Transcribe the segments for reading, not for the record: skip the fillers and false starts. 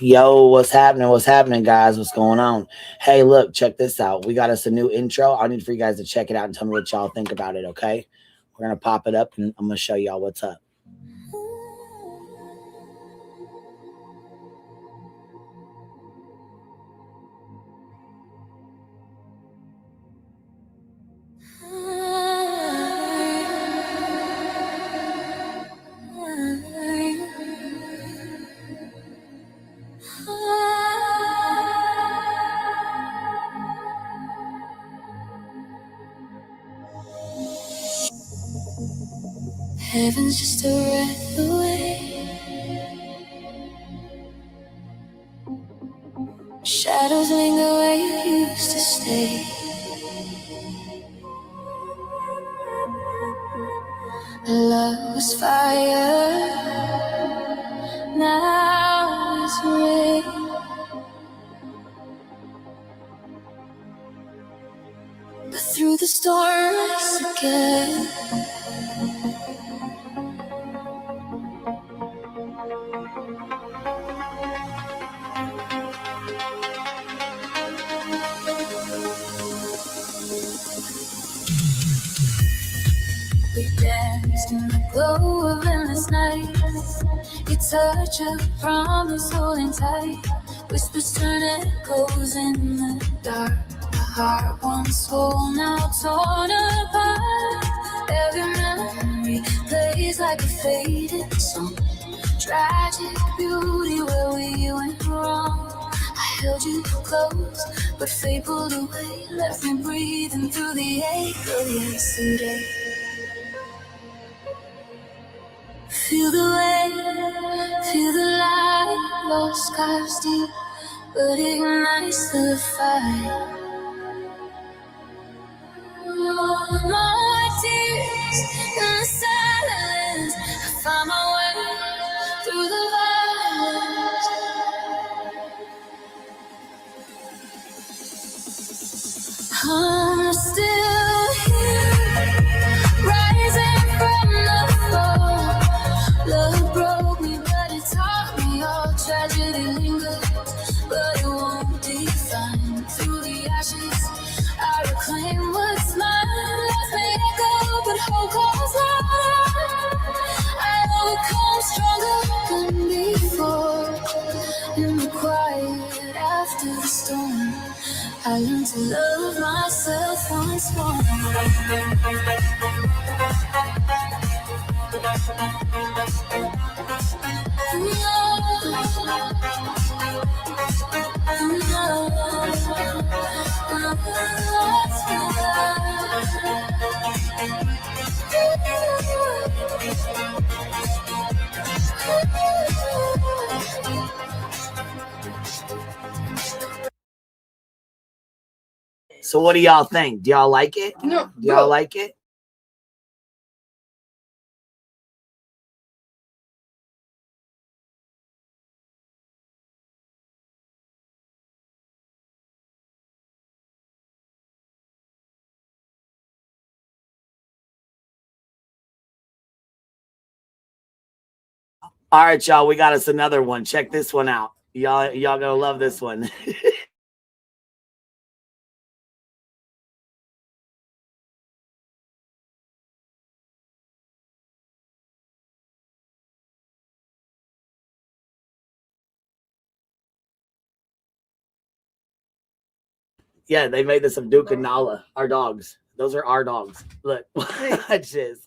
Yo, what's happening? What's happening, guys? What's going on? Hey, look, check this out. We got us a new intro. I need for you guys to check it out and tell me what y'all think about it, okay? We're going to pop it up and I'm going to show y'all what's up. Heaven's just a breath away. Shadows linger where you used to stay. Love was fire, now it's rain. But through the storm, rise again. We danced in the glow of endless nights. Your touch, a promise holding tight. Whispers turn echoes in the dark. A heart once whole, now torn apart. Every memory plays like a faded song. Tragic beauty where we went wrong. I held you close, but fate pulled away. Left me breathing through the ache of yesterday. Feel the weight, feel the light. Lost scars deep, but ignites the fire. More tears in the silence. I found my way through the violence. I'm still here, rising from the floor. Love broke me, but it taught me all. Tragedy lingers, but it won't define. Through the ashes, I reclaim what's mine. Lost may echo, but hope calls louder. I overcome stronger than before. In the quiet after the storm, I learned to love myself once more. So what do y'all think? Do y'all like it? No. Do y'all like it? All right, y'all, we got us another one. Check this one out. Y'all gonna love this one. Yeah, they made this of Duke and Nala, our dogs. Those are our dogs. Look, watch this.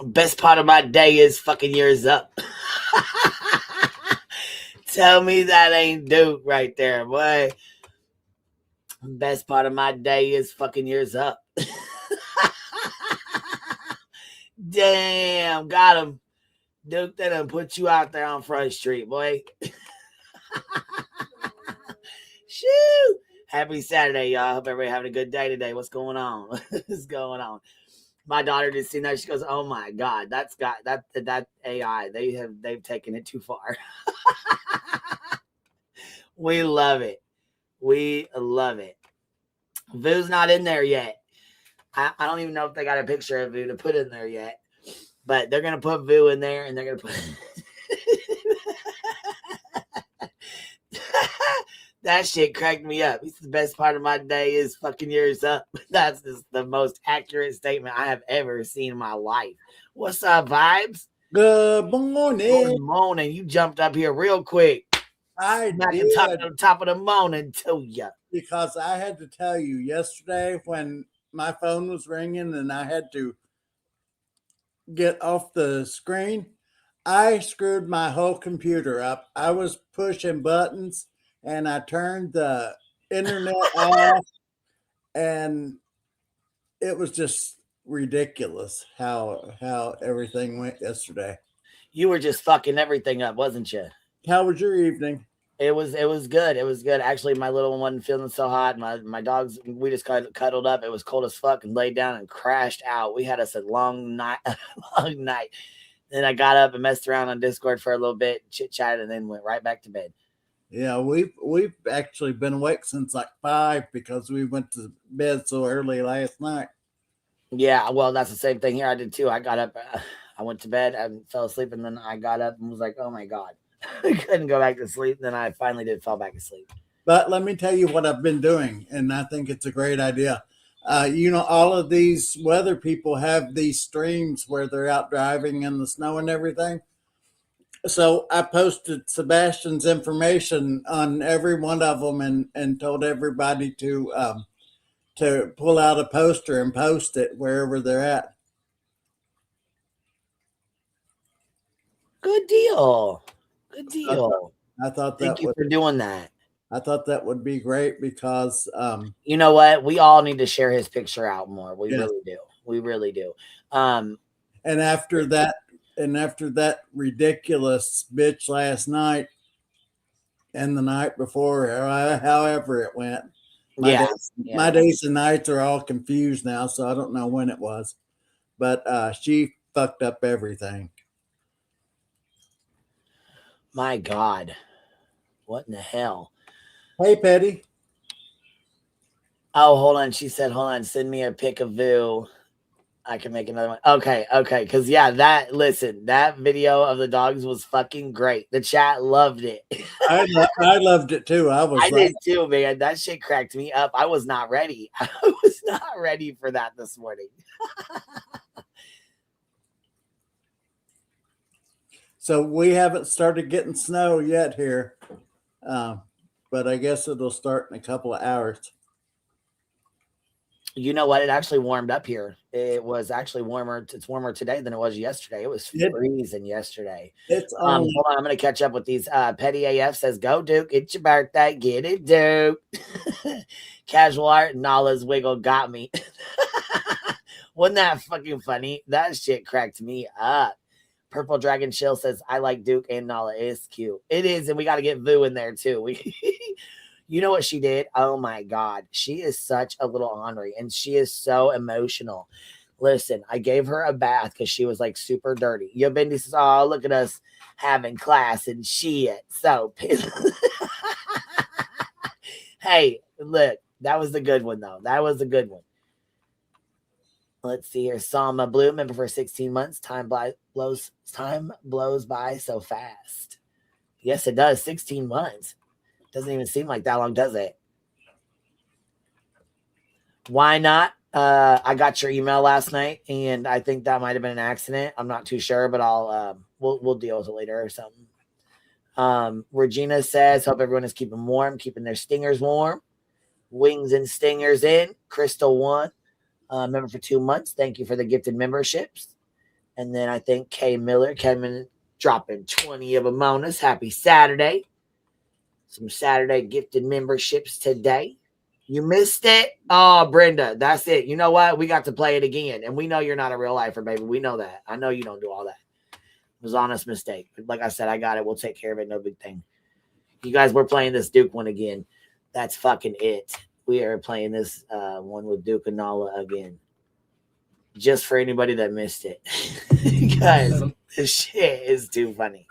Best part of my day is fucking yours up. Tell me that ain't Duke right there, boy. Best part of my day is fucking yours up. Damn, got him. Duke, they done put you out there on Front Street, boy. Shoo! Happy Saturday, y'all. Hope everybody having a good day today. What's going on? What's going on? My daughter just seen that. She goes, "Oh my god, that's got that AI. They've taken it too far." We love it. We love it. Vu's not in there yet. I don't even know if they got a picture of Vu to put in there yet. But they're gonna put Vu in there, and they're gonna put. That shit cracked me up. It's the best part of my day is fucking yours up. That's just the most accurate statement I have ever seen in my life. What's up, Vibes? Good morning. Good morning. You jumped up here real quick. I did. Top of the morning to you. Because I had to tell you yesterday when my phone was ringing and I had to get off the screen, I screwed my whole computer up. I was pushing buttons and I turned the internet off, and it was just ridiculous how everything went yesterday. You were just fucking everything up, wasn't you? How was your evening? It was good. It was good. Actually, my little one wasn't feeling so hot. My dogs, we just cuddled up. It was cold as fuck and laid down and crashed out. We had us a long night. Then I got up and messed around on Discord for a little bit, chit-chatted, and then went right back to bed. Yeah, we've actually been awake since like 5 because we went to bed so early last night. Yeah, well, that's the same thing here. I did too. I got up, I went to bed, I fell asleep, and then I got up and was like, oh my God. I couldn't go back to sleep. Then I finally did fall back asleep. But let me tell you what I've been doing, and I think it's a great idea. All of these weather people have these streams where they're out driving in the snow and everything. So I posted Sebastian's information on every one of them and told everybody to pull out a poster and post it wherever they're at. Good deal. Good deal. I thought Thank you for doing that. I thought that would be great because you know what? We all need to share his picture out more. We really do. We really do. And after that ridiculous bitch last night and the night before, however it went. My days and nights are all confused now, so I don't know when it was. But she fucked up everything. My God. What in the hell? Hey, Petty. Oh, hold on. She said, hold on, send me a pic of Vu. I can make another one. Okay. Because, that video of the dogs was fucking great. The chat loved it. I loved it too. I did too, man. That shit cracked me up. I was not ready. I was not ready for that this morning. So we haven't started getting snow yet here. But I guess it'll start in a couple of hours. You know what? It actually warmed up here. It was actually warmer. It's warmer today than it was yesterday. It was freezing yesterday. Hold on. I'm going to catch up with these. Petty AF says, go, Duke. It's your birthday. Get it, Duke. Casual Art, Nala's Wiggle got me. Wasn't that fucking funny? That shit cracked me up. Purple Dragon Chill says, I like Duke and Nala. It's cute. It is, and we got to get Vu in there, too. You know what she did? Oh, my God. She is such a little ornery, and she is so emotional. Listen, I gave her a bath because she was, like, super dirty. Yo, Bendy says, oh, look at us having class and shit. So pissed. Hey, look, that was the good one, though. That was a good one. Let's see here. Salma Blue, member for 16 months. Time blows by so fast. Yes, it does. 16 months. Doesn't even seem like that long, does it? Why not? I got your email last night, and I think that might have been an accident. I'm not too sure, but we'll deal with it later or something. Regina says, hope everyone is keeping warm, keeping their stingers warm. Wings and stingers in. Crystal 1. Member for 2 months. Thank you for the gifted memberships. And then I think Kay Miller came in dropping 20 of them on us. Happy Saturday. Some Saturday gifted memberships today. You missed it? Oh, Brenda, that's it. You know what? We got to play it again. And we know you're not a real lifer, baby. We know that. I know you don't do all that. It was an honest mistake. But like I said, I got it. We'll take care of it. No big thing. You guys, we're playing this Duke one again. That's fucking it. We are playing this one with Duke and Nala again. Just for anybody that missed it. Guys, this shit is too funny.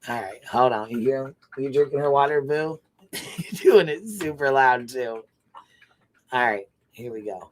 All right, hold on. You hear? You drinking her water, Boo? You're doing it super loud too. All right, here we go.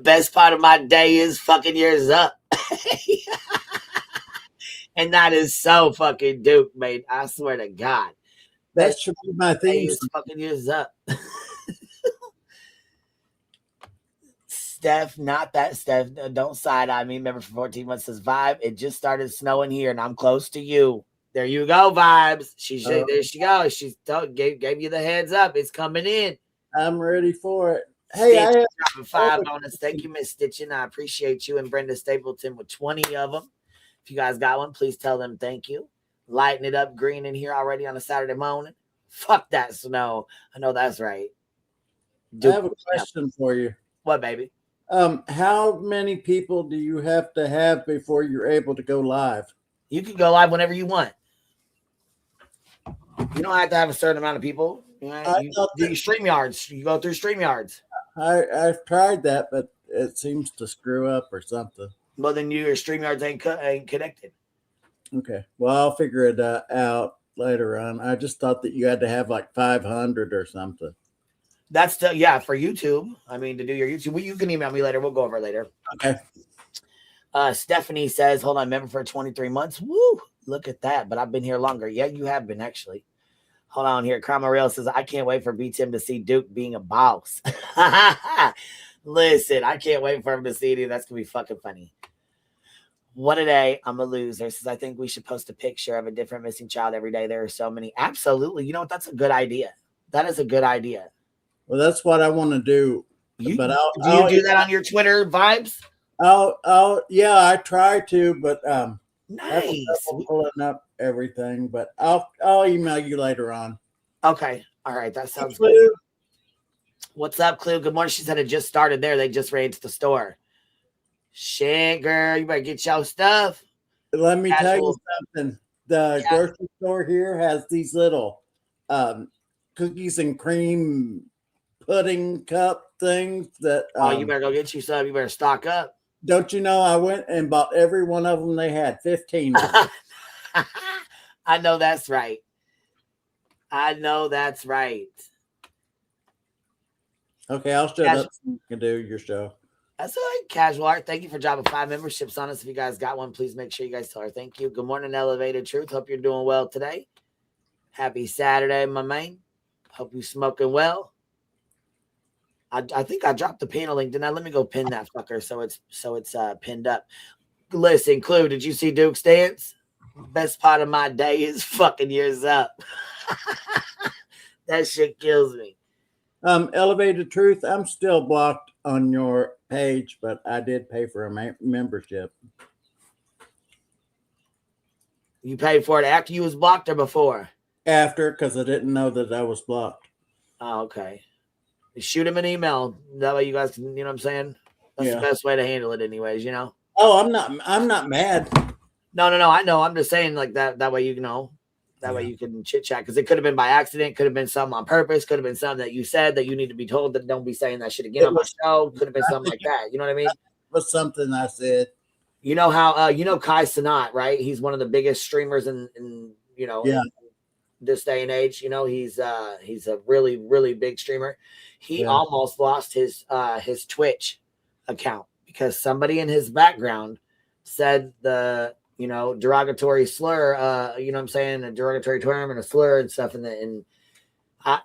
Best part of my day is fucking yours up. And that is so fucking Duke, mate. I swear to God. That should be my theme. Is fucking yours up. Steph, not that Steph. Don't side eye me. Remember, for 14 months says Vibe. It just started snowing here, and I'm close to you. There you go, Vibes. There she goes. She gave you the heads up. It's coming in. I'm ready for it. Hey, I have dropping 5 on us. Thank you, Miss Stitchin. I appreciate you and Brenda Stapleton with 20 of them. If you guys got one, please tell them thank you. Lighting it up green in here already on a Saturday morning. Fuck that snow. I know that's right. I have a question for you. What, baby? How many people do you have to have before you're able to go live? You can go live whenever you want. You don't have to have a certain amount of people. You do StreamYards. You go through StreamYards. I've tried that, but it seems to screw up or something. Well, then your StreamYards ain't connected. Okay. Well, I'll figure it out later on. I just thought that you had to have like 500 or something. That's for YouTube. I mean, to do your YouTube. Well, you can email me later. We'll go over it later. Okay. Stephanie says, hold on, member for 23 months. Woo! Look at that. But I've been here longer. Yeah, you have been, actually. Hold on here. Cromwell says, I can't wait for B-Tim to see Duke being a boss. Listen, I can't wait for him to see it. That's going to be fucking funny. What a day. I'm a loser. Says, I think we should post a picture of a different missing child every day. There are so many. Absolutely. You know what? That's a good idea. That is a good idea. Well, that's what I want to do. Do you do that on your Twitter Vibes? Yeah, I try to, but nice. I'm pulling up everything, but I'll email you later on. Okay. All right. That sounds good. What's up, Clue? Good morning. She said it just started there. They just ran to the store. Shit, girl. You better get your stuff. Let me tell you something. The grocery store here has these little cookies and cream pudding cup things that you better go get you some. You better stock up. Don't you know I went and bought every one of them? They had 15 of them. I know that's right. Okay, I'll shut up so you can do your show. That's all right. Casual Art, thank you for dropping 5 memberships on us. If you guys got one, please make sure you guys tell her thank you. Good morning, Elevated Truth. Hope you're doing well today. Happy Saturday, my man. Hope you're smoking well. I think I dropped the panel link. Didn't I? Let me go pin that fucker so it's pinned up. Listen, Clue, did you see Duke's dance? Best part of my day is fucking yours up. That shit kills me. Elevated Truth, I'm still blocked on your page, but I did pay for a membership. You paid for it after you was blocked or before? After, because I didn't know that I was blocked. Oh, okay. Shoot him an email. That way you guys can, you know what I'm saying? That's the best way to handle it anyways, you know? Oh, I'm not mad. No. I know. I'm just saying like that way you know. That way you can chit chat, because it could have been by accident, could have been something on purpose, could have been something that you said that you need to be told that don't be saying that shit again on my show. Could have been something like that. You know what I mean? Was something I said. You know how you know Kai Cenat, right? He's one of the biggest streamers in you know in this day and age. You know, he's a really, really big streamer. He almost lost his Twitch account because somebody in his background said the derogatory slur, you know what I'm saying, a derogatory term and a slur and stuff, and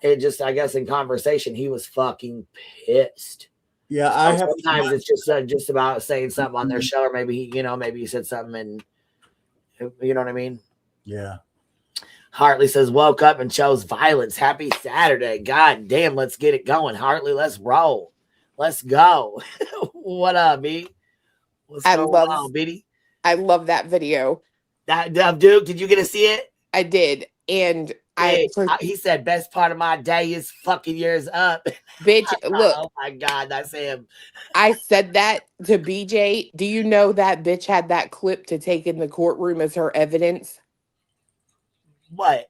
it just, I guess in conversation he was fucking pissed. Yeah, so sometimes it's just about saying something on their show, or maybe he said something, and you know what I mean. Yeah. Hartley says, woke up and chose violence. Happy Saturday. God damn, let's get it going. Hartley, let's roll. Let's go. What up, B? What's going on, Biddy? I love that video. That Duke, did you get to see it? I did. And he said, best part of my day is fucking yours up. Bitch, look. Oh my God, that's him. I said that to BJ. Do you know that bitch had that clip to take in the courtroom as her evidence? What?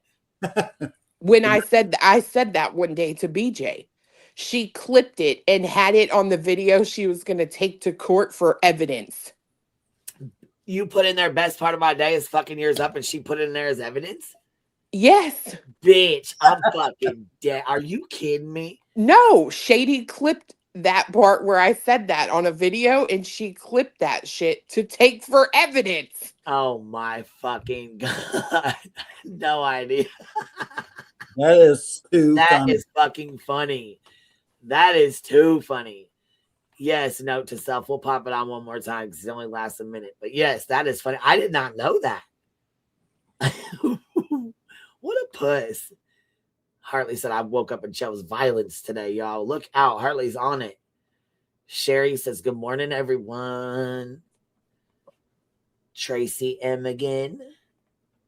When I said that one day to BJ. She clipped it and had it on the video she was going to take to court for evidence. You put in there, best part of my day is fucking yours up, and she put it in there as evidence? Yes. Bitch, I'm fucking dead. Are you kidding me? No, Shady clipped that part where I said that on a video, and she clipped that shit to take for evidence. Oh my fucking God. No idea. That is too funny. That is fucking funny. That is too funny. Yes, note to self. We'll pop it on one more time because it only lasts a minute. But yes, that is funny. I did not know that. What a puss. Hartley said, I woke up and chose violence today, y'all. Look out. Hartley's on it. Sherry says, good morning, everyone. Tracy M again.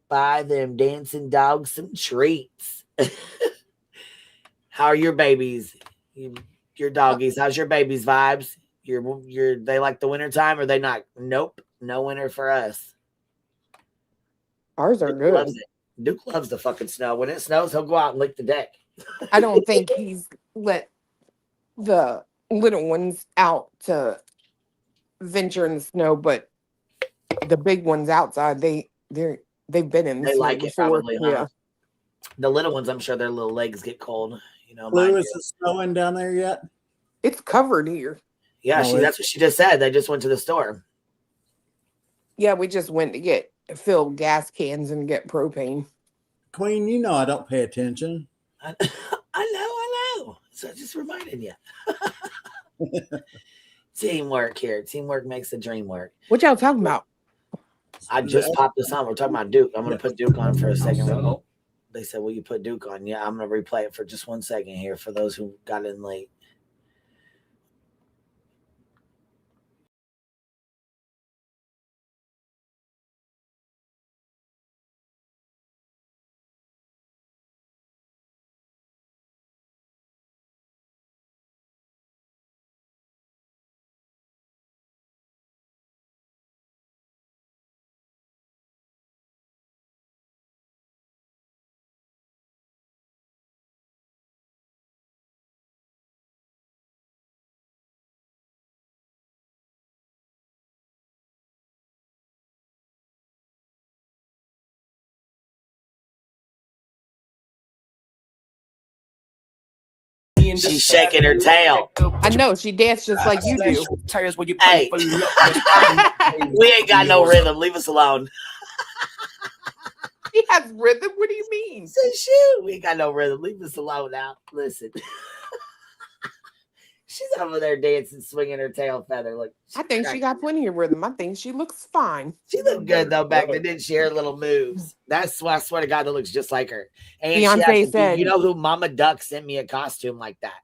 Buy them dancing dogs some treats. How are your babies? Your doggies. How's your babies' vibes? They like the winter time, or they not? Nope. No winter for us. Ours are Duke good. Loves it. Duke loves the fucking snow. When it snows, he'll go out and lick the deck. I don't think he's let the little ones out to venture in the snow, but the big ones outside, they've been in the snow like before. It probably, huh? The little ones, I'm sure their little legs get cold. Blue, is it snowing down there yet? It's covered here. Yeah, that's what she just said. They just went to the store. Yeah, we just went to fill gas cans and get propane. Queen, I don't pay attention. I know. So just reminding you. Teamwork here. Teamwork makes the dream work. What y'all talking about? I just popped this on. We're talking about Duke. I'm going to put Duke on for a second. They said, will you put Duke on? Yeah, I'm going to replay it for just 1 second here for those who got in late. She's shaking her tail. I know, she danced just like you do. Hey, we ain't got no rhythm. Leave us alone. She has rhythm? What do you mean? Shoot, we ain't got no rhythm. Leave us alone now. Listen. She's over there dancing, swinging her tail feather. Look, I think she got plenty of rhythm. I think she looks fine. She looked good though back then, didn't she? Her little moves. That's why I swear to God, that looks just like her. And Beyonce said, you know who? Mama Duck sent me a costume like that.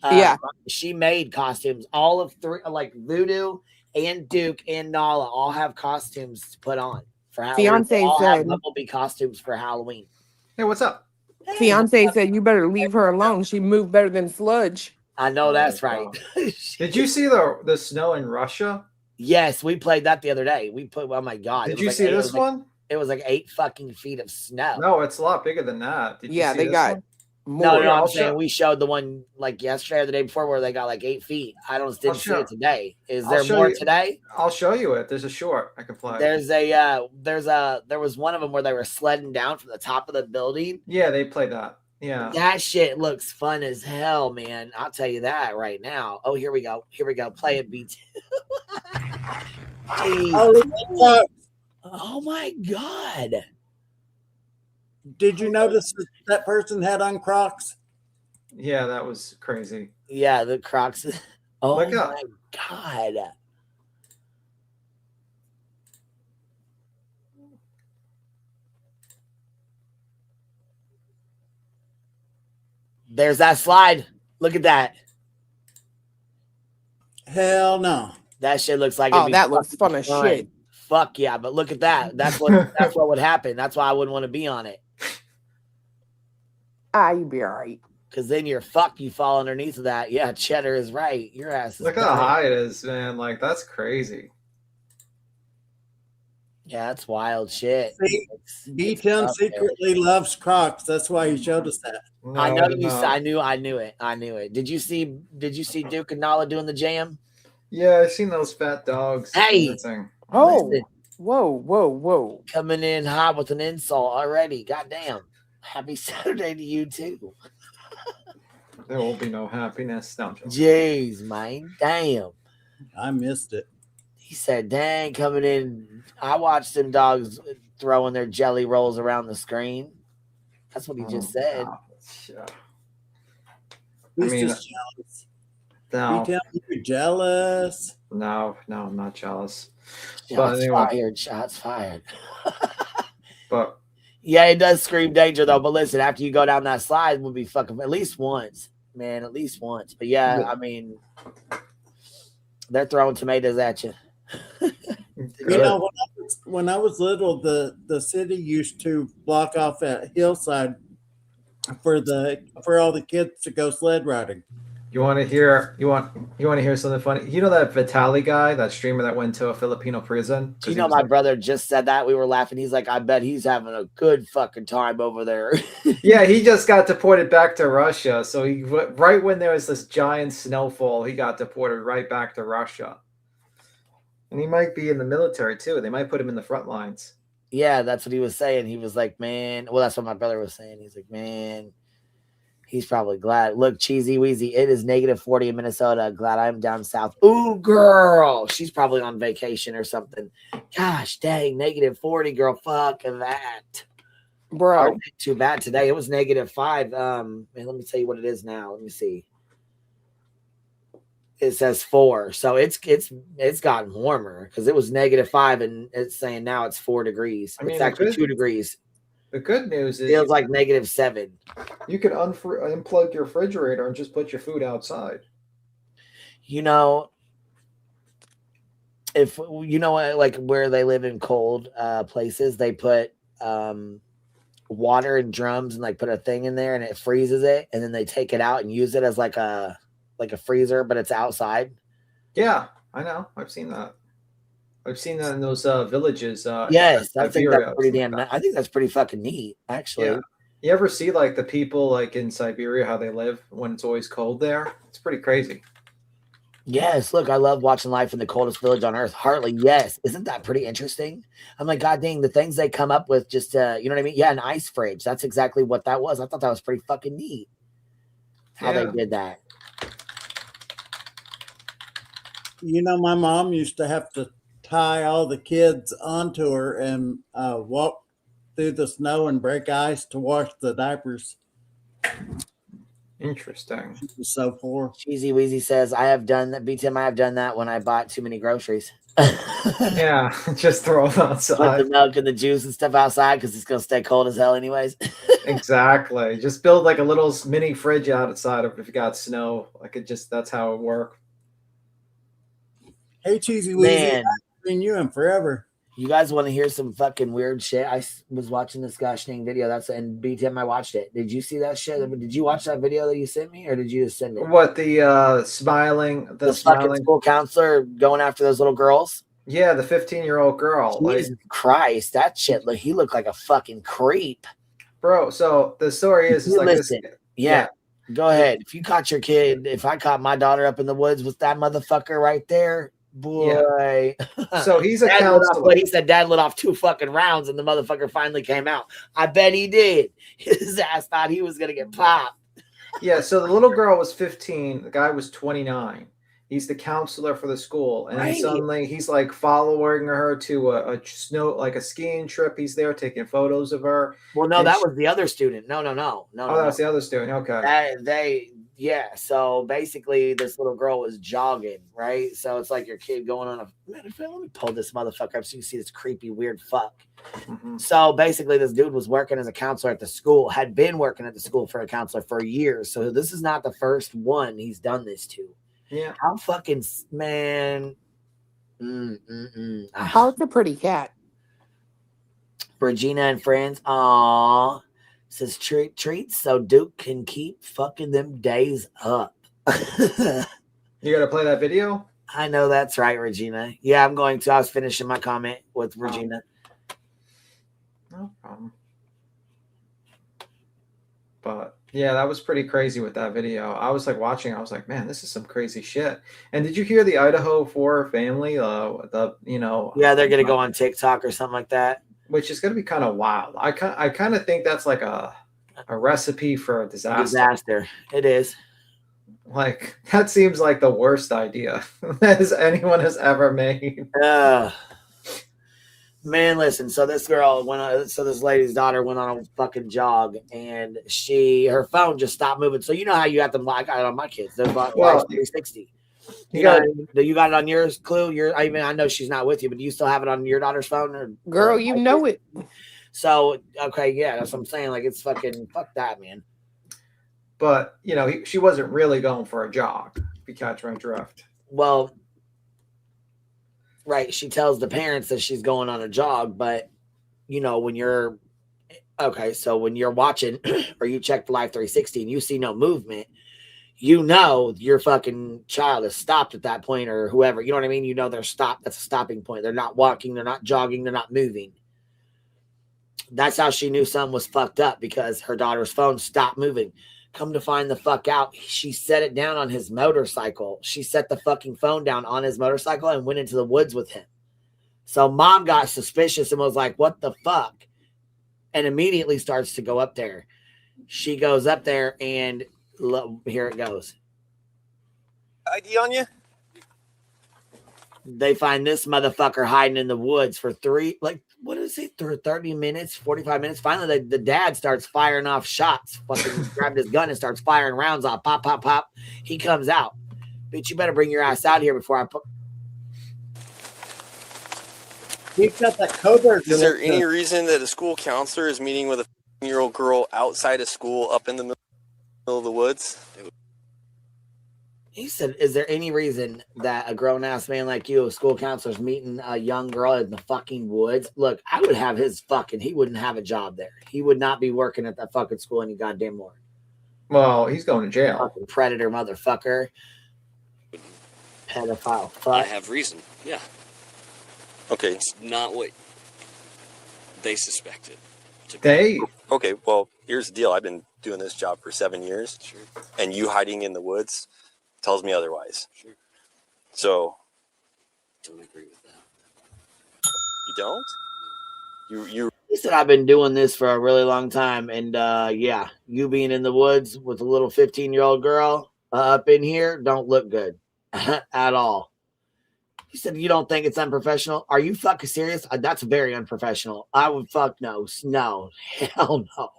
Yeah, she made costumes. All of three, like Voodoo and Duke and Nala, all have costumes to put on for Halloween. Beyonce said, "Bumblebee costumes for Halloween." Hey, what's up? Beyonce said, "You better leave her alone. She moved better than Sludge." I know that's right. Did you see the snow in Russia? Yes, we played that the other day. We put. Oh my God! Did you see this one? It was like 8 fucking feet of snow. No, it's a lot bigger than that. Did you Yeah, see they this got one? more. No, I'm saying we showed the one like yesterday or the day before where they got like 8 feet. I didn't see it today. Is there more today? I'll show you it. There's a short I can play. There was one of them where they were sledding down from the top of the building. Yeah, they played that. Yeah. That shit looks fun as hell, man. I'll tell you that right now. Oh, here we go. Play it, B2. Oh my God. Did you notice that person had on Crocs? Yeah, that was crazy. Yeah, the Crocs. Oh my God. There's that slide. Look at that. Hell no. That shit looks like that looks fun as shit. Fuck yeah, but look at that. That's what would happen. That's why I wouldn't want to be on it. You'd be all right. Because then you fall underneath of that. Yeah, Cheddar is right. Your ass is Look how high it is, man. Like, that's crazy. Yeah, that's wild shit. B10 secretly loves Crocs. That's why he showed us that. No, I know I knew it. Did you see Duke and Nala doing the jam? Yeah, I've seen those fat dogs. Hey. Oh. Listen, whoa. coming in hot with an insult already. Goddamn. Happy Saturday to you too. There will be no happiness. No, Jeez, man. Damn. I missed it. He said, dang, coming in. I watched them dogs throwing their jelly rolls around the screen. That's what he just said. He's just jealous. No. You tell me you're jealous. No, I'm not jealous. Shots fired. But yeah, it does scream danger though. But listen, after you go down that slide, we'll be fucking at least once, man, at least once. But yeah, I mean, they're throwing tomatoes at you. You know, when I was little, the city used to block off that hillside for all the kids to go sled riding. You want to hear something funny? You know that Vitaly guy, that streamer that went to a Filipino prison? You know, my brother just said that. We were laughing. He's like, I bet he's having a good fucking time over there. Yeah, he just got deported back to Russia. So right when there was this giant snowfall, he got deported right back to Russia. And he might be in the military too. They might put him in the front lines. Yeah, that's what he was saying. He was like, man, well, that's what my brother was saying. He's like, man, he's probably glad. Look, Cheesy Weezy, it is -40 in Minnesota. Glad I'm down south. Ooh, girl. She's probably on vacation or something. Gosh, dang, -40, girl. Fuck that. Bro. Too bad today. It was -5. Man, let me tell you what it is now. Let me see. It says 4. So it's gotten warmer because it was -5 and it's saying now it's 4 degrees. I mean, it's actually 2 degrees. The good news is it feels like -7. You could unplug your refrigerator and just put your food outside. You know, if you know like where they live in cold places, they put water in drums and like put a thing in there and it freezes it, and then they take it out and use it as like a freezer, but it's outside. Yeah, I know. I've seen that. I've seen that in those villages. Yes, I think that's pretty damn. I think that's pretty fucking neat, actually. Yeah. You ever see like the people like in Siberia how they live when it's always cold there? It's pretty crazy. Yes, look, I love watching life in the coldest village on earth. Hartley, yes, isn't that pretty interesting? I'm like, God dang, the things they come up with, just you know what I mean? Yeah, an ice fridge. That's exactly what that was. I thought that was pretty fucking neat. How they did that. You know, my mom used to have to tie all the kids onto her and walk through the snow and break ice to wash the diapers. Interesting. She was so poor. Cheesy Weezy says, I have done that. BTM, I have done that when I bought too many groceries. Yeah, just throw them outside. Put the milk and the juice and stuff outside because it's going to stay cold as hell anyways. Exactly. Just build like a little mini fridge outside if you got snow. That's how it works. Hey, Cheesy Weezy, I haven't seen you in forever. You guys want to hear some fucking weird shit? I was watching this gosh dang video. And BTM, I watched it. Did you see that shit? Did you watch that video that you sent me, or did you just send it? What, the smiling fucking school counselor going after those little girls? Yeah, the 15-year-old girl. Jesus Christ, that shit! Look, he looked like a fucking creep, bro. So the story is like listen, this. yeah. Go ahead. If you caught your kid, if I caught my daughter up in the woods with that motherfucker right there, boy. Yeah. So he's a counselor. He said dad lit off 2 fucking rounds and the motherfucker finally came out. I bet he did. His ass thought he was going to get popped. Yeah. So the little girl was 15. The guy was 29. He's the counselor for the school. And then suddenly he's like following her to a skiing trip. He's there taking photos of her. Well, no, that was the other student. No. Oh, that's the other student. Okay. Yeah. So basically, this little girl was jogging, right? So it's like your kid going on let me pull this motherfucker up so you can see this creepy, weird fuck. Mm-hmm. So basically, this dude was working as a counselor at the school, had been working at the school for a counselor for years. So this is not the first one he's done this to. Yeah. How fucking, man. How's the pretty cat? Regina and friends. Aw. Says treats so Duke can keep fucking them days up. You got to play that video? I know that's right, Regina. Yeah, I'm going to. I was finishing my comment with Regina. No problem. But yeah, that was pretty crazy with that video. I was like watching. I was like, man, this is some crazy shit. And did you hear the Idaho 4 family? Yeah, they're gonna go on TikTok or something like that. Which is gonna be kind of wild. I kind of think that's like a recipe for a disaster. It is. Like that seems like the worst idea that anyone has ever made. Man, listen. So this girl this lady's daughter went on a fucking jog, and her phone just stopped moving. So you know how you got them? I got it on my kids. They're about 360. You got it on yours, Clue. I know she's not with you, but do you still have it on your daughter's phone? Girl, you know it. So okay, yeah, that's what I'm saying. Like it's fucking fuck that, man. But she wasn't really going for a jog. If you catch my drift. Well. Right, she tells the parents that she's going on a jog, but when you're watching or you check the Live 360 and you see no movement, your fucking child is stopped at that point, or whoever, you know what I mean? They're stopped. That's a stopping point. They're not walking, they're not jogging, they're not moving. That's how she knew something was fucked up, because her daughter's phone stopped moving. Come to find the fuck out, she set it down on his motorcycle. She set the fucking phone down on his motorcycle and went into the woods with him. So mom got suspicious and was like, what the fuck? And immediately starts to go up there. She goes up there and here it goes. ID on you? They find this motherfucker hiding in the woods for 30 minutes, 45 minutes. Finally, the dad starts firing off shots. Fucking grabbed his gun and starts firing rounds off. Pop, pop, pop. He comes out. Bitch, you better bring your ass out here before I put. He's got that covert. Is there any reason that a school counselor is meeting with a 15-year-old girl outside of school up in the middle of the woods? He said, is there any reason that a grown-ass man like you, a school counselor, is meeting a young girl in the fucking woods? Look, I would have he wouldn't have a job there. He would not be working at that fucking school any goddamn more. Well, he's going to jail. Fucking predator motherfucker. Pedophile. Fuck. I have reason, yeah. Okay. It's not what they suspected. Okay, well, here's the deal. I've been doing this job for 7 years. Sure. And you hiding in the woods tells me otherwise. Sure. So. Don't agree with that. You don't? You He said, I've been doing this for a really long time. And you being in the woods with a little 15-year-old girl up in here don't look good at all. He said, you don't think it's unprofessional? Are you fucking serious? That's very unprofessional. I would fuck no. No. Hell no.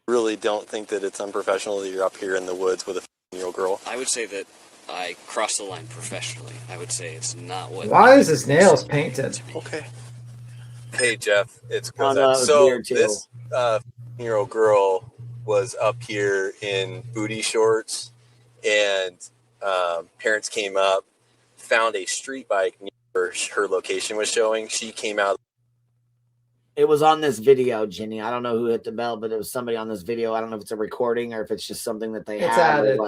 Really don't think that it's unprofessional that you're up here in the woods with a 15-year-old girl? I would say that I crossed the line professionally. I would say it's not what... Why is his nails painted? Okay. Hey, Jeff. It's Oh, because no, so this 15-year-old girl was up here in booty shorts, and parents came up, found a street bike near her location was showing. She came out. It was on this video, Jenny. I don't know who hit the bell, but it was somebody on this video. I don't know if it's a recording or if it's just something that they It's have. added.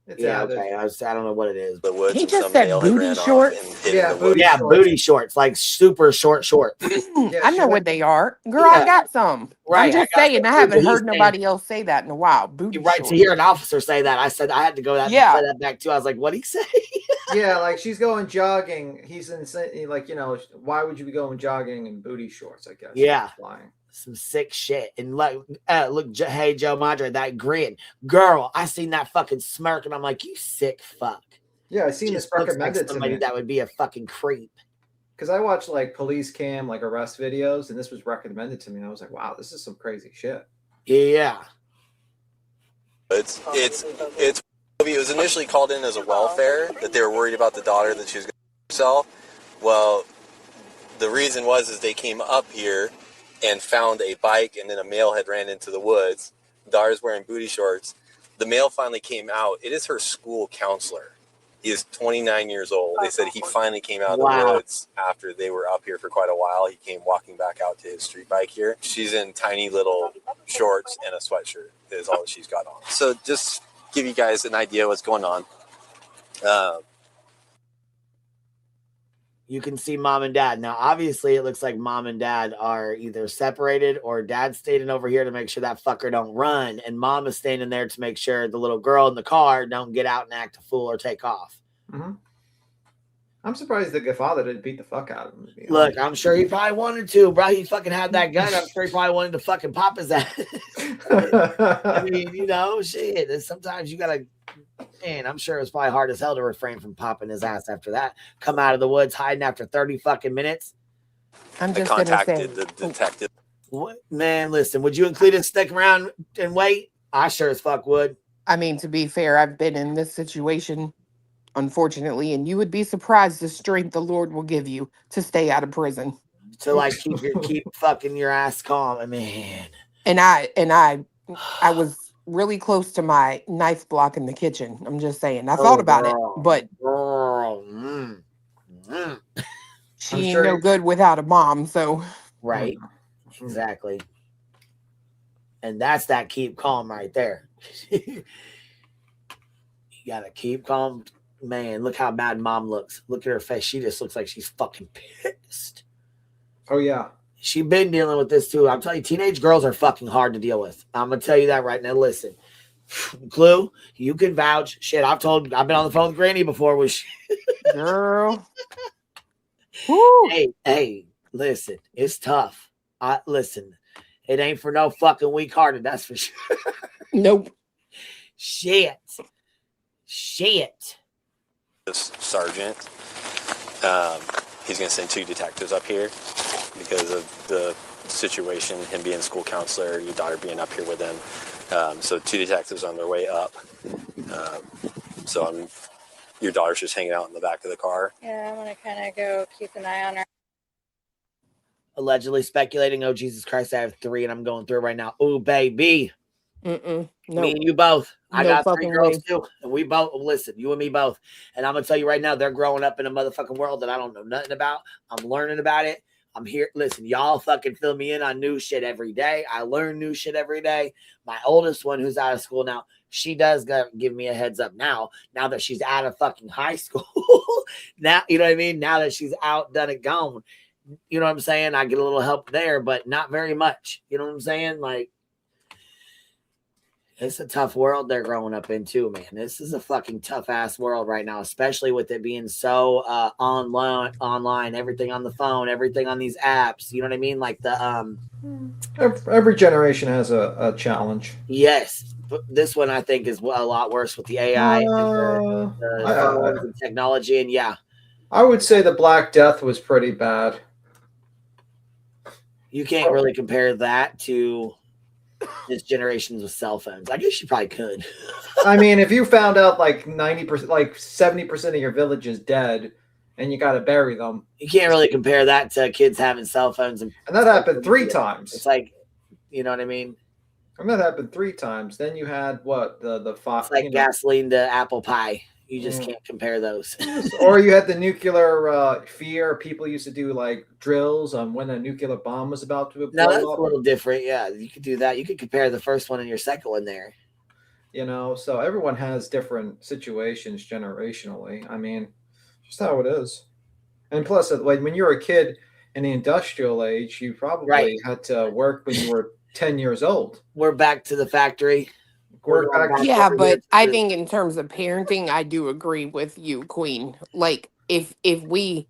It's Yeah, added. okay. I don't know what it is. The woods He and just some said male had booty ran off shorts? and hid Yeah, in the woods. Yeah, shorts. booty shorts, like super short shorts. Yeah, I she know went- what they are. Girl, Yeah. I got some. Right, I'm just I got saying, some I too, haven't but he's heard nobody else say that in a while. Booty right, shorts. to hear an officer say that, I said I had to go that Yeah. play that back too. I was like, what'd he say? Yeah, like she's going jogging. He's insane. Like, why would you be going jogging in booty shorts? I guess. Yeah. Flying. Some sick shit. And look, hey, Joe Madre, that grin. Girl, I seen that fucking smirk and I'm like, you sick fuck. Yeah, I seen this recommended like somebody to me. that would be a fucking creep. Because I watch like police cam, like arrest videos, and this was recommended to me. And I was like, wow, this is some crazy shit. Yeah. It was initially called in as a welfare, that they were worried about the daughter that she was going to sell. Well, the reason is they came up here and found a bike, and then a male had ran into the woods. The daughter's wearing booty shorts. The male finally came out. It is her school counselor. He is 29 years old. They said he finally came out of the woods after they were up here for quite a while. He came walking back out to his street bike here. She's in tiny little shorts and a sweatshirt is all that she's got on. So just give you guys an idea what's going on. You can see mom and dad. Now, obviously, it looks like mom and dad are either separated or dad's standing over here to make sure that fucker don't run. And mom is standing there to make sure the little girl in the car don't get out and act a fool or take off. Mm-hmm. I'm surprised the father didn't beat the fuck out of him. Look, I'm sure he probably wanted to, bro. He fucking had that gun. I'm sure he probably wanted to fucking pop his ass. I mean, shit. Sometimes you gotta, man, I'm sure it's probably hard as hell to refrain from popping his ass after that. Come out of the woods hiding after 30 fucking minutes. I'm just I contacted the detective. What, man, listen, would you include us stick around and wait? I sure as fuck would. I mean, to be fair, I've been in this situation, unfortunately, and you would be surprised the strength the Lord will give you to stay out of prison. To like keep fucking your ass calm, man. And I was really close to my knife block in the kitchen. I'm just saying. I thought about it, but she ain't no good without a mom. So right, exactly. And that's that keep calm right there. You gotta keep calm. Man, look how bad mom looks. Look at her face. She just looks like she's fucking pissed. Oh, yeah. She been dealing with this too. I'm telling you, teenage girls are fucking hard to deal with. I'm going to tell you that right now. Listen, Clue, you can vouch. Shit, I've been on the phone with Granny before. Girl. Hey, listen, it's tough. Listen, it ain't for no fucking weak-hearted. That's for sure. Nope. Shit. This sergeant, he's going to send 2 detectives up here because of the situation, him being school counselor, your daughter being up here with him. So 2 detectives on their way up. Your daughter's just hanging out in the back of the car. Yeah, I'm going to kind of go keep an eye on her. Allegedly speculating, oh, Jesus Christ, I have 3 and I'm going through it right now. Oh, baby. Nope. Me and you both. I No got 3 fucking girls way. too. And we both, listen, you and me both. And I'm going to tell you right now, they're growing up in a motherfucking world that I don't know nothing about. I'm learning about it. I'm here. Listen, y'all fucking fill me in on new shit every day. I learn new shit every day. My oldest one, who's out of school now, she does give me a heads up now that she's out of fucking high school. Now, you know what I mean? Now that she's out, done it, gone. You know what I'm saying? I get a little help there, but not very much. You know what I'm saying? Like, it's a tough world they're growing up in too, man. This is a fucking tough ass world right now, especially with it being so online, everything on the phone, everything on these apps. You know what I mean? Like the every generation has a challenge. Yes, but this one I think is a lot worse with the AI and the phones and technology. And yeah, I would say the Black Death was pretty bad. You can't really compare that to this generation's with cell phones. I guess you probably could. I mean, if you found out like 90%, like 70% of your village is dead and you got to bury them. You can't really compare that to kids having cell phones. And that happened 3 times. It's like, you know what I mean? And that happened 3 times. Then you had what? The It's like gasoline to apple pie. You just can't compare those. Or you had the nuclear fear. People used to do like drills on when a nuclear bomb was about to blow No, that's up. a little different. Yeah, you could do that. You could compare the first one and your second one there. So everyone has different situations generationally. I mean, just how it is. And plus, like when you were a kid in the industrial age, you probably had to work when you were 10 years old. We're back to the factory. Yeah, but I think in terms of parenting, I do agree with you, Queen. Like if we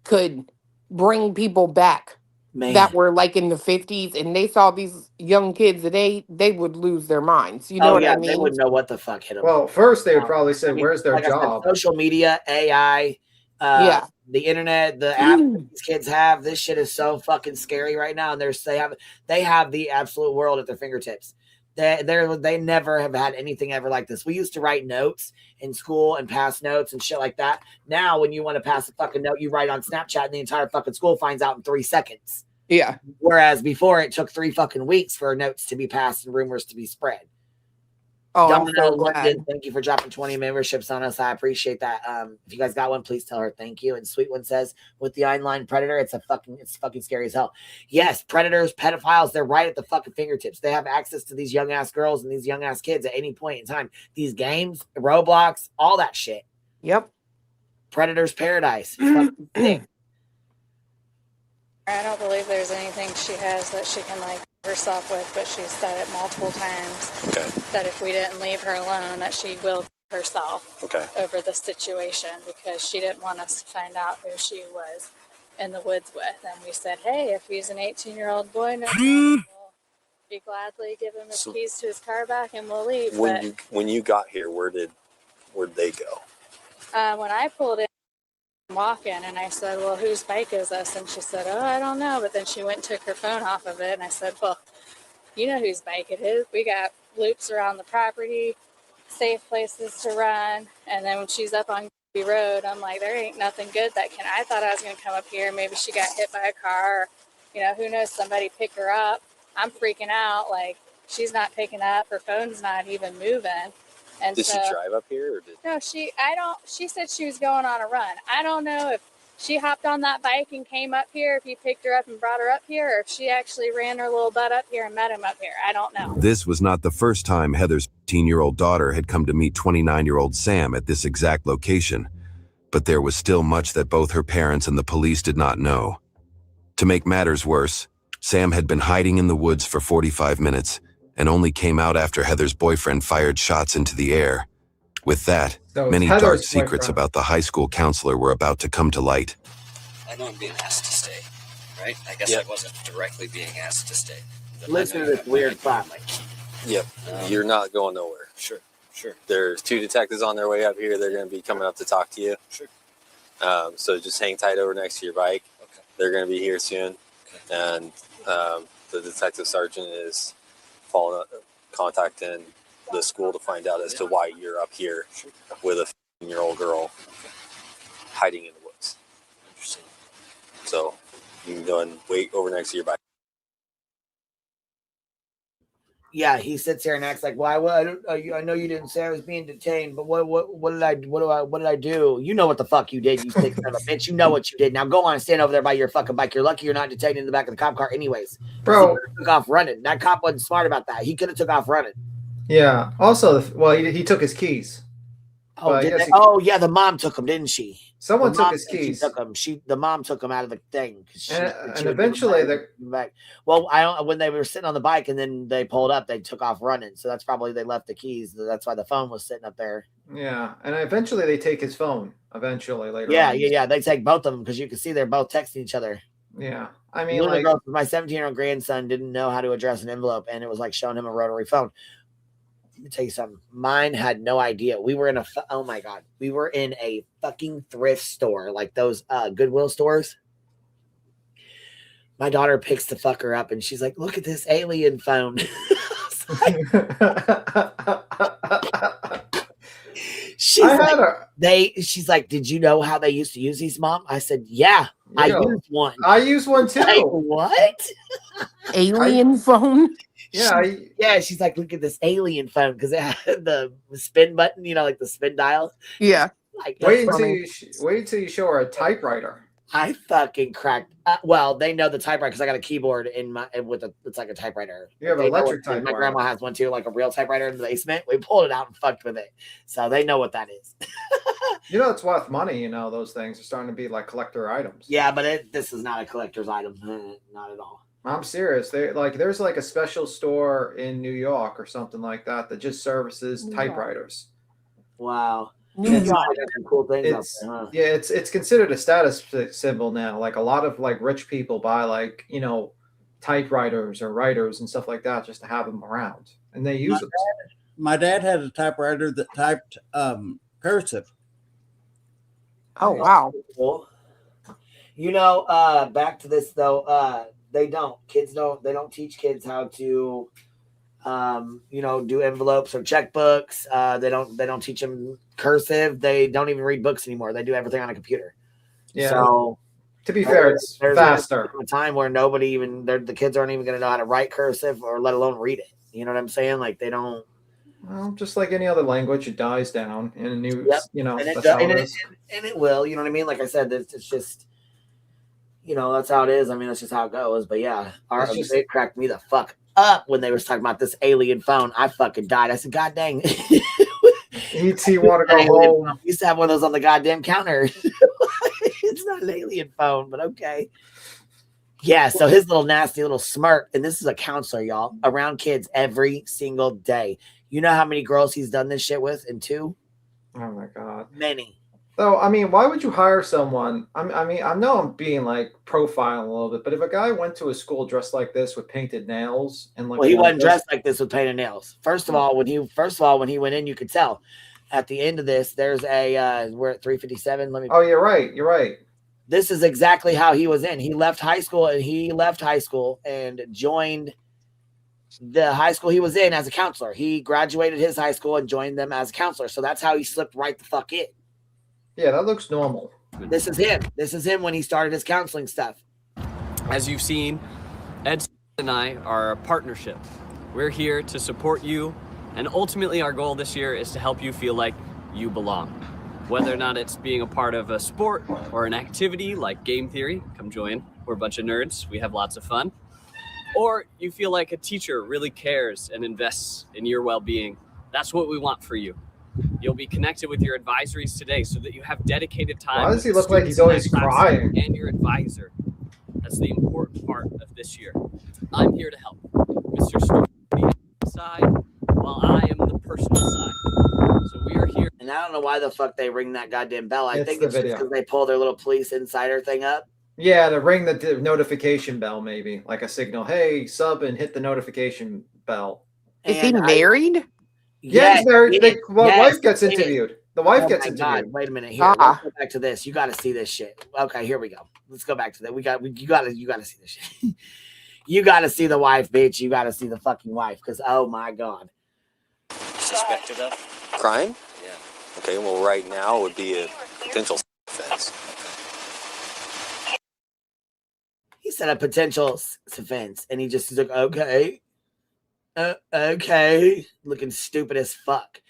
could bring people back that were like in the 50s and they saw these young kids today, they would lose their minds. You know what I mean? They wouldn't know what the fuck hit them. Well, first they would probably say, "Where's their like job?" I said, social media, AI, the internet, the app these kids have. This shit is so fucking scary right now, and they have the absolute world at their fingertips. They never have had anything ever like this. We used to write notes in school and pass notes and shit like that. Now, when you want to pass a fucking note, you write on Snapchat, and the entire fucking school finds out in 3 seconds. Yeah. Whereas before, it took 3 fucking weeks for notes to be passed and rumors to be spread. Oh, Domino I'm so glad. London, thank you for dropping 20 memberships on us. I appreciate that. If you guys got one, please tell her thank you. And Sweet One says, with the online predator, it's fucking scary as hell. Yes, predators, pedophiles, they're right at the fucking fingertips. They have access to these young ass girls and these young ass kids at any point in time. These games, Roblox, all that shit. Yep. Predator's paradise. Fucking sick. I don't believe there's anything she has that she can like herself with, but she's said it multiple times that if we didn't leave her alone, that she will herself over the situation because she didn't want us to find out who she was in the woods with. And we said, hey, if he's an 18-year-old boy, we'll be gladly give him his keys to his car back and we'll leave. When you got here, where'd they go? When I pulled in, walking, and I said, well, whose bike is this? And she said, oh, I don't know. But then she went and took her phone off of it, and I said, well, you know whose bike it is. We got loops around the property, safe places to run. And then when she's up on the road, I'm like, there ain't nothing good that can. I thought I was going to come up here. Maybe she got hit by a car, or, who knows, somebody pick her up. I'm freaking out. Like, she's not picking up. Her phone's not even moving. And did she drive up here? Or No, she said she was going on a run. I don't know if she hopped on that bike and came up here, if he picked her up and brought her up here, or if she actually ran her little butt up here and met him up here. I don't know. This was not the first time Heather's 15-year-old daughter had come to meet 29-year-old Sam at this exact location, but there was still much that both her parents and the police did not know. To make matters worse, Sam had been hiding in the woods for 45 minutes and only came out after Heather's boyfriend fired shots into the air. With that, many dark secrets about the high school counselor were about to come to light. I know I'm being asked to stay, right? I guess I wasn't directly being asked to stay. Listen to this weird family. Yep. You're not going nowhere. Sure. There's 2 detectives on their way up here. They're going to be coming up to talk to you. Sure. So just hang tight over next to your bike. Okay. They're going to be here soon. Okay. And the detective sergeant is contacting the school to find out as to why you're up here with a 15-year-old girl hiding in the woods. Interesting. So you can go and wait over next to your bike. Yeah, he sits here and acts like, "Well, I know you didn't say I was being detained, but what did I do? You know what the fuck you did, you sick son of a bitch. You know what you did. Now go on and stand over there by your fucking bike. You're lucky you're not detained in the back of the cop car, anyways, bro." He took off running. That cop wasn't smart about that. He could have took off running. Yeah. Also, well, he took his keys. Oh, yeah, the mom took him, didn't she? Someone took his keys. The mom took him out of the thing. And eventually back. Well, when they were sitting on the bike and then they pulled up, they took off running. So that's probably they left the keys. That's why the phone was sitting up there. Yeah, and eventually they take his phone. Eventually later. Yeah. They take both of them because you can see they're both texting each other. Yeah, I mean, my 17-year-old grandson didn't know how to address an envelope, and it was like showing him a rotary phone. Let me tell you something. Mine had no idea. We were in a fucking thrift store, like those Goodwill stores. My daughter picks the fucker up and she's like, look at this alien phone. She's like, did you know how they used to use these, Mom? I said, yeah, I used one. I use one too. Like, what? Alien phone? Yeah. She's like, look at this alien phone because it had the spin button, like the spin dial. Yeah. Like, wait until you show her a typewriter. I fucking cracked. Well, they know the typewriter because I got a keyboard in my it's like a typewriter. You have an electric typewriter. My grandma has one too, like a real typewriter in the basement. We pulled it out and fucked with it, so they know what that is. It's worth money. Those things are starting to be like collector items. Yeah, but this is not a collector's item, not at all. I'm serious. There's like a special store in New York or something like that just services typewriters. Wow. Cool things Yeah, it's considered a status symbol now. Like a lot of like rich people buy typewriters or writers and stuff like that just to have them around, and they use them. My dad had a typewriter that typed cursive. Oh wow! Cool. Back to this though. They don't teach kids how to do envelopes or checkbooks. They don't teach them cursive. They don't even read books anymore. They do everything on a computer. Yeah. So to be fair, it's faster. A time where the kids aren't even going to know how to write cursive or let alone read it. You know what I'm saying? Like they don't. Well, just like any other language, it dies down in a new. Yep. And it will. You know what I mean? Like I said, it's just. That's how it is. I mean, that's just how it goes. But yeah, it cracked me the fuck up when they was talking about this alien phone. I fucking died. I said, God dang. E.T. want to go home. I used to have one of those on the goddamn counter. It's not an alien phone, but okay. Yeah, so his little nasty little smirk, and this is a counselor, y'all, around kids every single day. You know how many girls he's done this shit with? And 2? Oh my God. Many. So, I mean, why would you hire someone? I know I'm being like profiling a little bit, but if a guy went to a school dressed like this with painted nails and like, well, he wasn't dressed like this with painted nails. First of all, when he went in, you could tell. At the end of this, there's we're at 357. Oh, you're right. This is exactly how he was in. He left high school and joined the high school he was in as a counselor. He graduated his high school and joined them as a counselor. So that's how he slipped right the fuck in. Yeah, that looks normal. This is him. This is him when he started his counseling stuff. As you've seen, Ed and I are a partnership. We're here to support you, and ultimately our goal this year is to help you feel like you belong. Whether or not it's being a part of a sport or an activity like game theory, come join. We're a bunch of nerds. We have lots of fun. Or you feel like a teacher really cares and invests in your well-being. That's what we want for you. You'll be connected with your advisories today so that you have dedicated time. Why does he look like he's always crying? And your advisor. That's the important part of this year. I'm here to help. Mr. Stewart on the side, while I am the personal side. So we are here. And I don't know why the fuck they ring that goddamn bell. I think it's just because they pull their little police insider thing up. Yeah, to ring the notification bell, maybe like a signal. Hey, sub and hit the notification bell. Is he married? Yeah, he's married. The wife gets interviewed. The wife gets interviewed. God, wait a minute. Here, let's go back to this. You got to see this shit. Okay, here we go. Let's go back to that. You got to see this shit. You got to see the wife, bitch. You got to see the fucking wife, because oh my God. Suspected of crime? Yeah. Okay, well, right now would be a potential offense. He said a potential offense, and he's like, okay. Okay. Looking stupid as fuck.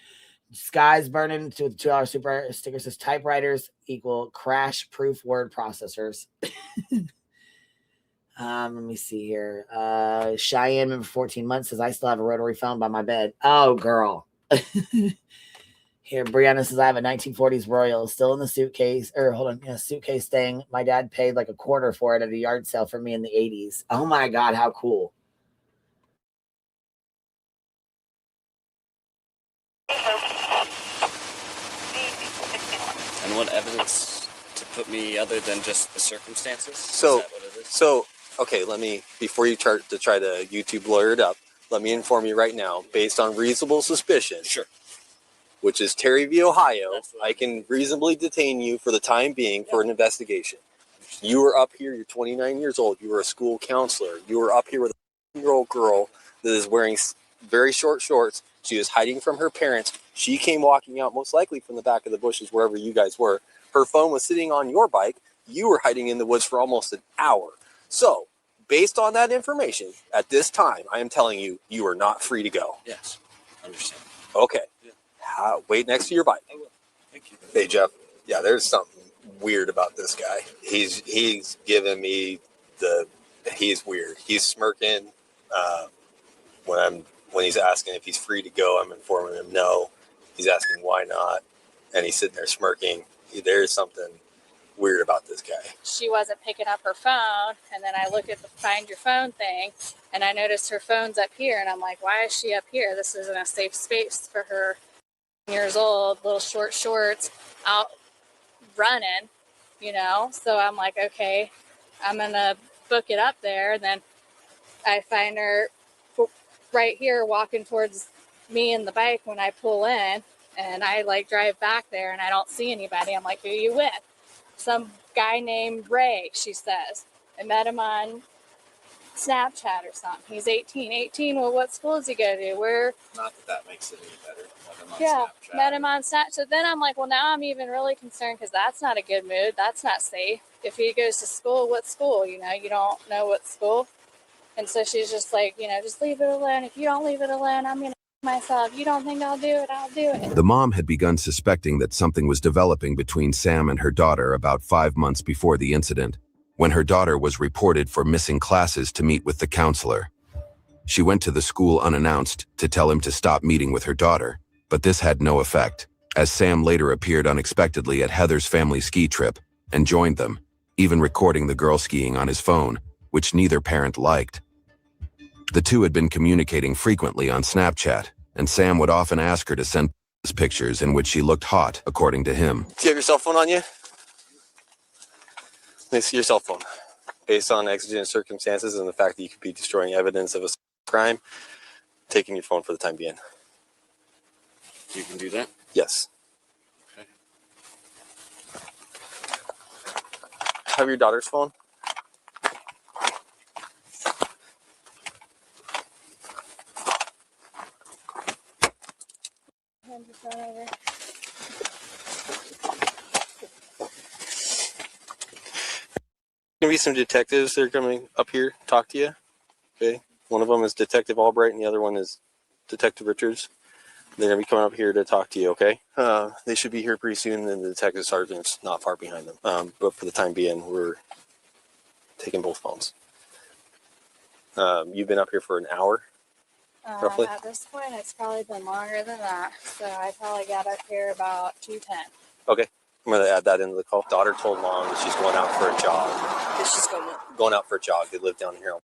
Sky's burning to $2 super sticker says typewriters equal crash proof word processors. Let me see here. Cheyenne, member 14 months, says I still have a rotary phone by my bed. Oh, girl. Here, Brianna says I have a 1940s Royal still in the suitcase. Or hold on, suitcase thing. My dad paid like $25 for it at a yard sale for me in the 80s. Oh my God, how cool. And what evidence to put me other than just the circumstances? So, is that what it is? Okay, before you try to YouTube lawyer it up, let me inform you right now, based on reasonable suspicion, Sure. which is Terry v. Ohio, I can reasonably detain you for the time being for an investigation. You were up here, you're 29 years old, you were a school counselor, you were up here with a 10-year-old girl that is wearing very short shorts. She was hiding from her parents. She came walking out, most likely from the back of the bushes, wherever you guys were. Her phone was sitting on your bike. You were hiding in the woods for almost an hour. So, based on that information, at this time, I am telling you, you are not free to go. Yes. Understand. Okay. Yeah. Wait next to your bike. I will. Thank you. Hey, Jeff. Yeah, there's something weird about this guy. He's giving me he's weird. He's smirking when he's asking if he's free to go. I'm informing him no. He's asking why not, and he's sitting there smirking. There's something weird about this guy. She wasn't picking up her phone, and then I look at the find your phone thing, and I noticed her phone's up here, and I'm like, why is she up here? This isn't a safe space for her. Years old, little short shorts, out running, So I'm like, okay, I'm gonna book it up there, and then I find her right here walking towards me and the bike when I pull in, and I like drive back there, and I don't see anybody. I'm like, who are you with? Some guy named Ray, she says. I met him on Snapchat or something. He's 18. 18, well, what school does he go to? Where? Not that makes it any better. Met him on Snapchat. So then I'm like, well, now I'm even really concerned because that's not a good mood. That's not safe. If he goes to school, what school? You don't know what school. And so she's just like, just leave it alone. If you don't leave it alone, I'm going to myself. You don't think I'll do it? I'll do it. The mom had begun suspecting that something was developing between Sam and her daughter about 5 months before the incident, when her daughter was reported for missing classes to meet with the counselor. She went to the school unannounced to tell him to stop meeting with her daughter, but this had no effect, as Sam later appeared unexpectedly at Heather's family ski trip and joined them, even recording the girl skiing on his phone, which neither parent liked. The two had been communicating frequently on Snapchat, and Sam would often ask her to send pictures in which she looked hot, according to him. Do you have your cell phone on you? Let me see your cell phone. Based on exigent circumstances and the fact that you could be destroying evidence of a crime, taking your phone for the time being. You can do that? Yes. Okay. Have your daughter's phone? Hand your phone over. Gonna be some detectives that are coming up here to talk to you. Okay. One of them is Detective Albright and the other one is Detective Richards. They're gonna be coming up here to talk to you, okay? They should be here pretty soon, and the detective sergeant's not far behind them. But for the time being, we're taking both phones. You've been up here for an hour, roughly? At this point, it's probably been longer than that. So I probably got up here about 2:10. Okay. I'm going to add that into the call. Daughter told mom that she's going out for a jog. She's going out for a jog. They live down here.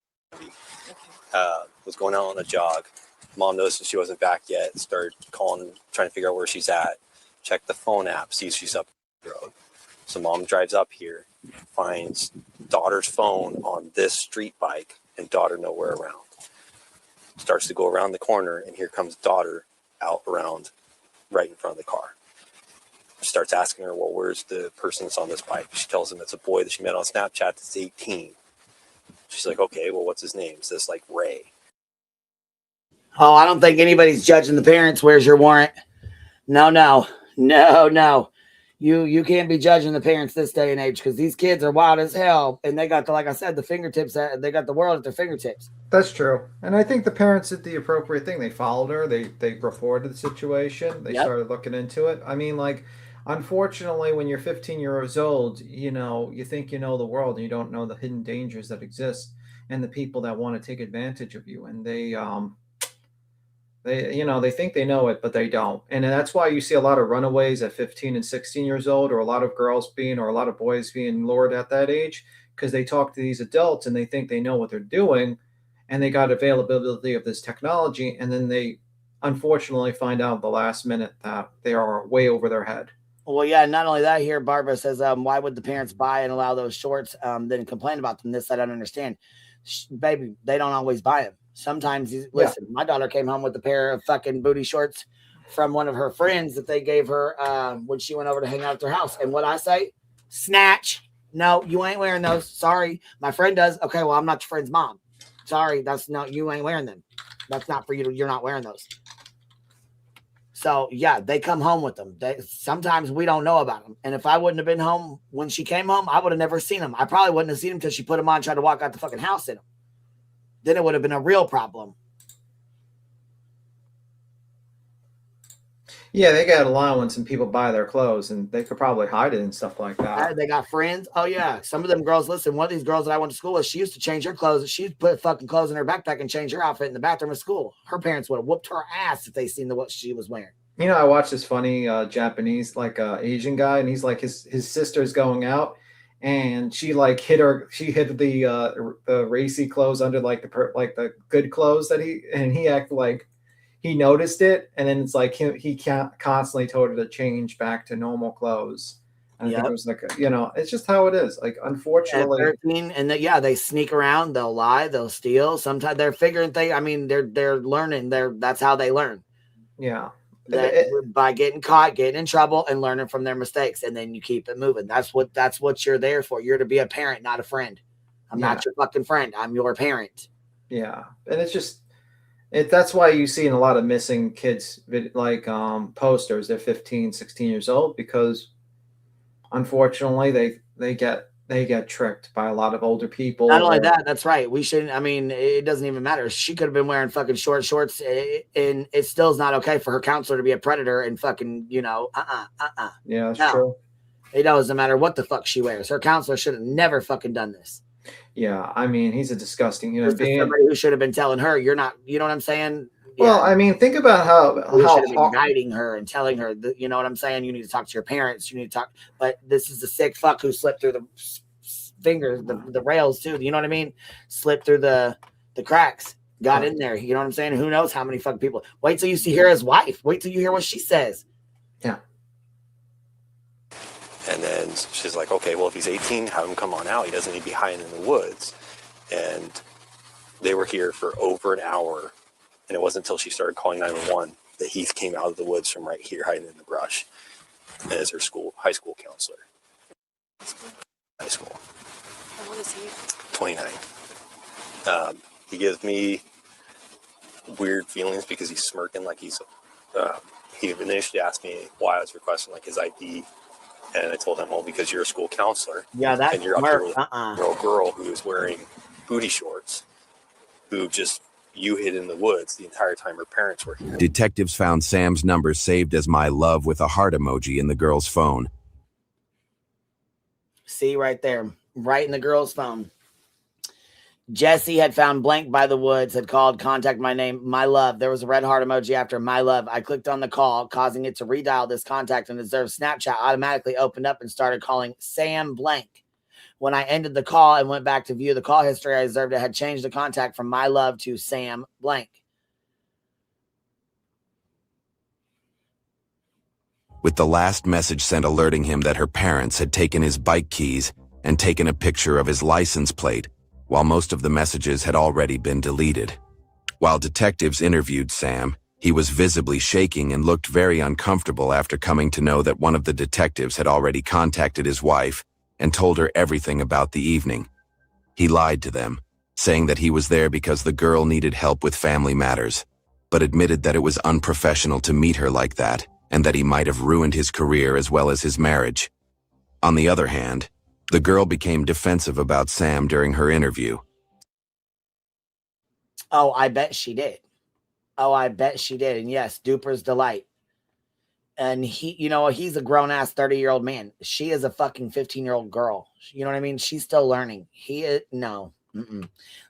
Was going out on a jog. Mom noticed that she wasn't back yet. Started calling, trying to figure out where she's at. Check the phone app, sees she's up the road. So mom drives up here, finds daughter's phone on this street bike, and daughter nowhere around. Starts to go around the corner, and here comes daughter out around right in front of the car. Starts asking her, well, where's the person that's on this bike? She tells him it's a boy that she met on Snapchat that's 18. She's like, okay, well, what's his name? Is this like Ray? Oh, I don't think anybody's judging the parents. Where's your warrant? No. You can't be judging the parents this day and age because these kids are wild as hell, and they got like I said, the fingertips. They got the world at their fingertips. That's true, and I think the parents did the appropriate thing. They followed her. They reported the situation. They started looking into it. I mean, like, unfortunately, when you're 15 years old, you think you know the world, and you don't know the hidden dangers that exist and the people that want to take advantage of you, and they think they know it, but they don't. And that's why you see a lot of runaways at 15 and 16 years old, or a lot of girls or a lot of boys being lured at that age, because they talk to these adults and they think they know what they're doing, and they got availability of this technology, and then they unfortunately find out at the last minute that they are way over their head. Well, yeah, not only that, here Barbara says, why would the parents buy and allow those shorts, then complain about them? This I don't understand. Baby, they don't always buy them. Sometimes, listen, my daughter came home with a pair of fucking booty shorts from one of her friends that they gave her when she went over to hang out at their house. And what I say, snatch. No, you ain't wearing those. Sorry. My friend does. Okay, well, I'm not your friend's mom. Sorry, you ain't wearing them. That's not for you. You're not wearing those. So, yeah, they come home with them. Sometimes we don't know about them. And if I wouldn't have been home when she came home, I would have never seen them. I probably wouldn't have seen them until she put them on and tried to walk out the fucking house in them. Then it would have been a real problem. Yeah, they got allowance and people buy their clothes, and they could probably hide it and stuff like that. They got friends. Oh yeah, some of them girls. Listen, one of these girls that I went to school with, she used to change her clothes. She would put fucking clothes in her backpack and change her outfit in the bathroom of school. Her parents would have whooped her ass if they seen what she was wearing. You know, I watched this funny Japanese, like Asian guy, and he's like his sister's going out, and she like hid the racy clothes under like the good clothes that he acted like he noticed it, and then it's like he constantly told her to change back to normal clothes. And I think it was like it's just how it is. Like, unfortunately, at 13, and they sneak around, they'll lie, they'll steal. Sometimes they're figuring things. I mean, they're learning. That's how they learn. Yeah. By getting caught, getting in trouble, and learning from their mistakes, and then you keep it moving. That's what you're there for. You're to be a parent, not a friend. I'm not your fucking friend. I'm your parent. Yeah, and it's just that's why you see in a lot of missing kids like posters. They're 15, 16 years old because unfortunately they get tricked by a lot of older people. Not only that, that's right. We shouldn't. I mean, it doesn't even matter. She could have been wearing fucking shorts, and it still is not okay for her counselor to be a predator and fucking, Yeah, that's true. It doesn't matter what the fuck she wears. Her counselor should have never fucking done this. Yeah, I mean, he's a disgusting human being. Somebody who should have been telling her, you're not. You know what I'm saying? Well, I mean, think about how should have been guiding her and telling her that, you know what I'm saying? You need to talk to your parents. You need to talk. But this is the sick fuck who slipped through the fingers, the rails too. You know what I mean? Slipped through the cracks, got in there. You know what I'm saying? Who knows how many fucking people? Wait till you see her as wife. Wait till you hear what she says. Yeah. And then she's like, okay, well, if he's 18, have him come on out. He doesn't need to be hiding in the woods. And they were here for over an hour. And it wasn't until she started calling 911 that Heath came out of the woods from right here, hiding in the brush, as her high school counselor. High school. And what is he? 29. He gives me weird feelings because he's smirking like he's. He initially asked me why I was requesting like his ID. And I told him, well, because you're a school counselor. Yeah, that's and you're up here with a girl who is wearing booty shorts, who just you hid in the woods the entire time her parents were here. Detectives found Sam's number saved as my love with a heart emoji in the girl's phone. See right there, right in the girl's phone. Jesse had found blank by the woods, had called, contact my name, my love. There was a red heart emoji after my love. I clicked on the call, causing it to redial this contact, and observed Snapchat automatically opened up and started calling Sam blank. When I ended the call and went back to view the call history, I observed it had changed the contact from my love to Sam blank. With the last message sent alerting him that her parents had taken his bike keys and taken a picture of his license plate, while most of the messages had already been deleted. While detectives interviewed Sam, he was visibly shaking and looked very uncomfortable after coming to know that one of the detectives had already contacted his wife and told her everything about the evening. He lied to them, saying that he was there because the girl needed help with family matters, but admitted that it was unprofessional to meet her like that and that he might have ruined his career as well as his marriage. On the other hand, the girl became defensive about Sam during her interview. Oh, I bet she did. Oh, I bet she did. And yes, Duper's delight. And he's a grown-ass 30-year-old man. She is a fucking 15-year-old girl. You know what I mean? She's still learning. He is, no.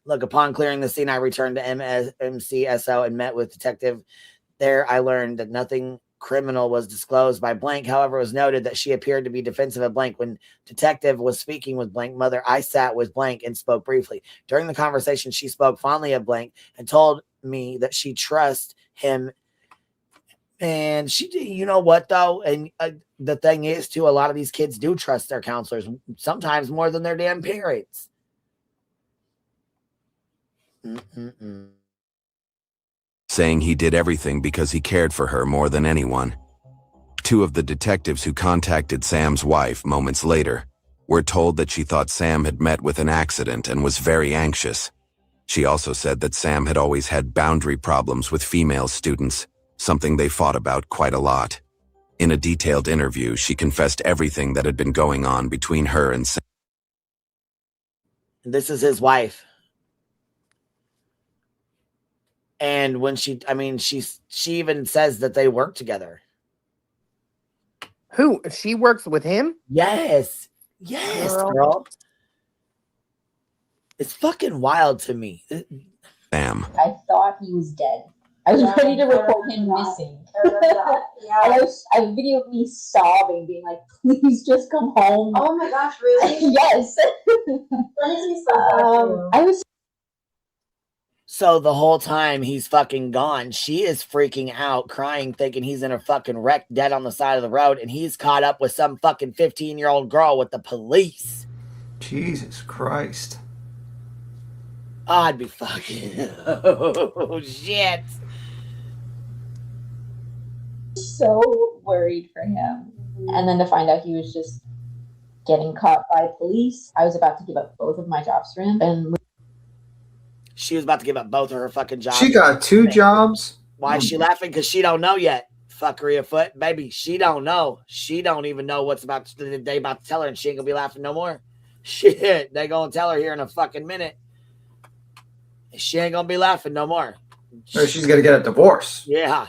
Look, upon clearing the scene, I returned to MCSO and met with detective. There, I learned that nothing criminal was disclosed by blank. However, it was noted that she appeared to be defensive of blank. When detective was speaking with blank mother, I sat with blank and spoke briefly. During the conversation, she spoke fondly of blank and told me that she trusts him. And she, you know what though? And the thing is too, a lot of these kids do trust their counselors, sometimes more than their damn parents. Saying he did everything because he cared for her more than anyone. Two of the detectives who contacted Sam's wife moments later were told that she thought Sam had met with an accident and was very anxious. She also said that Sam had always had boundary problems with female students, something they fought about quite a lot. In a detailed interview, she confessed everything that had been going on between her and Sam. This is his wife. And when she even says that they work together. Who? She works with him? Yes, girl. It's fucking wild to me. Damn. I thought he was dead. I was ready to report him missing. Yeah. I videoed me sobbing, being like, please just come home. Oh my gosh, really? Yes. I was. So the whole time he's fucking gone, she is freaking out, crying, thinking he's in a fucking wreck, dead on the side of the road, and he's caught up with some fucking 15-year-old girl with the police. Jesus Christ. I'd be fucking... Oh, shit. So worried for him. And then to find out he was just getting caught by police, I was about to give up both of my jobs for him. And she was about to give up both of her fucking jobs. She got 2 jobs? Why is she laughing? Because she don't know yet. Fuckery afoot. Baby, she don't know. She don't even know what's about to, they about to tell her, and she ain't gonna be laughing no more. Shit, they gonna tell her here in a fucking minute. She ain't gonna be laughing no more. Or she's gonna get a divorce. Yeah.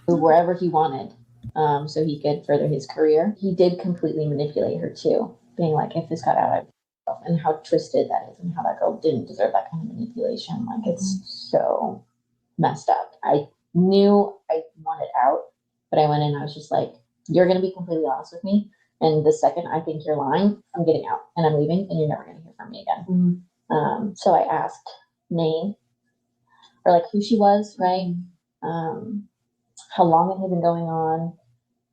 Wherever he wanted, so he could further his career. He did completely manipulate her too, being like, if this got out, I'd and how twisted that is, and how that girl didn't deserve that kind of manipulation. Like, it's so messed up. I knew I wanted out, but I went in, I was just like, you're going to be completely honest with me, and the second I think you're lying, I'm getting out and I'm leaving, and you're never going to hear from me again. So I asked name, or like who she was, right? How long it had been going on,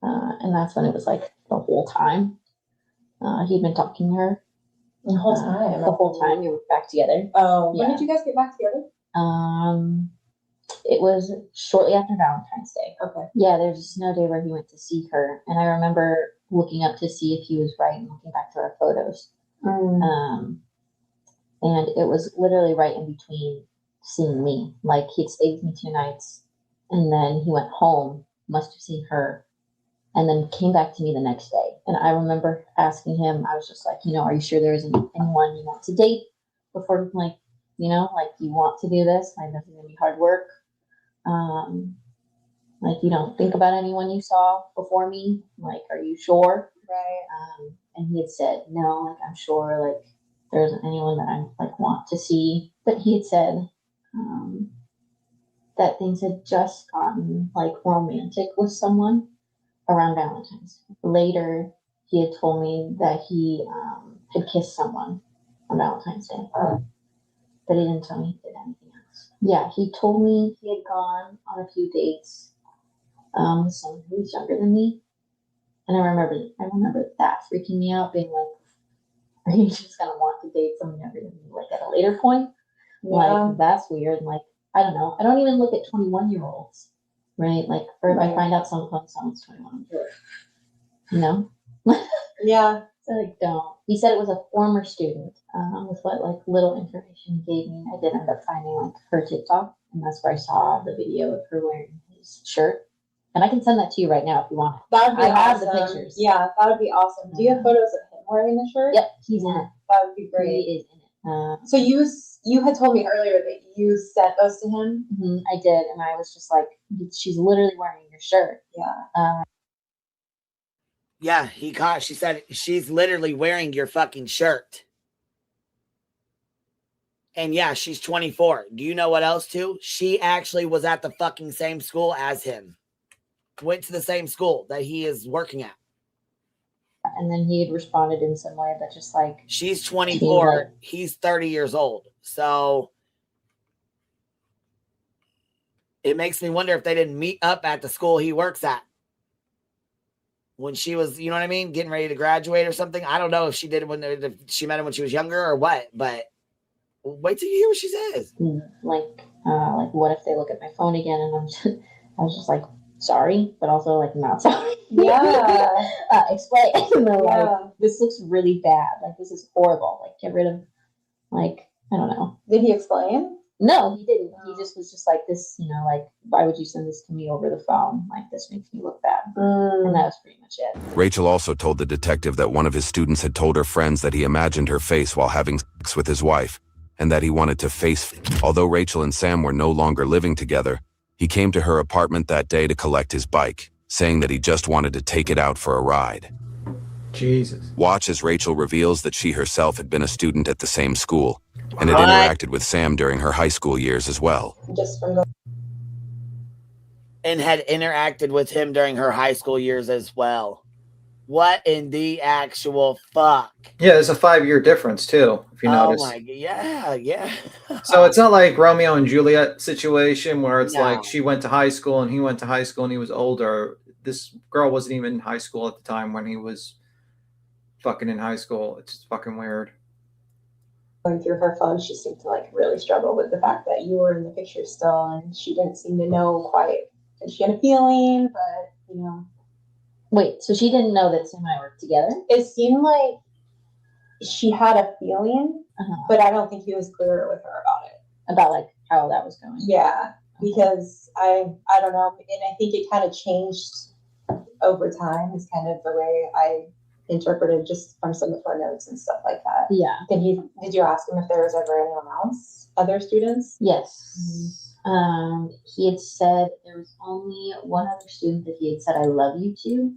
and that's when it was like the whole time he'd been talking to her. The whole time you were back together. Oh, yeah. When did you guys get back together? It was shortly after Valentine's Day. Okay. Yeah, there's a snow day where he went to see her, and I remember looking up to see if he was right and looking back to our photos. And it was literally right in between seeing me. Like, he'd stayed with me 2 nights, and then he went home, must have seen her, and then came back to me the next day. And I remember asking him, I was just like, are you sure there isn't anyone you want to date before, like, like, you want to do this? Like, this is going to be hard work. Like, you don't think about anyone you saw before me? Like, are you sure? Right. And he had said, no, like, I'm sure, like, there isn't anyone that I, like, want to see. But he had said that things had just gotten, like, romantic with someone around Valentine's. Later, he had told me that he had kissed someone on Valentine's Day, but he didn't tell me he did anything else. Yeah, he told me he had gone on a few dates with someone who was younger than me, and I remember that freaking me out, being like, "Are you just gonna want to date someone younger than me, like, at a later point?" Yeah. Like, that's weird. Like, I don't know. I don't even look at 21-year-olds. Right? Like, or if I find out someone's 21, Yeah. So, like, don't. He said it was a former student. With what, like, little information he gave me, I did end up finding, like, her TikTok, and that's where I saw the video of her wearing his shirt. And I can send that to you right now if you want it. That would be awesome. I have the pictures. Yeah, that would be awesome. Do you have photos of him wearing the shirt? Yep, he's in it. That would be great. He is in it. So you had told me earlier that you sent those to him? Mm-hmm, I did, and I was just like, she's literally wearing your shirt. Yeah. Yeah, she said, she's literally wearing your fucking shirt. And yeah, she's 24. Do you know what else too? She actually was at the fucking same school as him. Went to the same school that he is working at. And then he had responded in some way that just like... She's 24. He's 30 years old. So it makes me wonder if they didn't meet up at the school he works at when she was, you know what I mean, getting ready to graduate or something. I don't know if she did if she met him when she was younger or what, but wait till you hear what she says. Like what if they look at my phone again and I was just like, sorry, but also like not sorry. Yeah. Explain. Like, this looks really bad. Like, this is horrible. Like, get rid of, like, I don't know. Did he explain? No, he didn't. He just was just like, this, like, why would you send this to me over the phone? Like, this makes me look bad. And that was pretty much it. Rachel also told the detective that one of his students had told her friends that he imagined her face while having sex with his wife, and that he wanted to face. Although Rachel and Sam were no longer living together, he came to her apartment that day to collect his bike. saying that he just wanted to take it out for a ride. Jesus. Watch as Rachel reveals that she herself had been a student at the same school and had interacted with Sam during her high school years as well. Just from going. And had interacted with him during her high school years as well. What in the actual fuck? Yeah, there's a 5-year difference too, if you notice. Oh my god, yeah. So it's not like Romeo and Juliet situation where it's No. like she went to high school and he went to high school and he was older. This girl wasn't even in high school at the time when he was fucking in high school. It's fucking weird. Going through her phone, she seemed to like really struggle with the fact that you were in the picture still, and she didn't seem to know quite. And she had a feeling, but you know. Wait, so she didn't know that Sam and I worked together? It seemed like she had a feeling, but I don't think he was clear with her about it. About like how that was going? Yeah, because I don't know, and I think it kind of changed over time. Is kind of the way I interpreted just from some of her notes and stuff like that. Yeah. Did you ask him if there was ever anyone else, other students? Yes. He had said there was only one other student that he had said I love you to,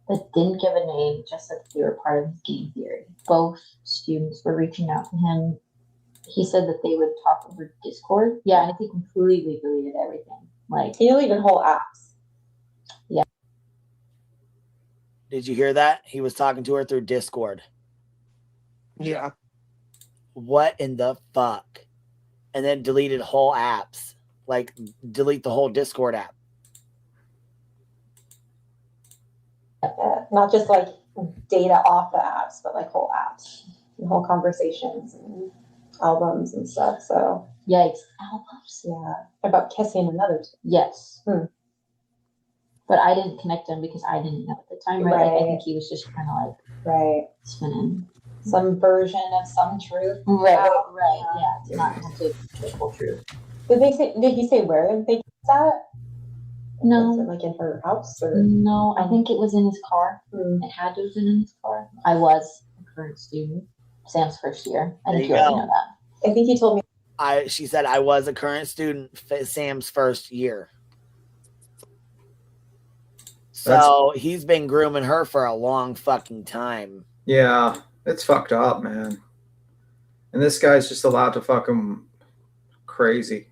but didn't give a name, just that they were part of his game theory. Both students were reaching out to him. He said that they would talk over Discord. Yeah, and he completely deleted everything. Like he deleted whole apps. Yeah. Did you hear that? He was talking to her through Discord. Yeah. What in the fuck? And then deleted whole apps. Like, delete the whole Discord app. Not just like data off the apps, but like whole apps, and whole conversations and albums and stuff. So yikes, albums. Yeah, about kissing another. Yes. But I didn't connect him because I didn't know at the time, right? Like, I think he was just kind of like spinning some version of some truth. Right. Yeah, it's not completely the full truth. Did he say where they kissed at? No. Was it like in her house or? No, I think it was in his car. It had to have been in his car. I was a current student, Sam's first year. I think you already know that. I think he told me. She said I was a current student, Sam's first year. So he's been grooming her for a long fucking time. Yeah, it's fucked up, man. And this guy's just allowed to fuck him crazy.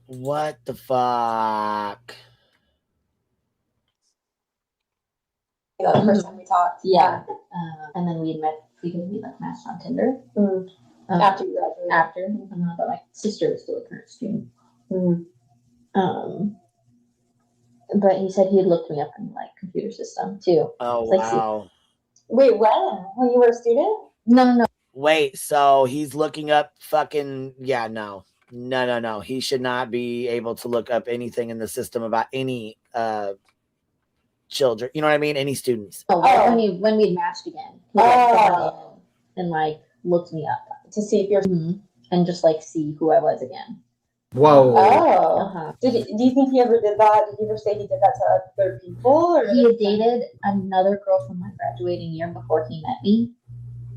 What the fuck? The first time we talked. Yeah. And then we met because we like matched on Tinder. After you graduated. After. But my sister was still a current student. But he said he had looked me up in like computer system too. Oh, like, wow. Wait, when you were a student? No. Wait, so he's looking up fucking, yeah, no. He should not be able to look up anything in the system about any children. You know what I mean? Any students. When we matched again. He and like looked me up to see if you're and just like see who I was again. Whoa. Oh. Do you think he ever did that? Did he ever say he did that to other people? Or he had dated another girl from my graduating year before he met me.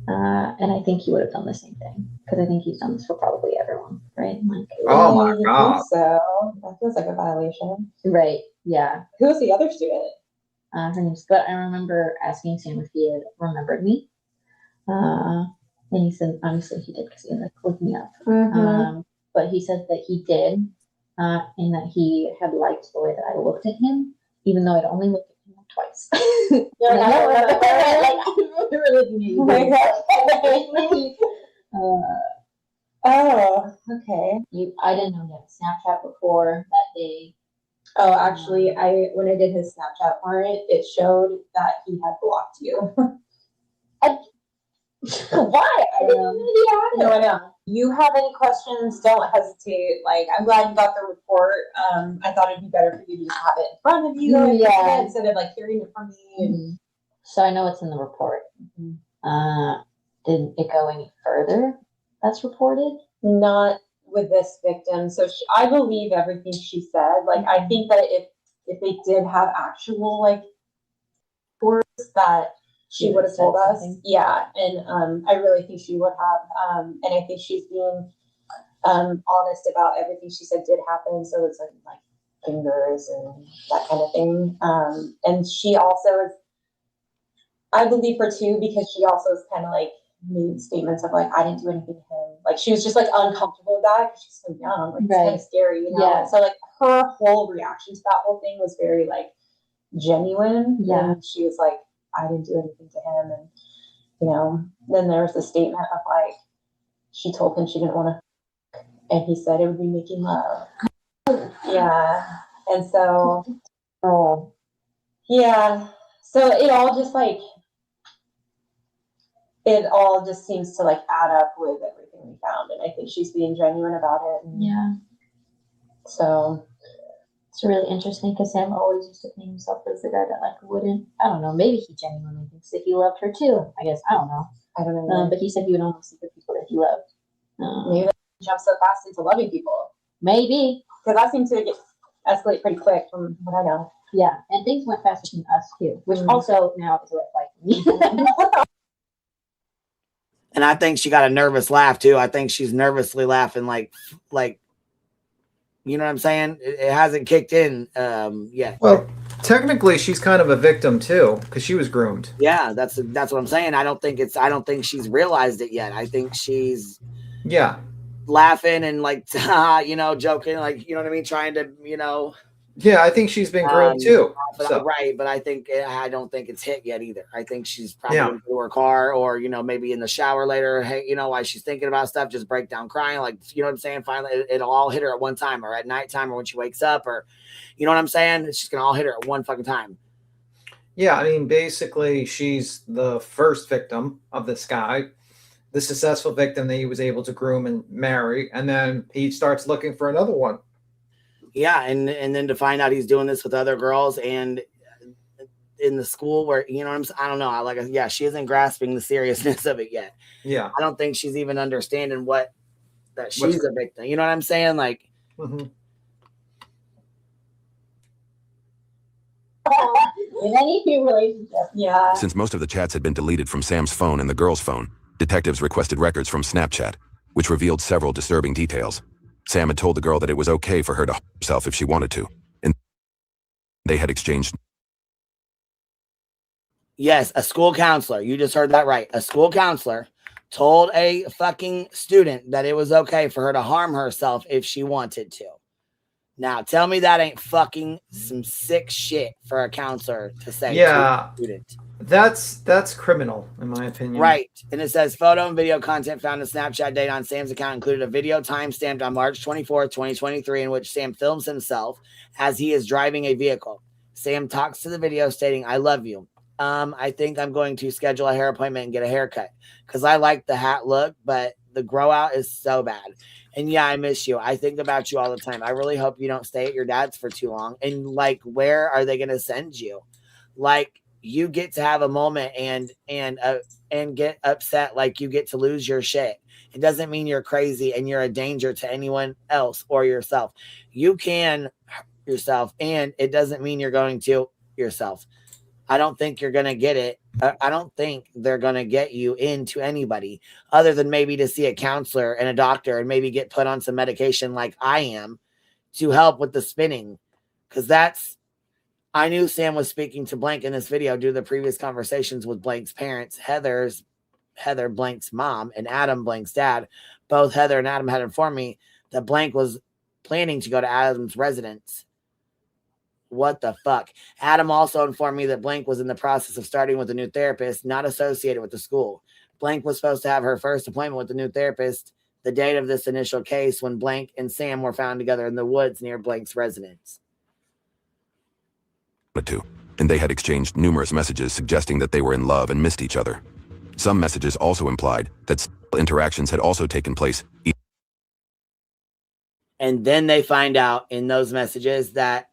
And I think he would have done the same thing. Because I think he's done this for probably everyone, right? Like, oh my God. So that feels like a violation. Right. Yeah. Who was the other student? Her name's, but I remember asking Sam if he had remembered me. And he said, obviously he did because he had like looked me up. But he said that he did, and that he had liked the way that I looked at him, even though I'd only looked at him twice. You're like, I don't remember. I remember looking at you. Oh, okay. I didn't know he had a Snapchat before that day. Oh, actually, when I did his Snapchat warrant, it showed that he had blocked you. Why? I didn't know he had it. No, I know. You have any questions, don't hesitate. Like, I'm glad you got the report. I thought it'd be better for you to just have it in front of you instead of like hearing it from me. So I know it's in the report. Did it go any further that's reported? Not with this victim. So I believe everything she said. Like, I think that if they did have actual like reports that she would have told us. Yeah. And I really think she would have. And I think she's being honest about everything she said did happen. So it's like fingers and that kind of thing. And she also is, I believe her too, because she also is kind of like made statements of like, I didn't do anything to him. Like she was just like uncomfortable with that because she's so young. Like it's kind of scary, you know? Yeah. So like her whole reaction to that whole thing was very like genuine. Yeah. And she was like, I didn't do anything to him. And, you know, then there was the statement of like, she told him she didn't want to, and he said it would be making love. Yeah. And so, yeah. So it all just seems to like add up with everything we found. And I think she's being genuine about it. And yeah. So it's really interesting because Sam always used to think himself as the guy that like wouldn't, I don't know, maybe he genuinely thinks that he loved her too. I guess, I don't know. But he said he would only see the people that he loved. Maybe that jump so fast into loving people. Maybe. Because that seemed to escalate pretty quick from what I know. Yeah, and things went faster than us too, which also now is a red flag for me. And I think she got a nervous laugh too. I think she's nervously laughing like you know what I'm saying? It hasn't kicked in yet. Well, technically she's kind of a victim too, because she was groomed. Yeah, that's what I'm saying. I don't think she's realized it yet. I think she's laughing and like you know, joking, like, you know what I mean, trying to, you know. Yeah, I think she's been groomed too. Right, but I don't think it's hit yet either. I think she's probably going to her car, or, you know, maybe in the shower later. Hey, you know, while she's thinking about stuff, just break down crying, like, you know what I'm saying? Finally, it'll all hit her at one time, or at nighttime, or when she wakes up, or, you know what I'm saying? It's just going to all hit her at one fucking time. Yeah, I mean, basically, she's the first victim of this guy, the successful victim that he was able to groom and marry, and then he starts looking for another one. Yeah, and then to find out he's doing this with other girls and in the school where, you know what I'm saying? I don't know. She isn't grasping the seriousness of it yet. Yeah. I don't think she's even understanding that she's a victim. You know what I'm saying? Like, mm-hmm. In any relationship. Yeah. Since most of the chats had been deleted from Sam's phone and the girl's phone, detectives requested records from Snapchat, which revealed several disturbing details. Sam had told the girl that it was okay for her to herself if she wanted to, and they had exchanged. Yes, a school counselor. You just heard that right. A school counselor told a fucking student that it was okay for her to harm herself if she wanted to. Now, tell me that ain't fucking some sick shit for a counselor to say to a student. That's criminal, in my opinion. Right. And it says photo and video content found in Snapchat data on Sam's account included a video timestamped on March 24th, 2023, in which Sam films himself as he is driving a vehicle. Sam talks to the video stating, I love you. I think I'm going to schedule a hair appointment and get a haircut because I like the hat look, but the grow out is so bad. And yeah, I miss you. I think about you all the time. I really hope you don't stay at your dad's for too long. And like, where are they going to send you? Like, you get to have a moment and get upset. Like, you get to lose your shit. It doesn't mean you're crazy and you're a danger to anyone else or yourself. You can hurt yourself, and it doesn't mean you're going to yourself. I don't think you're going to get it. I don't think they're going to get you into anybody other than maybe to see a counselor and a doctor and maybe get put on some medication like I am to help with the spinning. Because I knew Sam was speaking to Blank in this video due to the previous conversations with Blank's parents, Heather Blank's mom, and Adam Blank's dad. Both Heather and Adam had informed me that Blank was planning to go to Adam's residence. What the fuck? Adam also informed me that Blank was in the process of starting with a new therapist, not associated with the school. Blank was supposed to have her first appointment with the new therapist the date of this initial case when Blank and Sam were found together in the woods near Blank's residence. And they had exchanged numerous messages suggesting that they were in love and missed each other. Some messages also implied that interactions had also taken place. And then they find out in those messages that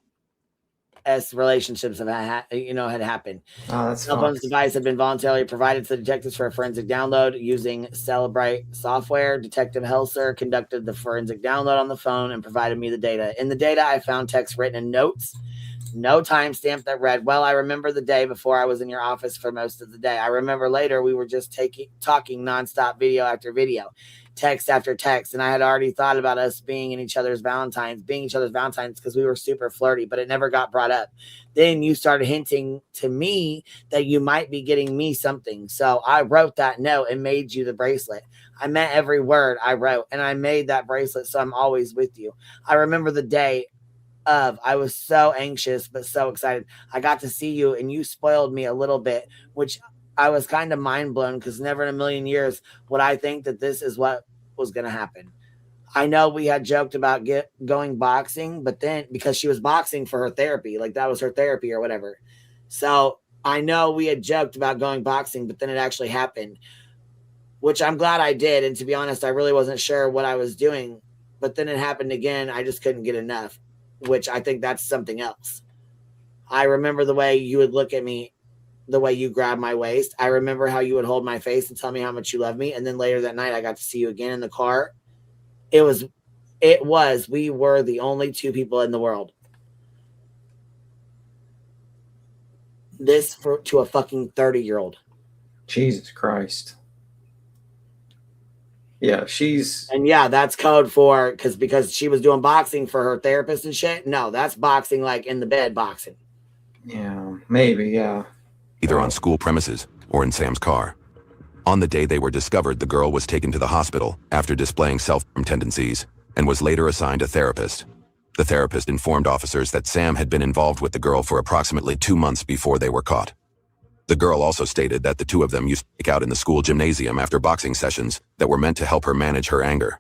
relationships had happened. Cell phone's device had been voluntarily provided to the detectives for a forensic download using Celebrate software. Detective Helser conducted the forensic download on the phone and provided me the data. In the data, I found text written in notes, no timestamp that read, well, I remember the day before I was in your office for most of the day. I remember later we were just talking nonstop, video after video. text after text. And I had already thought about us being each other's Valentines because we were super flirty, but it never got brought up. Then you started hinting to me that you might be getting me something. So I wrote that note and made you the bracelet. I meant every word I wrote, and I made that bracelet so I'm always with you. I remember the day I was so anxious but so excited. I got to see you, and you spoiled me a little bit, which I was kind of mind blown because never in a million years would I think that this is what was going to happen. I know we had joked about going boxing, but then because she was boxing for her therapy, like that was her therapy or whatever. So I know we had joked about going boxing, but then it actually happened, which I'm glad I did. And to be honest, I really wasn't sure what I was doing, but then it happened again. I just couldn't get enough, which I think that's something else. I remember the way you would look at me, the way you grabbed my waist. I remember how you would hold my face and tell me how much you love me. And then later that night, I got to see you again in the car. We were the only two people in the world. This to a fucking 30-year-old. Jesus Christ. Yeah, and that's code for because she was doing boxing for her therapist and shit. No, that's boxing like in the bed boxing. Yeah, maybe, yeah. Either on school premises or in Sam's car. On the day they were discovered, the girl was taken to the hospital after displaying self-harm tendencies and was later assigned a therapist. The therapist informed officers that Sam had been involved with the girl for approximately 2 months before they were caught. The girl also stated that the two of them used to make out in the school gymnasium after boxing sessions that were meant to help her manage her anger.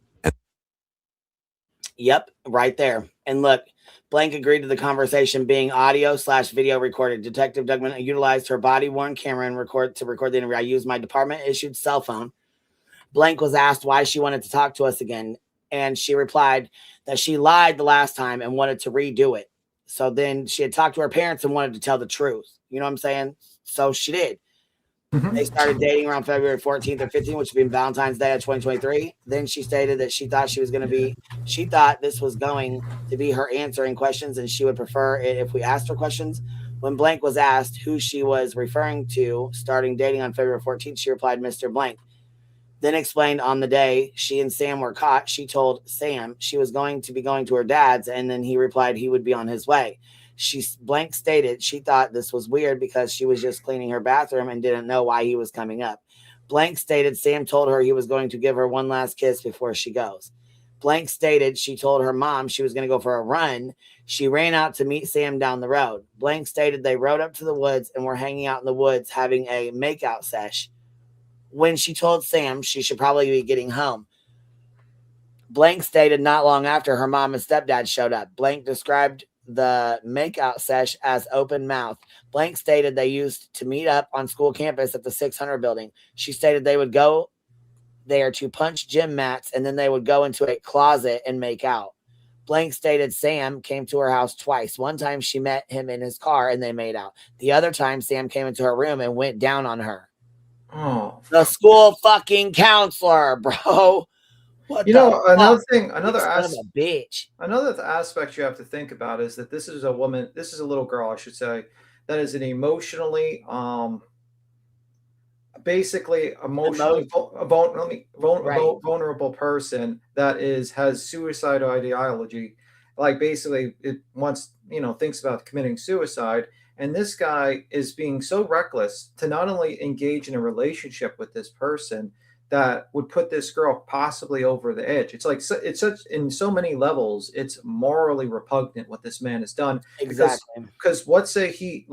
Yep, right there. And look, Blank agreed to the conversation being audio/video recorded. Detective Dugman utilized her body-worn camera and record the interview. I used my department-issued cell phone. Blank was asked why she wanted to talk to us again, and she replied that she lied the last time and wanted to redo it. So then she had talked to her parents and wanted to tell the truth. You know what I'm saying? So she did. They started dating around February 14th or 15th, which would be Valentine's Day of 2023. Then she stated that she thought this was going to be her answering questions, and she would prefer it if we asked her questions. When Blank was asked who she was referring to starting dating on February 14th, she replied, Mr. Blank. Then explained on the day she and Sam were caught, she told Sam she was going to be going to her dad's, and then he replied he would be on his way. Blank stated she thought this was weird because she was just cleaning her bathroom and didn't know why he was coming up. Blank stated Sam told her he was going to give her one last kiss before she goes. Blank stated she told her mom she was going to go for a run. She ran out to meet Sam down the road. Blank stated they rode up to the woods and were hanging out in the woods having a makeout sesh when she told Sam she should probably be getting home. Blank stated not long after her mom and stepdad showed up. Blank described the makeout sesh as open mouth. Blank stated they used to meet up on school campus at the 600 building. She stated they would go there to punch gym mats and then they would go into a closet and make out. Blank stated Sam came to her house twice. One time she met him in his car and they made out. The other time Sam came into her room and went down on her. Oh, the school fucking counselor, bro. What another bitch. Another aspect you have to think about is that this is a little girl, I should say, that is an emotionally vulnerable person that has suicidal ideology. Like basically it wants, thinks about committing suicide. And this guy is being so reckless to not only engage in a relationship with this person that would put this girl possibly over the edge. It's like it's such in so many levels. It's morally repugnant what this man has done. Exactly. Because let's say he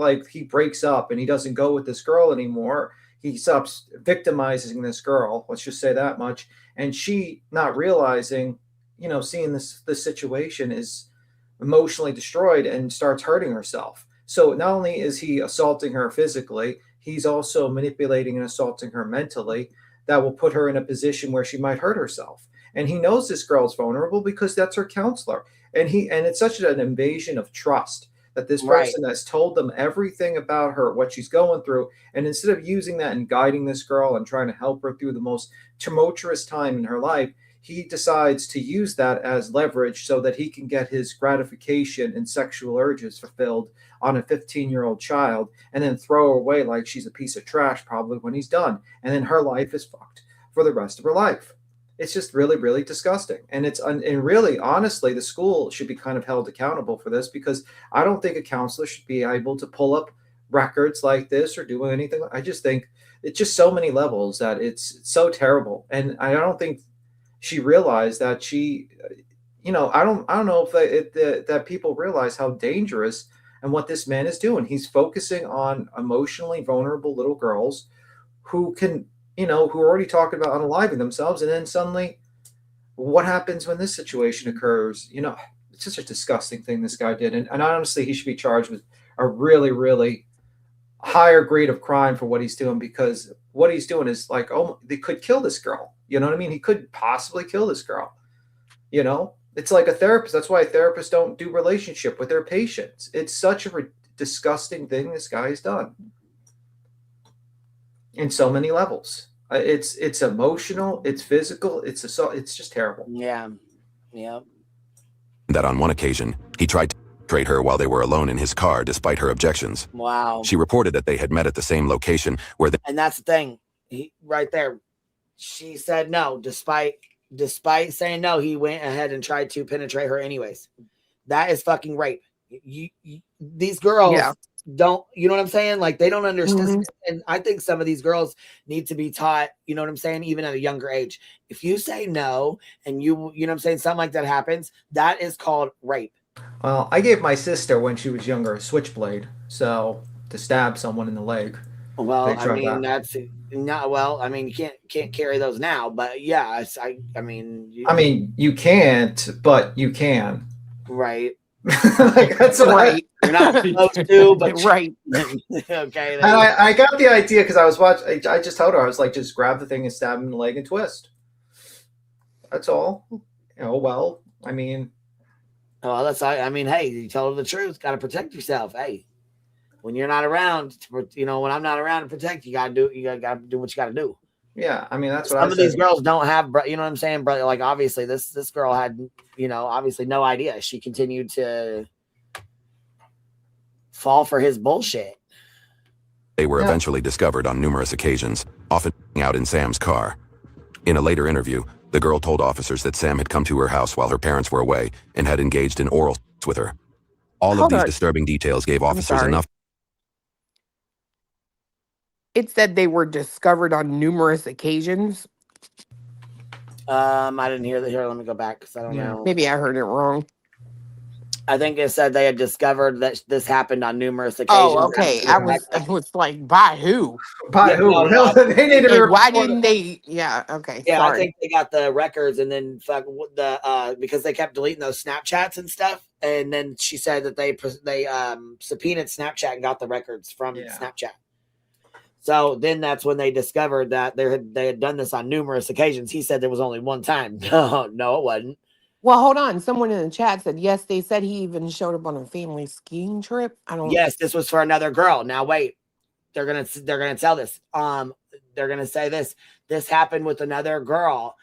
breaks up and he doesn't go with this girl anymore. He stops victimizing this girl. Let's just say that much. And she, not realizing, seeing this situation, is emotionally destroyed and starts hurting herself. So not only is he assaulting her physically, he's also manipulating and assaulting her mentally. That will put her in a position where she might hurt herself. And he knows this girl's vulnerable because that's her counselor. And it's such an invasion of trust that this person has told them everything about her, what she's going through. And instead of using that and guiding this girl and trying to help her through the most tumultuous time in her life, he decides to use that as leverage so that he can get his gratification and sexual urges fulfilled on a 15-year-old child and then throw her away like she's a piece of trash probably when he's done. And then her life is fucked for the rest of her life. It's just really, really disgusting. And and really, honestly, the school should be kind of held accountable for this, because I don't think a counselor should be able to pull up records like this or do anything. I just think it's just so many levels that it's so terrible. And I don't think she realized that she, I don't know if that people realize how dangerous and what this man is doing. He's focusing on emotionally vulnerable little girls who can, who are already talking about unaliving themselves. And then suddenly, what happens when this situation occurs? It's just a disgusting thing this guy did. And honestly, he should be charged with a really, really higher grade of crime for what he's doing, because what he's doing is like, oh, they could kill this girl. You know what I mean? He could possibly kill this girl. It's like a therapist. That's why therapists don't do relationship with their patients. It's such a disgusting thing this guy has done in so many levels. It's emotional, it's physical, it's just terrible. Yeah. That on one occasion, he tried to penetrate her while they were alone in his car despite her objections. Wow. She reported that they had met at the same location where and that's the thing. Right there. She said no, despite saying no, he went ahead and tried to penetrate her anyways. That is fucking rape. These girls don't, you know what I'm saying? Like, they don't understand. Mm-hmm. And I think some of these girls need to be taught, you know what I'm saying, even at a younger age. If you say no and you know what I'm saying, something like that happens, that is called rape. Well, I gave my sister, when she was younger, a switchblade, so to stab someone in the leg. Well, I mean, that's not, well, I mean, you can't carry those now, but yeah, I mean, you can't, but you can. Right. Like, that's right. You're not supposed to, but right. Okay. And I got the idea because I was watching. I just told her, I was like, just grab the thing and stab him in the leg and twist. That's all. Well, I mean. Oh, that's. I mean, hey, you tell her the truth. Got to protect yourself. Hey, when you're not around, when I'm not around to protect you, gotta do what you gotta do. Yeah, I mean, that's what some of these girls don't have, you know what I'm saying, brother? Like, obviously, this girl had, obviously no idea. She continued to fall for his bullshit. They were eventually discovered on numerous occasions, often out in Sam's car. In a later interview, the girl told officers that Sam had come to her house while her parents were away and had engaged in oral sex with her. All of these disturbing details gave officers enough. It said they were discovered on numerous occasions. I didn't hear that. Here, let me go back because I don't know. Maybe I heard it wrong. I think it said they had discovered that this happened on numerous occasions. Oh, okay. I was like, by who? By who? No, they need to why didn't they? Yeah, okay. Yeah, sorry. I think they got the records, and then because they kept deleting those Snapchats and stuff. And then she said that they subpoenaed Snapchat and got the records from Snapchat. So then that's when they discovered that they had done this on numerous occasions. He said there was only one time. No, it wasn't. Well, hold on. Someone in the chat said yes. They said he even showed up on a family skiing trip. Yes, this was for another girl. Now wait, they're gonna tell this. They're gonna say this. This happened with another girl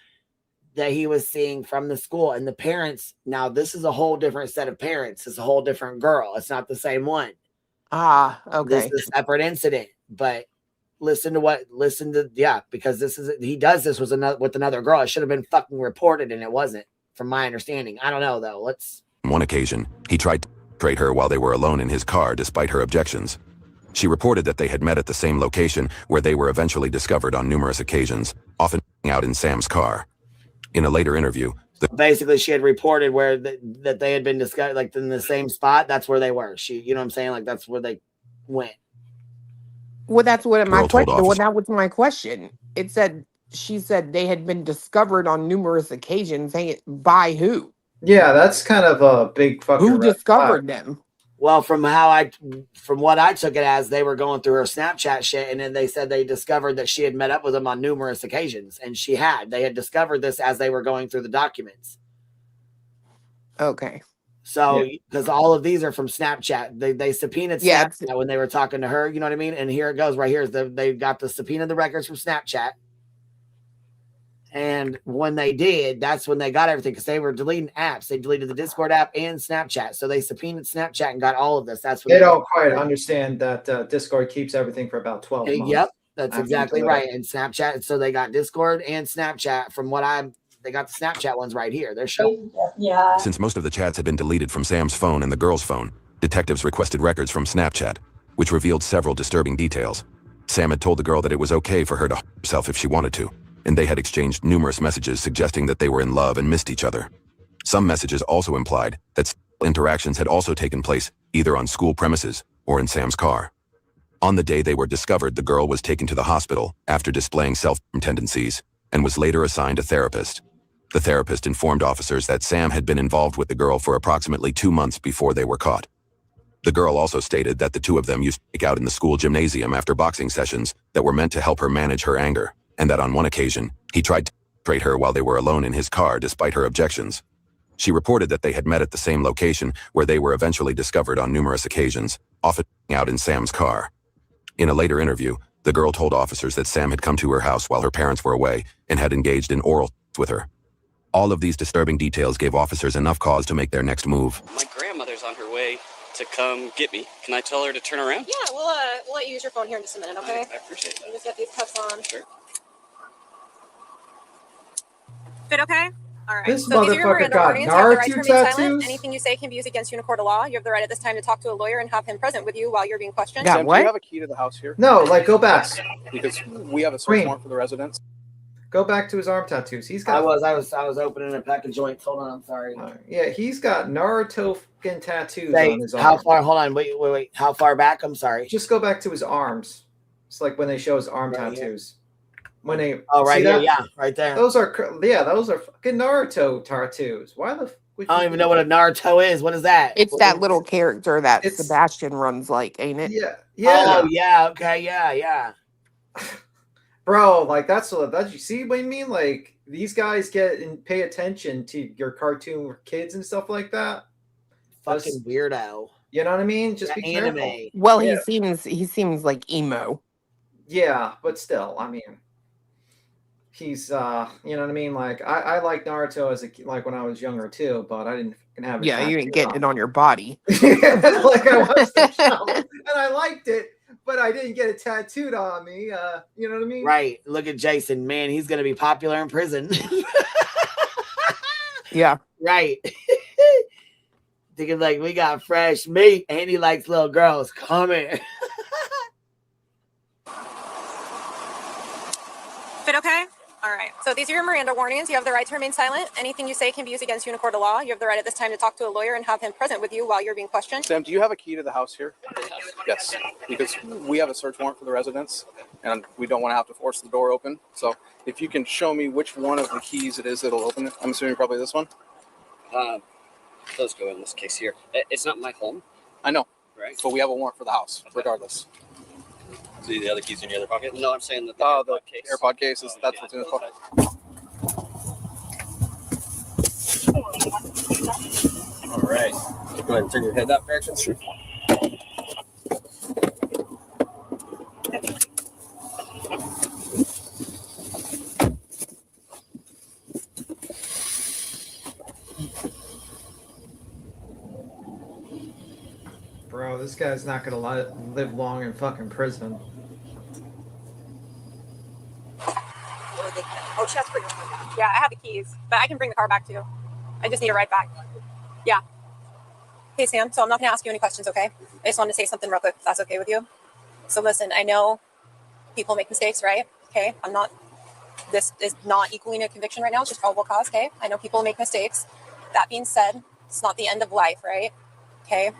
that he was seeing from the school, and the parents. Now this is a whole different set of parents. It's a whole different girl. It's not the same one. Ah, okay. This is a separate incident, but. Because he does this with another girl. It should have been fucking reported, and it wasn't, from my understanding. I don't know though. On one occasion, he tried to penetrate her while they were alone in his car despite her objections. She reported that they had met at the same location where they were eventually discovered on numerous occasions, often out in Sam's car. In a later interview, basically she had reported where that they had been discovered, like in the same spot. That's where they were. You know what I'm saying? Like that's where they went. Well, that's what my question. Well, that was my question. She said they had been discovered on numerous occasions. By who? Yeah, that's kind of a big fucking. Who discovered them? Well, from what I took it as, they were going through her Snapchat shit, and then they said they discovered that she had met up with him on numerous occasions, and they had discovered this as they were going through the documents. Okay. So, because all of these are from Snapchat, they subpoenaed Snapchat when they were talking to her, you know what I mean? And here it goes right here. They got the subpoena the records from Snapchat. And when they did, that's when they got everything, because they were deleting apps. They deleted the Discord app and Snapchat. So they subpoenaed Snapchat and got all of this. That's when they don't quite understand that Discord keeps everything for about 12 months. Yep, that's exactly right. And Snapchat. So they got Discord and Snapchat from what I'm They got the Snapchat ones right here. They're showing. Yeah. Since most of the chats had been deleted from Sam's phone and the girl's phone, detectives requested records from Snapchat, which revealed several disturbing details. Sam had told the girl that it was okay for her to harm herself if she wanted to, and they had exchanged numerous messages suggesting that they were in love and missed each other. Some messages also implied that interactions had also taken place either on school premises or in Sam's car. On the day they were discovered, the girl was taken to the hospital after displaying self-harm tendencies and was later assigned a therapist. The therapist informed officers that Sam had been involved with the girl for approximately 2 months before they were caught. The girl also stated that the two of them used to make out in the school gymnasium after boxing sessions that were meant to help her manage her anger, and that on one occasion, he tried to penetrate her while they were alone in his car despite her objections. She reported that they had met at the same location where they were eventually discovered on numerous occasions, often out in Sam's car. In a later interview, the girl told officers that Sam had come to her house while her parents were away and had engaged in oral sex with her. All of these disturbing details gave officers enough cause to make their next move. My grandmother's on her way to come get me. Can I tell her to turn around? Yeah, we'll let you use your phone here in just a minute, okay? I appreciate that. You just get these cuffs on. Sure. Fit okay? All right. This so these are your motherfucker Miranda got warnings. You have the right to Naruto remain silent. tattoos? Anything you say can be used against you in a court of law. You have the right at this time to talk to a lawyer and have him present with you while you're being questioned. Yeah, Sam, do what? you have a key to the house here? No, like go back. Because we have a search Green. warrant for the residence. Go back to his arm tattoos. He's I got. was opening a pack of joints. Hold on, I'm sorry. Yeah, he's got Naruto fucking tattoos Say, on his arm. how far? Hold on, wait. How far back? I'm sorry. Just go back to his arms. It's like when they show his arm Right tattoos. When they right see here, that? yeah, right there. Those are fucking Naruto tattoos. Why the? Would I don't you even know what a Naruto is. What is that? It's that little character that It's- Sebastian runs, like, ain't it? Yeah, yeah, Oh yeah. Okay. Yeah. bro. Like that's you see what I mean? Like these guys get and pay attention to your cartoon kids and stuff like that. Fucking weirdo. You know what I mean? Just The be anime. careful. Well, Yeah. he seems like emo. Yeah, but still, I mean, he's you know what I mean. Like I like Naruto as like when I was younger too, but I didn't fucking have it. Yeah, you ain't tattooed getting it on your body. like I watched the show and I liked it, but I didn't get it tattooed on me. You know what I mean? Right. Look at Jason. Man, he's gonna be popular in prison. Yeah. Right. Thinking like we got fresh meat and he likes little girls. Come here. Fit okay? All right. So these are your Miranda warnings. You have the right to remain silent. Anything you say can be used against you in a court of law. You have the right at this time to talk to a lawyer and have him present with you while you're being questioned. Sam, do you have a key to the house here? Yes. Because we have a search warrant for the residence, and we don't want to have to force the door open. So if you can show me which one of the keys it is that'll open it. I'm assuming probably this one. Those go in this case here. It's not my home, I know, right? but we have a warrant for the house, regardless. See the other keys in your other pocket? No, I'm saying that the The AirPod case. AirPod case is that's what's in this pocket. All right. Go ahead and turn your head that direction. Sure. Bro, this guy's not gonna live long in fucking prison. Oh, she has to bring the car back. Yeah, I have the keys, but I can bring the car back too. I just need a ride back. Yeah. Hey, Sam. So I'm not going to ask you any questions, okay? I just wanted to say something real quick, if that's okay with you. So listen, I know people make mistakes, right? Okay. This is not equaling a conviction right now. It's just probable cause, okay? I know people make mistakes. That being said, it's not the end of life, right? Okay.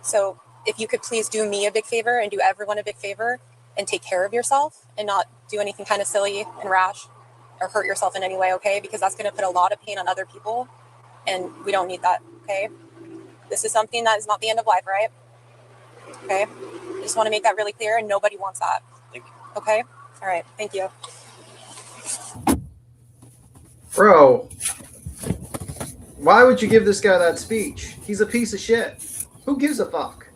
So if you could please do me a big favor and do everyone a big favor and take care of yourself and not do anything kind of silly and rash or hurt yourself in any way, okay? Because that's going to put a lot of pain on other people and we don't need that, okay? This is something that is not the end of life, right? Okay? I just want to make that really clear and nobody wants that. Thank you. Okay? All right. Thank you. Bro, why would you give this guy that speech? He's a piece of shit. Who gives a fuck?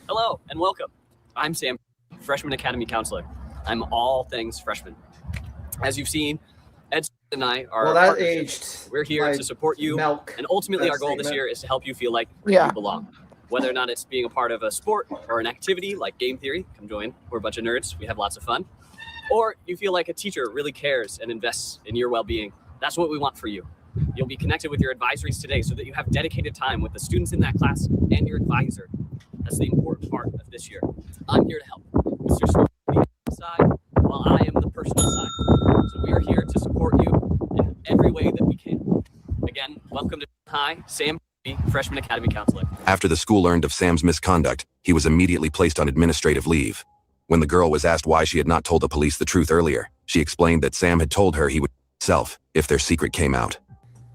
Hello and welcome. I'm Sam, Freshman Academy Counselor. I'm all things freshman. As you've seen, Ed and I are Well, that partnerships. aged We're here like to support you, milk. and ultimately That our goal this statement. year is to help you feel like Yeah. you belong. Whether or not it's being a part of a sport or an activity like game theory, come join. We're a bunch of nerds. We have lots of fun. or you feel like a teacher really cares and invests in your well-being, that's what we want for you. You'll be connected with your advisories today so that you have dedicated time with the students in that class and your advisor. That's the important part of this year. I'm here to help. Mr. Snow on the side, while I am the personal side. So we are here to support you in every way that we can. Again, welcome to High, Sam, Freshman Academy Counselor. After the school learned of Sam's misconduct, he was immediately placed on administrative leave. When the girl was asked why she had not told the police the truth earlier, she explained that Sam had told her he would himself if their secret came out.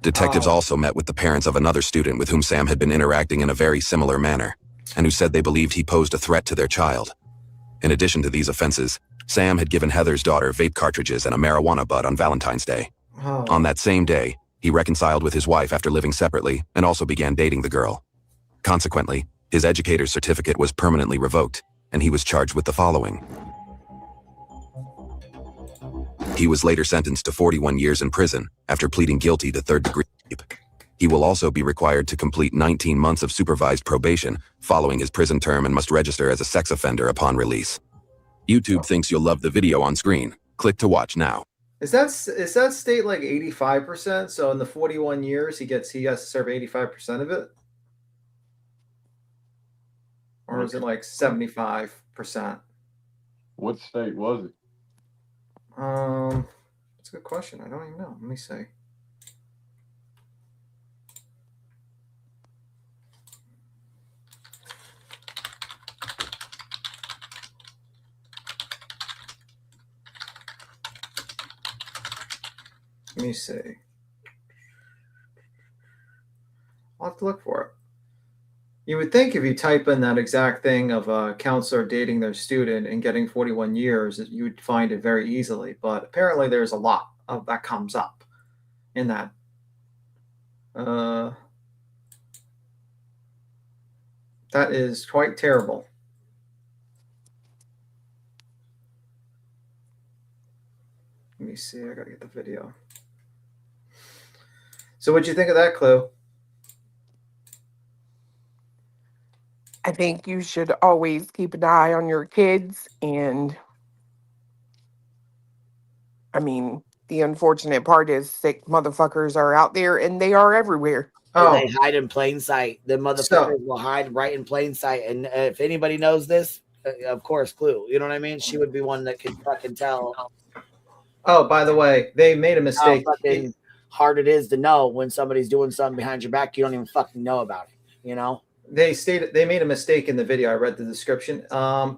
Detectives also met with the parents of another student with whom Sam had been interacting in a very similar manner, and who said they believed he posed a threat to their child. In addition to these offenses, Sam had given Heather's daughter vape cartridges and a marijuana bud on Valentine's Day. On that same day, he reconciled with his wife after living separately and also began dating the girl. Consequently, his educator's certificate was permanently revoked, and he was charged with the following. He was later sentenced to 41 years in prison after pleading guilty to third-degree rape. He will also be required to complete 19 months of supervised probation following his prison term and must register as a sex offender upon release. YouTube thinks you'll love the video on screen. Click to watch now. Is that state like 85%? So in the 41 years, he has to serve 85% of it? Or is it like 75%? What state was it? That's a good question. I don't even know. Let me see. Let me see. I'll have to look for it. You would think if you type in that exact thing of a counselor dating their student and getting 41 years, you would find it very easily. But apparently there's a lot of that comes up in that. That is quite terrible. Let me see. I got to get the video. So what'd you think of that, Clue? I think you should always keep an eye on your kids. And I mean, the unfortunate part is sick motherfuckers are out there and they are everywhere. And they hide in plain sight. The motherfuckers will hide right in plain sight. And if anybody knows this, of course, Clue. You know what I mean? She would be one that could fucking tell. Oh, by the way, they made a mistake. How fucking hard it is to know when somebody's doing something behind your back. You don't even fucking know about it. You know? They made a mistake in the video. I read the description.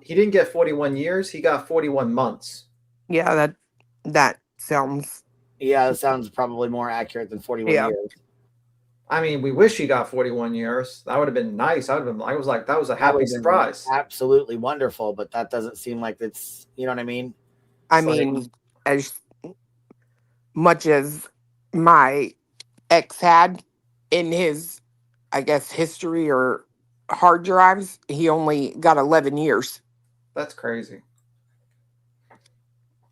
He didn't get 41 years. He got 41 months. Yeah, that sounds. Yeah, that sounds probably more accurate than 41 years. I mean, we wish he got 41 years. That would have been nice. I was like, that was a happy surprise. Absolutely wonderful, but that doesn't seem like it's, you know what I mean? I mean, as much as my ex had in his, I guess, history or hard drives, he only got 11 years. That's crazy.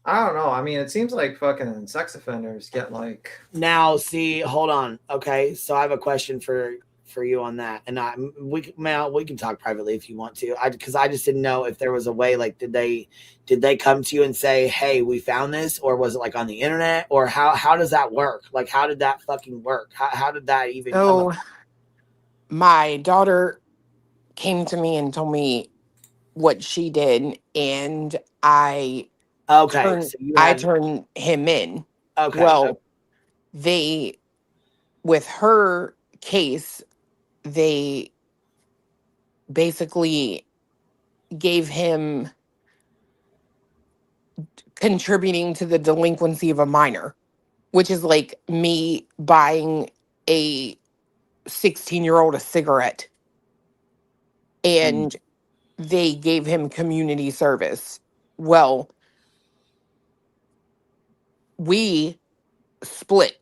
I don't know. I mean, it seems like fucking sex offenders get like. Now, see, hold on. Okay, so I have a question for you on that, and we can talk privately if you want to. Because I just didn't know if there was a way. Like, did they come to you and say, "Hey, we found this," or was it like on the internet, or how does that work? Like, how did that fucking work? How did that even? So, my daughter came to me and told me what she did, and I. Okay, I turned him in. Okay. Well, with her case, they basically gave him contributing to the delinquency of a minor, which is like me buying a 16-year-old a cigarette. And they gave him community service. Well, we split.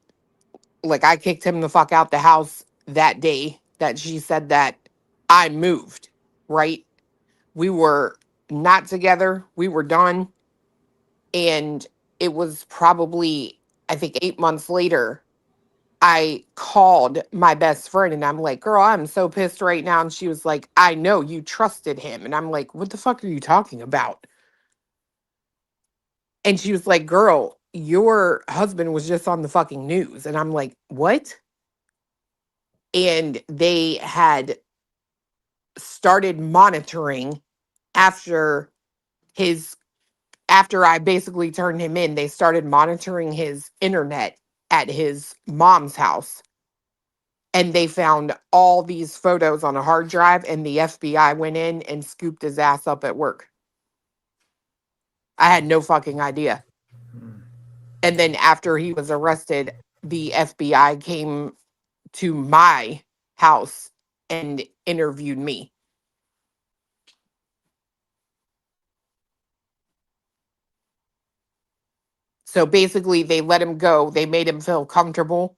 Like, I kicked him the fuck out the house that day that she said that I moved, right? We were not together. We were done. And it was probably, I think, 8 months later, I called my best friend and I'm like, girl, I'm so pissed right now. And she was like, I know you trusted him. And I'm like, what the fuck are you talking about? And she was like, girl, your husband was just on the fucking news. And I'm like, what? And they had started monitoring after I basically turned him in. They started monitoring his internet at his mom's house. And they found all these photos on a hard drive, and the FBI went in and scooped his ass up at work. I had no fucking idea. And then after he was arrested, the FBI came to my house and interviewed me. So basically, they let him go. They made him feel comfortable,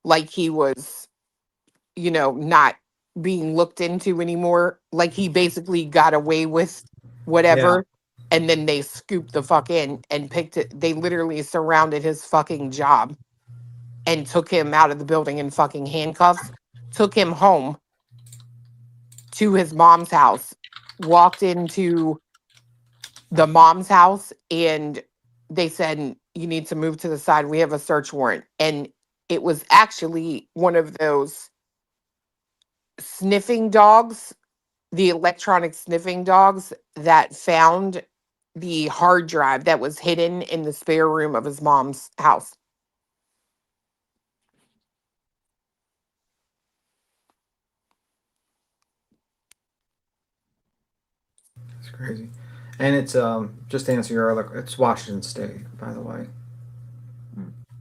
like he was, not being looked into anymore. Like he basically got away with whatever. And then they scooped the fuck in and picked it. They literally surrounded his fucking job and took him out of the building in fucking handcuffs, took him home to his mom's house, walked into the mom's house, and they said, you need to move to the side. We have a search warrant. And it was actually one of those sniffing dogs, the electronic sniffing dogs that found the hard drive that was hidden in the spare room of his mom's house. It's crazy. And it's just to answer your other, it's Washington State, by the way.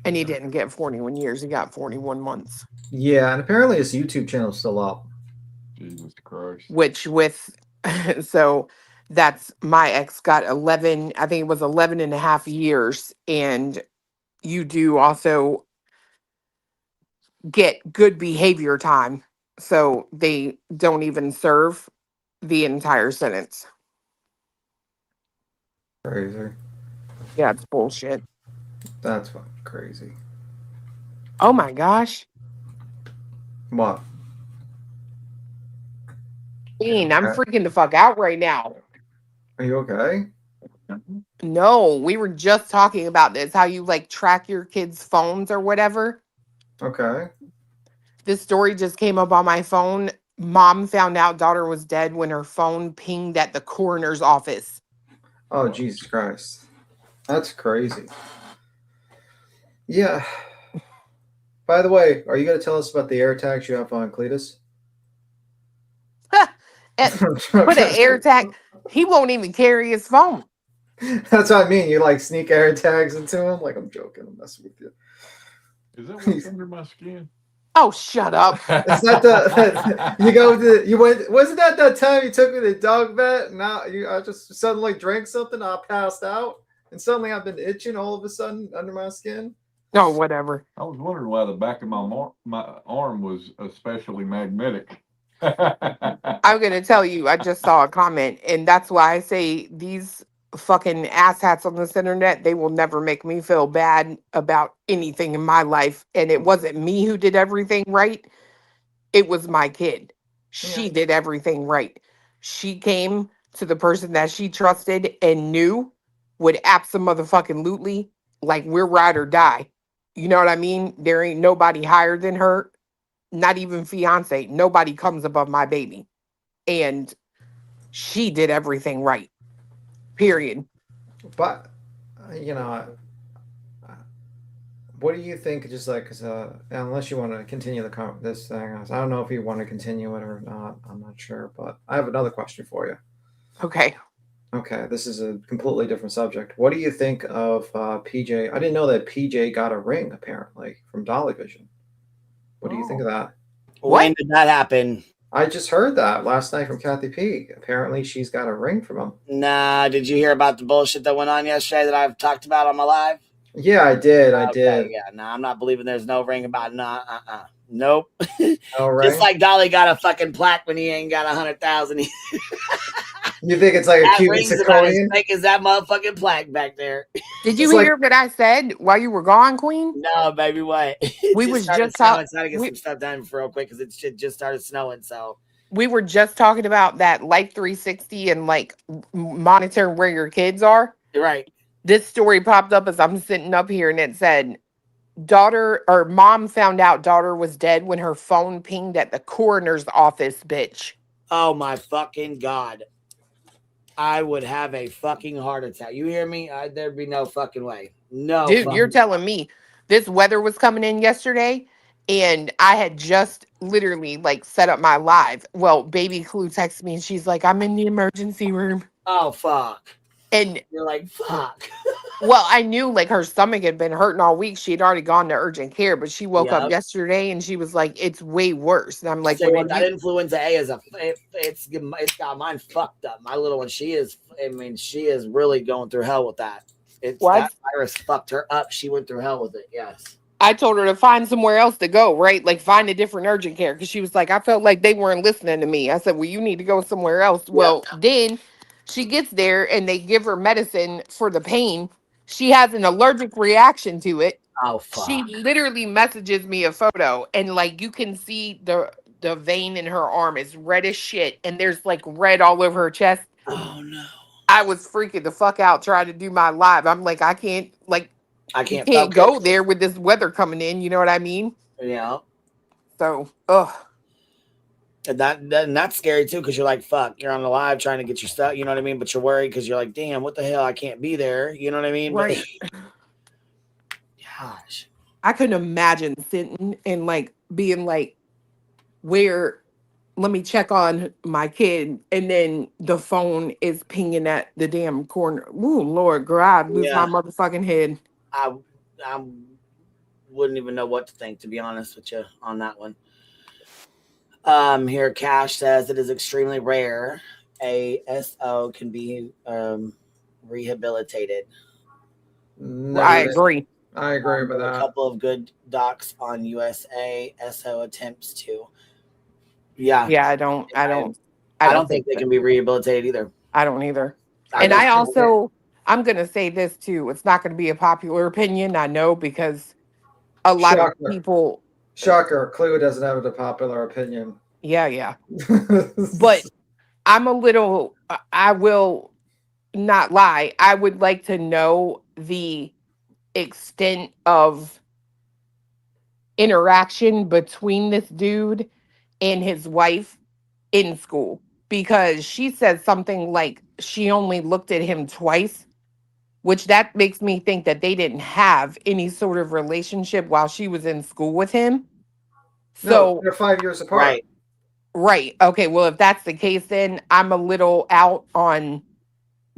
And he didn't get 41 years, he got 41 months. Yeah, and apparently his YouTube channel is still up. Jesus Christ. Which so that's my ex got 11, I think it was 11 and a half years. And you do also get good behavior time. So they don't even serve the entire sentence. Crazy. Yeah, it's bullshit. That's fucking crazy. Oh my gosh. What? Dean, I'm freaking the fuck out right now. Are you okay? No, we were just talking about this, how you like track your kids' phones or whatever. Okay. This story just came up on my phone. Mom found out daughter was dead when her phone pinged at the coroner's office. Oh, Jesus Christ. That's crazy. Yeah. By the way, are you going to tell us about the air tags you have on Cletus? Put an air tag. He won't even carry his phone. That's what I mean. You like sneak air tags into him? Like, I'm joking. I'm messing with you. Is that what's under my skin? Oh, shut up. It's not wasn't that time you took me to the dog vet? Now I just suddenly drank something, I passed out, and suddenly I've been itching all of a sudden under my skin. Oh, whatever. I was wondering why the back of my arm was especially magnetic. I'm going to tell you, I just saw a comment, and that's why I say these fucking asshats on this internet, they will never make me feel bad about anything in my life. And it wasn't me who did everything right. It was my kid. She did everything right. She came to the person that she trusted and knew would abso-motherfucking-lutely, like, we're ride or die. You know what I mean? There ain't nobody higher than her. Not even fiance. Nobody comes above my baby. And she did everything right. Period. But, what do you think? Just like, unless you want to continue this thing, I don't know if you want to continue it or not. I'm not sure. But I have another question for you. Okay. Okay, this is a completely different subject. What do you think of PJ? I didn't know that PJ got a ring, apparently, from Dolly Vision. What do you think of that? When did that happen? I just heard that last night from Kathy P. Apparently, she's got a ring from him. Nah, did you hear about the bullshit that went on yesterday that I've talked about on my live? Yeah, I did. I did. Yeah, no, I'm not believing there's no ring about Nope. All right. Just like Dolly got a fucking plaque when he ain't got 100,000. You think it's like a Cuban Zirconian? Big as that motherfucking plaque back there. Did you hear what I said while you were gone, Queen? No, baby, what? We was just talking. Trying to get some stuff done real quick because it just started snowing. So we were just talking about that Life 360 and like monitoring where your kids are. Right. this story popped up as I'm sitting up here, and it said, daughter or mom found out daughter was dead when her phone pinged at the coroner's office, bitch. Oh my fucking God. I would have a fucking heart attack. You hear me? There'd be no fucking way. No Dude, you're fucking telling me this weather was coming in yesterday, and I had just literally like set up my live. Well, baby Clue texted me and she's like, I'm in the emergency room. Oh fuck. And you're like, fuck. Well, I knew like her stomach had been hurting all week. She had already gone to urgent care, but she woke up Yep. yesterday and she was like, it's way worse. And I'm like, Say what what, did that you influenza A is it's got mine fucked up. My little one, she is really going through hell with that. That virus fucked her up. She went through hell with it. Yes. I told her to find somewhere else to go, right? Like find a different urgent care. Cause she was like, I felt like they weren't listening to me. I said, well, you need to go somewhere else. Yep. Well, then she gets there and they give her medicine for the pain. She has an allergic reaction to it. Oh fuck. She literally messages me a photo and like you can see the vein in her arm is red as shit and there's like red all over her chest. Oh no. I was freaking the fuck out trying to do my live. I'm like, I can't focus. go there with this weather coming in, you know what I mean? Yeah. So, And that's scary too, because you're like, fuck, you're on the live trying to get your stuff, you know what I mean? But you're worried because you're like, damn, what the hell? I can't be there. You know what I mean? right. But, gosh. I couldn't imagine sitting and like being like, where let me check on my kid, and then the phone is pinging at the damn corner. Ooh, Lord, girl, I'd lose my motherfucking head. I wouldn't even know what to think, to be honest with you, on that one. Here, Cash says it is extremely rare a SO can be rehabilitated. I agree. I agree with that. A couple of good docs on USA SO attempts to. Yeah. Yeah, I don't think they can be rehabilitated either. I don't either. I'm going to say this too. It's not going to be a popular opinion, I know, because a lot of people. Shocker, Clue doesn't have a popular opinion. Yeah. But I'm a little, I will not lie. I would like to know the extent of interaction between this dude and his wife in school, because she said something like she only looked at him twice, which that makes me think that they didn't have any sort of relationship while she was in school with him. So they're 5 years apart. Right. Okay. Well, if that's the case, then I'm a little out on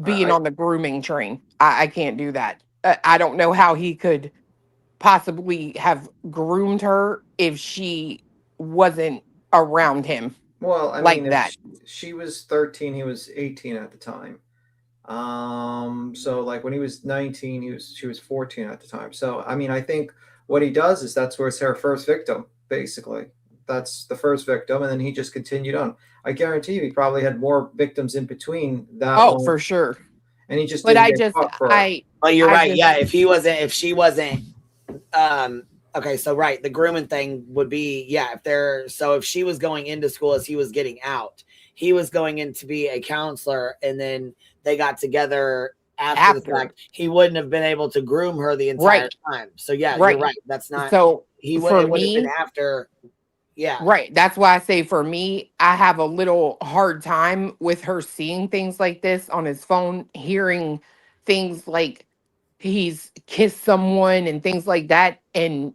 being on the grooming train. I can't do that. I don't know how he could possibly have groomed her if she wasn't around him. Well, I like mean, that. She was 13, he was 18 at the time. So like when he was 19, she was 14 at the time. So I mean, I think what he does is that's where it's her first victim, basically. That's the first victim, and then he just continued on. I guarantee you, he probably had more victims in between that. Oh, for sure. And he just. But But you're right. Yeah, if she wasn't. Okay, so right, the grooming thing would be if she was going into school as he was getting out, he was going in to be a counselor, and then they got together after the fact. He wouldn't have been able to groom her the entire time. So you're right. That's not so. He would have been after. Yeah. Right. That's why I say for me, I have a little hard time with her seeing things like this on his phone, hearing things like he's kissed someone and things like that, and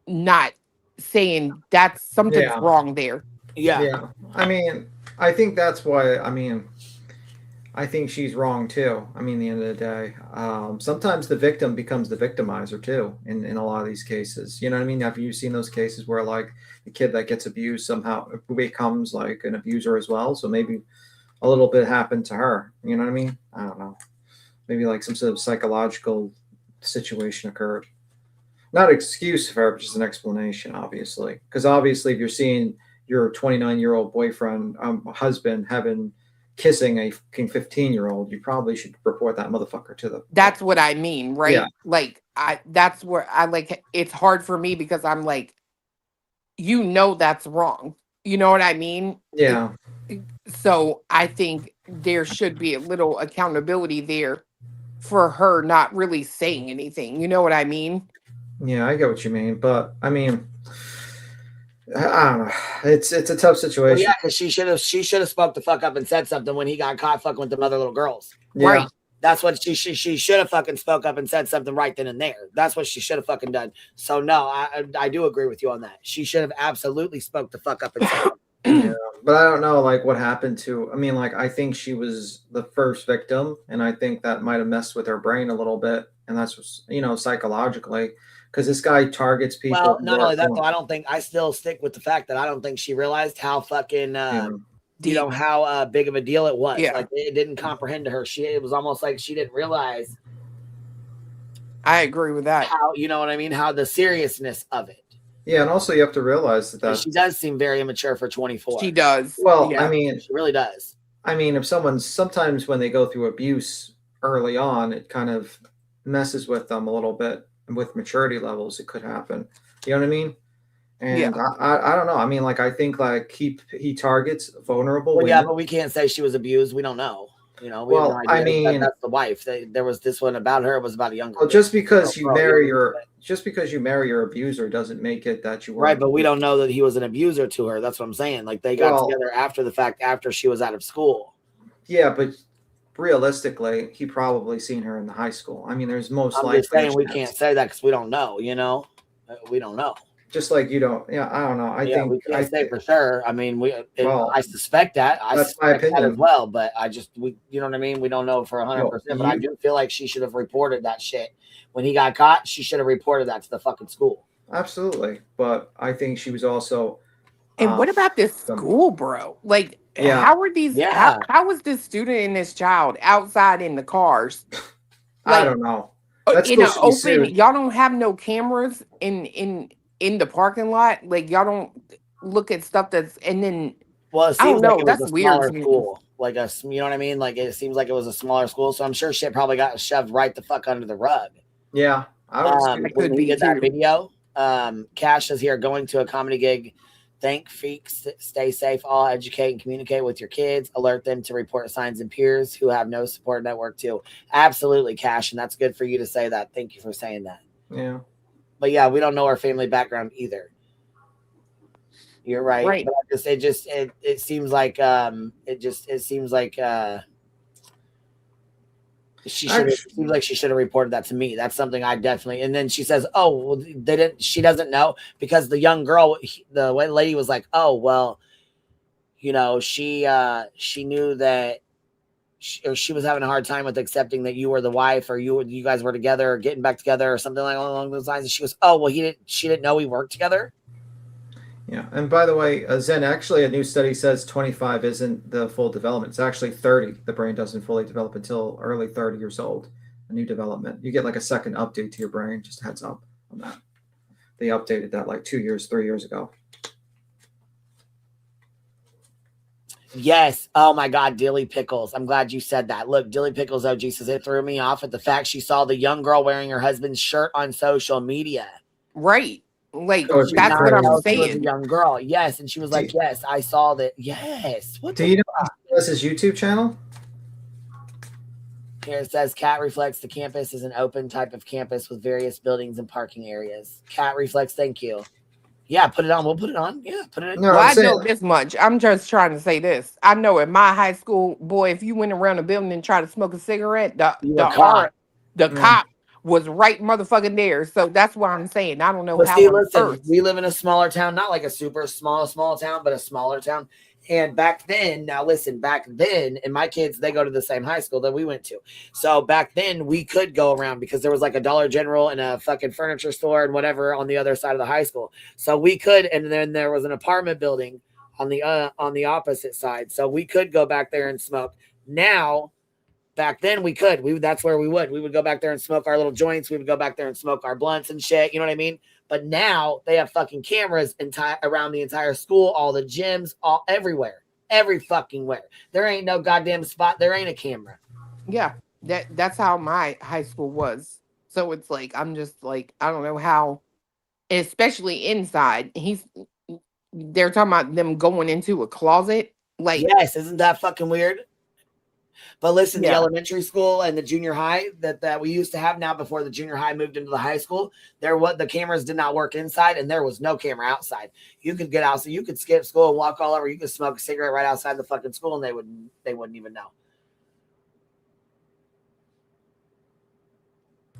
not saying that's something's wrong there. Yeah. I mean, I think that's why, I think she's wrong too. I mean, at the end of the day, sometimes the victim becomes the victimizer too in a lot of these cases. You know what I mean? Have you seen those cases where like the kid that gets abused somehow becomes like an abuser as well? So maybe a little bit happened to her. You know what I mean? I don't know. Maybe like some sort of psychological situation occurred. Not an excuse for her, but just an explanation, obviously. Because obviously if you're seeing your 29-year-old boyfriend, husband kissing a 15-year-old, you probably should report that motherfucker to the. That's what I mean, right? Yeah. Like that's where I like. It's hard for me because I'm like, that's wrong. You know what I mean? Yeah. So I think there should be a little accountability there for her not really saying anything. You know what I mean? Yeah, I get what you mean, but I mean, I don't know. It's a tough Well, situation. yeah, because she should have spoke the fuck up and said something when he got caught fucking with the other little girls. Yeah. Right. That's what she should have fucking spoke up and said something right then and there. That's what she should have fucking done. So no, I do agree with you on that. She should have absolutely spoke the fuck up and said something. Yeah, but I don't know like what happened to. I mean, like I think she was the first victim, and I think that might have messed with her brain a little bit, and that's psychologically, because this guy targets people. Well, not only that though, I still stick with the fact that I don't think she realized how fucking how big of a deal it was. Yeah. Like it didn't comprehend to her. It was almost like she didn't realize. I agree with that. How, you know what I mean? How the seriousness of it. Yeah, and also you have to realize that she does seem very immature for 24. She does. Well, yeah. I mean, she really does. I mean, if sometimes when they go through abuse early on, it kind of messes with them a little bit. And with maturity levels, it could happen. You know what I mean? And Yeah. I don't know. I mean, like I think like he targets vulnerable. Well, women. yeah, but we can't say she was abused. We don't know. We have no idea. I mean, that's the wife. There was this one about her. It was about a younger. Well, just because you marry your abuser doesn't make it that you were right. But we don't know that he was an abuser to her. That's what I'm saying. Like they got together after the fact, after she was out of school. Yeah, but realistically, he probably seen her in the high school. I mean, there's most I'm likely. just saying we can't say that because we don't know. We don't know. Just like you don't. Yeah, I don't know. I think we can't say for sure. I mean, I suspect that. That's my opinion as well. But you know what I mean. We don't know for 100%. But I do feel like she should have reported that shit when he got caught. She should have reported that to the fucking school. Absolutely, but I think she was also. And what about this school, bro? Like, how are these? Yeah. How was this student and this child outside in the cars? Like, I don't know. In an open, y'all don't have no cameras in the parking lot. Like y'all don't look at stuff that's and then. Well, it seems like it was that's a weird. Smaller school, like you know what I mean? Like it seems like it was a smaller school, so I'm sure shit probably got shoved right the fuck under the rug. Yeah, when we did that video. Cash is here going to a comedy gig. Thank freaks, stay safe, all educate and communicate with your kids, alert them to report signs and peers who have no support network too. Absolutely, Cash, and that's good for you to say that. Thank you for saying that. Yeah. But yeah, we don't know her family background either. You're right. Right. But it seems like she should have reported that to me. That's something I definitely. And then she says, "Oh, well, they didn't." She doesn't know because the young girl, the lady, was like, "Oh, well, she knew that she was having a hard time with accepting that you were the wife, or you guys were together, or getting back together, or something like along those lines." And she goes, "Oh, well, she didn't know we worked together." Yeah, and by the way, Zen, actually a new study says 25 isn't the full development. It's actually 30. The brain doesn't fully develop until early 30 years old. A new development. You get like a second update to your brain. Just a heads up on that. They updated that like 3 years ago. Yes. Oh my God, Dilly Pickles. I'm glad you said that. Look, Dilly Pickles OG says it threw me off at the fact she saw the young girl wearing her husband's shirt on social media. Right. Like that's what I'm saying. She was a young girl. Yes. And she was like, yes, I saw that. Yes. What do you know that's his YouTube channel? Here it says Cat Reflex. The campus is an open type of campus with various buildings and parking areas. Cat Reflex, thank you. Yeah, put it on. We'll put it on. Yeah, put it on. Well, I know this much. I'm just trying to say this. I know at my high school, boy, if you went around a building and tried to smoke a cigarette, the cop was right motherfucking there. So that's what I'm saying. I don't know how. See, listen, we live in a smaller town, not like a super small town, but a smaller town. And back then, and my kids, they go to the same high school that we went to. So back then we could go around because there was like a Dollar General and a fucking furniture store and whatever on the other side of the high school. So we could, and then there was an apartment building on the opposite side. So we could go back there and smoke. Now, back then we could. That's where we would go back there and smoke our little joints. We would go back there and smoke our blunts and shit. You know what I mean? But now they have fucking cameras around the entire school, all the gyms, everywhere, every fucking where. There ain't no goddamn spot. There ain't a camera. Yeah, that's how my high school was. So it's like I'm just like I don't know how, especially inside. They're talking about them going into a closet. Like yes, isn't that fucking weird? But listen, the Yeah. elementary school and the junior high that we used to have now before the junior high moved into the high school, the cameras did not work inside and there was no camera outside. You could get out, so you could skip school and walk all over. You could smoke a cigarette right outside the fucking school and they wouldn't even know.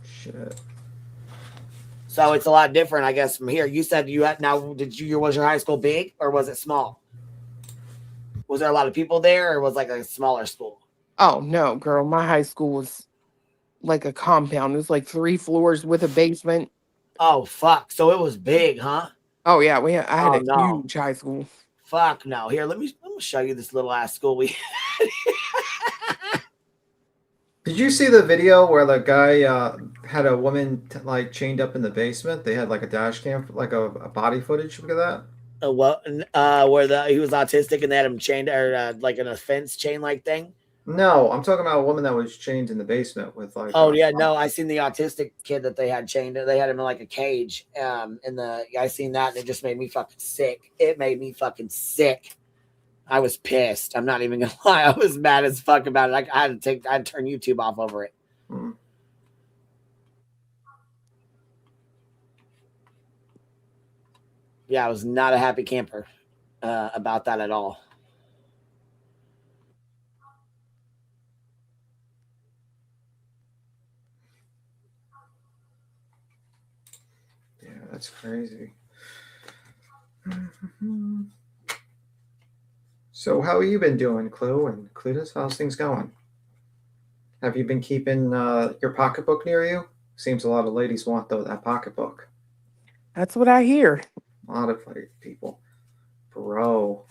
Shit. So it's a lot different, I guess, from here. You said you had was your high school big or was it small? Was there a lot of people there or was like a smaller school? Oh no, girl. My high school was like a compound. It was like 3 floors with a basement. Oh fuck. So it was big, huh? Oh yeah, I had Oh a no. huge high school. Fuck no. Here, let me show you this little ass school we Did you see the video where the guy had a woman like chained up in the basement? They had like a dash cam, like a body footage. Look at that. where he was autistic and they had him chained or like in a fence chain like thing. No, I'm talking about a woman that was chained in the basement with like. Oh yeah, no, I seen the autistic kid that they had chained. They had him in like a cage. I seen that and it just made me fucking sick. It made me fucking sick. I was pissed. I'm not even gonna lie. I was mad as fuck about it. I had to turn YouTube off over it. Yeah, I was not a happy camper about that at all. Yeah, that's crazy. So how have you been doing, Clue and Clutus? How's things going? Have you been keeping your pocketbook near you? Seems a lot of ladies want that pocketbook. That's what I hear. A lot of like people. Bro.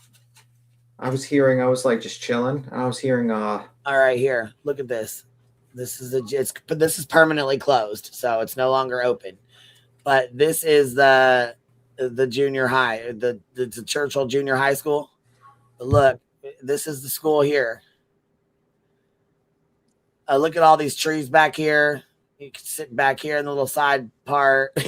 I was like just chilling. I was hearing all right, here. Look at this. This is permanently closed, so it's no longer open. But this is the junior high, the Churchill Junior High School. Look, this is the school here. Look at all these trees back here. You can sit back here in the little side part.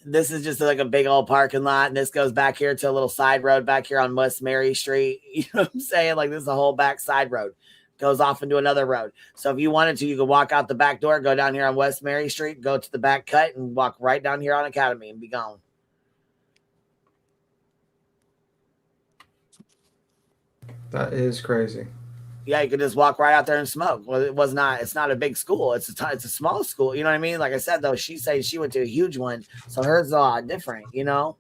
This is just like a big old parking lot, and this goes back here to a little side road back here on West Mary Street. You know what I'm saying? Like this is a whole back side road. Goes off into another road. So if you wanted to, you could walk out the back door, go down here on West Mary Street, go to the back cut, and walk right down here on Academy and be gone. That is crazy. Yeah, you could just walk right out there and smoke. Well, it's not a big school. It's a small school. You know what I mean? Like I said, though, she said she went to a huge one. So hers is a lot different, you know?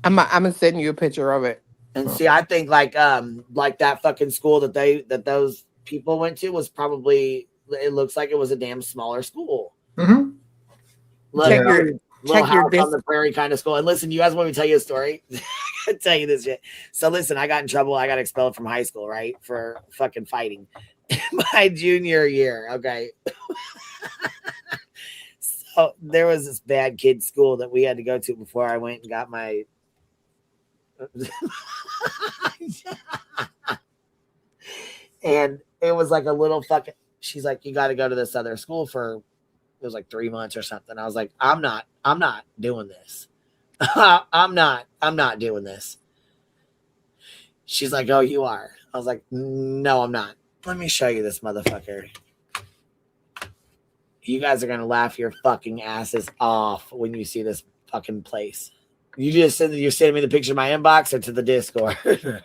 I'm gonna send you a picture of it. And see, I think like that fucking school that those people went to was probably, it looks like it was a damn smaller school. Mm-hmm. Check your house on the prairie kind of school. And listen, you guys want me to tell you a story? I tell you this shit. So listen, I got in trouble. I got expelled from high school, right? For fucking fighting. My junior year. Okay. So there was this bad kid school that we had to go to before I went and got my and it was like a little fucking, she's like, you got to go to this other school for, it was like 3 months or something. I was like, I'm not doing this. I'm not doing this. She's like, oh, you are. I was like, no, I'm not. Let me show you this motherfucker. You guys are going to laugh your fucking asses off when you see this fucking place. You just said that you're sending me the picture of my inbox or to the Discord?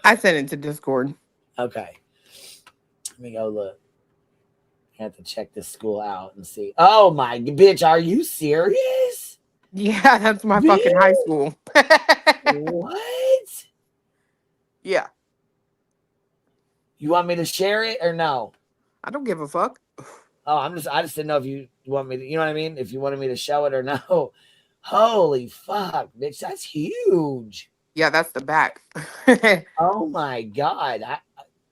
I sent it to Discord. Okay. Let me go look. I have to check this school out and see. Oh my bitch, are you serious? Yeah, that's my fucking high school. What? Yeah. You want me to share it or no? I don't give a fuck. Oh, I just didn't know if you want me to, you know what I mean? If you wanted me to show it or no. Holy fuck, bitch, that's huge. Yeah, that's the back. Oh my God.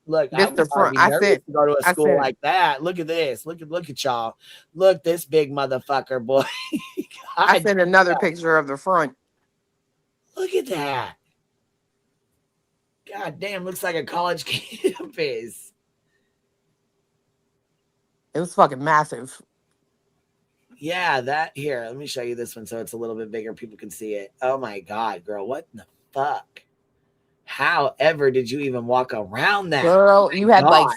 Look, This I the front. I said to go to a school said, like that. Look at this. Look at y'all. Look, this big motherfucker, boy. I sent another picture of the front. Look at that. God damn, looks like a college campus. It was fucking massive. Yeah, that here. Let me show you this one so it's a little bit bigger. People can see it. Oh my God, girl. What the fuck? how ever did you even walk around that? Girl, you had God.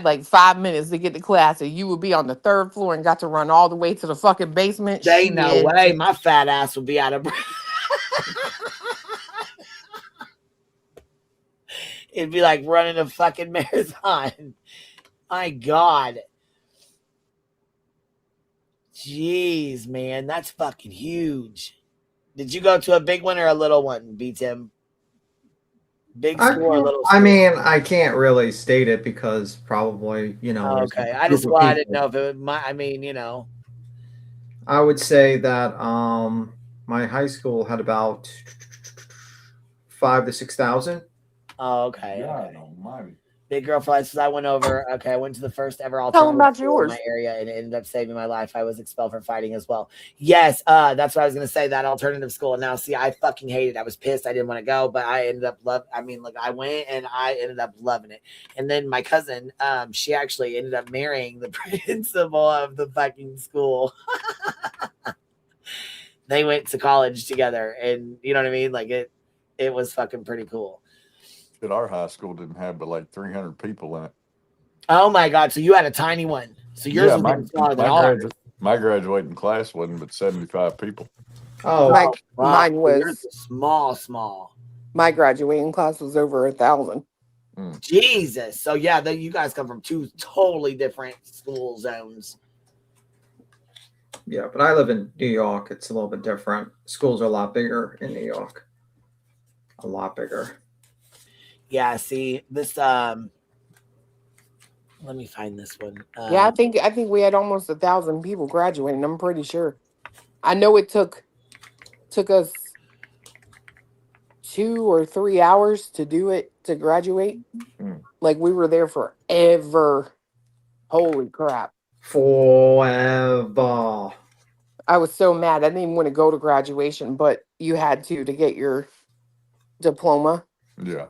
like 5 minutes to get to class, and you would be on the 3rd floor and got to run all the way to the fucking basement. They no Shit. way. My fat ass would be out of breath. It'd be like running a fucking marathon. My God. Jeez, man. That's fucking huge. Did you go to a big one or a little one, B-Tim? Big school or little school? I mean, I can't really state it because probably, there's Okay. a I group just of well, I didn't people. know if it would I mean, I would say that my high school had about 5,000 to 6,000. Oh, okay. God almighty. Big girl flights. I went over. Okay, I went to the first ever Tell them alternative about school in yours. my area, and it ended up saving my life. I was expelled for fighting as well. Yes, that's what I was gonna say. That alternative school. And now, see, I fucking hated it. I was pissed. I didn't want to go, but I ended up I went and I ended up loving it. And then my cousin, she actually ended up marrying the principal of the fucking school. They went to college together, and you know what I mean. Like it was fucking pretty cool. But our high school didn't have but like 300 people in it. Oh my God! So you had a tiny one. So yours was even smaller than ours. My graduating class wasn't but 75 people. Oh, Mine was small. My graduating class was over 1,000. Jesus. So yeah, you guys come from 2 totally different school zones. Yeah, but I live in New York. It's a little bit different. Schools are a lot bigger in New York. A lot bigger. Yeah, see this. Let me find this one. Yeah, I think we had almost 1,000 people graduating. I'm pretty sure. I know it took us 2 or 3 hours to do it to graduate. Like we were there forever. Holy crap! Forever. I was so mad. I didn't even want to go to graduation, but you had to get your diploma. Yeah.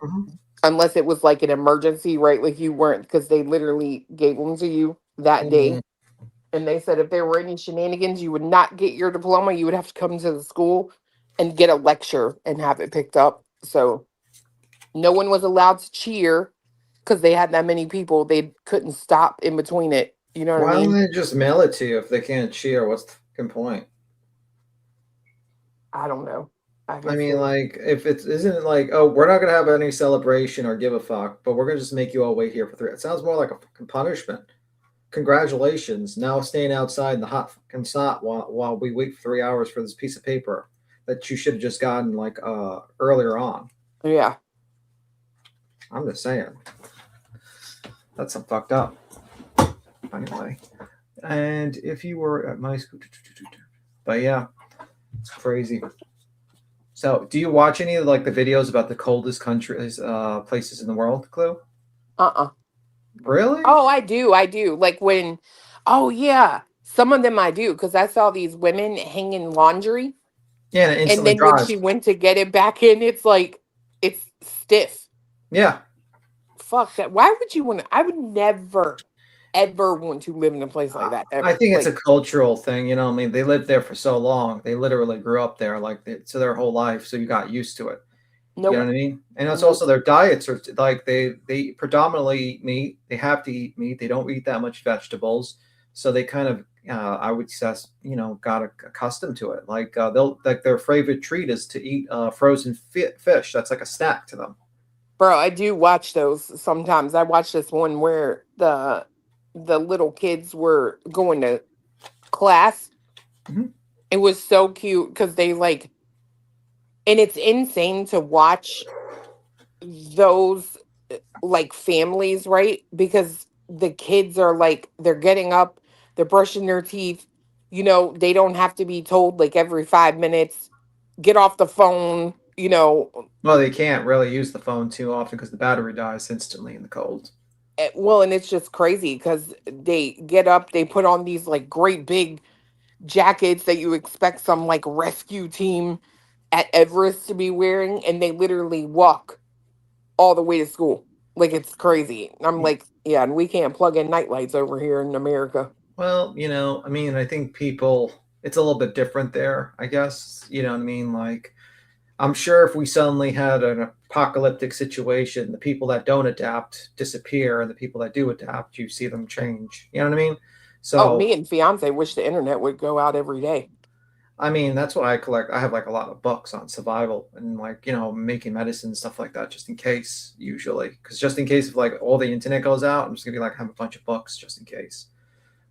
Unless it was like an emergency, right? Like you weren't, because they literally gave them to you that day. And they said if there were any shenanigans, you would not get your diploma. You would have to come to the school and get a lecture and have it picked up. So no one was allowed to cheer because they had that many people. They couldn't stop in between it. You know what Why I mean? don't they just mail it to you if they can't cheer? What's the fucking point? I don't know. I mean, like, if it isn't like, oh, we're not gonna have any celebration or give a fuck, but we're gonna just make you all wait here for 3. It sounds more like a fucking punishment. Congratulations, now staying outside in the hot fucking sun while we wait for 3 hours for this piece of paper that you should have just gotten like earlier on. Yeah. I'm just saying. That's some fucked up. Anyway. And if you were at my school, but yeah, it's crazy. So, do you watch any of like the videos about the coldest countries, places in the world, Clue? Really? Oh, I do. Like when, oh yeah, some of them I do because I saw these women hanging laundry. Yeah, and it and instantly then when dries. she went to get it back in, it's like it's stiff. Yeah. Fuck that. Why would you want to? I would never, ever want to live in a place like that. Ever. I think it's Like, a cultural thing. You know, I mean, they lived there for so long. They literally grew up there so their whole life. So you got used to it. Nope. You know what I mean? And it's also their diets are like they predominantly eat meat. They have to eat meat. They don't eat that much vegetables. So they kind of, I would say, got accustomed to it. Like their favorite treat is to eat frozen fish. That's like a snack to them. Bro, I do watch those sometimes. I watched this one where the little kids were going to class. Mm-hmm. It was so cute because they like, and it's insane to watch those like families, right? Because the kids are like, they're getting up, they're brushing their teeth. They don't have to be told like every 5 minutes, get off the phone. Well, they can't really use the phone too often because the battery dies instantly in the cold. Well, and it's just crazy because they get up, they put on these like great big jackets that you expect some like rescue team at Everest to be wearing, and they literally walk all the way to school. Like, it's crazy. I'm like, yeah, and we can't plug in nightlights over here in America. Well, I mean, I think it's a little bit different there, I guess. You know what I mean? Like, I'm sure if we suddenly had an apocalyptic situation, the people that don't adapt disappear, and the people that do adapt, you see them change. You know what I mean? So, me and fiance wish the internet would go out every day. I mean, that's why I collect. I have like a lot of books on survival and like, making medicine, stuff like that, just in case, usually. Because just in case if like all the internet goes out, I'm just gonna be like, have a bunch of books just in case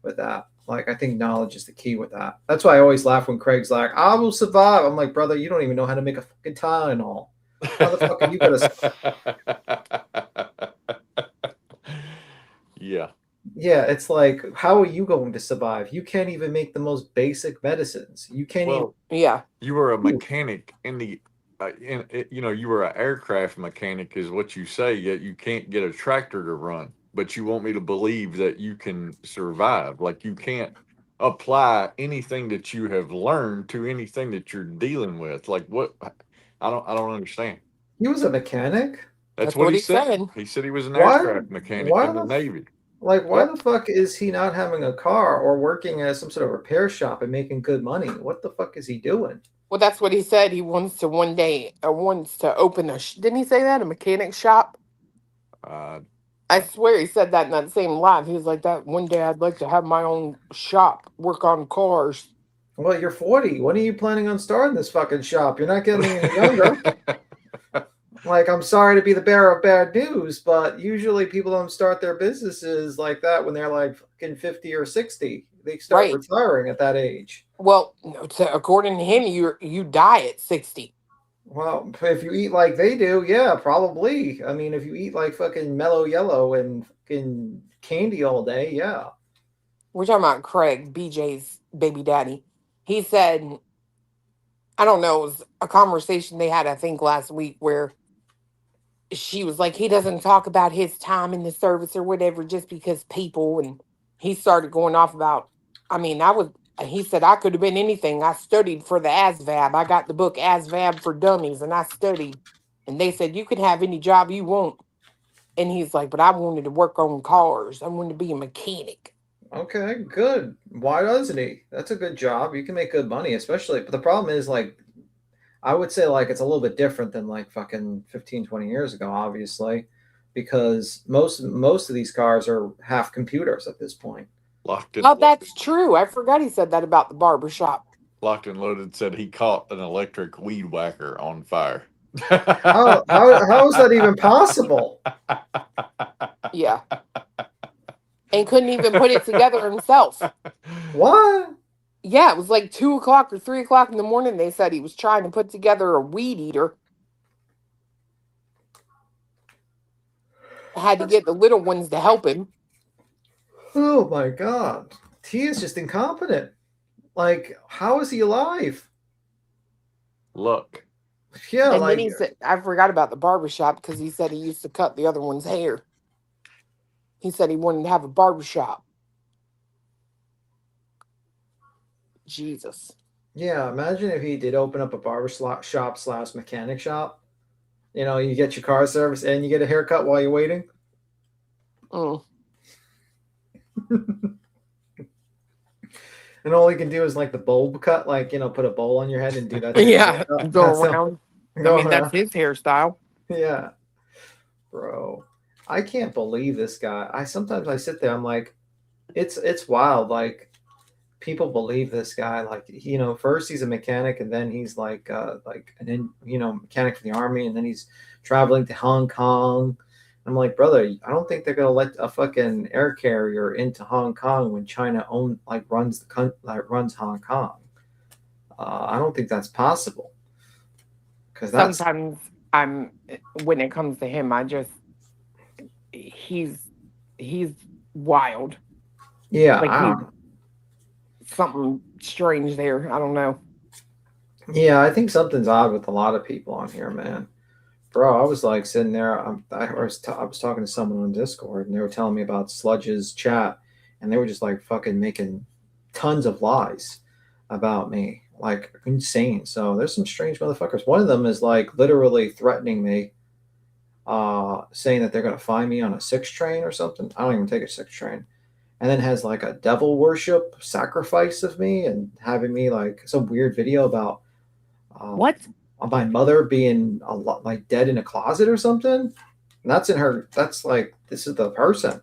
with that. Like, I think knowledge is the key with that. That's why I always laugh when Craig's like, I will survive. I'm like, brother, you don't even know how to make a fucking Tylenol. How the fuck are you gonna Yeah. Yeah, it's like, how are you going to survive? You can't even make the most basic medicines. You can't Well, Yeah. you were a mechanic in the, you were an aircraft mechanic, is what you say. Yet you can't get a tractor to run. But you want me to believe that you can survive. Like you can't apply anything that you have learned to anything that you're dealing with. Like what? I don't understand. He was a mechanic? That's what he said. He said he was an Why? aircraft mechanic Why in the the Navy. why the fuck is he not having a car or working at some sort of repair shop and making good money? What the fuck is he doing? Well, that's what he said. He wants to one day, wants to open didn't he say that? A mechanic shop? I swear he said that in that same live. He was like, that one day I'd like to have my own shop, work on cars. Well, you're 40. When are you planning on starting this fucking shop? You're not getting any younger. Like, I'm sorry to be the bearer of bad news, but usually people don't start their businesses like that when they're like fucking 50 or 60. They start retiring at that age. Well, no, according to him, you die at 60. Well, if you eat like they do, yeah, probably. I mean, if you eat like fucking Mellow Yellow and fucking candy all day, yeah. We're talking about Craig, BJ's baby daddy. He said, I don't know, it was a conversation they had, I think, last week where she was like, he doesn't talk about his time in the service or whatever just because people, and he started going off about, he said, I could have been anything. I studied for the ASVAB. I got the book ASVAB for Dummies and I studied. And they said, you can have any job you want. And he's like, but I wanted to work on cars. I wanted to be a mechanic. Okay, good. Why doesn't he? That's a good job. You can make good money, especially. But the problem is, like, I would say, like, it's a little bit different than, like, fucking 15, 20 years ago, obviously, because most of these cars are half computers at this point. Locked in. Oh, that's true. I forgot he said that about the barbershop. Locked and Loaded said he caught an electric weed whacker on fire. How is that even possible? Yeah. And couldn't even put it together himself. What? Yeah, it was like 2 o'clock or 3 o'clock in the morning. They said he was trying to put together a weed eater. Had to get the little ones to help him. Oh my God. He is just incompetent. Like, how is he alive? Look. Yeah, and then he said, I forgot about the barbershop because he said he used to cut the other one's hair. He said he wanted to have a barbershop. Jesus. Yeah, imagine if he did open up a barber shop / mechanic shop. You know, you get your car service and you get a haircut while you're waiting. Mm. And all he can do is like the bulb cut, like, put a bowl on your head and do that. Yeah, go around. That's his hairstyle. Yeah. Bro, I can't believe this guy. Sometimes I sit there, I'm like, it's wild. Like, people believe this guy. Like, first he's a mechanic, and then he's like mechanic for the army, and then he's traveling to Hong Kong. I'm like, brother, I don't think they're gonna let a fucking air carrier into Hong Kong when China runs Hong Kong. I don't think that's possible. Because sometimes when it comes to him, he's wild. Yeah, like something strange there. I don't know. Yeah, I think something's odd with a lot of people on here, man. Bro, I was like sitting there. I was talking to someone on Discord, and they were telling me about Sludge's chat, and they were just like fucking making tons of lies about me, like insane. So there's some strange motherfuckers. One of them is like literally threatening me, saying that they're gonna find me on a 6 train or something. I don't even take a 6 train, and then has like a devil worship sacrifice of me and having me like some weird video about what? my mother being like dead in a closet or something. And that's in her. That's like, this is the person.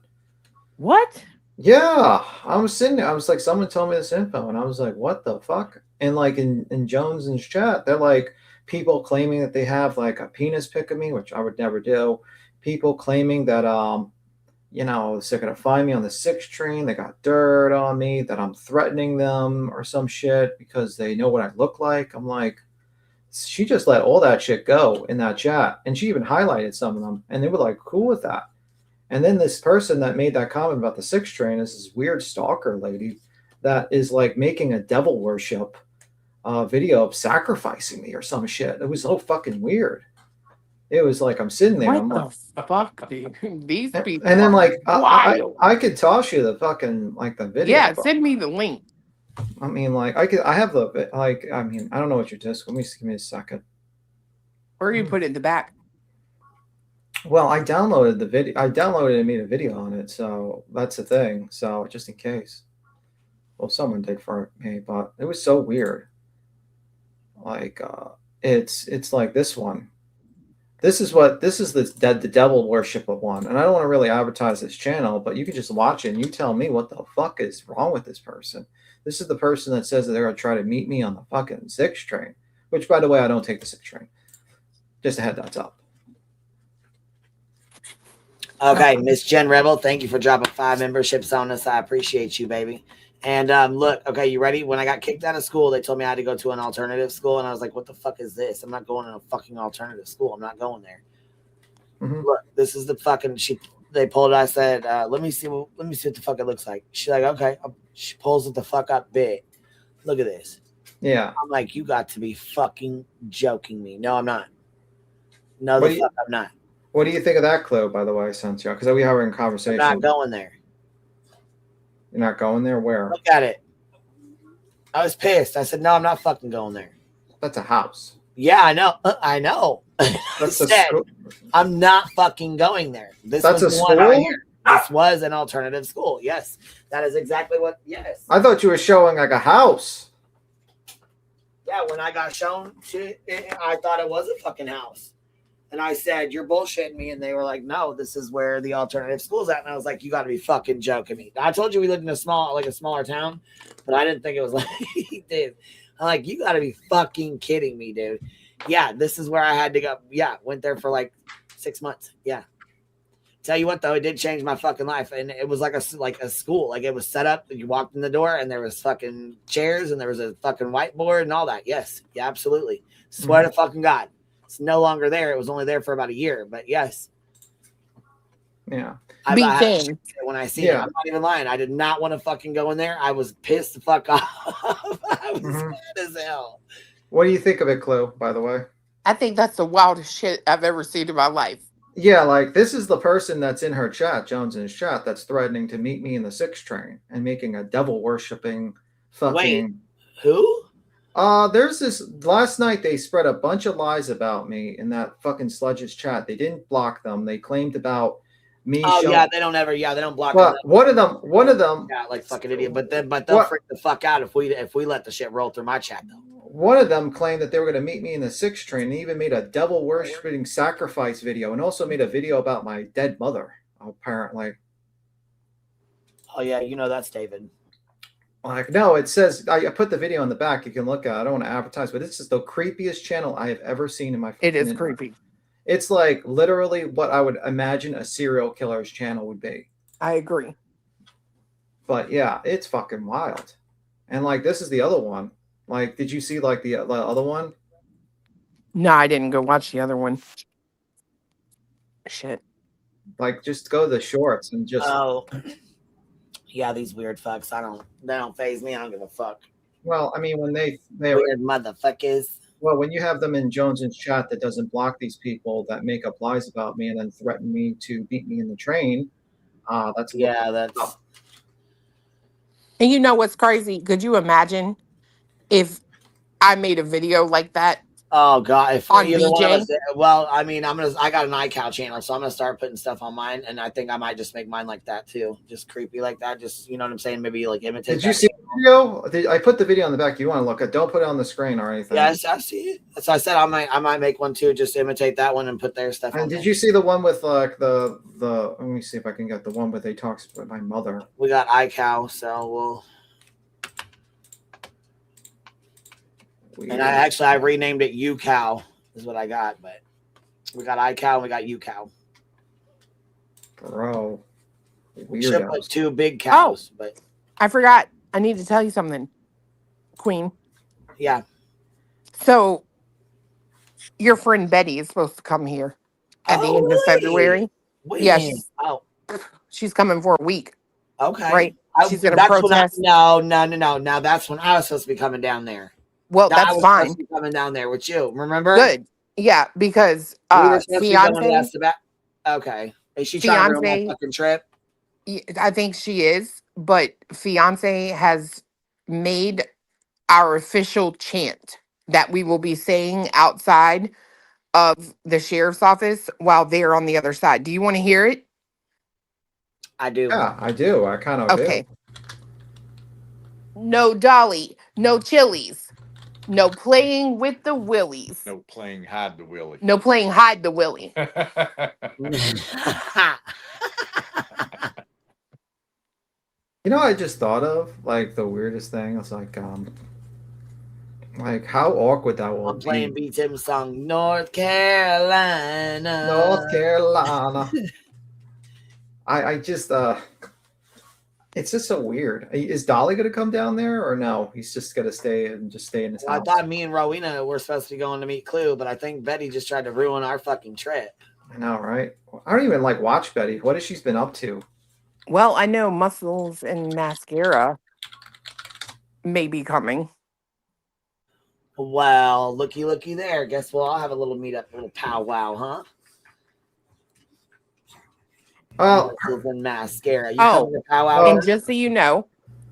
What? Yeah, I was sitting there. I was like, someone told me this info, and I was like, what the fuck? And like in Jones's chat, they're like people claiming that they have like a penis pic of me, which I would never do. People claiming that you know, they're gonna find me on the 6 train. They got dirt on me, that I'm threatening them or some shit because they know what I look like. I'm like, she just let all that shit go in that chat, and she even highlighted some of them, and they were like cool with that. And then this person that made that comment about the 6 train is this weird stalker lady that is like making a devil worship video of sacrificing me or some shit. It was so fucking weird. It was like, I'm sitting there. What I'm the like, fuck, dude? These people. and then like wild. I could toss you the fucking like the video. Yeah, send me the link. I mean, like I have the like. I mean, I don't know what your disc. Let me give me a second. Or you put it in the back. Well, I downloaded the video. I downloaded and made a video on it, so that's the thing. So just in case. Well, someone did for me, but it was so weird. Like, it's like this one. This is the devil worship of one, and I don't want to really advertise this channel, but you can just watch it and you tell me what the fuck is wrong with this person. This is the person that says that they're gonna try to meet me on the fucking 6 train, which, by the way, I don't take the 6 train. Just a head that's up. Okay, Miss Jen Rebel, thank you for dropping 5 memberships on us. I appreciate you, baby. And look, okay, you ready? When I got kicked out of school, they told me I had to go to an alternative school, and I was like, what the fuck is this? I'm not going to a fucking alternative school. I'm not going there. Mm-hmm. Look, this is the fucking they pulled it. I said, let me see what the fuck it looks like. She's like, okay. She pulls it the fuck up big. Look at this. Yeah. I'm like, you got to be fucking joking me. No, I'm not. No, the fuck I'm not. What do you think of that clue, by the way, Santiago? Because we were in conversation. I'm not going there. You're not going there? Where? Look at it. I was pissed. I said, no, I'm not fucking going there. That's a house. Yeah, I know. I know. That's I'm not fucking going there. This That's was a the one school? right here. This was an alternative school. Yes. That is exactly what, yes. I thought you were showing like a house. Yeah, when I got shown shit, I thought it was a fucking house. And I said, you're bullshitting me. And they were like, no, this is where the alternative school's at. And I was like, you got to be fucking joking me. I told you we lived in a smaller town, but I didn't think it was like, dude. I'm like, you got to be fucking kidding me, dude. Yeah, this is where I had to go. Yeah, went there for like 6 months. Yeah. Tell you what, though, it did change my fucking life. And it was like a school. Like, it was set up. You walked in the door and there was fucking chairs and there was a fucking whiteboard and all that. Yes. Yeah, absolutely. Swear to fucking God. It's no longer there. It was only there for about a year, but yes. Yeah. When I see it, I'm not even lying. I did not want to fucking go in there. I was pissed the fuck off. I was mad as hell. What do you think of it, Chloe, by the way? I think that's the wildest shit I've ever seen in my life. Yeah, like this is the person that's in her chat, Jones's chat, that's threatening to meet me in the 6 train and making a devil worshipping fucking. Wait, who? There's this last night they spread a bunch of lies about me in that fucking Sludge's chat. They didn't block them. They claimed about me. Oh yeah, they don't block well, them. one of them yeah, like fucking idiot. But they'll freak the fuck out if we let the shit roll through my chat though. One of them claimed that they were going to meet me in the 6 train. They even made a devil worshiping sacrifice video and also made a video about my dead mother, apparently. Oh yeah, you know that's David. Like, no, it says, I put the video in the back. You can look at it. I don't want to advertise, but this is the creepiest channel I have ever seen in my It is creepy. It's like literally what I would imagine a serial killer's channel would be. I agree. But yeah, it's fucking wild. And like, this is the other one. Like, did you see like the other one? No, I didn't go watch the other one. Shit. Like, just go to the shorts and just. Oh. Yeah, these weird fucks. They don't faze me. I don't give a fuck. Well, I mean, when they weird motherfuckers. Well, when you have them in Jones's chat that doesn't block these people that make up lies about me and then threaten me to beat me in the train, that's that's. And you know what's crazy? Could you imagine if I made a video like that Oh God! If On either one of BJ? us, well, I mean, I got an iCal channel, so I'm gonna start putting stuff on mine, and I think I might just make mine like that too, just creepy like that. Just you know what I'm saying? Maybe like imitate. Did you see the video? I put the video on the back. You want to look at? Don't put it on the screen or anything. Yes, I see it. So I said I might make one too, just imitate that one and put their stuff And on. did you see the one with like the? Let me see if I can get the one where they talks about my mother. We got iCal, so we'll. And I renamed it UCal is what I got, but we got iCal and we got UCal. Bro, we should put 2 big cows, but I forgot. I need to tell you something, Queen. Yeah. So your friend Betty is supposed to come here at the end of February. When? Yes. Oh, she's coming for a week. Okay. Right. She's gonna that's protest. No. Now that's when I was supposed to be coming down there. Well, I that's was fine. supposed to be coming down there with you. Remember? Good. Yeah, because we were supposed to be going fiance. to okay. Is she trying to ruin my fucking trip? I think she is, but fiance has made our official chant that we will be saying outside of the sheriff's office while they're on the other side. Do you want to hear it? I do. Yeah, I do. I kind of do. No Dolly, no chilies, no playing with the willies. No playing hide the willy. No playing hide the willy. You know, I just thought of like the weirdest thing. It's like how awkward that will I'm playing B Tim's song, North Carolina. North Carolina. I just it's just so weird. Is Dolly gonna come down there or no? He's just gonna stay in his house. I thought me and Rowena were supposed to be going to meet Clue, but I think Betty just tried to ruin our fucking trip. I know, right? I don't even watch Betty. What has she been up to? Well, I know Muscles and Mascara may be coming. Well, looky there. Guess we'll all have a little meetup, a little powwow, huh? Well, and Mascara. You coming to powwow? And just so you know,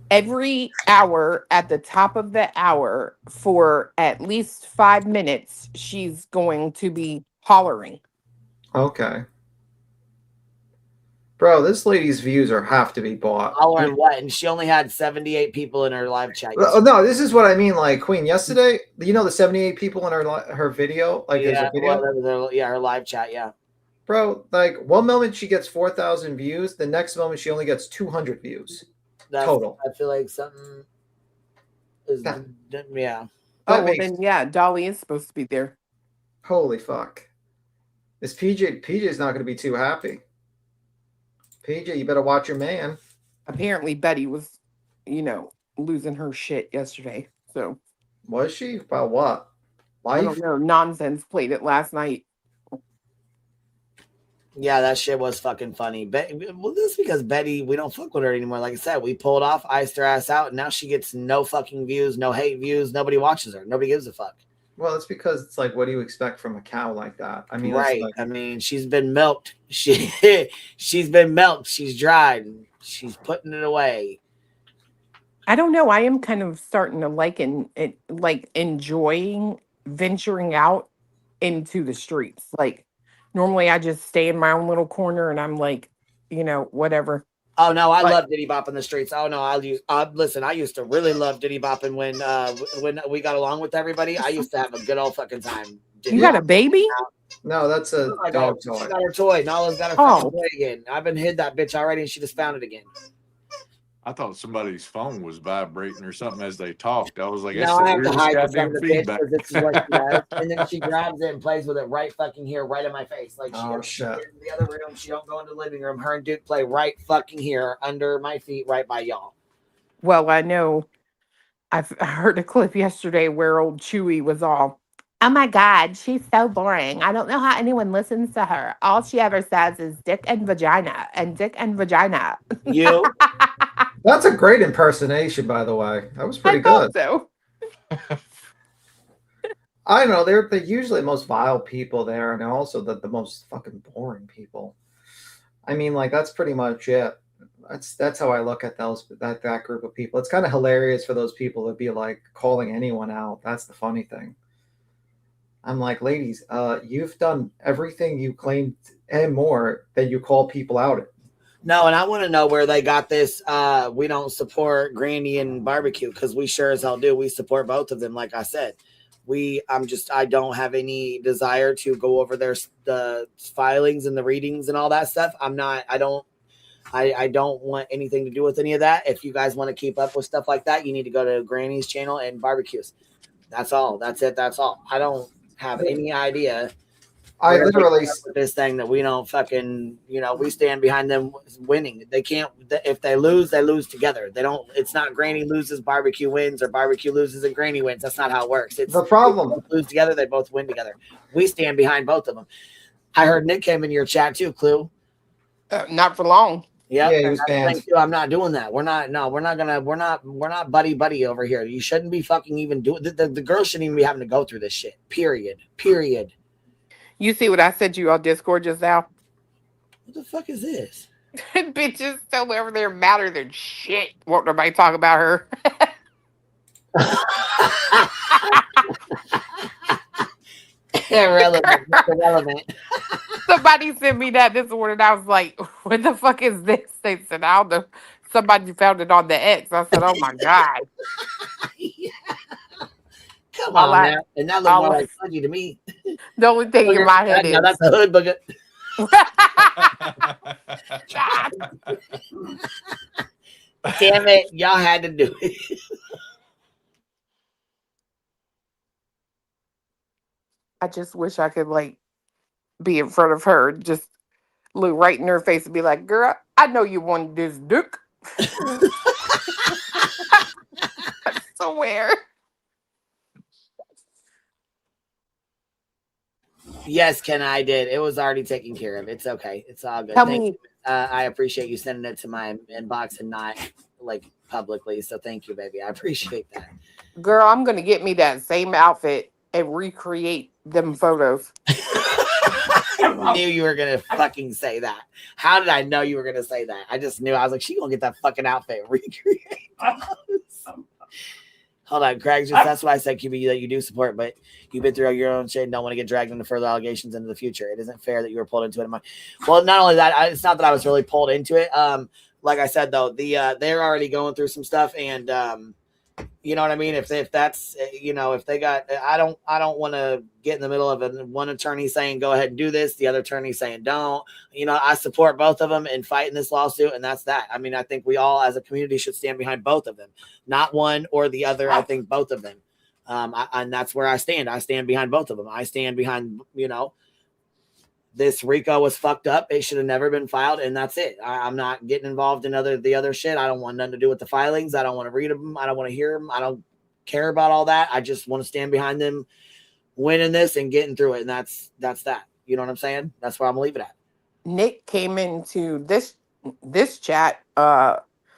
every hour at the top of the hour for at least 5 minutes, she's going to be hollering. Okay. Bro, this lady's views have to be bought. Hollering what? And she only had 78 people in her live chat. No, this is what I mean. Like Queen yesterday, you know the 78 people in her video, her live chat, yeah. Bro, like one moment she gets 4,000 views, the next moment she only gets 200 views total. I feel like something is yeah. Then yeah, Dolly is supposed to be there. Holy fuck! This PJ's not going to be too happy. PJ, you better watch your man. Apparently, Betty was, losing her shit yesterday. So was she? About what? Life? I don't know. Nonsense played it last night. Yeah, that shit was fucking funny. This is because Betty, we don't fuck with her anymore. Like I said, we pulled off, iced her ass out, and now she gets no fucking views, no hate views. Nobody watches her. Nobody gives a fuck. Well, it's because it's like, what do you expect from a cow like that? I mean, right. I mean, she's been milked. She's been milked. She's dried. She's putting it away. I don't know. I am kind of starting to enjoying venturing out into the streets. Like, normally I just stay in my own little corner and I'm like, whatever. Oh no, I love Diddy Bop in the streets. Oh no, listen, I used to really love Diddy Bopping when we got along with everybody. I used to have a good old fucking time. You got a baby? No, that's a dog toy. She got her toy. Nala's got her fucking toy again. I've been hid that bitch already and she just found it again. I thought somebody's phone was vibrating or something as they talked. I was like, no, I have to hide it from the bitch because this is what she does. And then she grabs it and plays with it right fucking here, right in my face. Like she in the other room. She don't go into the living room. Her and Duke play right fucking here under my feet, right by y'all. Well, I know. I've heard a clip yesterday where old Chewy was all, oh my God, she's so boring. I don't know how anyone listens to her. All she ever says is dick and vagina and dick and vagina. You? That's a great impersonation, by the way. That was pretty good. So. I know they're usually the most vile people there, and they're also the most fucking boring people. I mean, like that's pretty much it. That's how I look at that group of people. It's kind of hilarious for those people to be like calling anyone out. That's the funny thing. I'm like, ladies, you've done everything you claimed and more that you call people out. No, and I want to know where they got this. We don't support Granny and barbecue because we sure as hell do. We support both of them. Like I said, I don't have any desire to go over the filings and the readings and all that stuff. I don't want anything to do with any of that. If you guys want to keep up with stuff like that, you need to go to Granny's channel and barbecues. That's all. That's it. That's all. I don't have any idea. I literally this thing that we don't fucking, we stand behind them winning. They can't, if they lose together. They don't, it's not Granny loses, barbecue wins, or barbecue loses and Granny wins. That's not how it works. It's the problem. They both lose together, they both win together. We stand behind both of them. I heard Nick came in your chat too, Clue. Not for long. Yep. Yeah, he was banned. I'm not doing that. We're not buddy over here. You shouldn't be fucking even doing the girls shouldn't even be having to go through this shit. Period. You see what I sent you on Discord just now? What the fuck is this? Bitches still over there madder than shit. Won't nobody talk about her? Irrelevant. Somebody sent me that this morning. I was like, what the fuck is this? They said, somebody found it on the X. I said, oh my God. Yeah. Come on, man. And that looked more like funny to me. The only thing in my head is that's a hood bucket. Damn it, y'all had to do it. I just wish I could be in front of her, just look right in her face and be like, girl, I know you wanted this dick. I swear. Yes, Ken, I did. It was already taken care of. It's okay. It's all good. Thank you. I appreciate you sending it to my inbox and not publicly. So thank you, baby. I appreciate that. Girl, I'm gonna get me that same outfit and recreate them photos. I knew you were gonna fucking say that. How did I know you were gonna say that? I just knew. I was like, she gonna get that fucking outfit and recreate those. Hold on, Craig. That's why I said QB that you do support, but you've been through your own shit and don't want to get dragged into further allegations into the future. It isn't fair that you were pulled into it. Well, not only that, it's not that I was really pulled into it. Like I said though, they're already going through some stuff, and you know what I mean. If that's if they got, I don't want to get in the middle of one attorney saying go ahead and do this, the other attorney saying don't. I support both of them in fighting this lawsuit, and that's that. I mean, I think we all as a community should stand behind both of them, not one or the other. I think both of them, and that's where I stand. I stand behind both of them. I stand behind this RICO was fucked up. It should have never been filed, and that's it. I'm not getting involved in the other shit. I don't want nothing to do with the filings. I don't want to read them. I don't want to hear them. I don't care about all that. I just want to stand behind them winning this and getting through it, and that's that. You know what I'm saying? That's where I'm gonna leave it at. Nick came into this chat.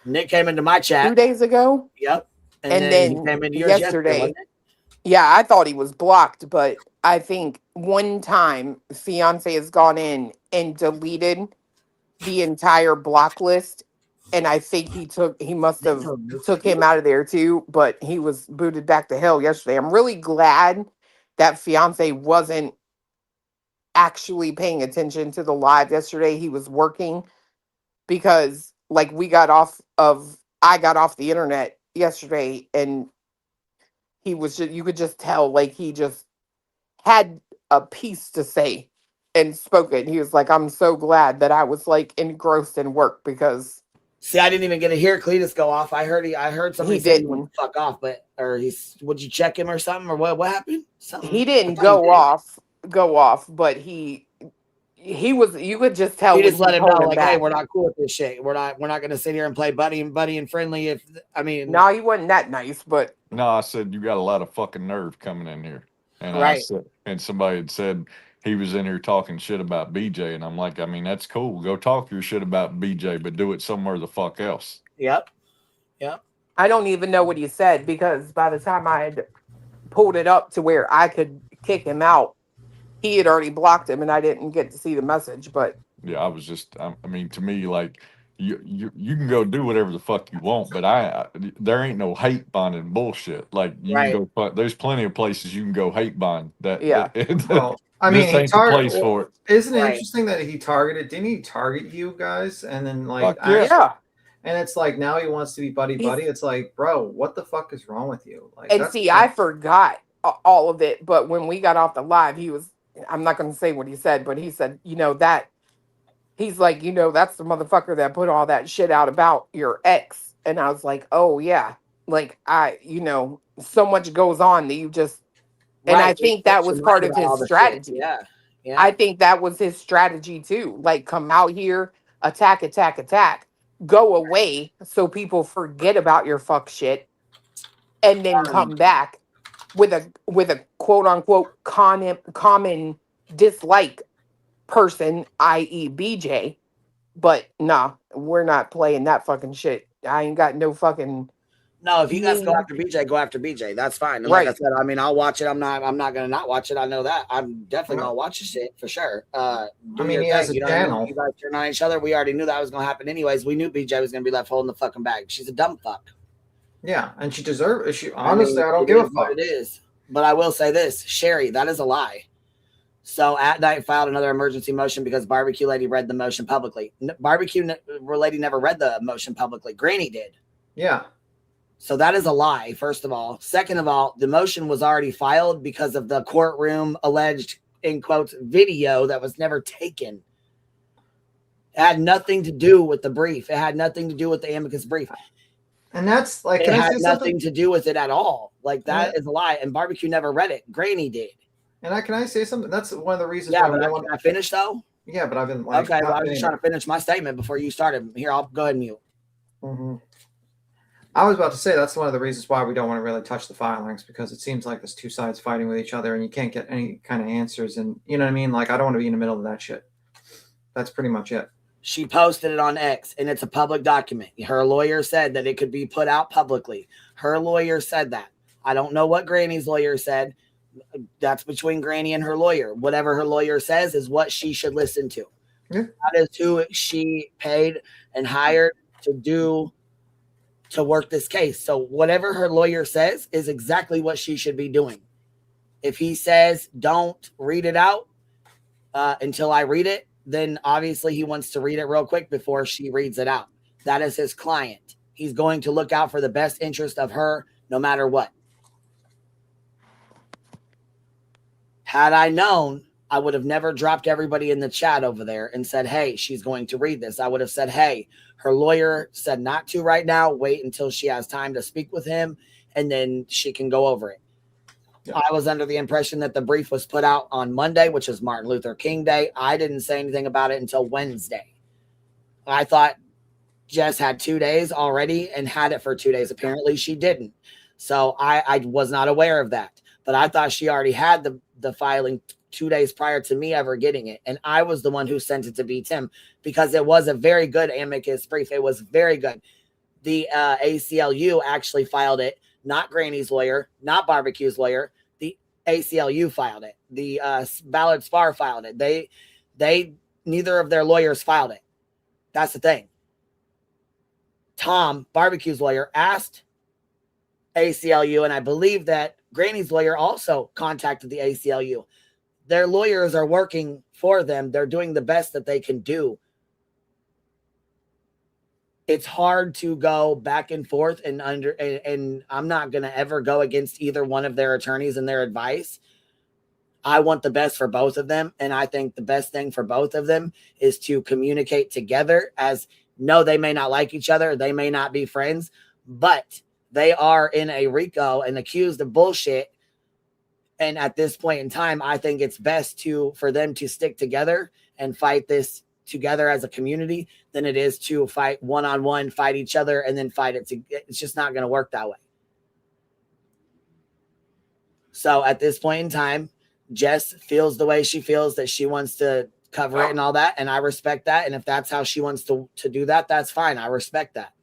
Nick came into my chat 2 days ago. Yep, and then he came into yours yesterday. Wasn't it? Yeah, I thought he was blocked, but I think one time fiance has gone in and deleted the entire block list, and I think he must have took him out of there too, but he was booted back to hell yesterday. I'm really glad that fiance wasn't actually paying attention to the live yesterday. He was working because I got off the internet yesterday, and he was you could just tell he just had a piece to say and spoke it. He was like, I'm so glad that I was engrossed in work because see, I didn't even get to hear Cletus go off. I heard somebody say he would fuck off, would you check him or something, or what happened? Something. He didn't go off, but he was, you could just tell. He just let him know, hey, we're not cool with this shit. We're not gonna sit here and play buddy and friendly. No, he wasn't that nice, but no, I said you got a lot of fucking nerve coming in here. And right. And somebody had said he was in here talking shit about BJ, and I'm like, that's cool. Go talk your shit about BJ, but do it somewhere the fuck else. Yep. I don't even know what he said because by the time I had pulled it up to where I could kick him out, he had already blocked him, and I didn't get to see the message. But yeah, I was just, to me, you can go do whatever the fuck you want, but there ain't no hate bonding bullshit. Like you Right. can go, there's plenty of places you can go hate bond. Yeah. Well, I mean, This ain't the place for it. Isn't it Right. interesting that he targeted? Didn't he target you guys? And then like, Fuck yeah. Yeah. and it's like now he wants to be buddy buddy. It's like, bro, what the fuck is wrong with you? Like, And that's see, I forgot all of it, but when we got off the live, I'm not going to say what he said, but he said, that he's like, that's the motherfucker that put all that shit out about your ex. And I was like, oh yeah. Like so much goes on that you just, and Right. I think that was part of his strategy. Yeah. Yeah. I think that was his strategy too. Like come out here, attack, go away so people forget about your fuck shit, and then come back with a quote unquote common dislike person, i.e. BJ. But nah, we're not playing that fucking shit. I ain't got no fucking. No, if you guys go after BJ, go after BJ. That's fine. And like I said, I mean, I'll watch it. I'm not gonna not watch it. I know that. I'm definitely gonna watch the shit for sure. I mean, he has a channel. You guys turn on each other. We already knew that was gonna happen anyways. We knew BJ was gonna be left holding the fucking bag. She's a dumb fuck. Yeah, and she deserves. She honestly, I don't give a fuck. It is, but I will say this, Sherry, that is a lie. So At Night filed another emergency motion because Barbecue Lady read the motion publicly. Barbecue Lady never read the motion publicly. Granny did. Yeah. So that is a lie, first of all. Second of all, the motion was already filed because of the courtroom alleged, in quotes, video that was never taken. It had nothing to do with the brief. It had nothing to do with the amicus brief. And that's like, it had nothing to do with it at all. Like that is a lie. And Barbecue never read it. Granny did. And can I say something? That's one of the reasons. Yeah, but I finished though. Yeah, but I've been like, okay. Well, I was just trying to finish my statement before you started. Here, I'll go ahead and mute. Mm-hmm. I was about to say that's one of the reasons why we don't want to really touch the filings, because it seems like there's two sides fighting with each other and you can't get any kind of answers. And you know what I mean? Like, I don't want to be in the middle of that shit. That's pretty much it. She posted it on X and it's a public document. Her lawyer said that it could be put out publicly. Her lawyer said that. I don't know what Granny's lawyer said. That's between Granny and her lawyer. Whatever her lawyer says is what she should listen to. Yeah. That is who she paid and hired to work this case. So whatever her lawyer says is exactly what she should be doing. If he says, don't read it out until I read it, then obviously he wants to read it real quick before she reads it out. That is his client. He's going to look out for the best interest of her no matter what. Had I known, I would have never dropped everybody in the chat over there and said, hey, she's going to read this. I would have said, hey, her lawyer said not to right now. Wait until she has time to speak with him, and then she can go over it. Yeah. I was under the impression that the brief was put out on Monday, which is Martin Luther King Day. I didn't say anything about it until Wednesday. I thought Jess had 2 days already and had it for 2 days. Apparently she didn't. So I was not aware of that. But I thought she already had the filing 2 days prior to me ever getting it. And I was the one who sent it to B. Tim because it was a very good amicus brief. It was very good. The ACLU actually filed it, not Granny's lawyer, not Barbecue's lawyer. The ACLU filed it. The Ballard Spar filed it. They neither of their lawyers filed it. That's the thing. Tom, Barbecue's lawyer, asked ACLU, and I believe that Granny's lawyer also contacted the ACLU. Their lawyers are working for them. They're doing the best that they can do. It's hard to go back and forth and I'm not going to ever go against either one of their attorneys and their advice. I want the best for both of them. And I think the best thing for both of them is to communicate together. As no, they may not like each other. They may not be friends, but they are in a RICO and accused of bullshit. And at this point in time, I think it's best for them to stick together and fight this together as a community than it is to fight one-on-one, fight each other, and then fight it. It's just not going to work that way. So at this point in time, Jess feels the way she feels, that she wants to cover it and all that. And I respect that. And if that's how she wants to do that, that's fine. I respect that.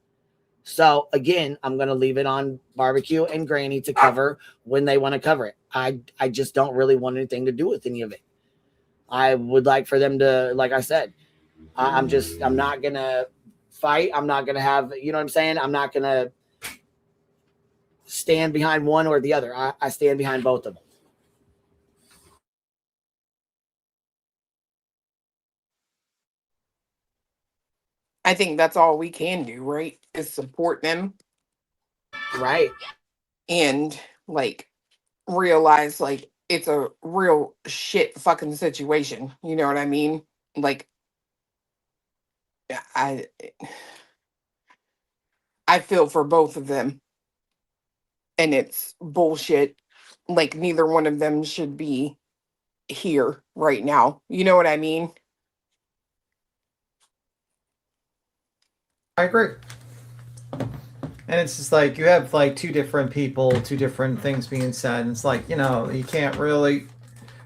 So again, I'm going to leave it on Barbecue and Granny to cover when they want to cover it. I just don't really want anything to do with any of it. I would like for them to, like I said, I'm not going to fight. I'm not going to have, you know what I'm saying? I'm not going to stand behind one or the other. I stand behind both of them. I think that's all we can do, right? Is support them. Right. And like realize like it's a real shit fucking situation. You know what I mean? Like I feel for both of them. And it's bullshit. Like neither one of them should be here right now. You know what I mean? I agree. And it's just like you have like two different people, two different things being said. And it's like, you know, you can't really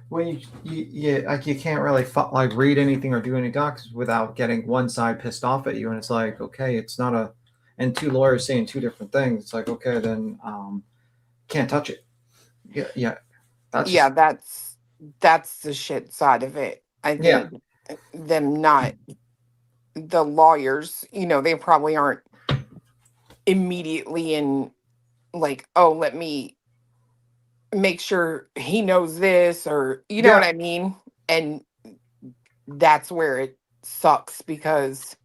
when you can't really like read anything or do any docs without getting one side pissed off at you. And it's like, okay, it's not a and two lawyers saying two different things. It's like, okay, then can't touch it. Yeah. That's the shit side of it. I think them not the lawyers, you know, they probably aren't immediately in like, oh, let me make sure he knows this or you know what I mean? And that's where it sucks because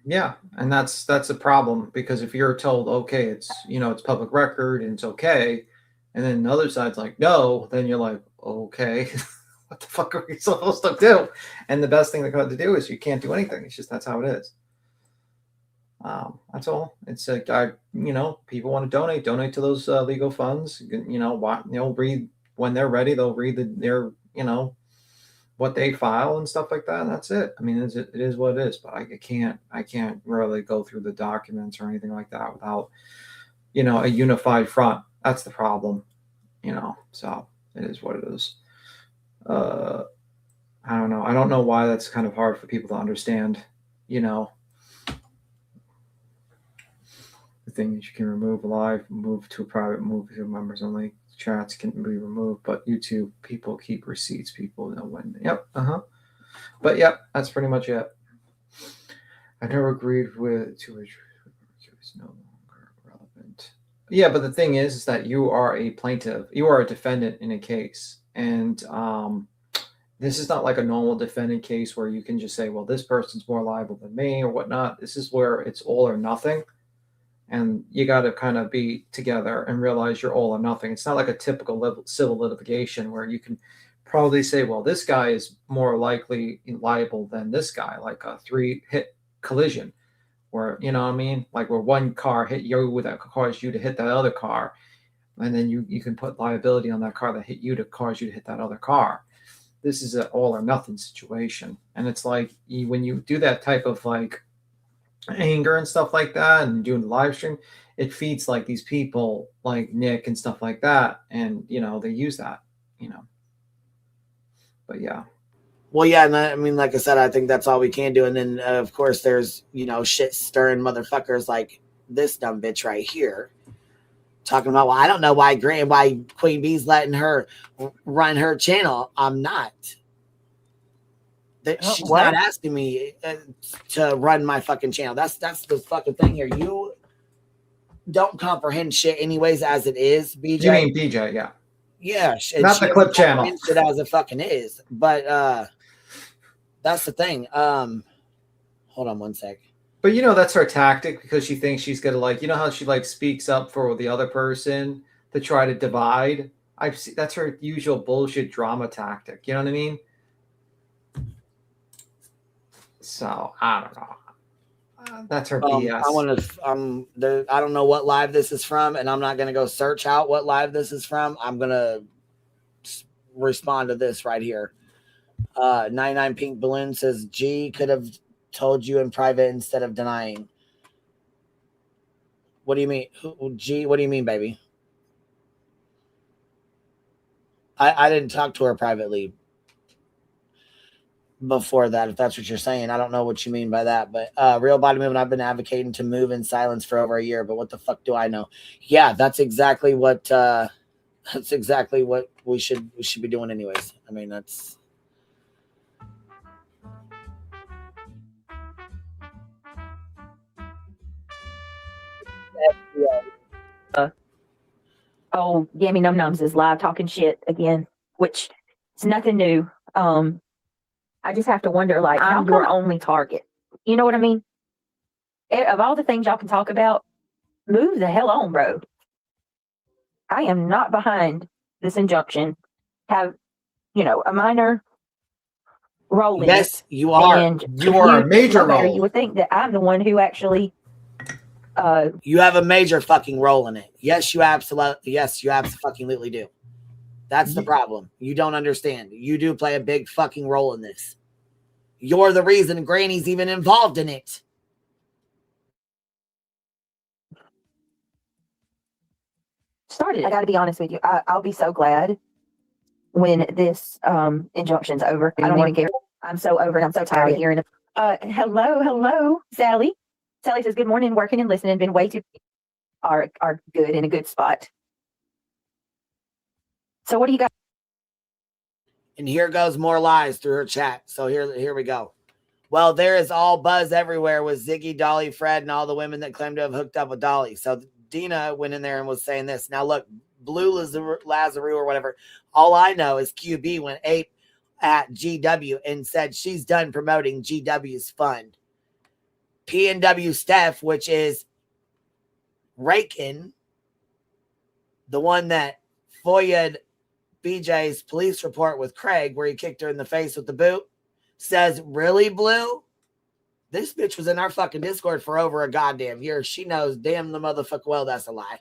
and that's a problem because if you're told, okay, it's it's public record and it's okay, and then the other side's like, no, then you're like, okay, what the fuck are we supposed to do? And the best thing they got to do is you can't do anything. It's just that's how it is. That's all. It's like people want to donate to those legal funds. Read when they're ready. They'll read their what they file and stuff like that. And that's it. I mean, it is what it is. But I can't really go through the documents or anything like that without a unified front. That's the problem. So it is what it is. I don't know. I don't know why that's kind of hard for people to understand. The thing is you can remove live, move to a private, move to members only. Chats can be removed, but YouTube people keep receipts. People know when. Yep. But that's pretty much it. I never agreed with to which is no longer relevant. Yeah, but the thing is that you are a plaintiff. You are a defendant in a case, and this is not like a normal defendant case where you can just say, well, this person's more liable than me or whatnot. This is where it's all or nothing. And you got to kind of be together and realize you're all or nothing. It's not like a typical civil litigation where you can probably say, well, this guy is more likely liable than this guy, like a 3-hit collision where, you know what I mean? Like where one car hit you that caused you to hit that other car. And then you can put liability on that car that hit you to cause you to hit that other car. This is an all or nothing situation. And it's like when you do that type of like anger and stuff like that and doing the live stream, it feeds like these people like Nick and stuff like that, and they use that, but well, and I mean, like I said, I think that's all we can do. And then of course there's shit stirring motherfuckers like this dumb bitch right here talking about, well, I don't know why Queen Bee's letting her run her channel. I'm not. She's not asking me to run my fucking channel. That's the fucking thing here. You don't comprehend shit anyways as it is, BJ. You mean BJ, yeah. Yeah. Not the clip channel. Shit as it fucking is. But that's the thing. Hold on one sec. But that's her tactic because she thinks she's gonna like, how she like speaks up for the other person to try to divide. I've seen that's her usual bullshit drama tactic. You know what I mean? So I don't know. That's her BS. I don't know what live this is from, and I'm not gonna go search out what live this is from. I'm gonna respond to this right here. 99 Pink Balloon says G could have told you in private instead of denying. What do you mean? G, what do you mean, baby? I didn't talk to her privately before that, if that's what you're saying. I don't know what you mean by that, but Real Body Movement, I've been advocating to move in silence for over a year, but what the fuck do I know? Yeah, that's exactly what we should be doing anyways. I mean, that's Oh, Yammy Num Nums is live talking shit again, which is nothing new. I just have to wonder, like, I'm your only target. You know what I mean? Of all the things y'all can talk about, move the hell on, bro. I am not behind this injunction. Have, a minor role in Yes, it. you are. And You are a major role. You would think that I'm the one who actually. You have a major fucking role in it. Yes, you absolutely do. That's the problem. You don't understand. You do play a big fucking role in this. You're the reason Granny's even involved in it. Started. I got to be honest with you. I'll be so glad when this injunction's over. I don't even care. I'm so over it. I'm so tired of hearing it. Hello, Sally. Sally says, good morning, working and listening. Been way too are good in a good spot. So what do you got? And here goes more lies through her chat. So here we go. Well, there is all buzz everywhere with Ziggy, Dolly, Fred, and all the women that claim to have hooked up with Dolly. So Dina went in there and was saying this. Now, look, Blue Lazarou or whatever, all I know is QB went ape at GW and said she's done promoting GW's fund. P&W Steph, which is Rakin, the one that FOIA'd BJ's police report with Craig where he kicked her in the face with the boot, says, really, Blue? This bitch was in our fucking Discord for over a goddamn year. She knows damn the motherfucker well that's a lie.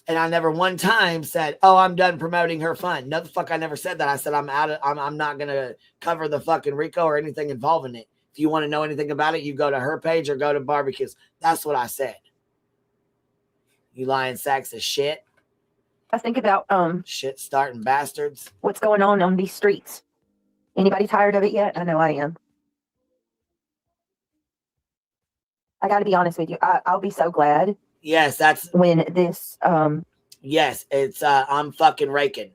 And I never one time said, oh, I'm done promoting her fund. No, the fuck, I never said that. I said, I'm not going to cover the fucking RICO or anything involving it. If you want to know anything about it, you go to her page or go to barbecues. That's what I said. You lying sacks of shit. I think about shit starting bastards. What's going on these streets? Anybody tired of it yet? I know I am. I got to be honest with you. I'll be so glad. Yes, that's when this. Yes, it's I'm fucking raking,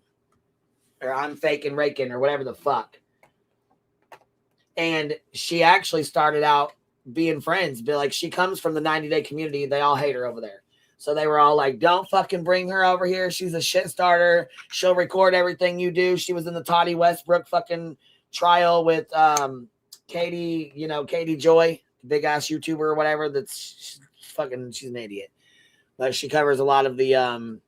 or I'm faking raking, or whatever the fuck. And she actually started out being friends, but like she comes from the 90-day community. They all hate her over there. So they were all like, don't fucking bring her over here. She's a shit starter. She'll record everything you do. She was in the Toddy Westbrook fucking trial with Katie, Katie Joy, big ass YouTuber or whatever. She's an idiot. But she covers a lot of the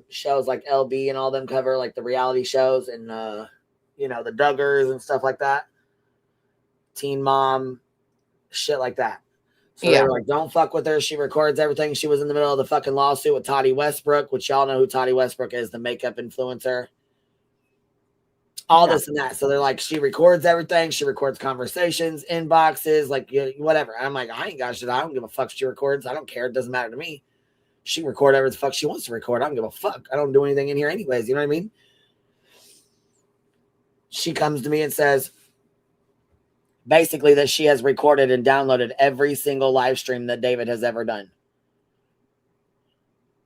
shows like LB and all them cover like the reality shows and the Duggars and stuff like that. Teen Mom, shit like that. So they were like, don't fuck with her. She records everything. She was in the middle of the fucking lawsuit with Toddy Westbrook, which y'all know who Toddy Westbrook is, the makeup influencer. All this and that. So they're like, she records everything. She records conversations, inboxes, like whatever. I'm like, I ain't got shit. I don't give a fuck if she records. I don't care. It doesn't matter to me. She record whatever the fuck she wants to record. I don't give a fuck. I don't do anything in here anyways. You know what I mean? She comes to me and says, basically, that she has recorded and downloaded every single live stream that David has ever done.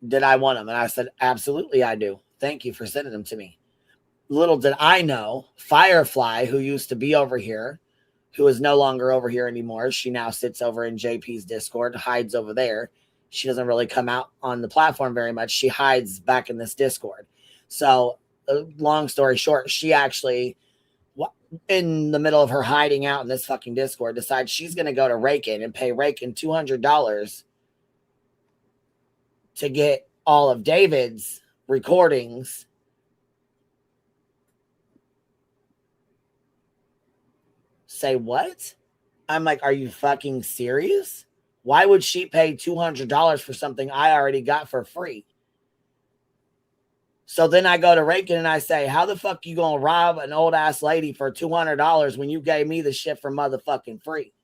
Did I want them? And I said, absolutely, I do. Thank you for sending them to me. Little did I know, Firefly, who used to be over here, who is no longer over here anymore. She now sits over in JP's Discord, hides over there. She doesn't really come out on the platform very much. She hides back in this Discord. So, long story short, she actually, in the middle of her hiding out in this fucking Discord, decides she's going to go to Rakin and pay Rakin $200 to get all of David's recordings. Say what? I'm like, are you fucking serious? Why would she pay $200 for something I already got for free? So then I go to Rakin and I say, how the fuck you gonna rob an old ass lady for $200 when you gave me the shit for motherfucking free?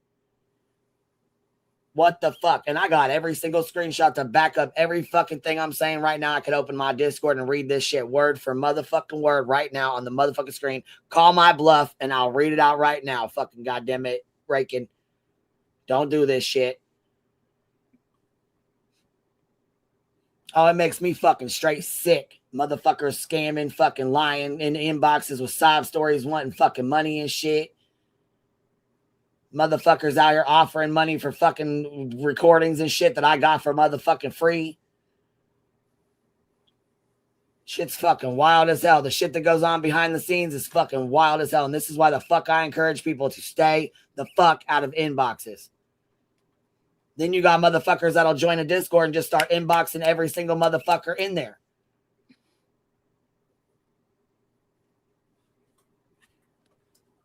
What the fuck? And I got every single screenshot to back up every fucking thing I'm saying right now. I could open my Discord and read this shit word for motherfucking word right now on the motherfucking screen. Call my bluff and I'll read it out right now. Fucking goddamn it, Rakin. Don't do this shit. Oh, it makes me fucking straight sick. Motherfuckers scamming, fucking lying in the inboxes with sob stories, wanting fucking money and shit. Motherfuckers out here offering money for fucking recordings and shit that I got for motherfucking free. Shit's fucking wild as hell. The shit that goes on behind the scenes is fucking wild as hell. And this is why the fuck I encourage people to stay the fuck out of inboxes. Then you got motherfuckers that'll join a Discord and just start inboxing every single motherfucker in there.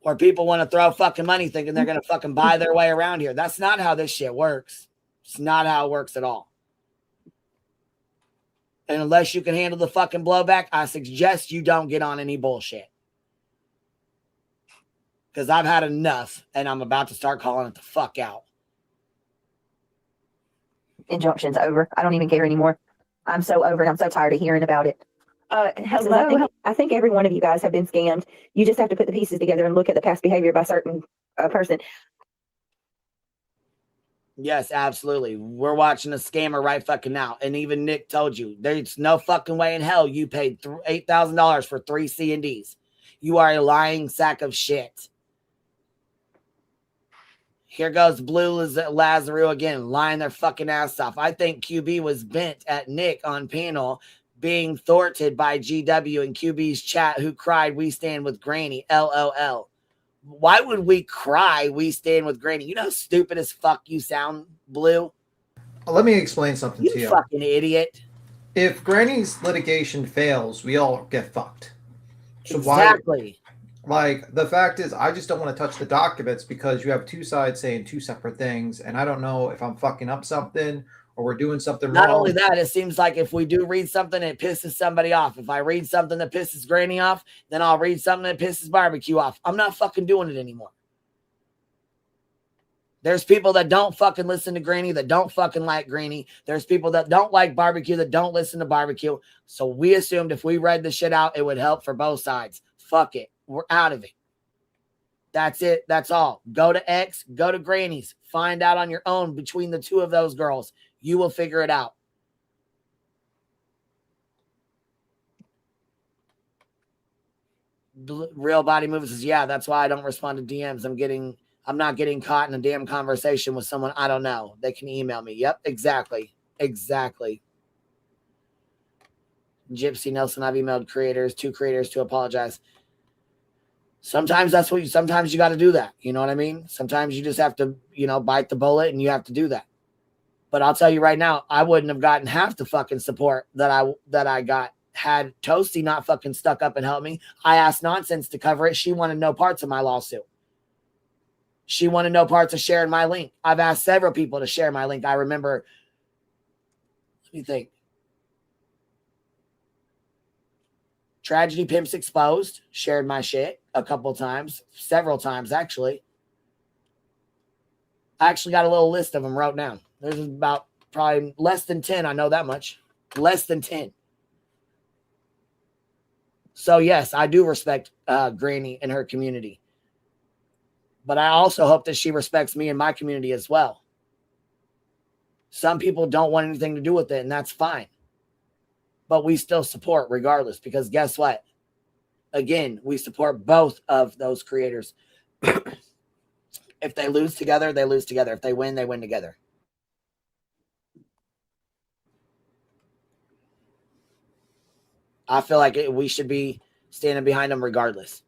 Or people want to throw fucking money thinking they're going to fucking buy their way around here. That's not how this shit works. It's not how it works at all. And unless you can handle the fucking blowback, I suggest you don't get on any bullshit. Because I've had enough and I'm about to start calling it the fuck out. Injunction's over. I don't even care anymore. I'm so over it. I'm so tired of hearing about it. Hello. I think every one of you guys have been scammed. You just have to put the pieces together and look at the past behavior by a certain person. Yes, absolutely. We're watching a scammer right fucking now. And even Nick told you, there's no fucking way in hell you paid $8,000 for 3 C&Ds. You are a lying sack of shit. Here goes Blue Lazarou again, lying their fucking ass off. I think QB was bent at Nick on panel being thwarted by GW in QB's chat who cried, "We stand with Granny, LOL." Why would we cry, "We stand with Granny"? You know how stupid as fuck you sound, Blue? Let me explain something to you. You fucking idiot. If Granny's litigation fails, we all get fucked. So exactly. Like, the fact is, I just don't want to touch the documents because you have two sides saying two separate things, and I don't know if I'm fucking up something or we're doing something wrong. Not only that, it seems like if we do read something, it pisses somebody off. If I read something that pisses Granny off, then I'll read something that pisses Barbecue off. I'm not fucking doing it anymore. There's people that don't fucking listen to Granny, that don't fucking like Granny. There's people that don't like Barbecue, that don't listen to Barbecue. So we assumed if we read the shit out, it would help for both sides. Fuck it. We're out of it. That's it. That's all. Go to X, go to Granny's. Find out on your own between the two of those girls. You will figure it out. Real Body Movie says, yeah, that's why I don't respond to DMs. I'm not getting caught in a damn conversation with someone I don't know. They can email me. Yep, exactly. Exactly. Gypsy Nelson, I've emailed two creators to apologize. Sometimes sometimes you got to do that. You know what I mean? Sometimes you just have to, bite the bullet and you have to do that. But I'll tell you right now, I wouldn't have gotten half the fucking support that I got had Toasty not fucking stuck up and helped me. I asked Nonsense to cover it. She wanted no parts of my lawsuit. She wanted no parts of sharing my link. I've asked several people to share my link. I remember, let me think. Tragedy Pimps Exposed shared my shit a couple times, several times actually. I actually got a little list of them wrote down. There's about probably less than 10. I know that much. Less than 10. So yes, I do respect Granny and her community. But I also hope that she respects me and my community as well. Some people don't want anything to do with it, and that's fine. But we still support regardless, because guess what? Again, we support both of those creators. If they lose together, they lose together. If they win together. I feel like we should be standing behind them regardless.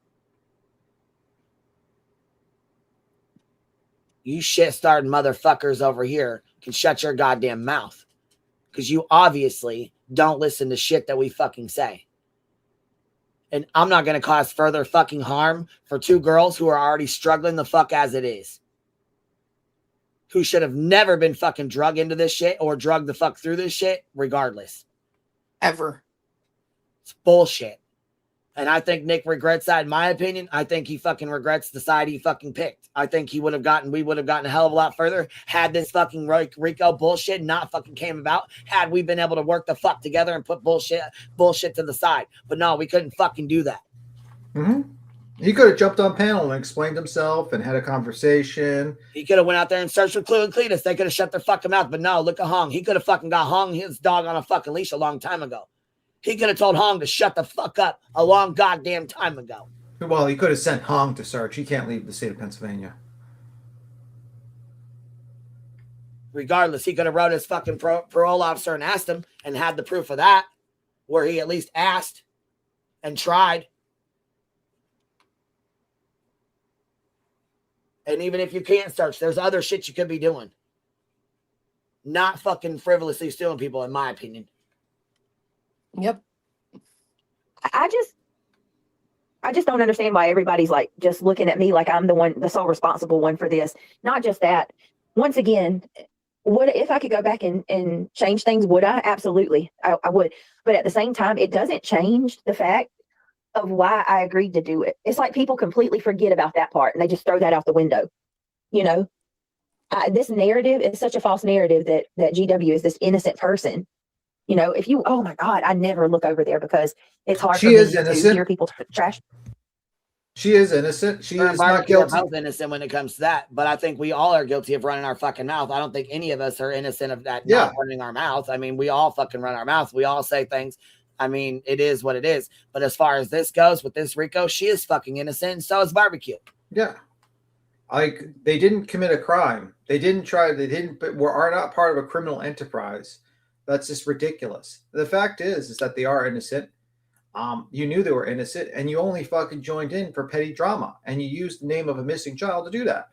You shit-starting motherfuckers over here can shut your goddamn mouth. Because you obviously don't listen to shit that we fucking say. And I'm not going to cause further fucking harm for two girls who are already struggling the fuck as it is. Who should have never been fucking drug into this shit or drugged the fuck through this shit regardless. Ever. It's bullshit. And I think Nick regrets that. In my opinion, I think he fucking regrets the side he fucking picked. I think we would have gotten a hell of a lot further had this fucking Rico bullshit not fucking came about. Had we been able to work the fuck together and put bullshit to the side. But no, we couldn't fucking do that. Mm-hmm. He could have jumped on panel and explained himself and had a conversation. He could have went out there and searched for Clue and Cletus. They could have shut their fucking mouth. But no, look at Hong. He could have fucking got Hong his dog on a fucking leash a long time ago. He could have told Hong to shut the fuck up a long goddamn time ago. Well, he could have sent Hong to search. He can't leave the state of Pennsylvania. Regardless, he could have wrote his fucking parole officer and asked him and had the proof of that, where he at least asked and tried. And even if you can't search, there's other shit you could be doing. Not fucking frivolously stealing people, in my opinion. Yep. I just don't understand why everybody's like just looking at me like I'm the sole responsible one for this. Not just that. Once again, would if I could go back and change things, would I? Absolutely, I would. But at the same time, it doesn't change the fact of why I agreed to do it. It's like people completely forget about that part and they just throw that out the window. You know, this narrative is such a false narrative that GW is this innocent person. You know, if you, oh my God, I never look over there because it's hard for me to hear people trash. She is innocent. She is not guilty. Both innocent when it comes to that, but I think we all are guilty of running our fucking mouth. I don't think any of us are innocent of that not running our mouth. I mean, we all fucking run our mouth. We all say things. I mean, it is what it is. But as far as this goes with this Rico, she is fucking innocent, and so is Barbecue. Yeah. Like, they didn't commit a crime. They are not part of a criminal enterprise. That's just ridiculous. The fact is that they are innocent. You knew they were innocent, and you only fucking joined in for petty drama, and you used the name of a missing child to do that.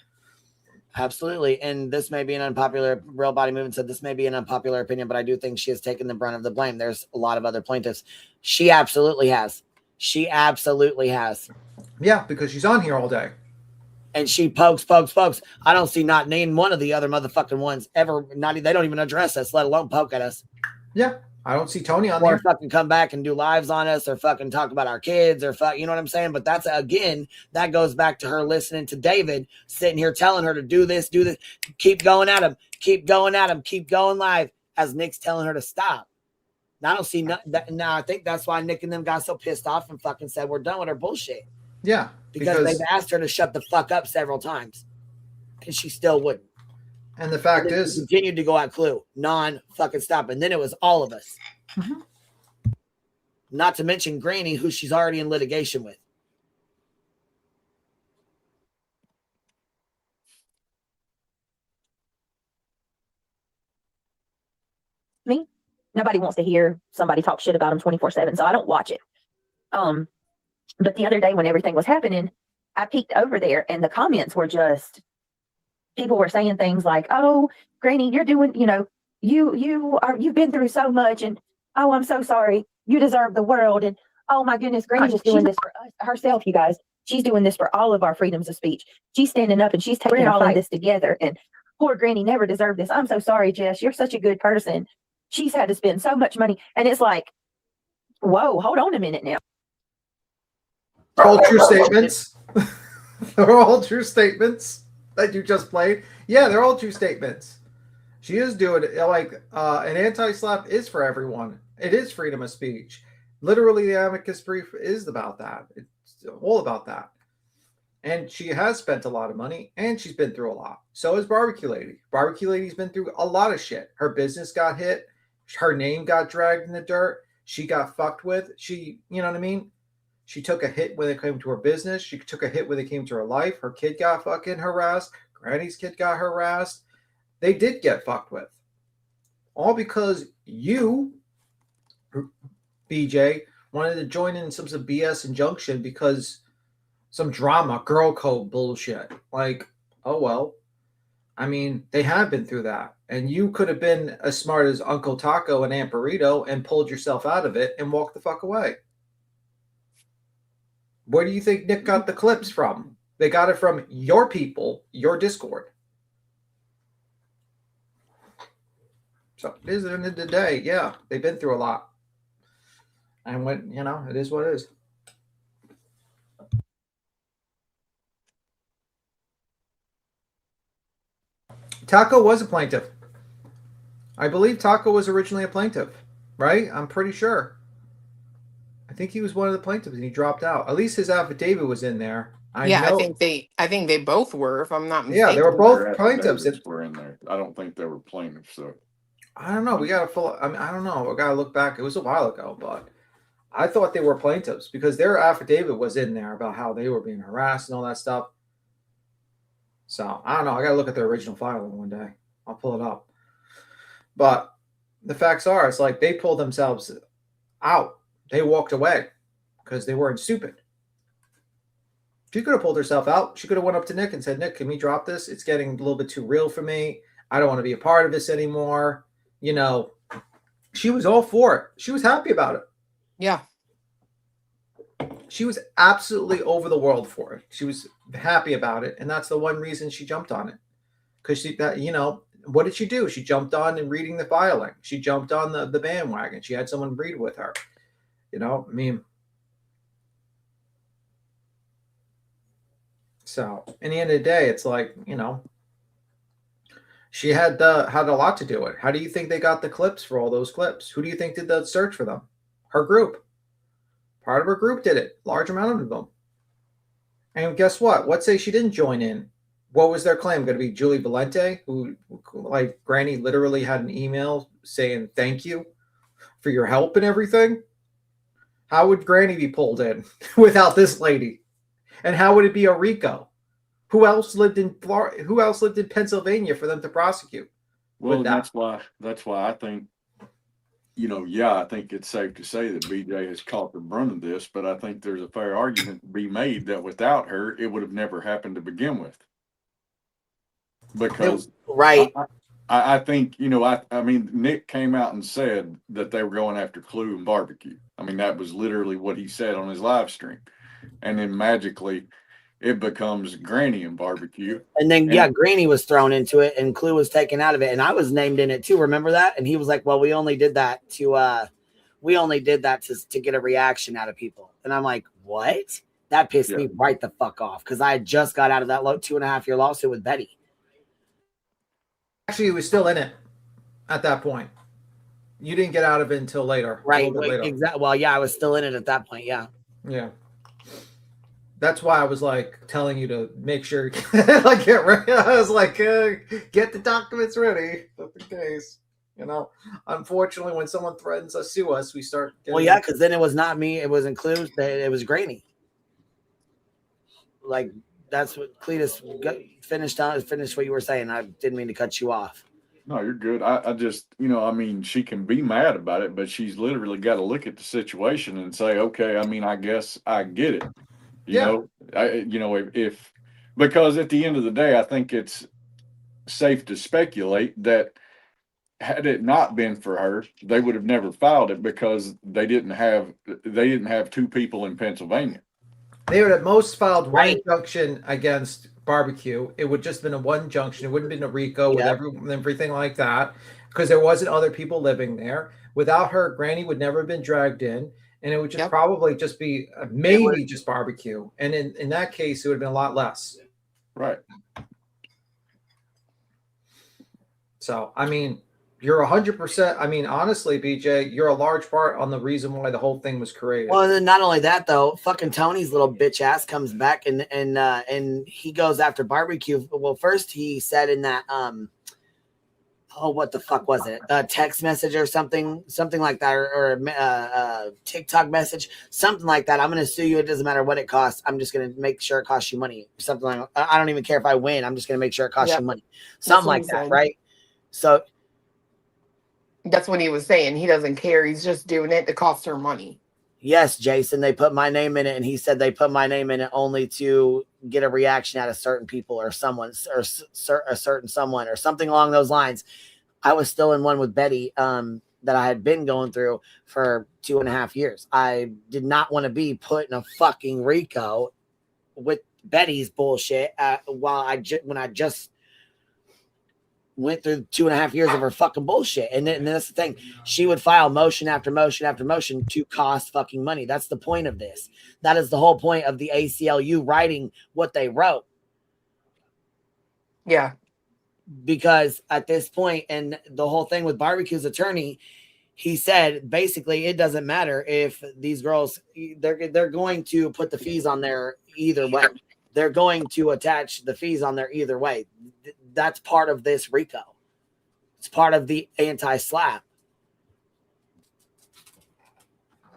Absolutely. And this may be an unpopular, Real Body Movement said this may be an unpopular opinion, but I do think she has taken the brunt of the blame. There's a lot of other plaintiffs. She absolutely has. She absolutely has. Yeah, because she's on here all day. And she pokes. I don't see not name one of the other motherfucking ones ever. They don't even address us, let alone poke at us. Yeah. I don't see Tony on or there. fucking come back and do lives on us or fucking talk about our kids or you know what I'm saying? But that's, again, that goes back to her listening to David sitting here telling her to do this, keep going at him, keep going live as Nick's telling her to stop. Now I don't see now I think that's why Nick and them got so pissed off and fucking said we're done with her bullshit. Yeah. Because they've asked her to shut the fuck up several times. And she still wouldn't. And the fact is, continued to go at Clue, non-fucking stop. And then it was all of us. Mm-hmm. Not to mention Granny, who she's already in litigation with. Me? Nobody wants to hear somebody talk shit about them 24/7, so I don't watch it. But the other day when everything was happening, I peeked over there and the comments were just, people were saying things like, "Oh, Granny, you're doing, you've been through so much, and oh, I'm so sorry. You deserve the world, and oh my goodness, Granny's just doing this for us, herself, you guys. She's doing this for all of our freedoms of speech. She's standing up and she's taking all of this together. And poor Granny never deserved this. I'm so sorry, Jess. You're such a good person. She's had to spend so much money." And it's like, whoa, hold on a minute now. All true statements. They're all true statements that you just played. Yeah, they're all true statements. She is doing it. Like, an anti-slap is for everyone. It is freedom of speech. Literally, the amicus brief is about that. It's all about that. And she has spent a lot of money, and she's been through a lot. So has Barbecue Lady. Barbecue Lady's been through a lot of shit. Her business got hit. Her name got dragged in the dirt. She got fucked with. You know what I mean? She took a hit when it came to her business. She took a hit when it came to her life. Her kid got fucking harassed. Granny's kid got harassed. They did get fucked with. All because you, BJ, wanted to join in some BS injunction because some drama, girl code bullshit. Like, oh well. I mean, they have been through that. And you could have been as smart as Uncle Taco and Aunt Burrito and pulled yourself out of it and walked the fuck away. Where do you think Nick got the clips from? They got it from your people, your Discord. So it is at the end of the day, yeah, they've been through a lot. And when, it is what it is. Taco was a plaintiff. I believe Taco was originally a plaintiff, right? I'm pretty sure. I think he was one of the plaintiffs and he dropped out. At least his affidavit was in there. I think they both were, if I'm not mistaken. Yeah, they were both plaintiffs. Were in there. I don't think they were plaintiffs. So I don't know. I don't know. We gotta look back. It was a while ago, but I thought they were plaintiffs because their affidavit was in there about how they were being harassed and all that stuff. So I don't know. I gotta look at their original filing one day. I'll pull it up. But the facts are, it's like they pulled themselves out. They walked away because they weren't stupid. She could have pulled herself out. She could have went up to Nick and said, Nick, can we drop this? It's getting a little bit too real for me. I don't want to be a part of this anymore. You know, she was all for it. She was happy about it. Yeah. She was absolutely over the world for it. She was happy about it. And that's the one reason she jumped on it. Because what did she do? She jumped on and reading the filing. She jumped on the bandwagon. She had someone read with her. You know, I mean, so in the end of the day, it's like, you know, she had a lot to do with it. How do you think they got the clips for all those clips? Who do you think did the search for them? Her group. Part of her group did it. Large amount of them. And guess what? Let's say she didn't join in. What was their claim? Going to be Julie Valente, who, like, Granny literally had an email saying thank you for your help and everything? How would Granny be pulled in without this lady? And how would it be a RICO? Who else lived in Florida? Who else lived in Pennsylvania for them to prosecute? Well, that's why I think, you know, I think it's safe to say that BJ has caught the brunt of this, but I think there's a fair argument to be made that without her, it would have never happened to begin with. Because right, I think, you know, I mean, Nick came out and said that they were going after Clue and Barbecue. I mean, that was literally what he said on his live stream, and then magically it becomes Granny and Barbecue. And then, Granny was thrown into it and Clue was taken out of it. And I was named in it too. Remember that? And he was like, well, we only did that to get a reaction out of people. And I'm like, what? That pissed me right the fuck off. Cause I had just got out of that 2.5-year lawsuit with Betty. Actually, he was still in it at that point. You didn't get out of it until later. Right. Exactly. Well, I was still in it at that point. Yeah. Yeah. That's why I was like telling you to make sure, like, get ready. I was like, get the documents ready just in case. You know, unfortunately, when someone threatens to sue us, we start. Because then it was not me. It wasn't Clue. It was Granny. Like, that's what Cletus finished what you were saying. I didn't mean to cut you off. No, you're good. I just, you know, I mean, she can be mad about it, but she's literally got to look at the situation and say, okay, I mean, I guess I get it. You know, if because at the end of the day, I think it's safe to speculate that had it not been for her, they would have never filed it because they didn't have two people in Pennsylvania. They would have most filed one injunction against Barbecue. It would just been a one injunction. It wouldn't have been a RICO with everything like that because there wasn't other people living there. Without her, Granny would never have been dragged in. And it would just probably just be maybe just Barbecue. And in that case, it would have been a lot less. Right. So, I mean, you're 100%. I mean, honestly, BJ, you're a large part on the reason why the whole thing was created. Well, and then not only that, though, fucking Tony's little bitch ass comes back and he goes after Barbecue. Well, first he said in that, what the fuck was it? A text message or something like that, or a TikTok message, something like that. I'm going to sue you. It doesn't matter what it costs. I'm just going to make sure it costs you money. Something like, I don't even care if I win. I'm just going to make sure it costs you money. Something like that, right? So that's what he was saying. He doesn't care. He's just doing it to cost her money. Yes, Jason, they put my name in it, and he said they put my name in it only to get a reaction out of certain people or someone or a certain someone or something along those lines. I was still in one with Betty that I had been going through for 2.5 years. I did not want to be put in a fucking RICO with Betty's bullshit when I just went through 2.5 years of her fucking bullshit. And then that's the thing. She would file motion after motion after motion to cost fucking money. That's the point of this. That is the whole point of the ACLU writing what they wrote. Yeah. Because at this point, and the whole thing with Barbecue's attorney, he said basically it doesn't matter if these girls, they're going to put the fees on there either way. They're going to attach the fees on there either way. That's part of this RICO. It's part of the anti-slap.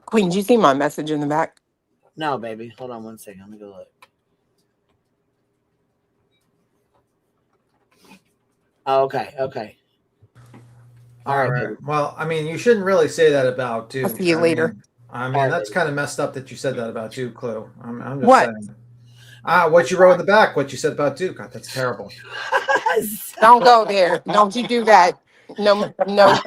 Queen, did you see my message in the back? No, baby. Hold on one second. Let me go look. Oh, okay. Okay. All right. Well, I mean, you shouldn't really say that about Duke. I'll see you later. I mean, that's kind of messed up that you said that about Duke, Clue. I'm just What? saying. What you wrote in the back, what you said about Duke. God, that's terrible. Don't go there. Don't you do that. No, no.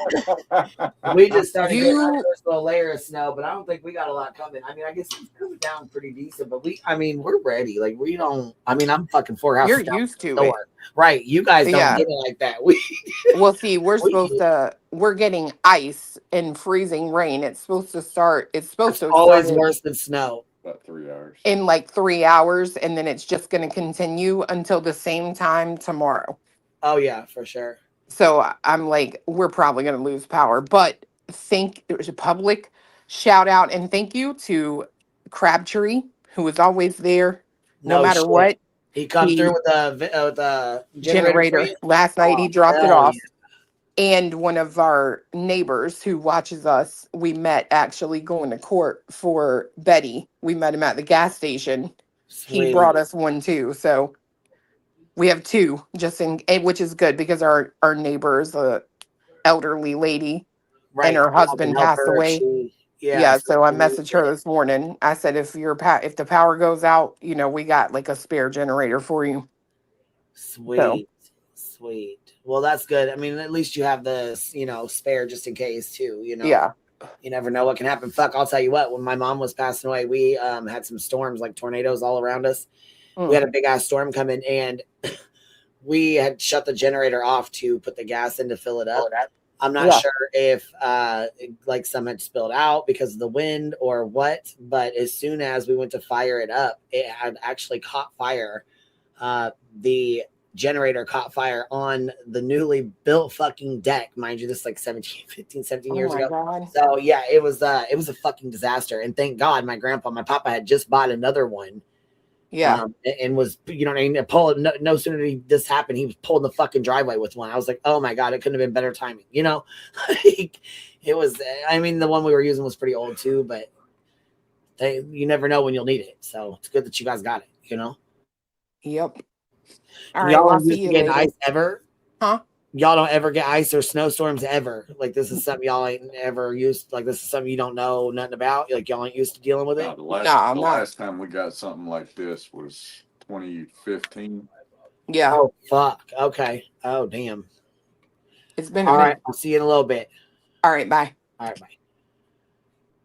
We just started getting our You, first little layer of snow, but I don't think we got a lot coming. I mean, I guess it's coming down pretty decent, but we're ready. Like we don't. I mean, I'm fucking 4 you're houses down used from the to it. store. Right? You guys don't Yeah. get it like that. We Well, see, we we're getting ice and freezing rain. It's supposed to start. It's supposed it's to have always started worse than snow. About 3 hours. in like 3 hours, and then it's just going to continue until the same time tomorrow. Oh yeah, for sure. So I'm like, we're probably going to lose power. But it was a public shout out and thank you to Crabtree, who is always there, no No matter shit. what. He come He through with the generator for you. last night he Oh dropped it hell off. yeah. And one of our neighbors who watches us, we met actually going to court for Betty. We met him at the gas station. He Sweet. brought us one too. So we have two, which is good because our neighbor is a elderly lady, Right. and her Y'all can husband help passed her if away. she Yeah, so so I she needs messaged her it. this morning. I said, if the power goes out, we got like a spare generator for you. So Sweet. Sweet. Well, that's good. I mean, at least you have the, spare just in case too, yeah, You never know what can happen. Fuck, I'll tell you what, when my mom was passing away, we had some storms like tornadoes all around us. We had a big ass storm coming and we had shut the generator off to put the gas in to fill it up. I'm not sure if like some had spilled out because of the wind or what, but as soon as we went to fire it up, it had actually caught fire. The generator caught fire on the newly built fucking deck. Mind you, this is like 17 oh years my ago. God. So yeah, it was a fucking disaster. And thank God my papa had just bought another one. Yeah. And was, you know what I mean? No sooner did this happened, he was pulling the fucking driveway with one. I was like, oh my God, it couldn't have been better timing. Like, it was, I mean, the one we were using was pretty old too, but you never know when you'll need it. So it's good that you guys got it, Yep. All right. Y'all Well, I'll aren't see used to you getting later. ice ever? Huh? Y'all don't ever get ice or snowstorms ever? Like this is something y'all ain't ever used. Like this is something you don't know nothing about. Like y'all ain't used to dealing with it. The last time we got something like this was 2015. Yeah. Oh fuck. Okay. Oh damn. It's been a all right. minute. I'll see you in a little bit. All right. Bye. All right. Bye.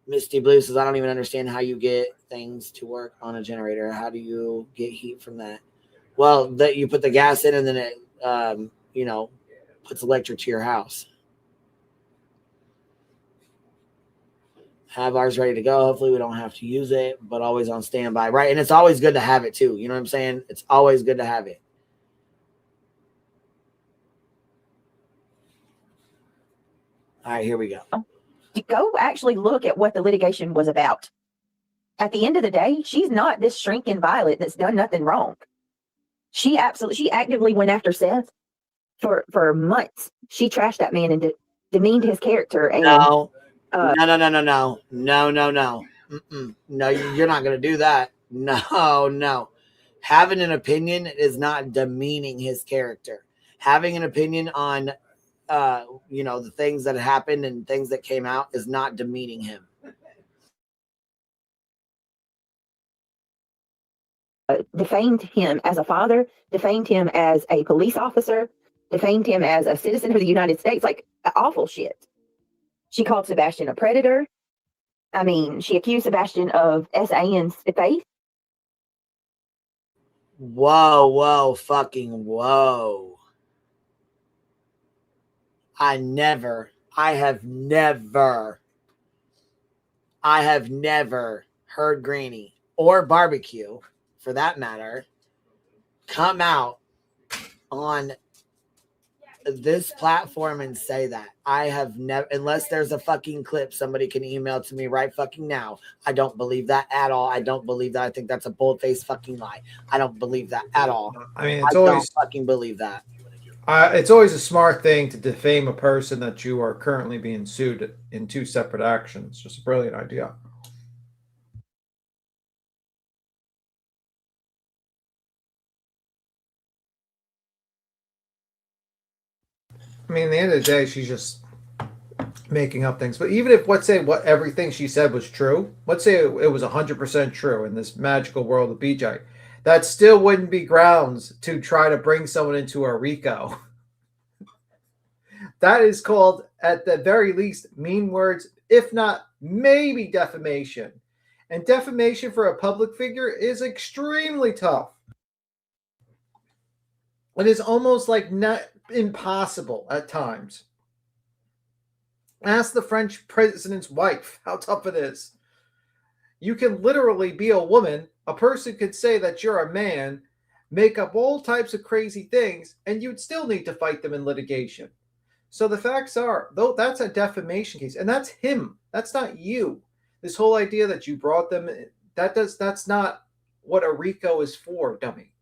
Misty Blue says, I don't even understand how you get things to work on a generator. How do you get heat from that? Well, that you put the gas in and then it, puts electric to your house. Have ours ready to go. Hopefully we don't have to use it, but always on standby. Right. And it's always good to have it too. You know what I'm saying? It's always good to have it. All right, here we go. To go actually look at what the litigation was about. At the end of the day, she's not this shrinking Violet that's done nothing wrong. She actively went after Seth for months. She trashed that man and demeaned his character. And No. No. No, you're not going to do that. No. Having an opinion is not demeaning his character. Having an opinion on, the things that happened and things that came out is not demeaning him. Defamed him as a father, defamed him as a police officer, defamed him as a citizen of the United States, like awful shit. She called Sebastian a predator. I mean, she accused Sebastian of SAN's faith. Whoa, fucking whoa. I have never heard Granny or Barbecue, for that matter, come out on this platform and say that. I have never, unless there's a fucking clip somebody can email to me right fucking now. I don't believe that at all. I don't believe that. I think that's a bold-faced fucking lie. I don't believe that at all. I mean, I don't fucking believe that. It's always a smart thing to defame a person that you are currently being sued in two separate actions. Just a brilliant idea. I mean, at the end of the day, she's just making up things. But even if, let's say, what everything she said was true, let's say it was 100% true in this magical world of BJ, that still wouldn't be grounds to try to bring someone into a RICO. That is called, at the very least, mean words, if not maybe defamation. And defamation for a public figure is extremely tough. It is almost like not impossible at times. Ask the French president's wife how tough it is. You can literally be a woman. A person could say that you're a man, make up all types of crazy things, and you'd still need to fight them in litigation. So the facts are, though, that's a defamation case, and that's him. That's not you. This whole idea that you brought them, that's not what a RICO is for, dummy.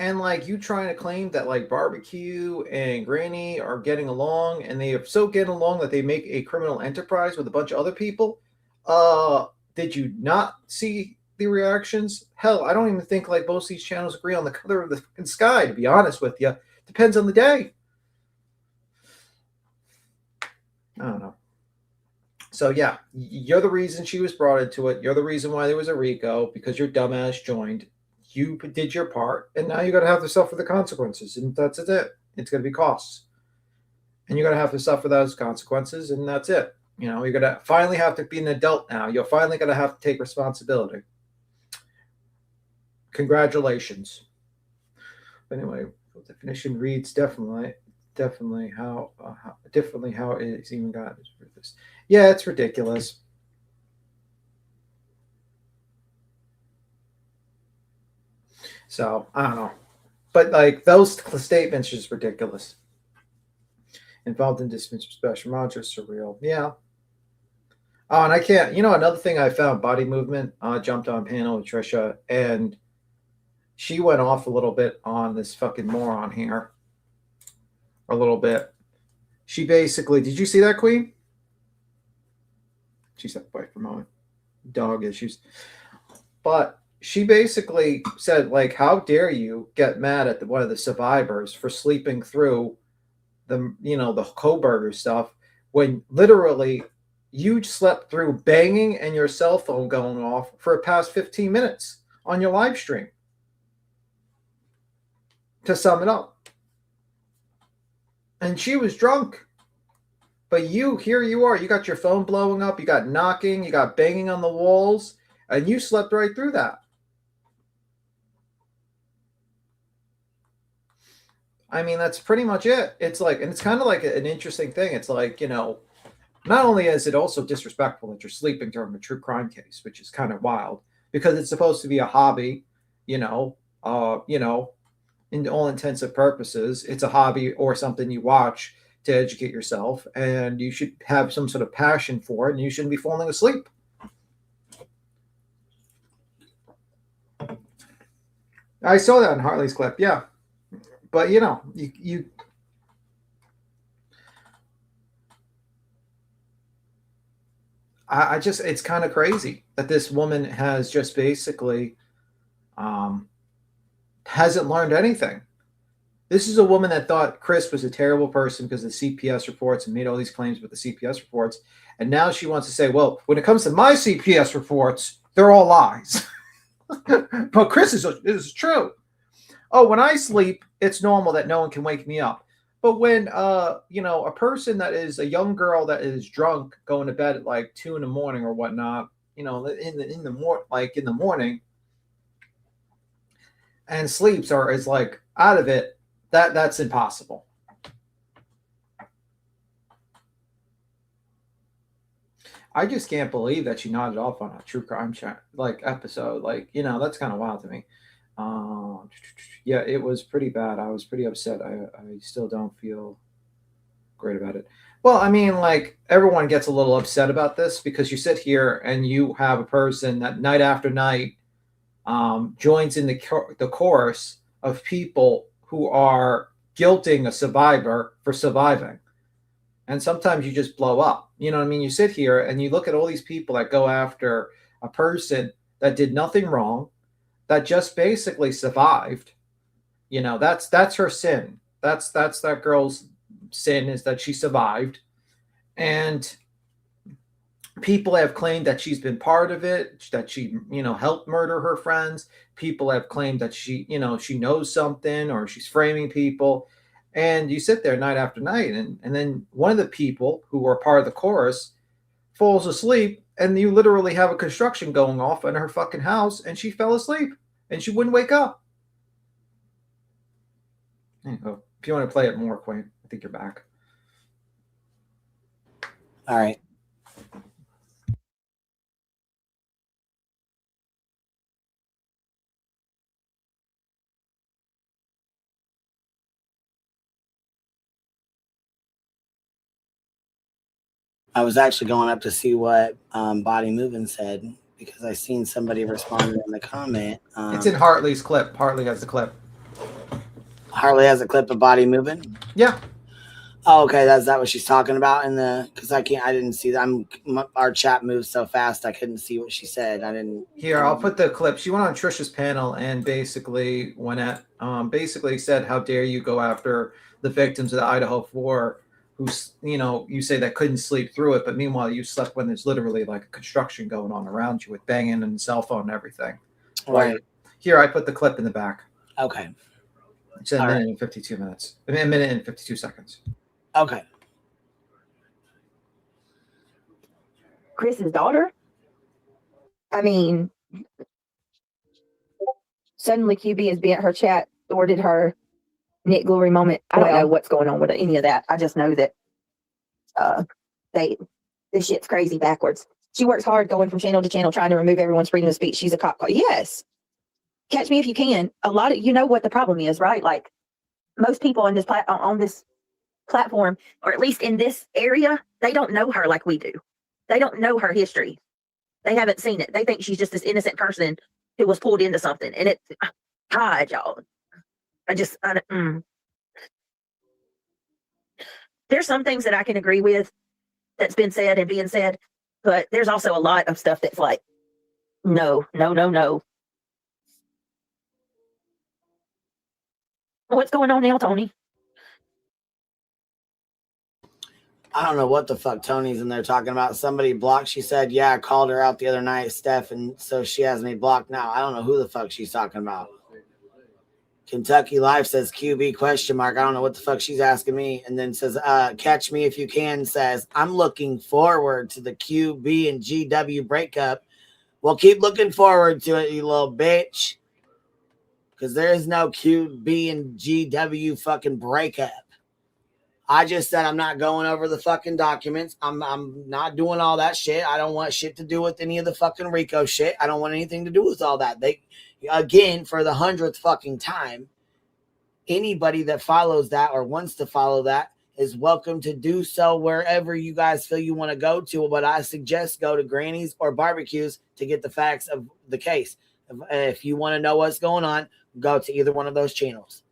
And like you trying to claim that like Barbecue and Granny are getting along, and they are so getting along that they make a criminal enterprise with a bunch of other people. Did you not see the reactions? Hell, I don't even think like most of these channels agree on the color of the sky, to be honest with you. Depends on the day. I don't know. So yeah, you're the reason she was brought into it. You're the reason why there was a RICO, because your dumbass joined. You did your part, and now you got to have to suffer the consequences, and that's it. It's going to be costs, and you're going to have to suffer those consequences, and that's it. You know, you're going to finally have to be an adult now. You're finally going to have to take responsibility. Congratulations. Anyway, the definition reads differently how it is even got this. Yeah, it's ridiculous. So I don't know, but like those statements are just ridiculous. Involved in dismissed special monsters, surreal. Yeah. Oh, and I can't. You know, another thing I found, body movement. Jumped on panel with Trisha, and she went off a little bit on this fucking moron here. A little bit. She basically, did you see that, Queen? She stepped away for a moment. Dog issues. But she basically said, like, how dare you get mad at one of the survivors for sleeping through the, the Koberger stuff when literally you slept through banging and your cell phone going off for the past 15 minutes on your live stream. To sum it up. And she was drunk. But here you are. You got your phone blowing up. You got knocking. You got banging on the walls. And you slept right through that. I mean, that's pretty much it. It's like, and it's kind of like an interesting thing. It's like, not only is it also disrespectful that you're sleeping during a true crime case, which is kind of wild, because it's supposed to be a hobby, in all intents and purposes, it's a hobby or something you watch to educate yourself, and you should have some sort of passion for it, and you shouldn't be falling asleep. I saw that in Hartley's clip, yeah. But I just, it's kind of crazy that this woman has just basically hasn't learned anything. This is a woman that thought Chris was a terrible person because of the CPS reports and made all these claims about the CPS reports. And now she wants to say, well, when it comes to my CPS reports, they're all lies. But Chris is true. Oh, when I sleep, it's normal that no one can wake me up. But when, a person that is a young girl that is drunk going to bed at like 2 a.m. or whatnot, in the morning, and sleeps or is like out of it, that's impossible. I just can't believe that she nodded off on a true crime episode. That's kind of wild to me. Yeah, it was pretty bad. I was pretty upset. I still don't feel great about it. Well, I mean, like, everyone gets a little upset about this because you sit here and you have a person that night after night joins in the chorus of people who are guilting a survivor for surviving. And sometimes you just blow up. You know what I mean? You sit here and you look at all these people that go after a person that did nothing wrong, that just basically survived, You know, that's her sin. That's that girl's sin, is that she survived. And people have claimed that she's been part of it, that she, you know, helped murder her friends. People have claimed that she, you know, she knows something or she's framing people. And you sit there night after night, and then one of the people who were part of the chorus falls asleep, and you literally have a construction going off in her fucking house, and she fell asleep and she wouldn't wake up. Oh, if you want to play it more, Queen, I think you're back. All right. I was actually going up to see what Body Moving said, because I seen somebody responding in the comment. It's in Hartley's clip. Hartley has the clip. Harley has a clip of Body Moving? Yeah. Oh, okay. That's that what she's talking about in the, because I didn't see that. Our chat moves so fast I couldn't see what she said. I didn't. Here, I'll put the clip. She went on Trisha's panel and basically went at basically said, how dare you go after the victims of the Idaho 4, who's, you know, you say that couldn't sleep through it, but meanwhile you slept when there's literally like a construction going on around you with banging and cell phone and everything. Right. Here, I put the clip in the back. Okay. It's a minute and 52 minutes. A minute and 52 seconds. Okay. Chris's daughter? I mean, suddenly QB is being her chat, or did her Nick Glory moment? I don't know what's going on with any of that. I just know that this shit's crazy backwards. She works hard going from channel to channel trying to remove everyone's freedom of speech. She's a cop. Yes. Catch me if you can. A lot of, you know what the problem is, right? Like most people on this platform, or at least in this area, they don't know her like we do. They don't know her history. They haven't seen it. They think she's just this innocent person who was pulled into something. And it, God, y'all. There's some things that I can agree with that's been said and being said, but there's also a lot of stuff that's like, no. What's going on now, Tony? I don't know what the fuck Tony's in there talking about. Somebody blocked. She said, yeah, I called her out the other night, Steph, and so she has me blocked now. I don't know who the fuck she's talking about. Kentucky Life says QB question mark. I don't know what the fuck she's asking me. And then says, catch me if you can, says, I'm looking forward to the QB and GW breakup. Well, keep looking forward to it, you little bitch. Because there is no QB and GW fucking breakup. I just said I'm not going over the fucking documents. I'm not doing all that shit. I don't want shit to do with any of the fucking RICO shit. I don't want anything to do with all that. They, again, for the 100th fucking time, anybody that follows that or wants to follow that is welcome to do so wherever you guys feel you want to go to. But I suggest go to Granny's or Barbecues to get the facts of the case. If you want to know what's going on, go to either one of those channels.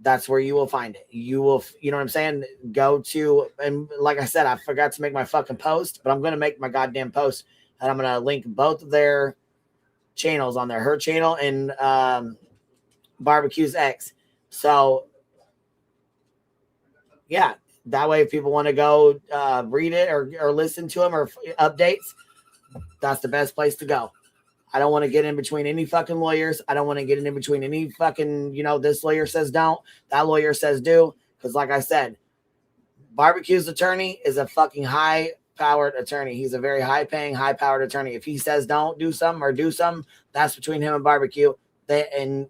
That's where you will find it. You will, you know what I'm saying? Go to, and like I said, I forgot to make my fucking post, but I'm going to make my goddamn post, and I'm going to link both of their channels on there, her channel and Barbecues X. So yeah, that way if people want to go read it or listen to them or updates, that's the best place to go. I don't want to get in between any fucking lawyers. I don't want to get in between any fucking, you know, this lawyer says don't, that lawyer says do. Because like I said, Barbecue's attorney is a fucking high-powered attorney. He's a very high-paying, high-powered attorney. If he says don't do something or do something, that's between him and Barbecue. And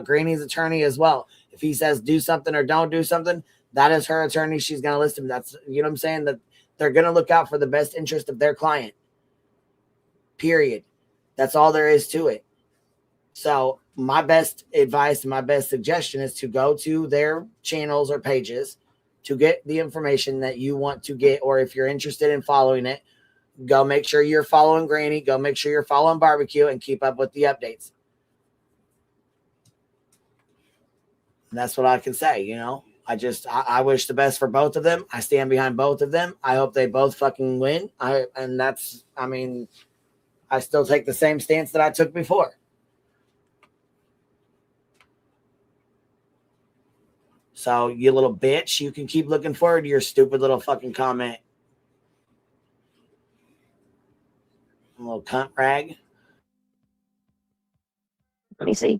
Granny's attorney as well. If he says do something or don't do something, that is her attorney. She's going to list him. That's, you know what I'm saying? That they're going to look out for the best interest of their client. Period. That's all there is to it. So my best advice and my best suggestion is to go to their channels or pages to get the information that you want to get, or if you're interested in following it, go make sure you're following Granny, go make sure you're following Barbecue, and keep up with the updates. And that's what I can say, you know. I wish the best for both of them. I stand behind both of them. I hope they both fucking win. I still take the same stance that I took before. So, you little bitch, you can keep looking forward to your stupid little fucking comment. A little cunt rag. Let me see.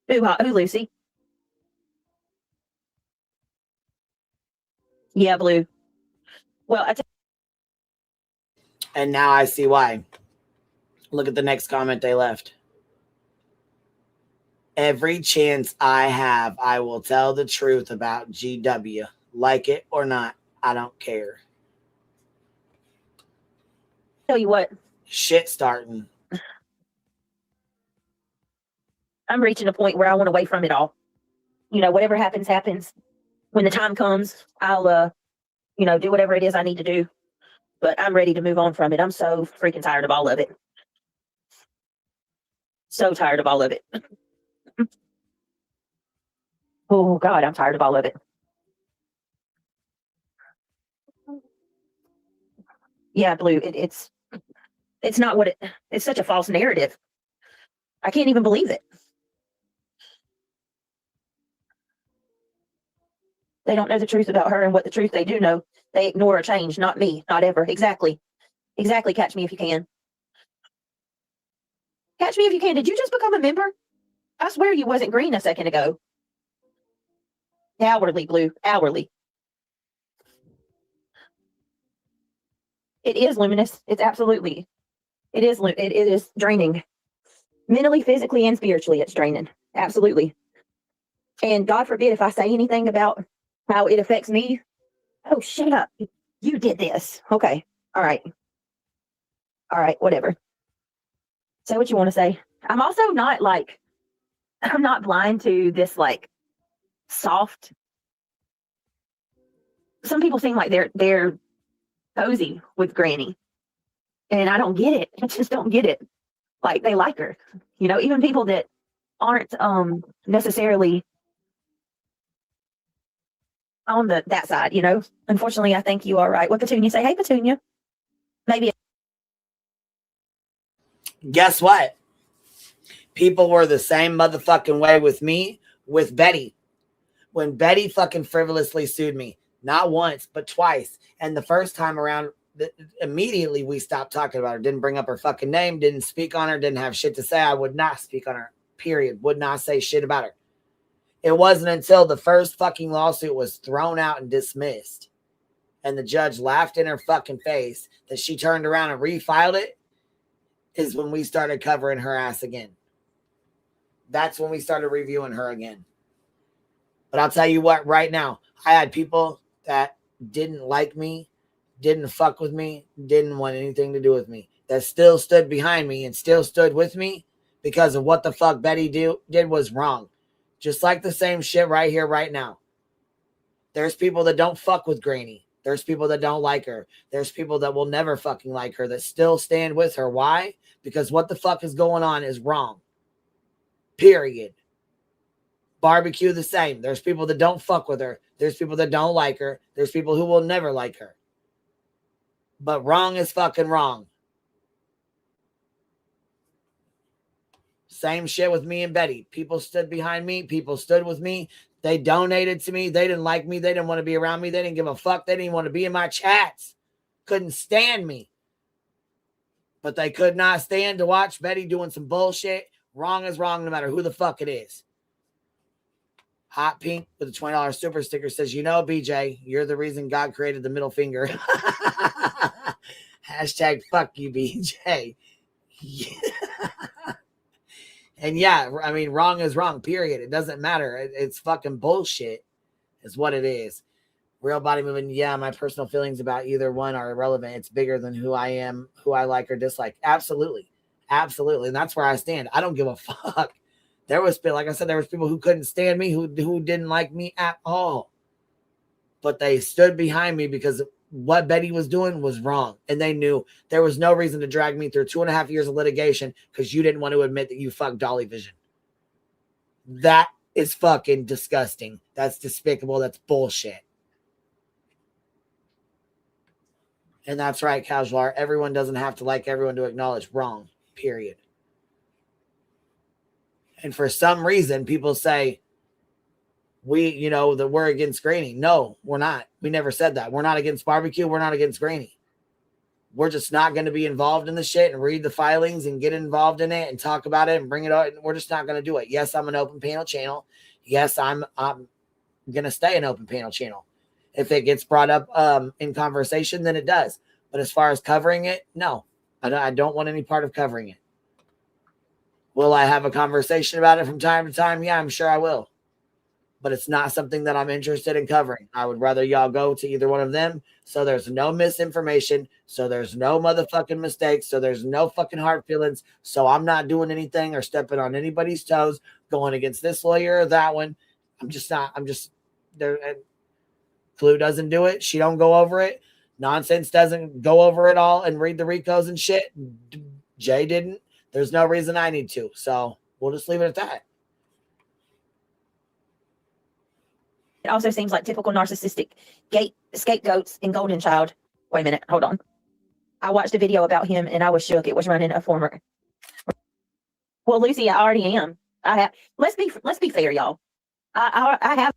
Who, Lucy? Yeah, Blue. Well, and now I see why. Look at the next comment they left. Every chance I have, I will tell the truth about GW. Like it or not, I don't care. Tell you what. Shit starting. I'm reaching a point where I want away from it all. You know, whatever happens, happens. When the time comes, I'll, do whatever it is I need to do. But I'm ready to move on from it. I'm so freaking tired of all of it. So tired of all of it. Oh, God, I'm tired of all of it. Yeah, Blue, it's not what it's such a false narrative. I can't even believe it. They don't know the truth about her, and what the truth they do know, they ignore or change. Not me, not ever. Exactly. Catch me if you can. Catch me if you can. Did you just become a member? I swear you wasn't green a second ago. Hourly, Blue, hourly. It is luminous. It's absolutely. It is draining. Mentally, physically, and spiritually, it's draining. Absolutely. And God forbid if I say anything about how it affects me. Oh, shut up. You did this. Okay. All right. Whatever. Say what you want to say. I'm also not I'm not blind to this soft. Some people seem like they're cozy with Granny. And I don't get it. I just don't get it. Like they like her. Even people that aren't necessarily on that side, Unfortunately, I think you are right. What Petunia say? Hey, Petunia. Maybe. Guess what? People were the same motherfucking way with me, with Betty. When Betty fucking frivolously sued me, not once, but twice. And the first time around, immediately we stopped talking about her. Didn't bring up her fucking name, didn't speak on her, didn't have shit to say. I would not speak on her, period. Would not say shit about her. It wasn't until the first fucking lawsuit was thrown out and dismissed and the judge laughed in her fucking face that she turned around and refiled it is when we started covering her ass again. That's when we started reviewing her again. But I'll tell you what, right now, I had people that didn't like me, didn't fuck with me, didn't want anything to do with me, that still stood behind me and still stood with me because of what the fuck Betty did was wrong. Just like the same shit right here, right now. There's people that don't fuck with Granny. There's people that don't like her. There's people that will never fucking like her that still stand with her. Why? Because what the fuck is going on is wrong. Period. Barbecue the same. There's people that don't fuck with her. There's people that don't like her. There's people who will never like her. But wrong is fucking wrong. Same shit with me and Betty. People stood behind me. People stood with me. They donated to me. They didn't like me. They didn't want to be around me. They didn't give a fuck. They didn't even want to be in my chats. Couldn't stand me. But they could not stand to watch Betty doing some bullshit. Wrong is wrong no matter who the fuck it is. Hot Pink with a $20 super sticker says, BJ, you're the reason God created the middle finger. Hashtag fuck you, BJ. And yeah, I mean, wrong is wrong, period. It doesn't matter. It's fucking bullshit is what it is. Real body moving. Yeah, my personal feelings about either one are irrelevant. It's bigger than who I am, who I like or dislike. Absolutely. Absolutely. And that's where I stand. I don't give a fuck. There was, like I said, there was people who couldn't stand me, who didn't like me at all. But they stood behind me because what Betty was doing was wrong. And they knew there was no reason to drag me through 2.5 years of litigation because you didn't want to admit that you fucked Dolly Vision. That is fucking disgusting. That's despicable. That's bullshit. And that's right, Casual. Everyone doesn't have to like everyone to acknowledge wrong, period. And for some reason, people say, that we're against Granny. No, we're not. We never said that. We're not against barbecue. We're not against Granny. We're just not going to be involved in the shit and read the filings and get involved in it and talk about it and bring it out. We're just not going to do it. Yes, I'm an open panel channel. Yes, I'm going to stay an open panel channel. If it gets brought up in conversation, then it does. But as far as covering it, no, I don't want any part of covering it. Will I have a conversation about it from time to time? Yeah, I'm sure I will. But it's not something that I'm interested in covering. I would rather y'all go to either one of them so there's no misinformation, so there's no motherfucking mistakes, so there's no fucking hard feelings, so I'm not doing anything or stepping on anybody's toes, going against this lawyer or that one. I'm just there. Clue doesn't do it. She don't go over it. Nonsense doesn't go over it all and read the recos and shit. Jay didn't. There's no reason I need to. So we'll just leave it at that. It also seems like typical narcissistic scapegoats in Golden Child. Wait a minute, hold on. I watched a video about him and I was shook. It was running a former. Well, Lucy, I already am. I have. Let's be fair, y'all. I have.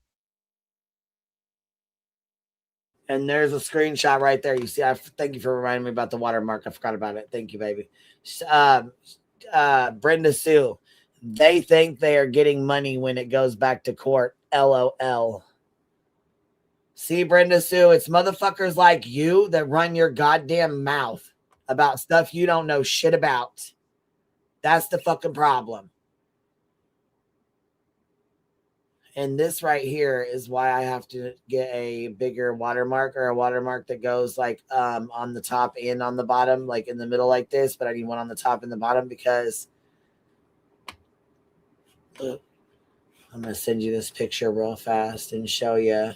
And there's a screenshot right there. You see, thank you for reminding me about the watermark. I forgot about it. Thank you, baby. Brenda Sue. They think they are getting money when it goes back to court. LOL. See, Brenda Sue, it's motherfuckers like you that run your goddamn mouth about stuff you don't know shit about. That's the fucking problem. And this right here is why I have to get a bigger watermark, or a watermark that goes like on the top and on the bottom, like in the middle like this, but I need one on the top and the bottom because I'm going to send you this picture real fast and show you.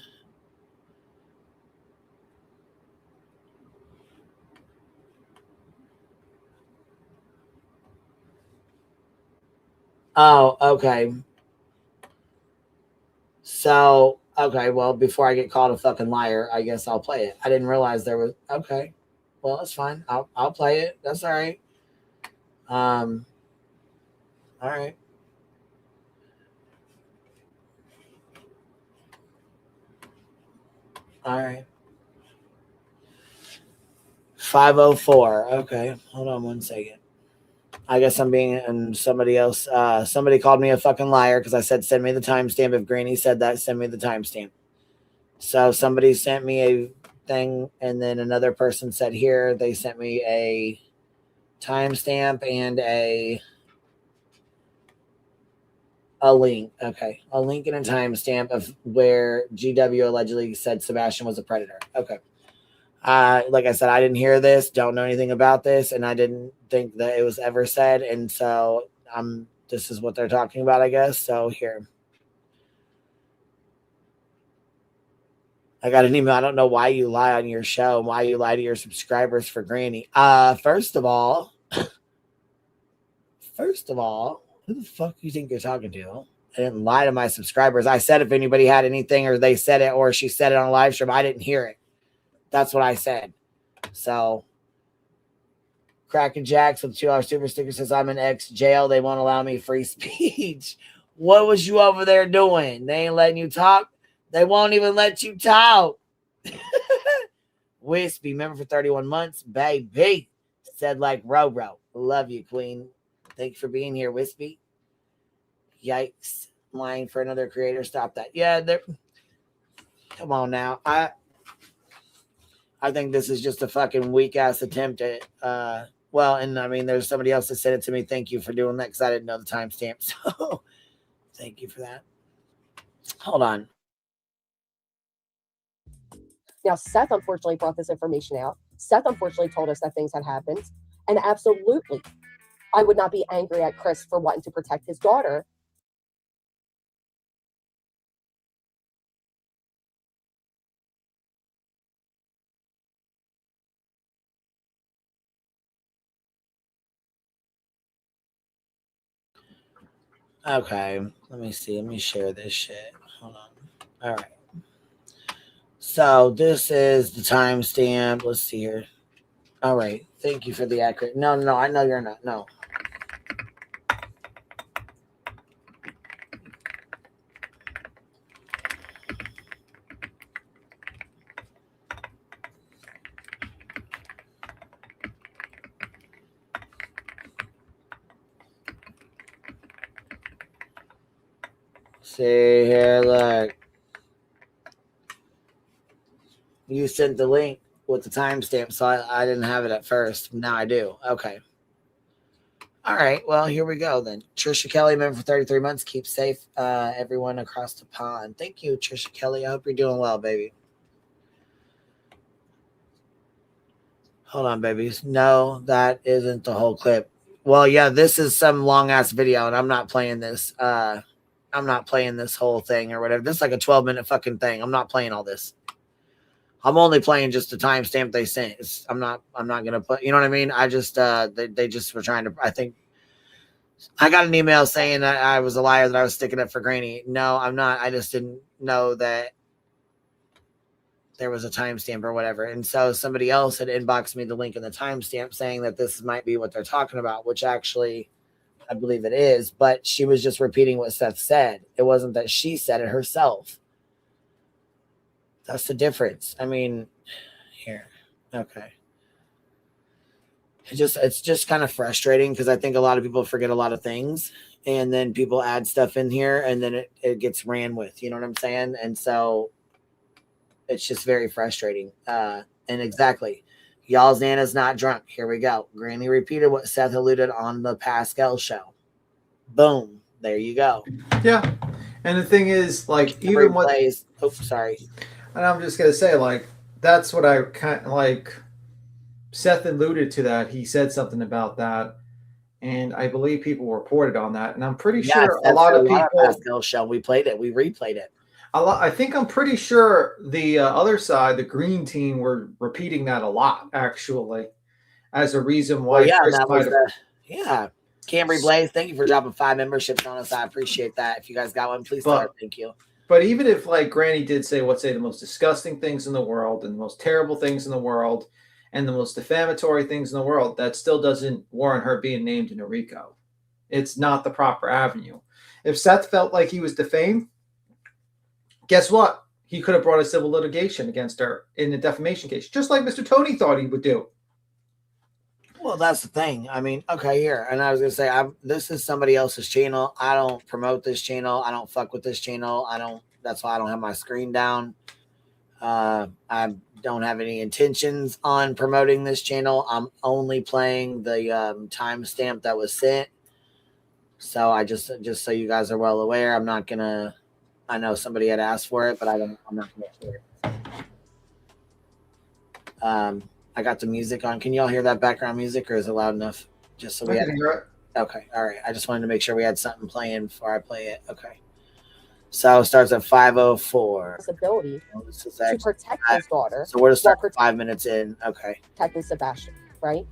Oh, okay. So, okay, well, before I get called a fucking liar, I guess I'll play it. I didn't realize there was, okay. Well, that's fine. I'll play it. That's all right. All right. All right. 504. Okay. Hold on one second. I guess I'm being, and somebody else, somebody called me a fucking liar because I said, send me the timestamp. If Granny said that, send me the timestamp. So somebody sent me a thing, and then another person said here, they sent me a timestamp and a link. Okay. A link and a timestamp of where GW allegedly said Sebastian was a predator. Okay. Like I said, I didn't hear this, don't know anything about this, and I didn't think that it was ever said. And so this is what they're talking about, I guess. So here. I got an email. I don't know why you lie on your show and why you lie to your subscribers for Granny. First of all, who the fuck do you think you're talking to? I didn't lie to my subscribers. I said if anybody had anything or they said it or she said it on a live stream, I didn't hear it. That's what I said. So, Kraken Jacks with $2 super sticker says, I'm in ex jail. They won't allow me free speech. What was you over there doing? They ain't letting you talk. They won't even let you talk. Wispy, member for 31 months. Baby. Said like Ro. Love you, Queen. Thank you for being here, Wispy. Yikes. Lying for another creator. Stop that. Yeah, come on now. I think this is just a fucking weak ass attempt at well, and I mean there's somebody else that said it to me. Thank you for doing that because I didn't know the timestamp. So thank you for that. Hold on. Now, Seth unfortunately brought this information out. Seth unfortunately told us that things had happened. And absolutely, I would not be angry at Chris for wanting to protect his daughter. Okay, let me see. Let me share this shit. Hold on. All right. So this is the timestamp. Let's see here. All right. Thank you for the accurate. No, I know you're not. No. see here, look. You sent the link with the timestamp, so I didn't have it at first. Now I do. Okay. All right. Well, here we go then. Trisha Kelly, member for 33 months. Keep safe, everyone across the pond. Thank you, Trisha Kelly. I hope you're doing well, baby. Hold on, babies. No, that isn't the whole clip. Well, yeah, this is some long ass video, and I'm not playing this. I'm not playing this whole thing or whatever. This is like a 12-minute fucking thing. I'm not playing all this. I'm only playing just the timestamp they sent. I'm not gonna put. You know what I mean? I just they just were trying to. I think I got an email saying that I was a liar, that I was sticking up for Granny. No, I'm not. I just didn't know that there was a timestamp or whatever. And so somebody else had inboxed me the link in the timestamp saying that this might be what they're talking about, which actually I believe it is. But she was just repeating what Seth said. It wasn't that she said it herself. That's the difference. I mean, here. Okay. It's just kind of frustrating because I think a lot of people forget a lot of things, and then people add stuff in here and then it gets ran with, you know what I'm saying? And so it's just very frustrating. And exactly. Y'all's Nana's not drunk. Here we go. Granny repeated what Seth alluded on the Pascal show. Boom. There you go. Yeah. And the thing is, like, even what plays. Oh, sorry. And I'm just gonna say, like, that's what I kind of like. Seth alluded to that. He said something about that, and I believe people reported on that. And I'm pretty sure a lot of people. Pascal show. We played it. We replayed it. I think I'm pretty sure the other side, the green team, were repeating that a lot, actually, as a reason why. Well, yeah, that was yeah. Camry Blaze, thank you for dropping 5 memberships on us. I appreciate that. If you guys got one, please start. Thank you. But even if, like, Granny did say the most disgusting things in the world and the most terrible things in the world and the most defamatory things in the world, that still doesn't warrant her being named in a RICO. It's not the proper avenue. If Seth felt like he was defamed, guess what? He could have brought a civil litigation against her in a defamation case, just like Mr. Tony thought he would do. Well, that's the thing. I mean, okay, here. And I was going to say, this is somebody else's channel. I don't promote this channel. I don't fuck with this channel. That's why I don't have my screen down. I don't have any intentions on promoting this channel. I'm only playing the timestamp that was sent. So I just so you guys are well aware, I'm not going to, I know somebody had asked for it, but I'm not going to share it. I got the music on. Can y'all hear that background music, or is it loud enough? Just so we had. Okay, all right. I just wanted to make sure we had something playing before I play it. Okay. So it starts at 5:04. Ability to protect his daughter. So we're just starting 5 minutes in. Okay. Protecting Sebastian, right?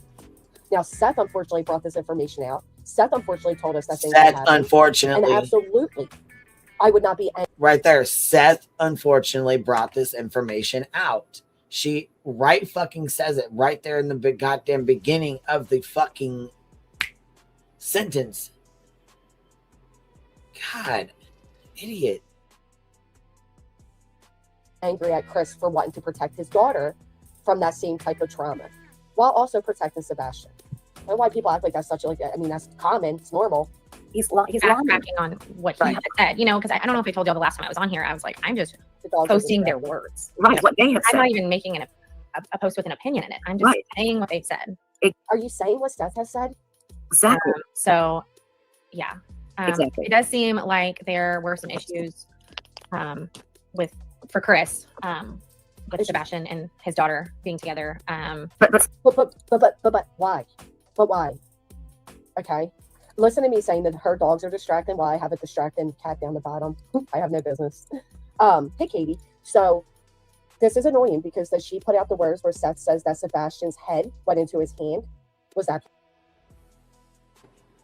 Now, Seth unfortunately brought this information out. Seth unfortunately told us that things Seth unfortunately. And absolutely, I would not be angry. Right there. Seth unfortunately brought this information out. She right fucking says it right there in the big goddamn beginning of the fucking sentence. God, idiot. Angry at Chris for wanting to protect his daughter from that same type of trauma, while also protecting Sebastian. And why people act like that's that's common. It's normal. He's backtracking on what he had said, because I don't know if I told you the last time I was on here. I was like, I'm just posting their words. Right, what they have said. I'm not even making a post with an opinion in it. I'm just saying what they've said. Are you saying what Seth has said? Exactly. So, yeah. Exactly. It does seem like there were some issues for Chris with Sebastian and his daughter being together. But why? But why? Okay. Listen to me saying that her dogs are distracting. Well, I have a distracting cat down the bottom. I have no business. Hey, Katie. So this is annoying because she put out the words where Seth says that Sebastian's head went into his hand. Was that?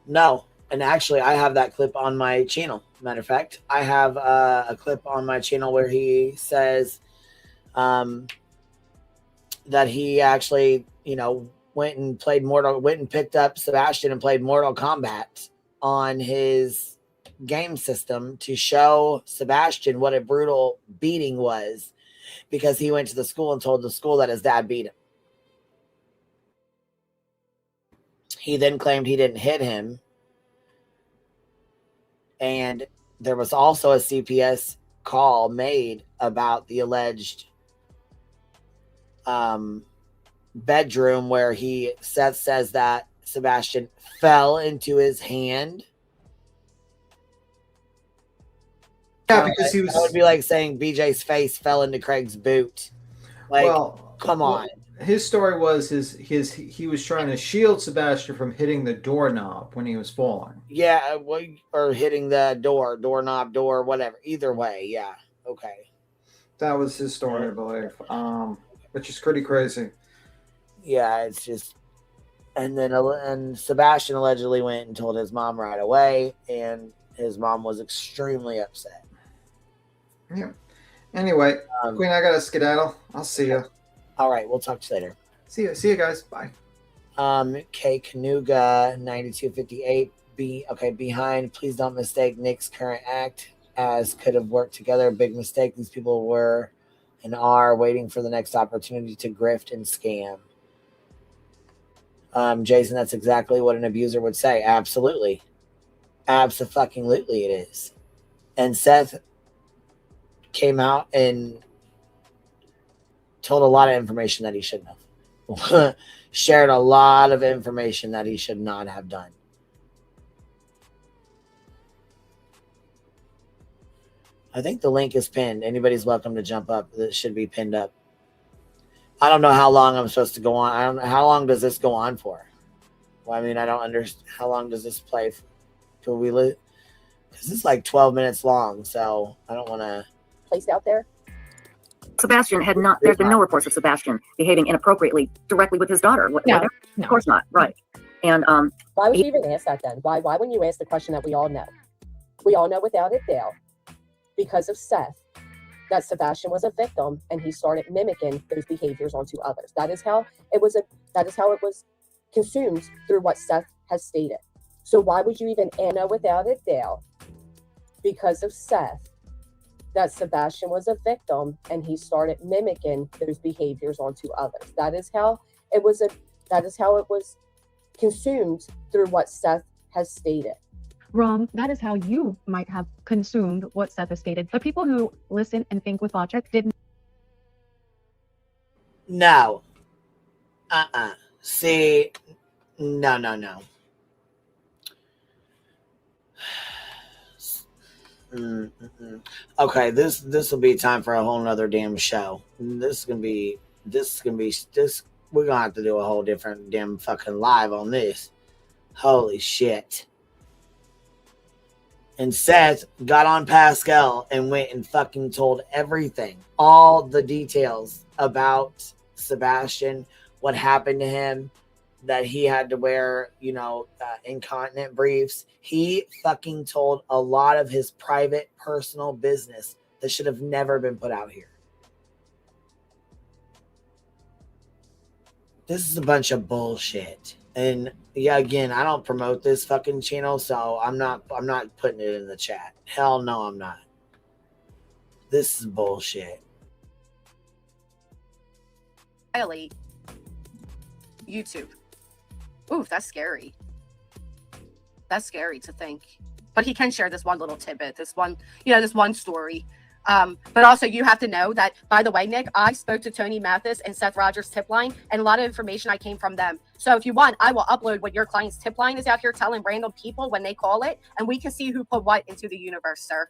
No. And actually, I have that clip on my channel. Matter of fact, I have a clip on my channel where he says that he actually, went and picked up Sebastian and played Mortal Kombat on his game system to show Sebastian what a brutal beating was, because he went to the school and told the school that his dad beat him. He then claimed he didn't hit him. And there was also a CPS call made about the alleged bedroom where Seth says that Sebastian fell into his hand. Yeah, because he was. That would be like saying BJ's face fell into Craig's boot. Like, Well, come on. His story was he was trying to shield Sebastian from hitting the doorknob when he was falling. Yeah, or hitting the doorknob, whatever. Either way, yeah. Okay. That was his story, I believe. Which is pretty crazy. Yeah, it's just, and Sebastian allegedly went and told his mom right away, and his mom was extremely upset. Yeah. Anyway, Queen, I gotta skedaddle. I'll see you. All right, we'll talk to you later. See you guys. Bye. K Kanuga 9258 behind. Please don't mistake Nick's current act as could have worked together. Big mistake. These people were and are waiting for the next opportunity to grift and scam. Jason, that's exactly what an abuser would say. Absolutely. Abso-fucking-lutely it is. And Seth came out and told a lot of information that he shouldn't have. Shared a lot of information that he should not have done. I think the link is pinned. Anybody's welcome to jump up. This should be pinned up. I don't know how long I'm supposed to go on. I don't know. How long does this go on for? Well, I mean, I don't understand. How long does this play? Till we live? Because it's like 12 minutes long, so I don't want to. Placed out there? Sebastian had not, there's been no reports of Sebastian behaving inappropriately directly with his daughter. No. Of course not. Right. And why would you even ask that then? Why wouldn't you ask the question that we all know? We all know without a doubt, because of Seth, that Sebastian was a victim and he started mimicking those behaviors onto others. That is how it was consumed through what Seth has stated. So why would you even know without a doubt, because of Seth, that Sebastian was a victim and he started mimicking those behaviors onto others. That is how it was consumed through what Seth has stated. Wrong. That is how you might have consumed what Seth has stated. The people who listen and think with logic didn't. No. See, no. Okay, this will be time for a whole nother damn show. This we're gonna have to do a whole different damn fucking live on this. Holy shit. And Seth got on Pascal and went and fucking told everything, all the details about Sebastian, what happened to him, that he had to wear, incontinent briefs. He fucking told a lot of his private, personal business that should have never been put out here. This is a bunch of bullshit. And yeah, again, I don't promote this fucking channel, so I'm not putting it in the chat. Hell no, I'm not. This is bullshit. Violate YouTube. Ooh, that's scary. That's scary to think. But he can share this one little tidbit, this one story. But also you have to know that, by the way, Nick, I spoke to Tony Mathis and Seth Rogers' tip line, and a lot of information I came from them. So if you want, I will upload what your client's tip line is out here telling random people when they call it, and we can see who put what into the universe, sir.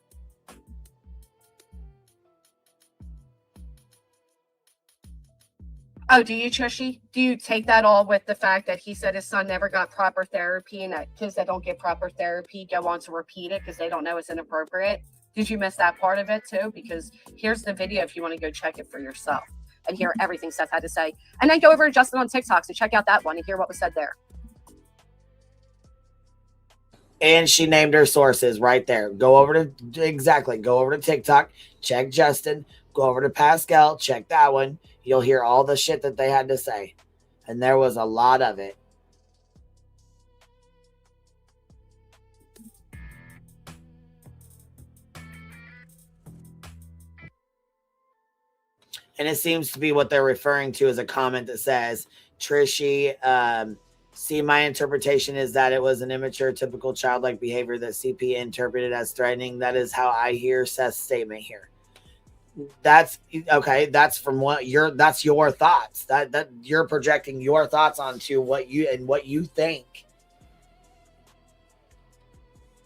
Oh, do you, Trishy? Do you take that all with the fact that he said his son never got proper therapy, and that kids that don't get proper therapy go on to repeat it because they don't know it's inappropriate? Did you miss that part of it too? Because here's the video if you want to go check it for yourself and hear everything Seth had to say. And then go over to Justin on TikTok and check out that one and hear what was said there. And she named her sources right there. Go over to TikTok, check Justin, go over to Pascal, check that one. You'll hear all the shit that they had to say. And there was a lot of it. And it seems to be what they're referring to as a comment that says, Trishy, See, my interpretation is that it was an immature, typical childlike behavior that CP interpreted as threatening. That is how I hear Seth's statement here. That's okay. That's from that's your thoughts. That you're projecting your thoughts onto what you think.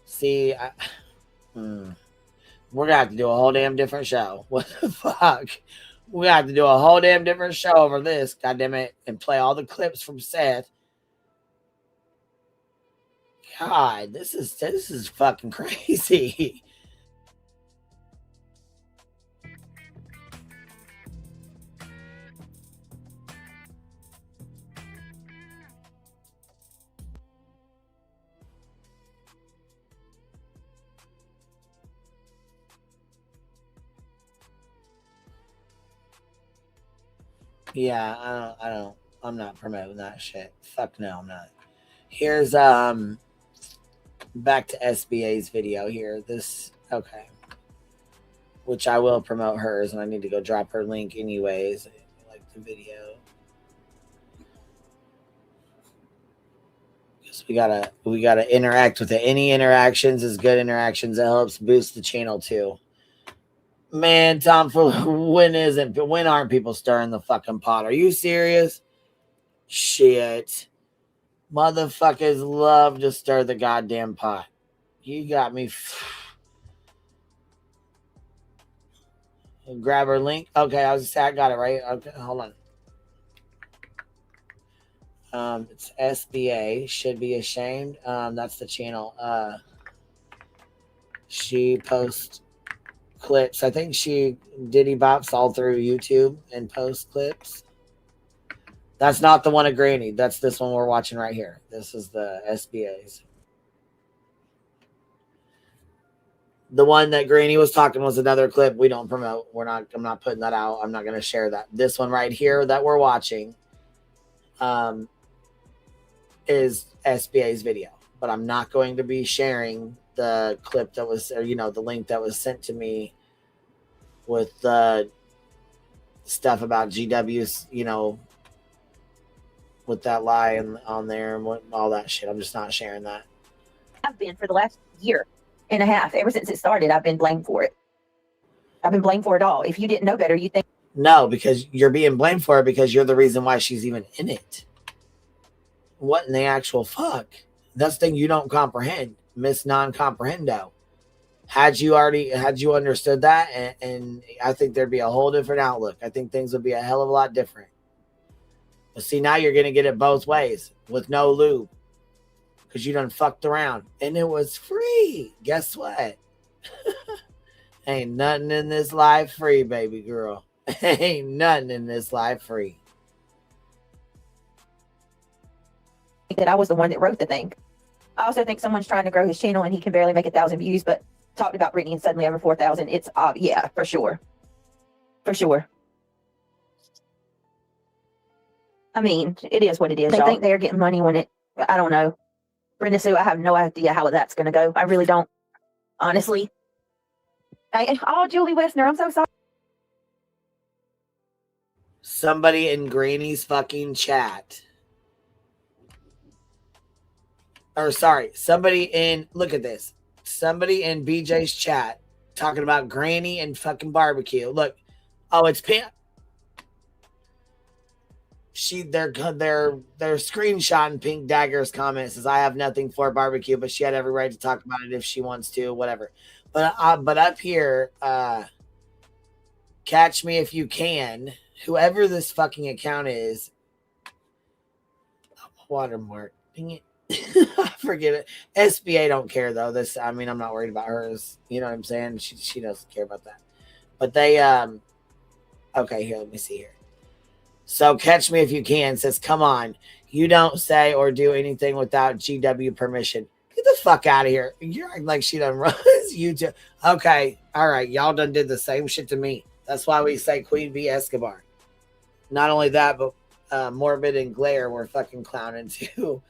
See, we're gonna have to do a whole damn different show. What the fuck? We have to do a whole damn different show over this, goddamn it, and play all the clips from Seth. God, this is fucking crazy. Yeah, I'm not promoting that shit. Fuck no, I'm not. Here's back to SBA's video here. Okay. Which I will promote hers, and I need to go drop her link anyways. Like the video. Because we gotta interact with it. Any interactions is good interactions. It helps boost the channel too. Man, Tom, when aren't people stirring the fucking pot? Are you serious? Shit. Motherfuckers love to stir the goddamn pot. You got me. Grab her link. Okay, I got it right. Okay, hold on. It's SBA. Should be ashamed. That's the channel. She posts clips. I think she diddy bops all through YouTube and posts clips. That's not the one of Granny. That's this one we're watching right here. This is the SBA's. The one that Granny was talking was another clip we don't promote. I'm not putting that out. I'm not going to share that. This one right here that we're watching is SBA's video. But I'm not going to be sharing the clip that was, or the link that was sent to me with the stuff about GW's, with that lie on there and all that shit. I'm just not sharing that. I've been for the last year and a half. Ever since it started, I've been blamed for it. I've been blamed for it all. If you didn't know better, you think. No, because you're being blamed for it because you're the reason why she's even in it. What in the actual fuck? That's the thing you don't comprehend, Miss Non-Comprehendo. Had you understood that, and I think there'd be a whole different outlook. I think things would be a hell of a lot different. But see, now you're going to get it both ways with no lube because you done fucked around and it was free. Guess what? Ain't nothing in this life free, baby girl. Ain't nothing in this life free. That I was the one that wrote the thing. I also think someone's trying to grow his channel and he can barely make 1,000 views, but talked about Brittany and suddenly over 4,000. It's yeah, for sure. For sure. I mean, it is what it is. They think they're getting money when I don't know. Brenda Sue, I have no idea how that's going to go. I really don't. Honestly. Julie Westner, I'm so sorry. Somebody in Granny's fucking chat. Or sorry, look at this. Somebody in BJ's chat talking about Granny and fucking barbecue. Look. Oh, it's Pam. They're screenshotting Pink Dagger's comment. Says I have nothing for barbecue, but she had every right to talk about it if she wants to, whatever. But up here, catch me if you can. Whoever this fucking account is, watermark. Dang it. I forget it. SBA don't care though. I'm not worried about hers. You know what I'm saying? She doesn't care about that. But they okay, here, let me see here. So catch me if you can says, come on, you don't say or do anything without GW permission. Get the fuck out of here. You're acting like she done runs YouTube. Okay, all right, y'all done did the same shit to me. That's why we say Queen Bee Escobar. Not only that, but Morbid and Glare were fucking clowning too.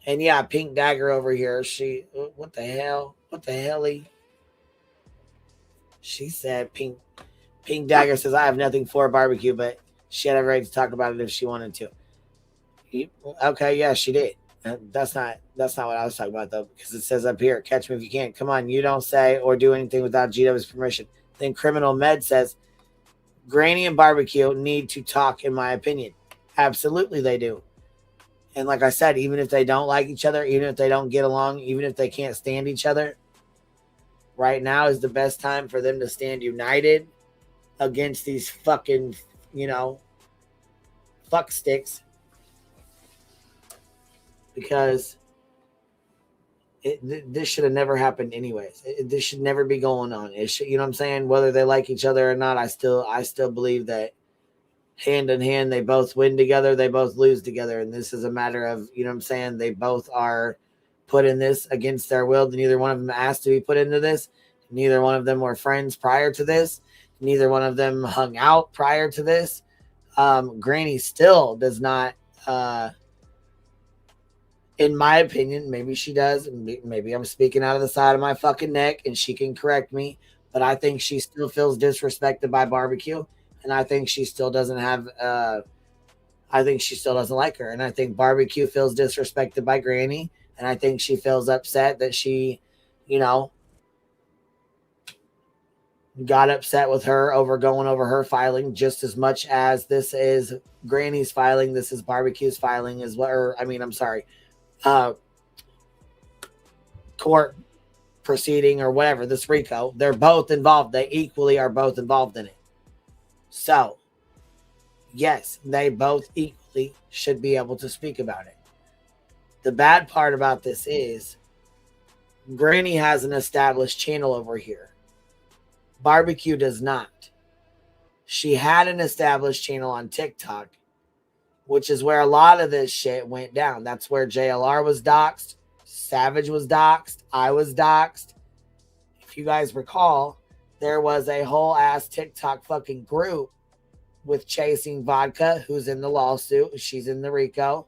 And yeah, Pink Dagger over here. What the hell? What the hell? She said Pink Dagger says, I have nothing for barbecue, but She had every right to talk about it if she wanted to. Okay, yeah, she did. That's not what I was talking about though, because it says up here, catch me if you can. Come on, you don't say or do anything without GW's permission. Then Criminal Med says, Granny and Barbecue need to talk, in my opinion. Absolutely, they do. And like I said, even if they don't like each other, even if they don't get along, even if they can't stand each other, right now is the best time for them to stand united against these fucking, fuck sticks. Because this should have never happened anyways. This should never be going on. It should, you know what I'm saying? Whether they like each other or not, I still believe that hand in hand, they both win together, they both lose together. And this is a matter of, you know what I'm saying? They both are put in this against their will. Neither one of them asked to be put into this. Neither one of them were friends prior to this. Neither one of them hung out prior to this. Granny still does not, in my opinion, maybe she does. Maybe I'm speaking out of the side of my fucking neck and she can correct me. But I think she still feels disrespected by Barbecue. And I think she still doesn't have, I think she still doesn't like her. And I think Barbecue feels disrespected by Granny. And I think she feels upset that she, got upset with her over going over her filing just as much as this is Granny's filing. This is Barbecue's filing as well. Or, I mean, I'm sorry. Court proceeding or whatever, this RICO, they're both involved. They equally are both involved in it. So, yes, they both equally should be able to speak about it. The bad part about this is Granny has an established channel over here. Barbecue does not. She had an established channel on TikTok, which is where a lot of this shit went down. That's where JLR was doxxed, Savage was doxxed, I was doxxed. If you guys recall, there was a whole ass TikTok fucking group with Chasing Vodka, who's in the lawsuit. She's in the RICO.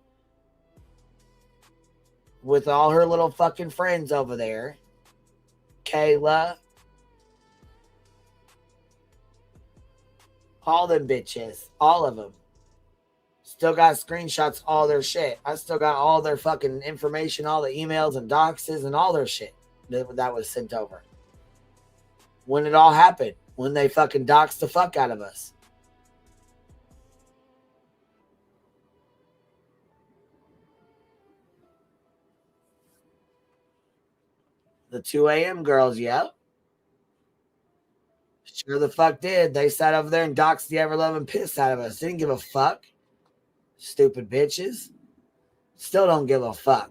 With all her little fucking friends over there. Kayla. All them bitches. All of them. Still got screenshots, all their shit. I still got all their fucking information, all the emails and doxes and all their shit that was sent over. When it all happened. When they fucking doxed the fuck out of us. The 2 a.m. girls, yep. Sure the fuck did. They sat over there and doxed the ever-loving piss out of us. Didn't give a fuck. Stupid bitches. Still don't give a fuck.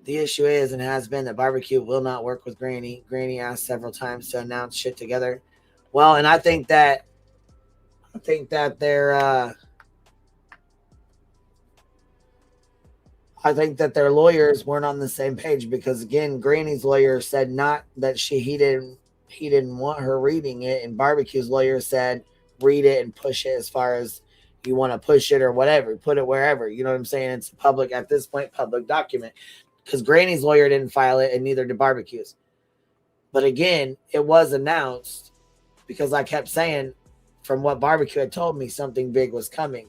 The issue is and has been that Barbecue will not work with Granny. Granny asked several times to announce shit together. Well, and I think that their lawyers weren't on the same page because again, Granny's lawyer said not that he didn't want her reading it, and Barbecue's lawyer said read it and push it as far as you want to push it or whatever, put it wherever. You know what I'm saying? It's public at this point, public document. Because Granny's lawyer didn't file it and neither did Barbecue's. But again, it was announced because I kept saying from what Barbecue had told me, something big was coming.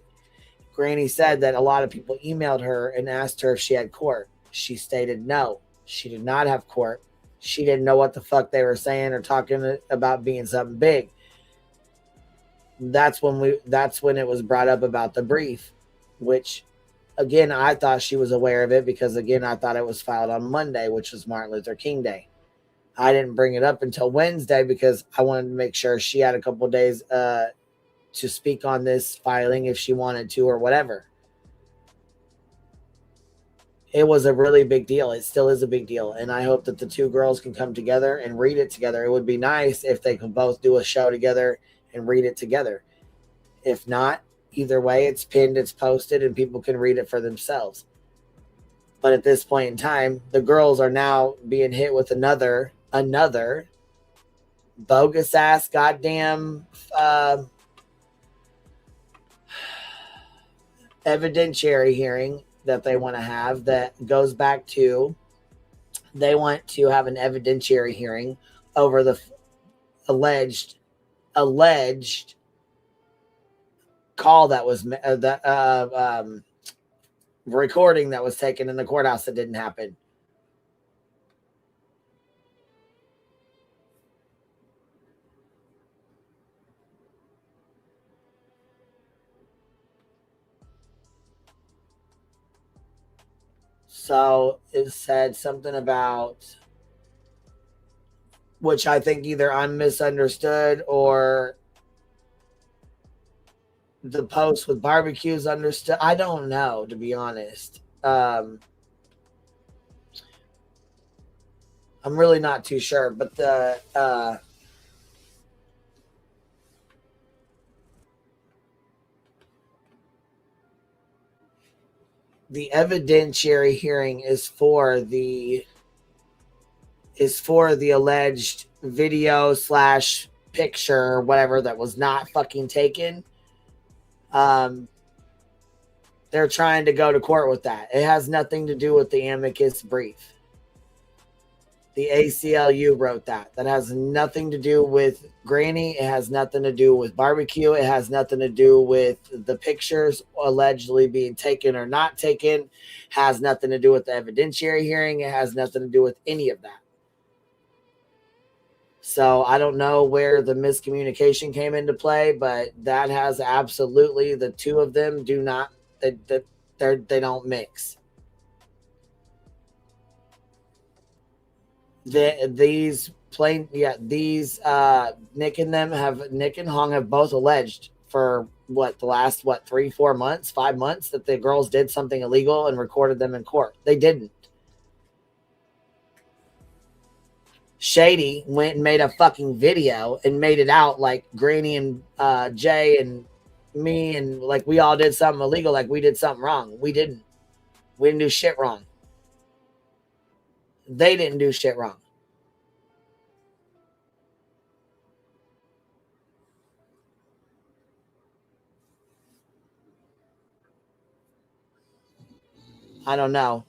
Granny said that a lot of people emailed her and asked her if she had court. She stated no, she did not have court. She didn't know what the fuck they were saying or talking about being something big. That's when it was brought up about the brief, which again, I thought she was aware of it because again, I thought it was filed on Monday, which was Martin Luther King Day. I didn't bring it up until Wednesday because I wanted to make sure she had a couple of days to speak on this filing if she wanted to or whatever. It was a really big deal. It still is a big deal. And I hope that the two girls can come together and read it together. It would be nice if they could both do a show together and read it together. If not, either way, it's pinned, it's posted, and people can read it for themselves. But at this point in time, the girls are now being hit with another bogus ass goddamn evidentiary hearing that they want to have that goes back to they want to have an evidentiary hearing over the alleged call that was recording that was taken in the courthouse that didn't happen. So it said something about, which I think either I'm misunderstood or the post with barbecues understood. I don't know, to be honest. I'm really not too sure, but the evidentiary hearing is for the alleged video / picture or whatever that was not fucking taken. They're trying to go to court with that. It has nothing to do with the amicus brief. The ACLU wrote that. That has nothing to do with Granny. It has nothing to do with barbecue. It has nothing to do with the pictures allegedly being taken or not taken. It has nothing to do with the evidentiary hearing. It has nothing to do with any of that. So I don't know where the miscommunication came into play, but that has absolutely, the two of them do not, they don't mix. These Nick and Hong have both alleged for the last 3-4 months, 5 months that the girls did something illegal and recorded them in court. They didn't. Shady went and made a fucking video and made it out like Granny and Jay and me and like we all did something illegal, like we did something wrong. We didn't. We didn't do shit wrong. They didn't do shit wrong. I don't know.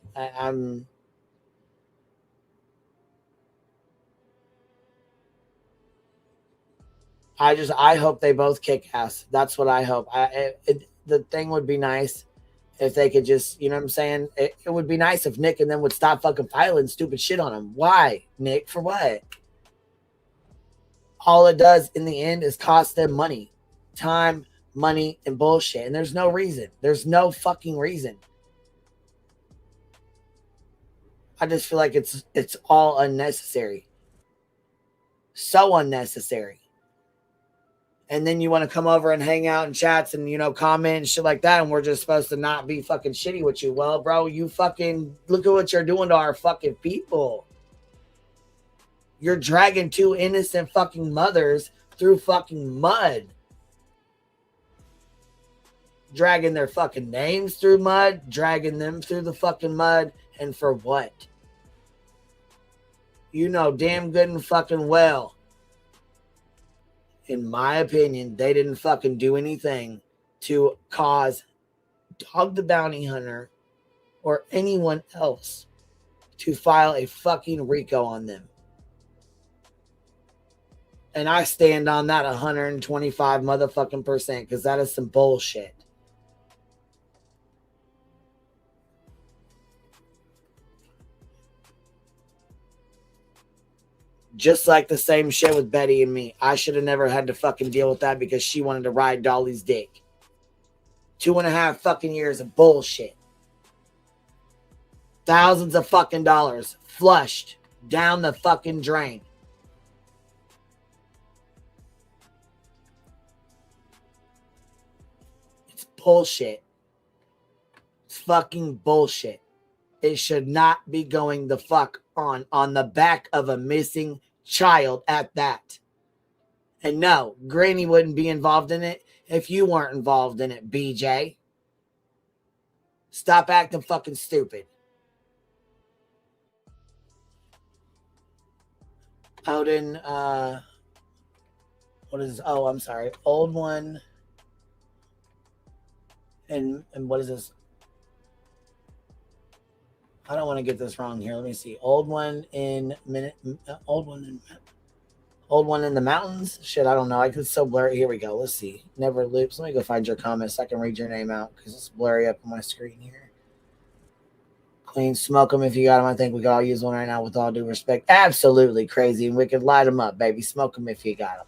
I hope they both kick ass. That's what I hope. The thing would be nice if they could just, you know what I'm saying? It would be nice if Nick and them would stop fucking filing stupid shit on him. Why, Nick? For what? All it does in the end is cost them money, time, money, and bullshit. And there's no reason. There's no fucking reason. I just feel like it's all unnecessary. So unnecessary. And then you want to come over and hang out in chats and, you know, comment and shit like that. And we're just supposed to not be fucking shitty with you. Well, bro, you fucking look at what you're doing to our fucking people. You're dragging 2 innocent fucking mothers through fucking mud. Dragging their fucking names through mud. Dragging them through the fucking mud. And for what? You know damn good and fucking well, in my opinion, they didn't fucking do anything to cause Dog the Bounty Hunter or anyone else to file a fucking RICO on them. And I stand on that 125 motherfucking percent because that is some bullshit. Just like the same shit with Betty and me. I should have never had to fucking deal with that because she wanted to ride Dolly's dick. 2.5 fucking years of bullshit. Thousands of fucking dollars flushed down the fucking drain. It's bullshit. It's fucking bullshit. It should not be going the fuck on the back of a missing child at that. And no, Granny wouldn't be involved in it if you weren't involved in it, BJ. Stop acting fucking stupid. Odin, what is, oh, I'm sorry. Old one. And what is this? I don't want to get this wrong here. Let me see. Old one in Old one in the mountains? Shit, I don't know. I could so blurry. Here we go. Let's see. Never loops. Let me go find your comments so I can read your name out because it's blurry up on my screen here. Clean, smoke them if you got them. I think we could all use one right now with all due respect. Absolutely crazy. And we could light them up, baby. Smoke them if you got them.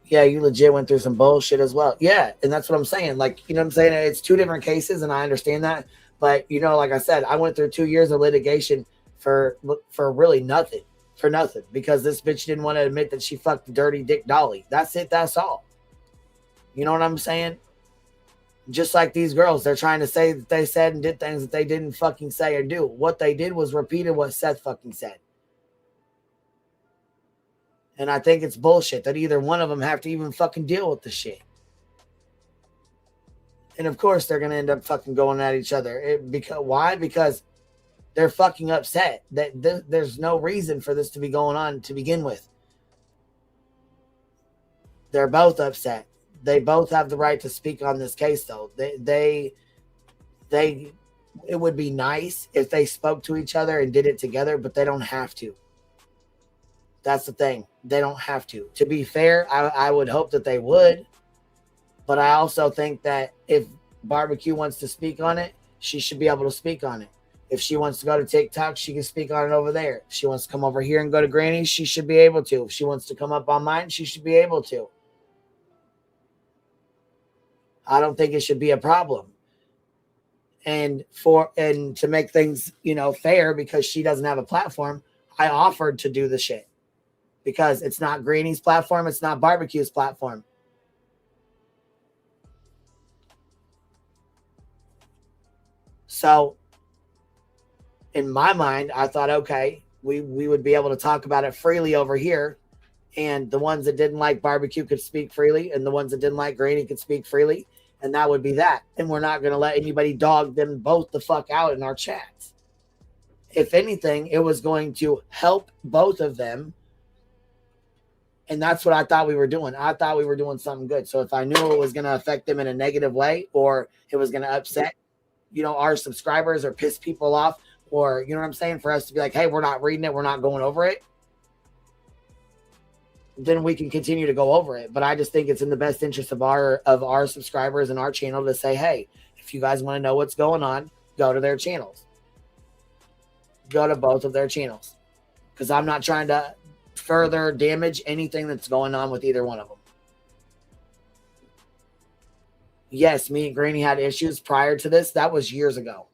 Yeah, you legit went through some bullshit as well. Yeah, and that's what I'm saying. Like, you know what I'm saying? It's two different cases, and I understand that. But, you know, like I said, I went through 2 years of litigation for really nothing. For nothing. Because this bitch didn't want to admit that she fucked the dirty dick Dolly. That's it. That's all. You know what I'm saying? Just like these girls, they're trying to say that they said and did things that they didn't fucking say or do. What they did was repeated what Seth fucking said. And I think it's bullshit that either one of them have to even fucking deal with the shit. And of course, they're going to end up fucking going at each other. Why? Because they're fucking upset. There's no reason for this to be going on to begin with. They're both upset. They both have the right to speak on this case, though. It would be nice if they spoke to each other and did it together, but they don't have to. That's the thing. They don't have to. To be fair, I would hope that they would. But I also think that if Barbecue wants to speak on it, she should be able to speak on it. If she wants to go to TikTok, she can speak on it over there. If she wants to come over here and go to Granny's, she should be able to. If she wants to come up on mine, she should be able to. I don't think it should be a problem. And to make things, you know, fair, because she doesn't have a platform, I offered to do the shit. Because it's not Granny's platform, it's not Barbecue's platform. So, in my mind, I thought, okay, we would be able to talk about it freely over here. And the ones that didn't like Barbecue could speak freely. And the ones that didn't like Granny could speak freely. And that would be that. And we're not going to let anybody dog them both the fuck out in our chats. If anything, it was going to help both of them. And that's what I thought we were doing. I thought we were doing something good. So if I knew it was going to affect them in a negative way, or it was going to upset, you know, our subscribers or piss people off, or, you know what I'm saying, for us to be like, hey, we're not reading it, we're not going over it, then we can continue to go over it. But I just think it's in the best interest of our subscribers and our channel to say, hey, if you guys want to know what's going on, go to their channels. Go to both of their channels. Because I'm not trying to further damage anything that's going on with either one of them. Yes, me and Granny had issues prior to this. That was years ago.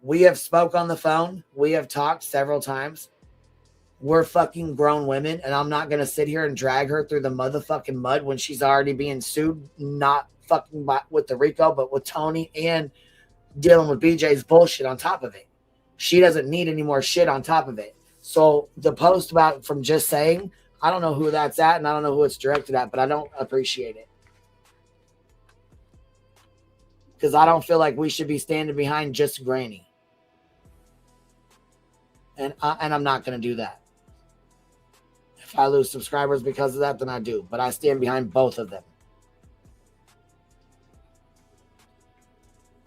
We have spoke on the phone. We have talked several times. We're fucking grown women, and I'm not going to sit here and drag her through the motherfucking mud when she's already being sued, not fucking with the Rico, but with Tony, and dealing with BJ's bullshit on top of it. She doesn't need any more shit on top of it. So the post about from just saying, I don't know who that's at, and I don't know who it's directed at, but I don't appreciate it. Because I don't feel like we should be standing behind just Granny. And I'm not going to do that. If I lose subscribers because of that, then I do. But I stand behind both of them.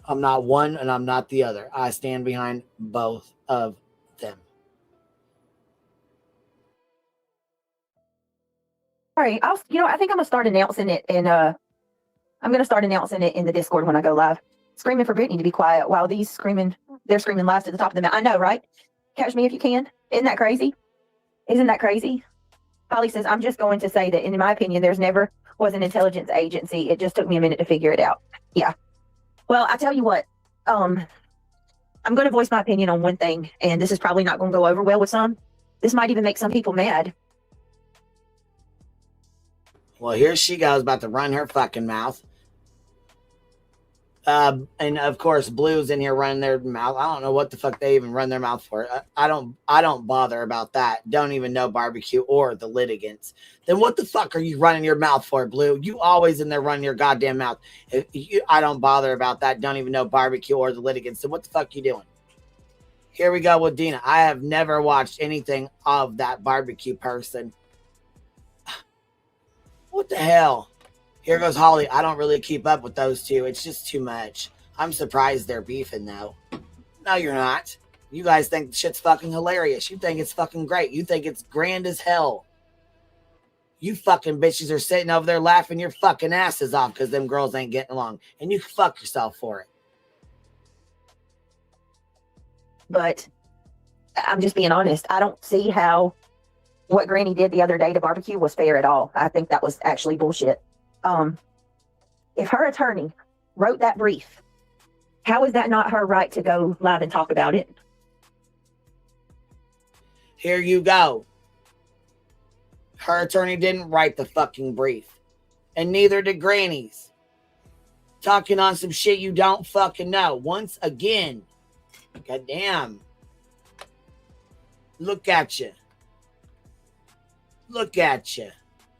I'm not one and I'm not the other. I stand behind both of them. All right. I think I'm going to start announcing it. And I'm going to start announcing it in the Discord when I go live. Screaming for Brittany to be quiet while they're screaming live to the top of the mountain. I know, right? Catch me if you can. Isn't that crazy? Isn't that crazy? Holly says, I'm just going to say that in my opinion, there's never was an intelligence agency. It just took me a minute to figure it out. Yeah. Well, I tell you what, I'm going to voice my opinion on one thing, and this is probably not going to go over well with some. This might even make some people mad. Well, here she goes, about to run her fucking mouth. And of course, Blue's in here running their mouth. I don't know what the fuck they even run their mouth for. I don't bother about that. Don't even know Barbecue or the litigants. Then what the fuck are you running your mouth for, Blue? You always in there running your goddamn mouth. I don't bother about that. Don't even know Barbecue or the litigants. Then what the fuck you doing? Here we go with Dina. I have never watched anything of that Barbecue person. What the hell? Here goes Holly. I don't really keep up with those two. It's just too much. I'm surprised they're beefing, though. No, you're not. You guys think shit's fucking hilarious. You think it's fucking great. You think it's grand as hell. You fucking bitches are sitting over there laughing your fucking asses off because them girls ain't getting along. And you fuck yourself for it. But I'm just being honest. I don't see how what Granny did the other day to barbecue was fair at all. I think that was actually bullshit. If her attorney wrote that brief, how is that not her right to go live and talk about it? Here you go. Her attorney didn't write the fucking brief. And neither did Granny's. Talking on some shit you don't fucking know. Once again. Goddamn. Look at you. Look at you.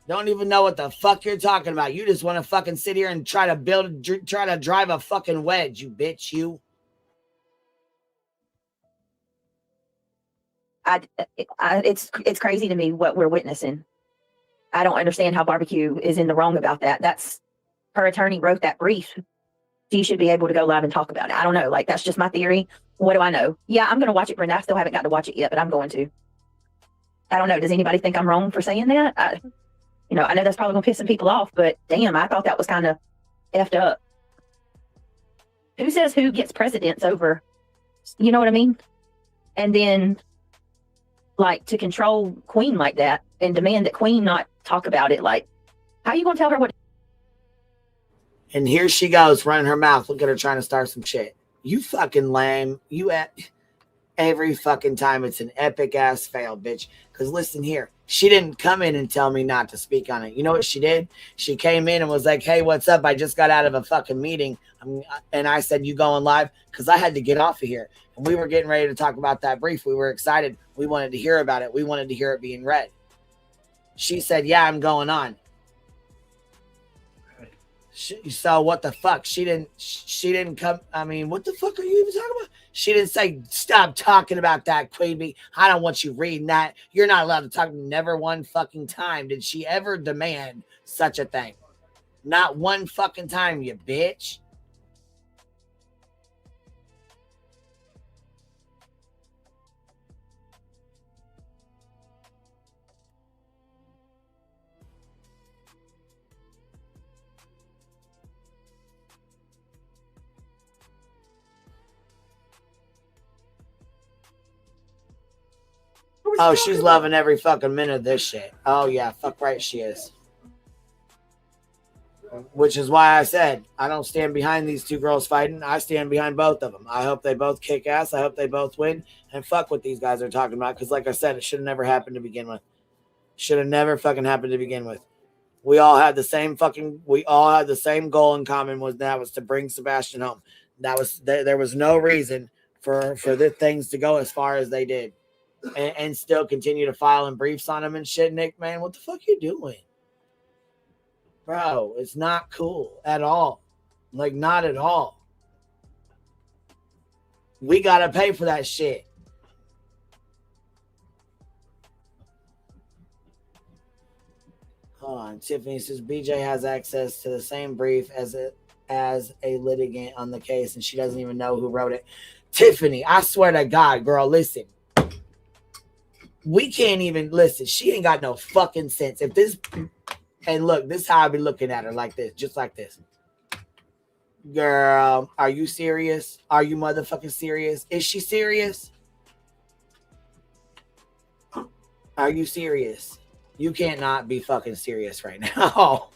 Don't even know what the fuck you're talking about. You just want to fucking sit here and try to drive a fucking wedge, you bitch, you. It's crazy to me what we're witnessing. I don't understand how barbecue is in the wrong about that. That's her attorney wrote that brief. She should be able to go live and talk about it. I don't know. Like, that's just my theory. What do I know? Yeah, I'm going to watch it, Brenda. I still haven't got to watch it yet, but I'm going to. I don't know. Does anybody think I'm wrong for saying that? I know that's probably going to piss some people off, but damn, I thought that was kind of effed up. Who says who gets precedence over, you know what I mean? And then, like, to control Queen like that and demand that Queen not talk about it, like, how are you going to tell her what? And here she goes, running her mouth. Look at her trying to start some shit. You fucking lame. Every fucking time it's an epic ass fail, bitch. Because listen here, she didn't come in and tell me not to speak on it. You know what she did? She came in and was like, hey, what's up? I just got out of a fucking meeting. And I said, you going live? Because I had to get off of here. And we were getting ready to talk about that brief. We were excited. We wanted to hear about it. We wanted to hear it being read. She said, yeah, I'm going on. So what the fuck? She didn't come. I mean, what the fuck are you even talking about? She didn't say, stop talking about that, Queen Bee. I don't want you reading that. You're not allowed to talk. Never one fucking time did she ever demand such a thing. Not one fucking time, you bitch. Oh, she's loving every fucking minute of this shit. Oh, yeah. Fuck right she is. Which is why I said I don't stand behind these two girls fighting. I stand behind both of them. I hope they both kick ass. I hope they both win. And fuck what these guys are talking about. Because like I said, it should have never happened to begin with. Should have never fucking happened to begin with. We all had the same goal in common. That was to bring Sebastian home. There was no reason for the things to go as far as they did. And still continue to file in briefs on him and shit. Nick, man, what the fuck you doing? Bro, it's not cool at all. Like, not at all. We got to pay for that shit. Hold on. Tiffany says BJ has access to the same brief as a litigant on the case, and she doesn't even know who wrote it. Tiffany, I swear to God, girl, listen. We can't even listen. She ain't got no fucking sense. If this, and look, this is how I be looking at her, like this, just like this. Girl, are you serious? Are you motherfucking serious? Is she serious? Are you serious? You can't not be fucking serious right now.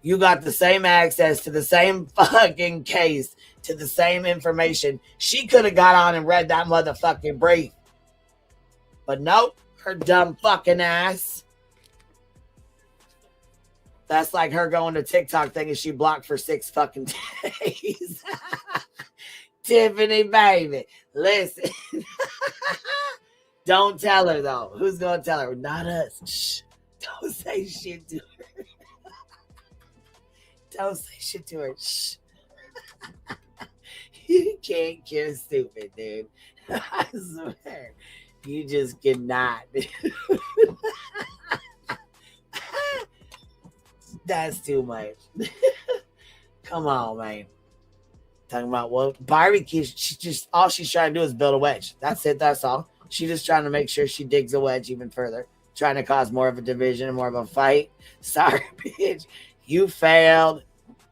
You got the same access to the same fucking case, to the same information. She could have got on and read that motherfucking brief. But nope, her dumb fucking ass. That's like her going to TikTok thinking she blocked for 6 fucking days. Tiffany, baby, listen. Don't tell her, though. Who's going to tell her? Not us. Shh. Don't say shit to her. Don't say shit to her. Shh. You can't. You're stupid, dude. I swear. You just cannot. That's too much. Come on, man. Talking about, well, barbecue, all she's trying to do is build a wedge. That's it. That's all. She's just trying to make sure she digs a wedge even further, trying to cause more of a division and more of a fight. Sorry, bitch. You failed.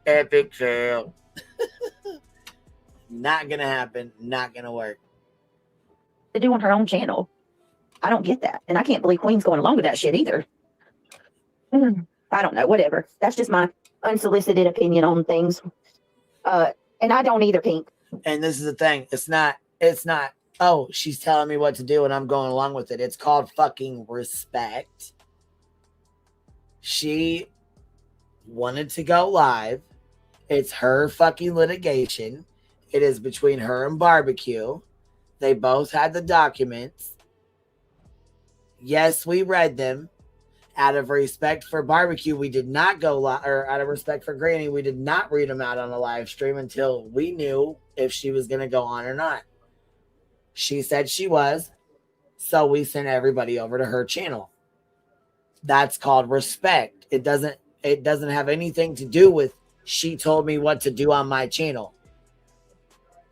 Epic fail. Not going to happen. Not going to work. To do on her own channel. I don't get that. And I can't believe Queen's going along with that shit either. I don't know. Whatever. That's just my unsolicited opinion on things. And I don't either, Pink. And this is the thing. It's not, oh, she's telling me what to do and I'm going along with it. It's called fucking respect. She wanted to go live. It's her fucking litigation. It is between her and Barbecue. They both had the documents. Yes, we read them. Out of respect for Barbecue, we did not go live, or out of respect for Granny, we did not read them out on a live stream until we knew if she was going to go on or not. She said she was, so we sent everybody over to her channel. That's called respect. It doesn't have anything to do with she told me what to do on my channel.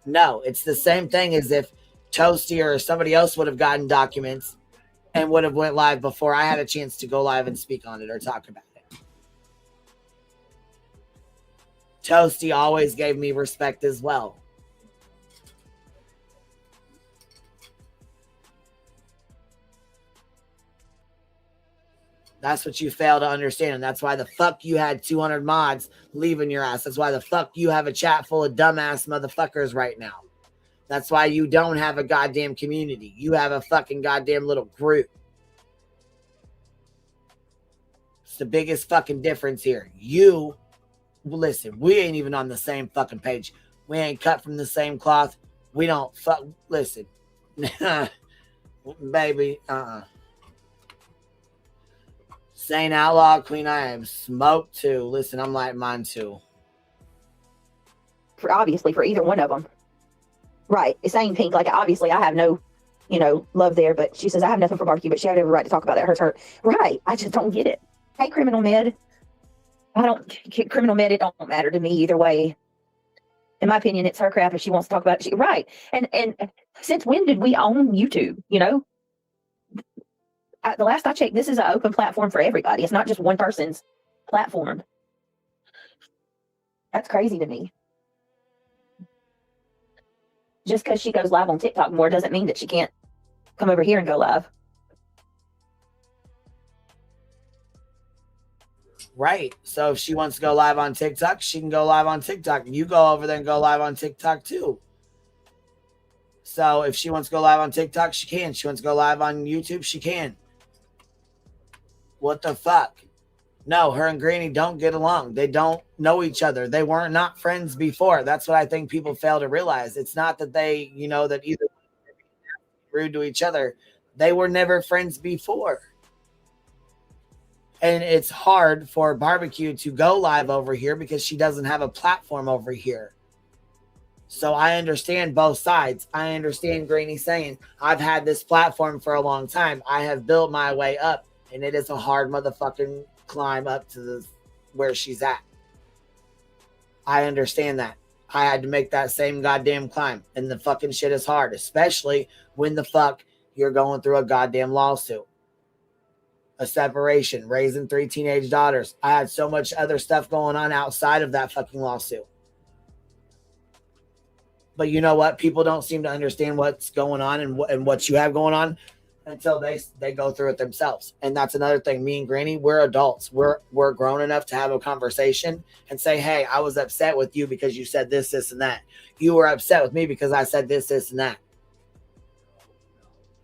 No, it's the same thing as if Toasty or somebody else would have gotten documents and would have went live before I had a chance to go live and speak on it or talk about it. Toasty always gave me respect as well. That's what you fail to understand. And that's why the fuck you had 200 mods leaving your ass. That's why the fuck you have a chat full of dumbass motherfuckers right now. That's why you don't have a goddamn community. You have a fucking goddamn little group. It's the biggest fucking difference here. You, listen, we ain't even on the same fucking page. We ain't cut from the same cloth. We don't fuck, listen. Baby, Saint Outlaw Queen, I am smoked too. Listen, I'm like mine too. Obviously, for either one of them. Right. It's saying Pink, like, obviously I have no, love there, but she says I have nothing for Barbecue, but she had every right to talk about that. Hurts her. Right. I just don't get it. Hey, Criminal Med. Criminal Med, it don't matter to me either way. In my opinion, it's her crap if she wants to talk about it. Right. And since when did we own YouTube? The last I checked, this is an open platform for everybody. It's not just one person's platform. That's crazy to me. Just because she goes live on TikTok more doesn't mean that she can't come over here and go live. Right. So if she wants to go live on TikTok, she can go live on TikTok. You go over there and go live on TikTok too. So if she wants to go live on TikTok, she can. She wants to go live on YouTube, she can. What the fuck? No, her and Granny don't get along. They don't know each other. They weren't not friends before. That's what I think people fail to realize. It's not that they, that either rude to each other. They were never friends before. And it's hard for Barbecue to go live over here because she doesn't have a platform over here. So I understand both sides. I understand Granny saying, I've had this platform for a long time. I have built my way up. And it is a hard motherfucking climb up to where she's at. I understand that. I had to make that same goddamn climb. And the fucking shit is hard. Especially when the fuck you're going through a goddamn lawsuit. A separation. Raising 3 teenage daughters. I had so much other stuff going on outside of that fucking lawsuit. But you know what? People don't seem to understand what's going on and what you have going on until they go through it themselves. And that's another thing. Me and Granny, we're adults. We're grown enough to have a conversation and say, hey, I was upset with you because you said this, this, and that. You were upset with me because I said this, this, and that.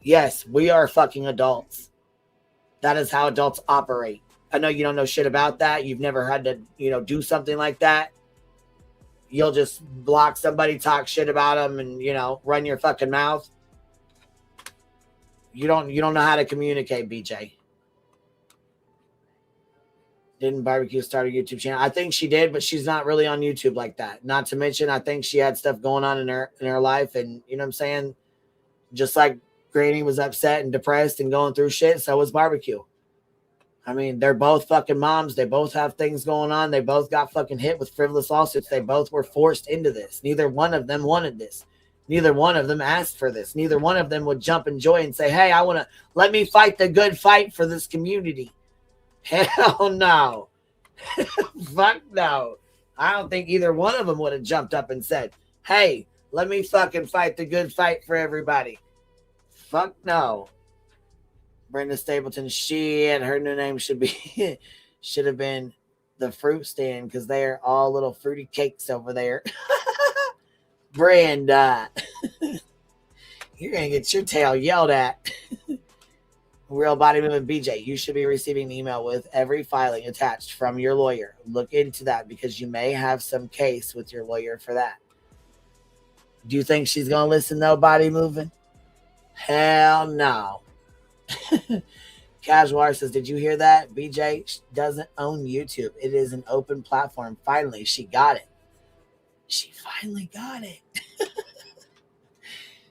Yes, we are fucking adults. That is how adults operate. I know you don't know shit about that. You've never had to, do something like that. You'll just block somebody, talk shit about them, and, run your fucking mouth. You don't know how to communicate, BJ. Didn't Barbecue start a YouTube channel? I think she did, but she's not really on YouTube like that. Not to mention, I think she had stuff going on in her life, and you know what I'm saying? Just like Granny was upset and depressed and going through shit, so was Barbecue. I mean, they're both fucking moms. They both have things going on. They both got fucking hit with frivolous lawsuits. They both were forced into this. Neither one of them wanted this. Neither one of them asked for this. Neither one of them would jump in joy and say, hey, let me fight the good fight for this community. Hell no. Fuck no. I don't think either one of them would have jumped up and said, hey, let me fucking fight the good fight for everybody. Fuck no. Brenda Stapleton, shit, her new name should have been the fruit stand because they're all little fruity cakes over there. Brenda, you're gonna get your tail yelled at. Real Body Movement BJ, you should be receiving an email with every filing attached from your lawyer. Look into that because you may have some case with your lawyer for that. Do you think she's gonna listen though, Body Moving? Hell no. Casual says, did you hear that? BJ doesn't own YouTube. It is an open platform. Finally, she got it. She finally got it.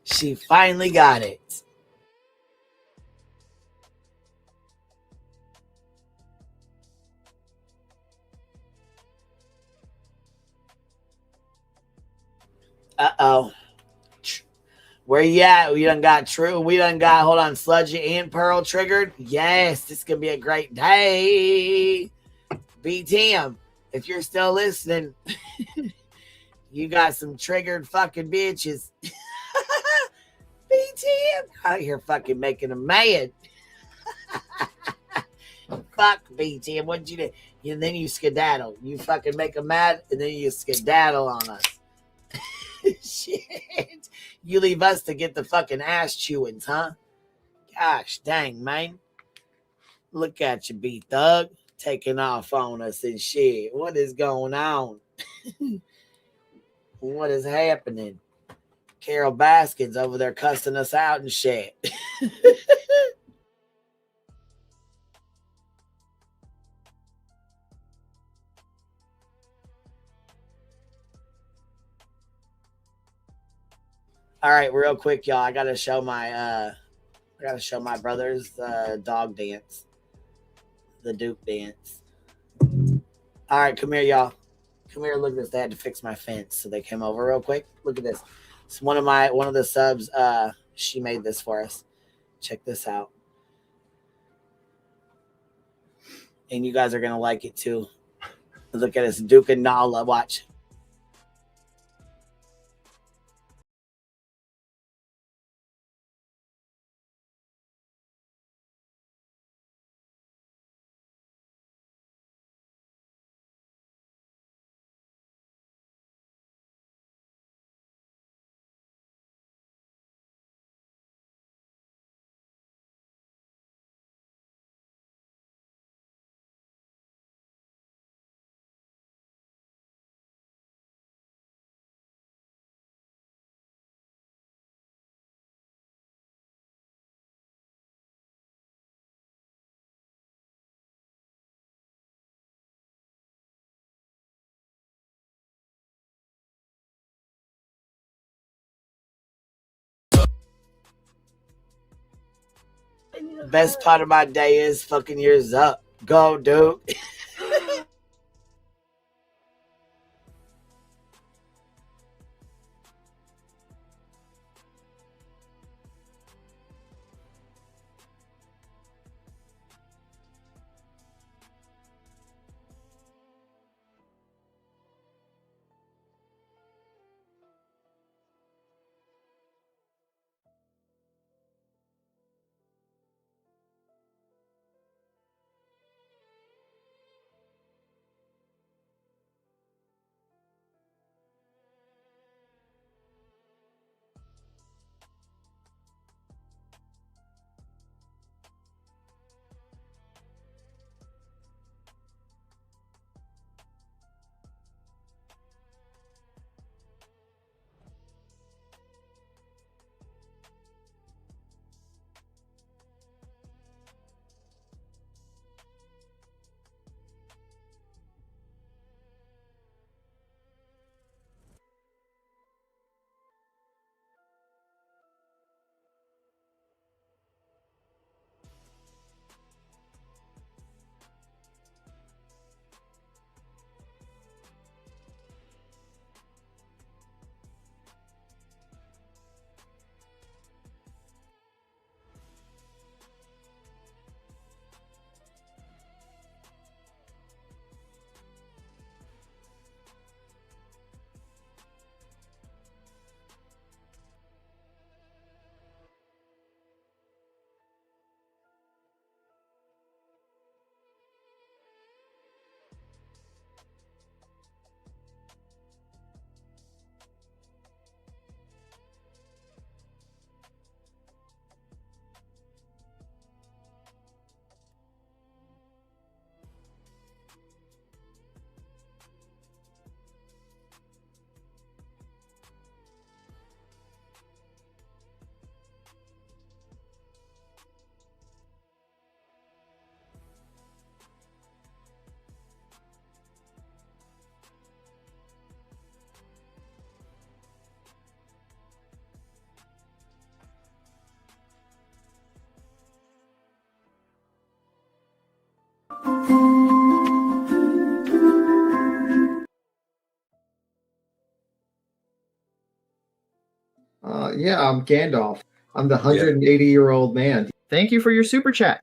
She finally got it. Uh-oh. Where you at? We done got True. We done got, hold on, Sludgy and Pearl triggered. Yes, this is going to be a great day. BTM, if you're still listening, you got some triggered fucking bitches. BTM out here fucking making them mad. Fuck BTM. What'd you do? And then you skedaddle. You fucking make them mad and then you skedaddle on us. Shit. You leave us to get the fucking ass chewings, huh? Gosh dang, man. Look at you, B-Thug. Taking off on us and shit. What is going on? What is happening? Carol Baskins over there cussing us out and shit. All right, real quick, y'all. I gotta show my brother's dog dance. The Duke dance. All right, come here, y'all. Come here, look at this. They had to fix my fence, so they came over real quick. Look at this. It's one of the subs. She made this for us. Check this out. And you guys are gonna like it too. Look at this, Duke and Nala. Watch. Best part of my day is fucking yours up. Go, Duke. Yeah, I'm Gandalf. I'm the 180-year-old man. Thank you for your super chat.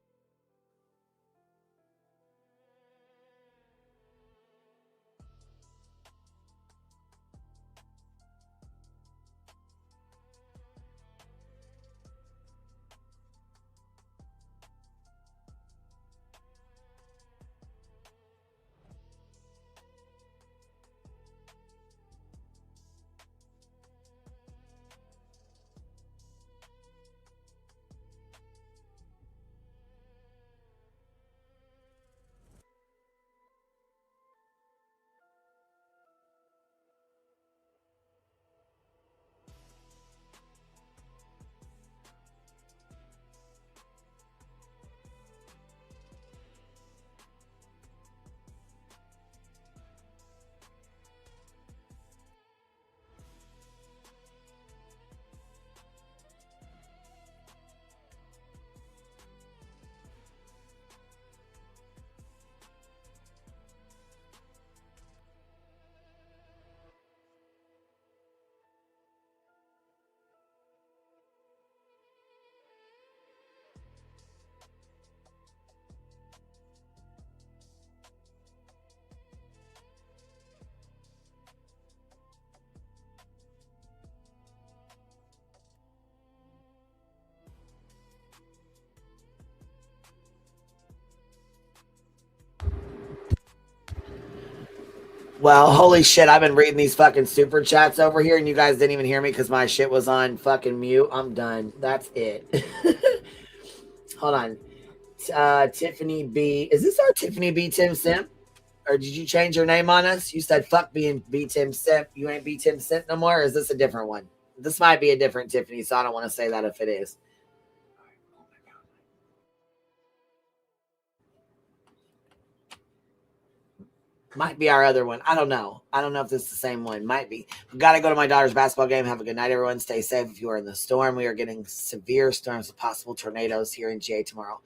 Well, holy shit, I've been reading these fucking super chats over here and you guys didn't even hear me because my shit was on fucking mute. I'm done. That's it. Hold on. Tiffany B. Is this our Tiffany B. Tim Simp? Or did you change your name on us? You said fuck being B. Tim Simp. You ain't B. Tim Simp no more? Or is this a different one? This might be a different Tiffany, so I don't want to say that if it is. Might be our other one. I don't know. I don't know if this is the same one. Might be. We've got to go to my daughter's basketball game. Have a good night, everyone. Stay safe if you are in the storm. We are getting severe storms with possible tornadoes here in GA tomorrow.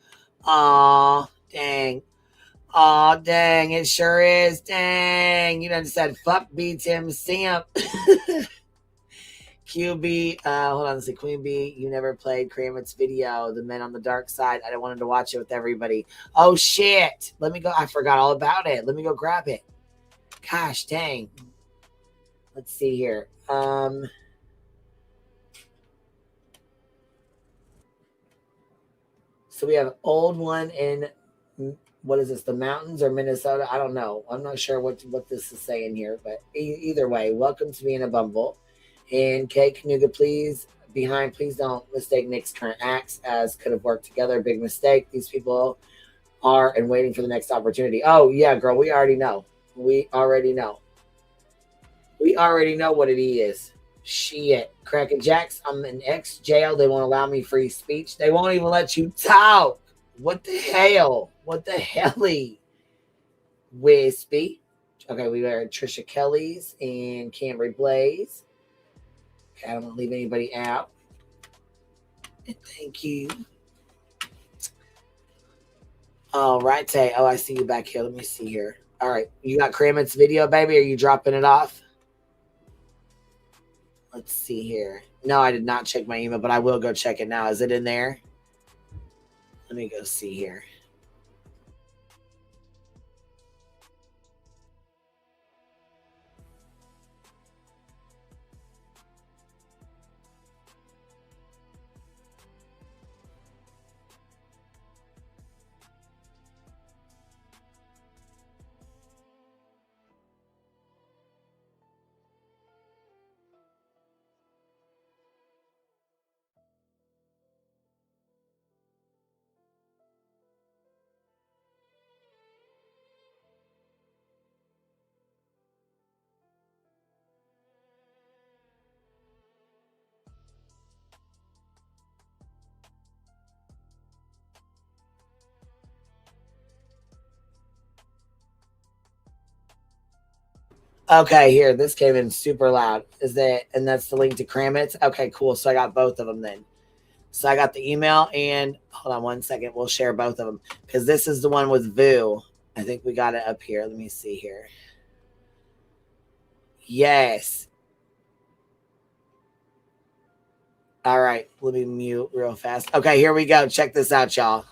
Aw, dang. Aw, dang. It sure is. Dang. You done said fuck B. Tim Simp. QB, hold on, let's see. Queen B, you never played Kramit's video, The Men on the Dark Side. I wanted to watch it with everybody. Oh shit. Let me go. I forgot all about it. Let me go grab it. Gosh dang. Let's see here. So we have old one in, what is this, the mountains or Minnesota? I don't know. I'm not sure what this is saying here, but either way, welcome to being a Bumble. And Kate Kanuga, please don't mistake Nick's current acts as could have worked together. Big mistake. These people are and waiting for the next opportunity. Oh yeah, girl, we already know. We already know what it is. Shit. Cracker Jacks, I'm in X jail. They won't allow me free speech. They won't even let you talk. What the hell? What the helly? Wispy. Okay, we got Trisha Kelly's and Cambry Blaze. Okay, I don't want to leave anybody out. And thank you. All right, Tay. Oh, I see you back here. Let me see here. All right, you got Kramit's video, baby? Are you dropping it off? Let's see here. No, I did not check my email, but I will go check it now. Is it in there? Let me go see here. Okay, here. This came in super loud. And that's the link to Kramit's? Okay, cool. So I got both of them then. So I got the email and hold on one second. We'll share both of them because this is the one with Vu. I think we got it up here. Let me see here. Yes. All right, let me mute real fast. Okay, here we go. Check this out, y'all.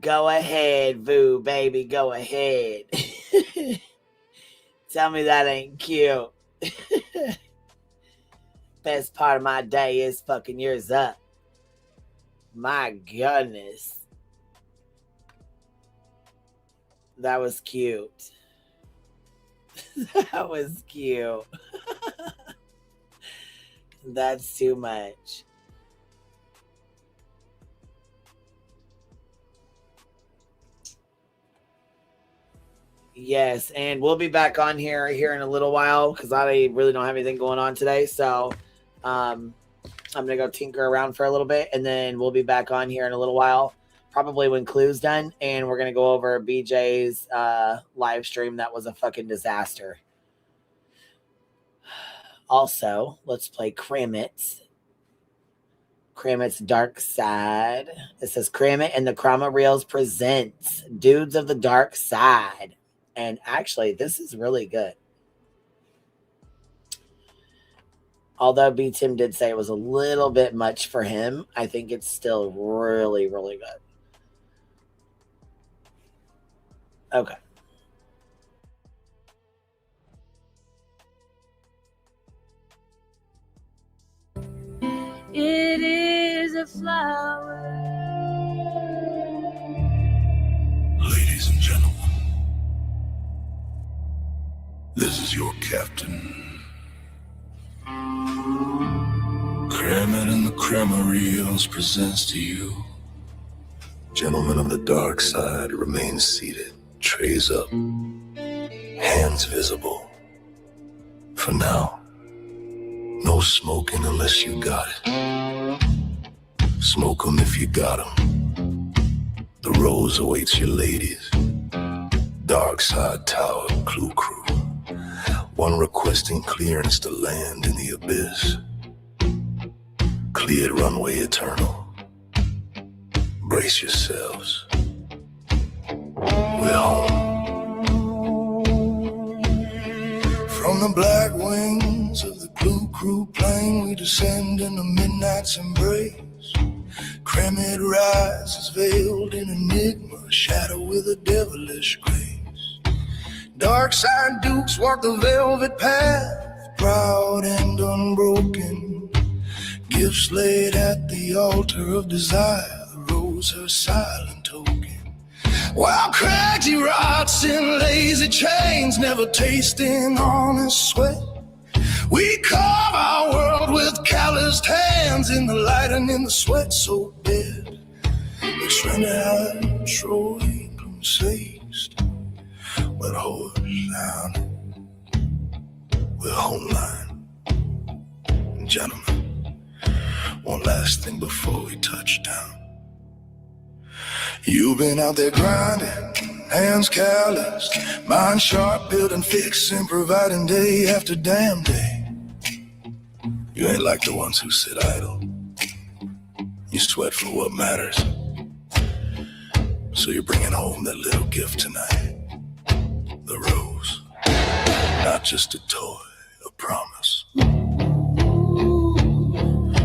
Go ahead, Vu, baby. Go ahead. Tell me that ain't cute. Best part of my day is fucking yours up. My goodness. That was cute. That was cute. That's too much. Yes, and we'll be back on here in a little while because I really don't have anything going on today. So I'm going to go tinker around for a little bit, and then we'll be back on here in a little while, probably when Clue's done, and we're going to go over BJ's live stream. That was a fucking disaster. Also, let's play Kramit's Dark Side. It says Kramit and the Krama Reels presents Dudes of the Dark Side. And actually, this is really good. Although B. Tim did say it was a little bit much for him, I think it's still really, really good. Okay. It is a flower. Ladies and gentlemen, this is your captain. Kramit and the Kramareels presents to you. Gentlemen of the dark side remain seated, trays up, hands visible. For now, no smoking unless you got it. Smoke 'em if you got 'em. The rose awaits your ladies. Dark side tower, Clue Crew. One requesting clearance to land in the abyss. Cleared runway eternal. Brace yourselves. We're home. the black wings of the blue crew plane, we descend in the midnight's embrace. Kermit rises veiled in enigma, shadow with a devilish grace. Dark side dukes walk the velvet path, proud and unbroken. Gifts laid at the altar of desire, the rose her silent token. While craggy rots in lazy chains, never tasting honest sweat, we carve our world with calloused hands, in the light and in the sweat so dead. Extremely Troy consist, but horse down with homeline. Gentlemen, one last thing before we touch down. You've been out there grinding, hands calloused, mind sharp, building, fixing, providing day after damn day. You ain't like the ones who sit idle. You sweat for what matters. So you're bringing home that little gift tonight. The rose. Not just a toy, a promise.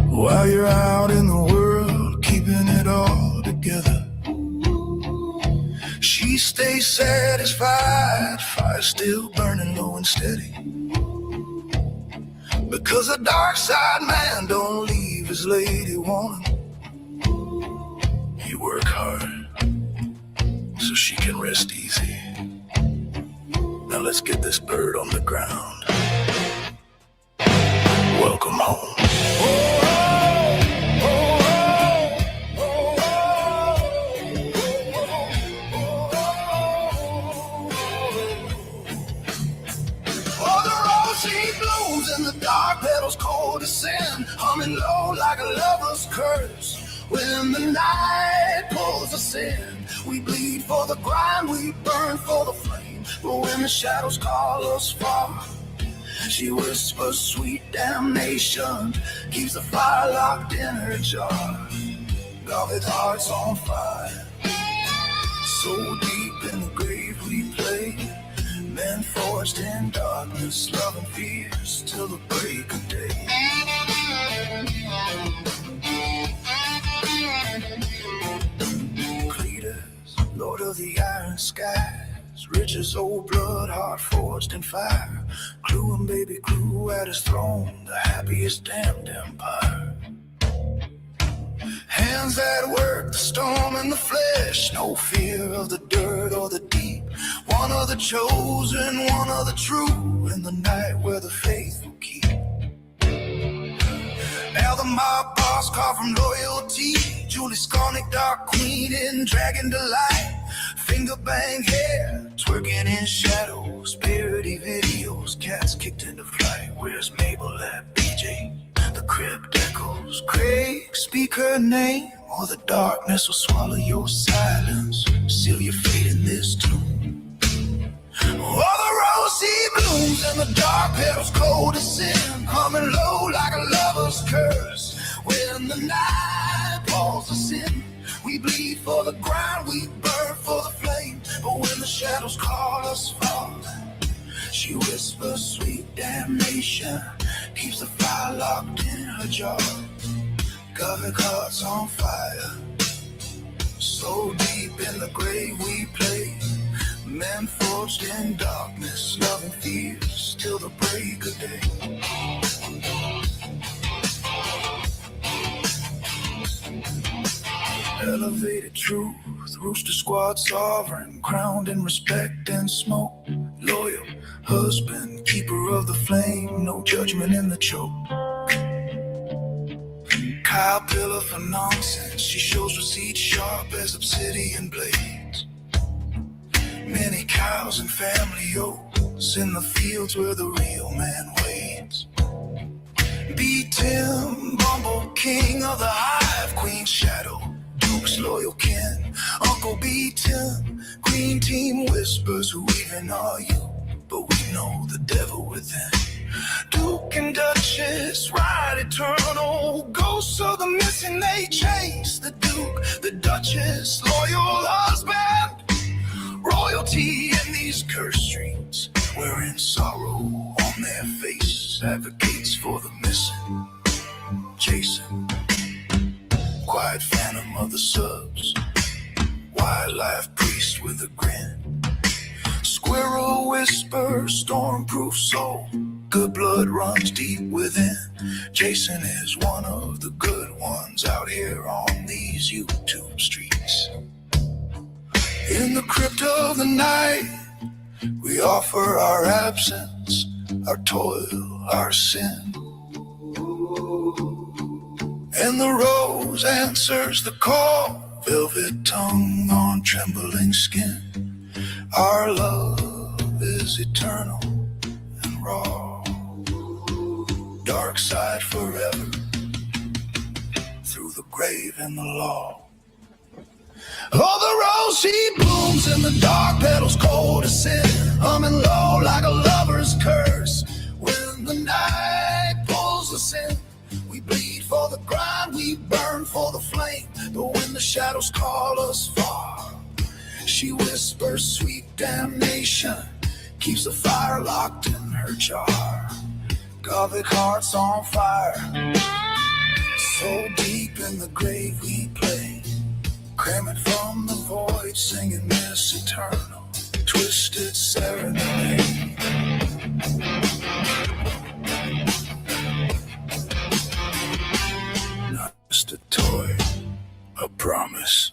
While you're out in the world, keeping it all together, she stays satisfied, fire still burning low and steady. Because a dark side man don't leave his lady wanting. He work hard so she can rest easy. Now let's get this bird on the ground. Welcome home. And the dark petals cold to sin, humming low like a lover's curse. When the night pulls us in, we bleed for the grind, we burn for the flame. But when the shadows call us far, she whispers sweet damnation, keeps the fire locked in her jar. Velvet hearts on fire, so deep in the grave we play. Men forged in darkness, love and fears till the break of day. Cletus, Lord of the iron skies, rich as old blood, heart forged in fire. Clue and baby Clue at his throne, the happiest damned empire. Hands that work the storm and the flesh, no fear of the dirt or the deep. One of the chosen, one of the true, in the night where the faith will keep. Now the mob boss called from loyalty, Julie Skolnick, Dark Queen in Dragon Delight. Finger bang hair, twerking in shadows, parody videos, cats kicked into flight. Where's Mabel at BJ? The crypt echoes. Craig, speak her name, or the darkness will swallow your silence. Seal your fate in this tomb. All the rosy blooms and the dark petals cold as sin, humming low like a lover's curse. When the night falls us in, we bleed for the ground, we burn for the flame. But when the shadows call us far, she whispers sweet damnation, keeps the fire locked in her jaw. Gothic hearts on fire, so deep in the grave we play. Men forged in darkness, love and fears till the break of day. Elevated truth, rooster squad sovereign, crowned in respect and smoke. Loyal husband, keeper of the flame, no judgment in the choke. Kyle pillar for nonsense, she shows receipts sharp as obsidian blades. Many cows and family oaks in the fields where the real man waits. Be Tim, Bumble, king of the hive, Queen Shadow, Duke's loyal kin. Uncle B Tim, Green Team whispers, who even are you? But we know the devil within. Duke and Duchess, ride eternal. Ghosts of the missing they chase. The Duke, the Duchess, loyal husband. Royalty in these cursed streets, we're in sorrow on their face advocates for the missing. Jason, quiet phantom of the subs, wildlife priest with a grin. Squirrel whisper, stormproof soul, good blood runs deep within. Jason is one of the good ones out here on these YouTube streets. In the crypt of the night, we offer our absence, our toil, our sin. And the rose answers the call, velvet tongue on trembling skin. Our love is eternal and raw. Dark side forever, through the grave and the law. Oh, the rose she blooms in the dark, petals cold as sin, humming low like a lover's curse. When the night pulls us in, we bleed for the grind, we burn for the flame. But when the shadows call us far, she whispers sweet damnation, keeps the fire locked in her jar. Gothic hearts on fire, so deep in the grave we play, cramming from the void, singing this eternal, twisted serenade. Not just a toy, a promise.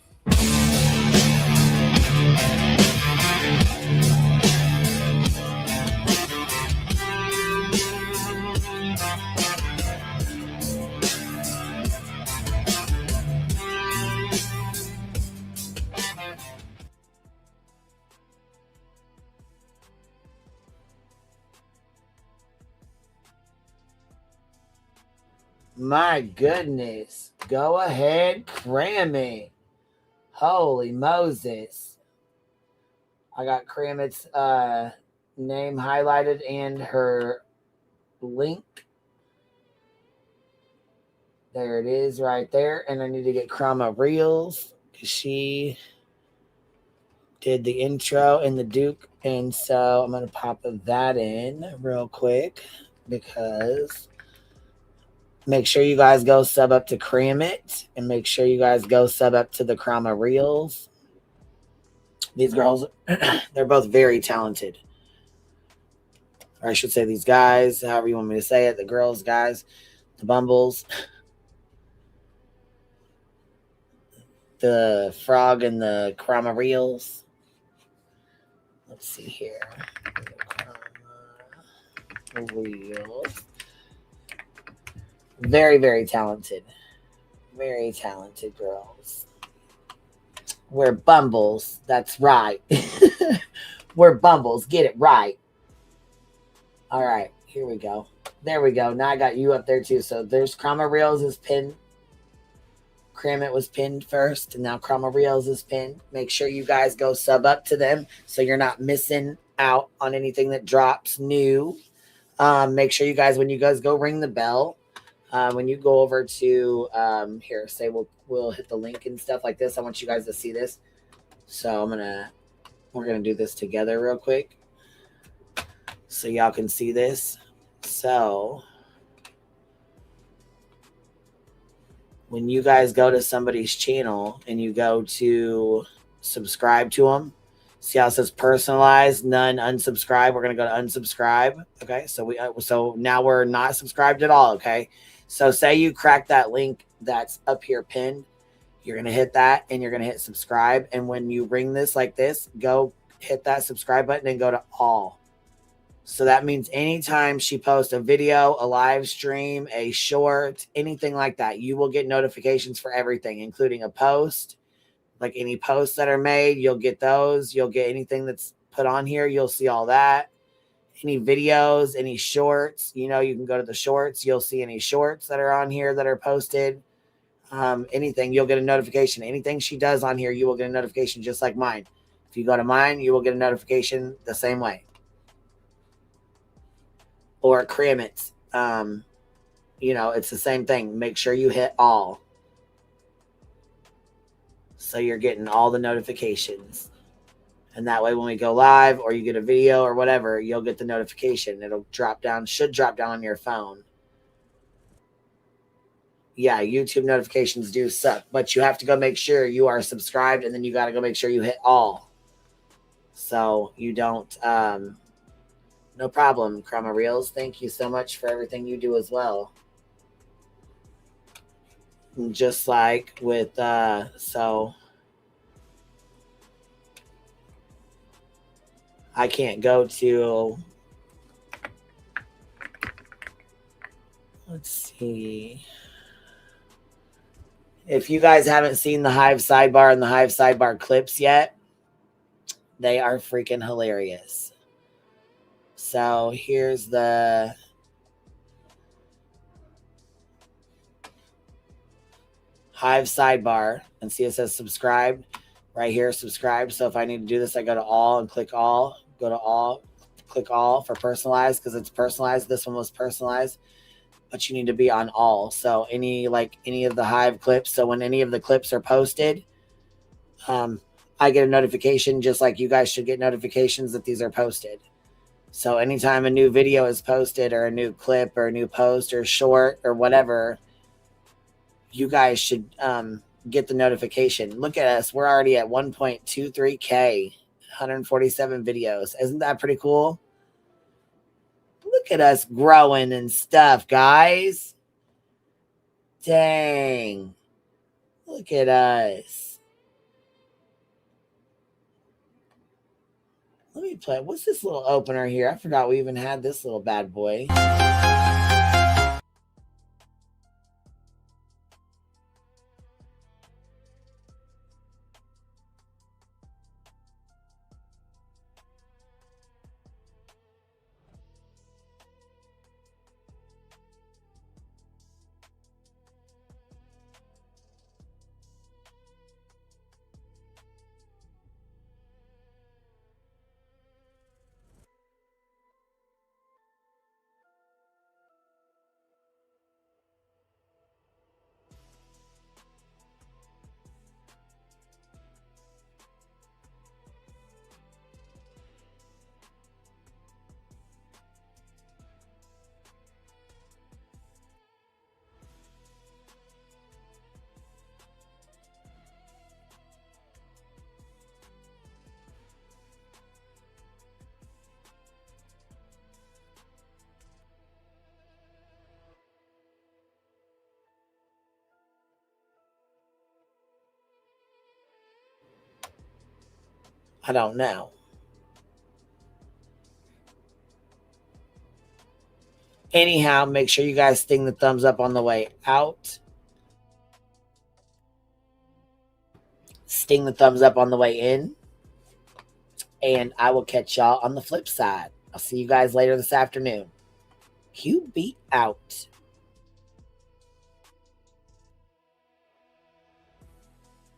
My goodness. Go ahead, cram it. Holy Moses. I got Kramit's name highlighted and her link. There it is right there. And I need to get Krama Reels because she did the intro and the Duke. And so I'm going to pop that in real quick because make sure you guys go sub up to Kramit and make sure you guys go sub up to the Krama Reels. These girls, they're both very talented. Or I should say these guys, however you want me to say it. The girls, guys, the Bumbles, the Frog and the Krama Reels. Let's see here. Krama Reels. Very, very talented. Very talented girls. We're Bumbles. That's right. We're Bumbles. Get it right. All right. Here we go. There we go. Now I got you up there too. So there's Krama Reels is pinned. Kramit was pinned first. And now Krama Reels is pinned. Make sure you guys go sub up to them so you're not missing out on anything that drops new. Make sure you guys, when you guys go ring the bell, when you go over to here, say we'll hit the link and stuff like this. I want you guys to see this. So we're gonna do this together real quick so y'all can see this. So when you guys go to somebody's channel and you go to subscribe to them, see how it says personalized, none, unsubscribe. We're gonna go to unsubscribe. Okay, so now we're not subscribed at all. Okay. So say you crack that link that's up here pinned, you're going to hit that and you're going to hit subscribe. And when you ring this like this, go hit that subscribe button and go to all. So that means anytime she posts a video, a live stream, a short, anything like that, you will get notifications for everything, including a post. Like any posts that are made, you'll get those. You'll get anything that's put on here. You'll see all that. Any videos, any shorts, you can go to the shorts. You'll see any shorts that are on here that are posted. Anything, you'll get a notification. Anything she does on here, you will get a notification just like mine. If you go to mine, you will get a notification the same way. Or Kramit. It's the same thing. Make sure you hit all. So you're getting all the notifications. And that way when we go live or you get a video or whatever, you'll get the notification. It'll drop down, should drop down on your phone. Yeah, YouTube notifications do suck, but you have to go make sure you are subscribed, and then you got to go make sure you hit all. So you don't, no problem, Chroma Reels. Thank you so much for everything you do as well. And just like with, so I can't go to, let's see. If you guys haven't seen the Hive Sidebar and the Hive Sidebar clips yet, they are freaking hilarious. So here's the Hive Sidebar, and see it says subscribe right here, subscribe. So if I need to do this, I go to all and click all, go to all, click all for personalized, because it's personalized. This one was personalized, but you need to be on all. So any of the Hive clips. So when any of the clips are posted, I get a notification, just like you guys should get notifications that these are posted. So anytime a new video is posted, or a new clip, or a new post, or short, or whatever, you guys should get the notification. Look at us. We're already at 1.23K, 147 videos. Isn't that pretty cool? Look at us growing and stuff, guys. Dang. Look at us. Let me play. What's this little opener here? I forgot we even had this little bad boy. I don't know. Anyhow, make sure you guys sting the thumbs up on the way out. Sting the thumbs up on the way in. And I will catch y'all on the flip side. I'll see you guys later this afternoon. QB out.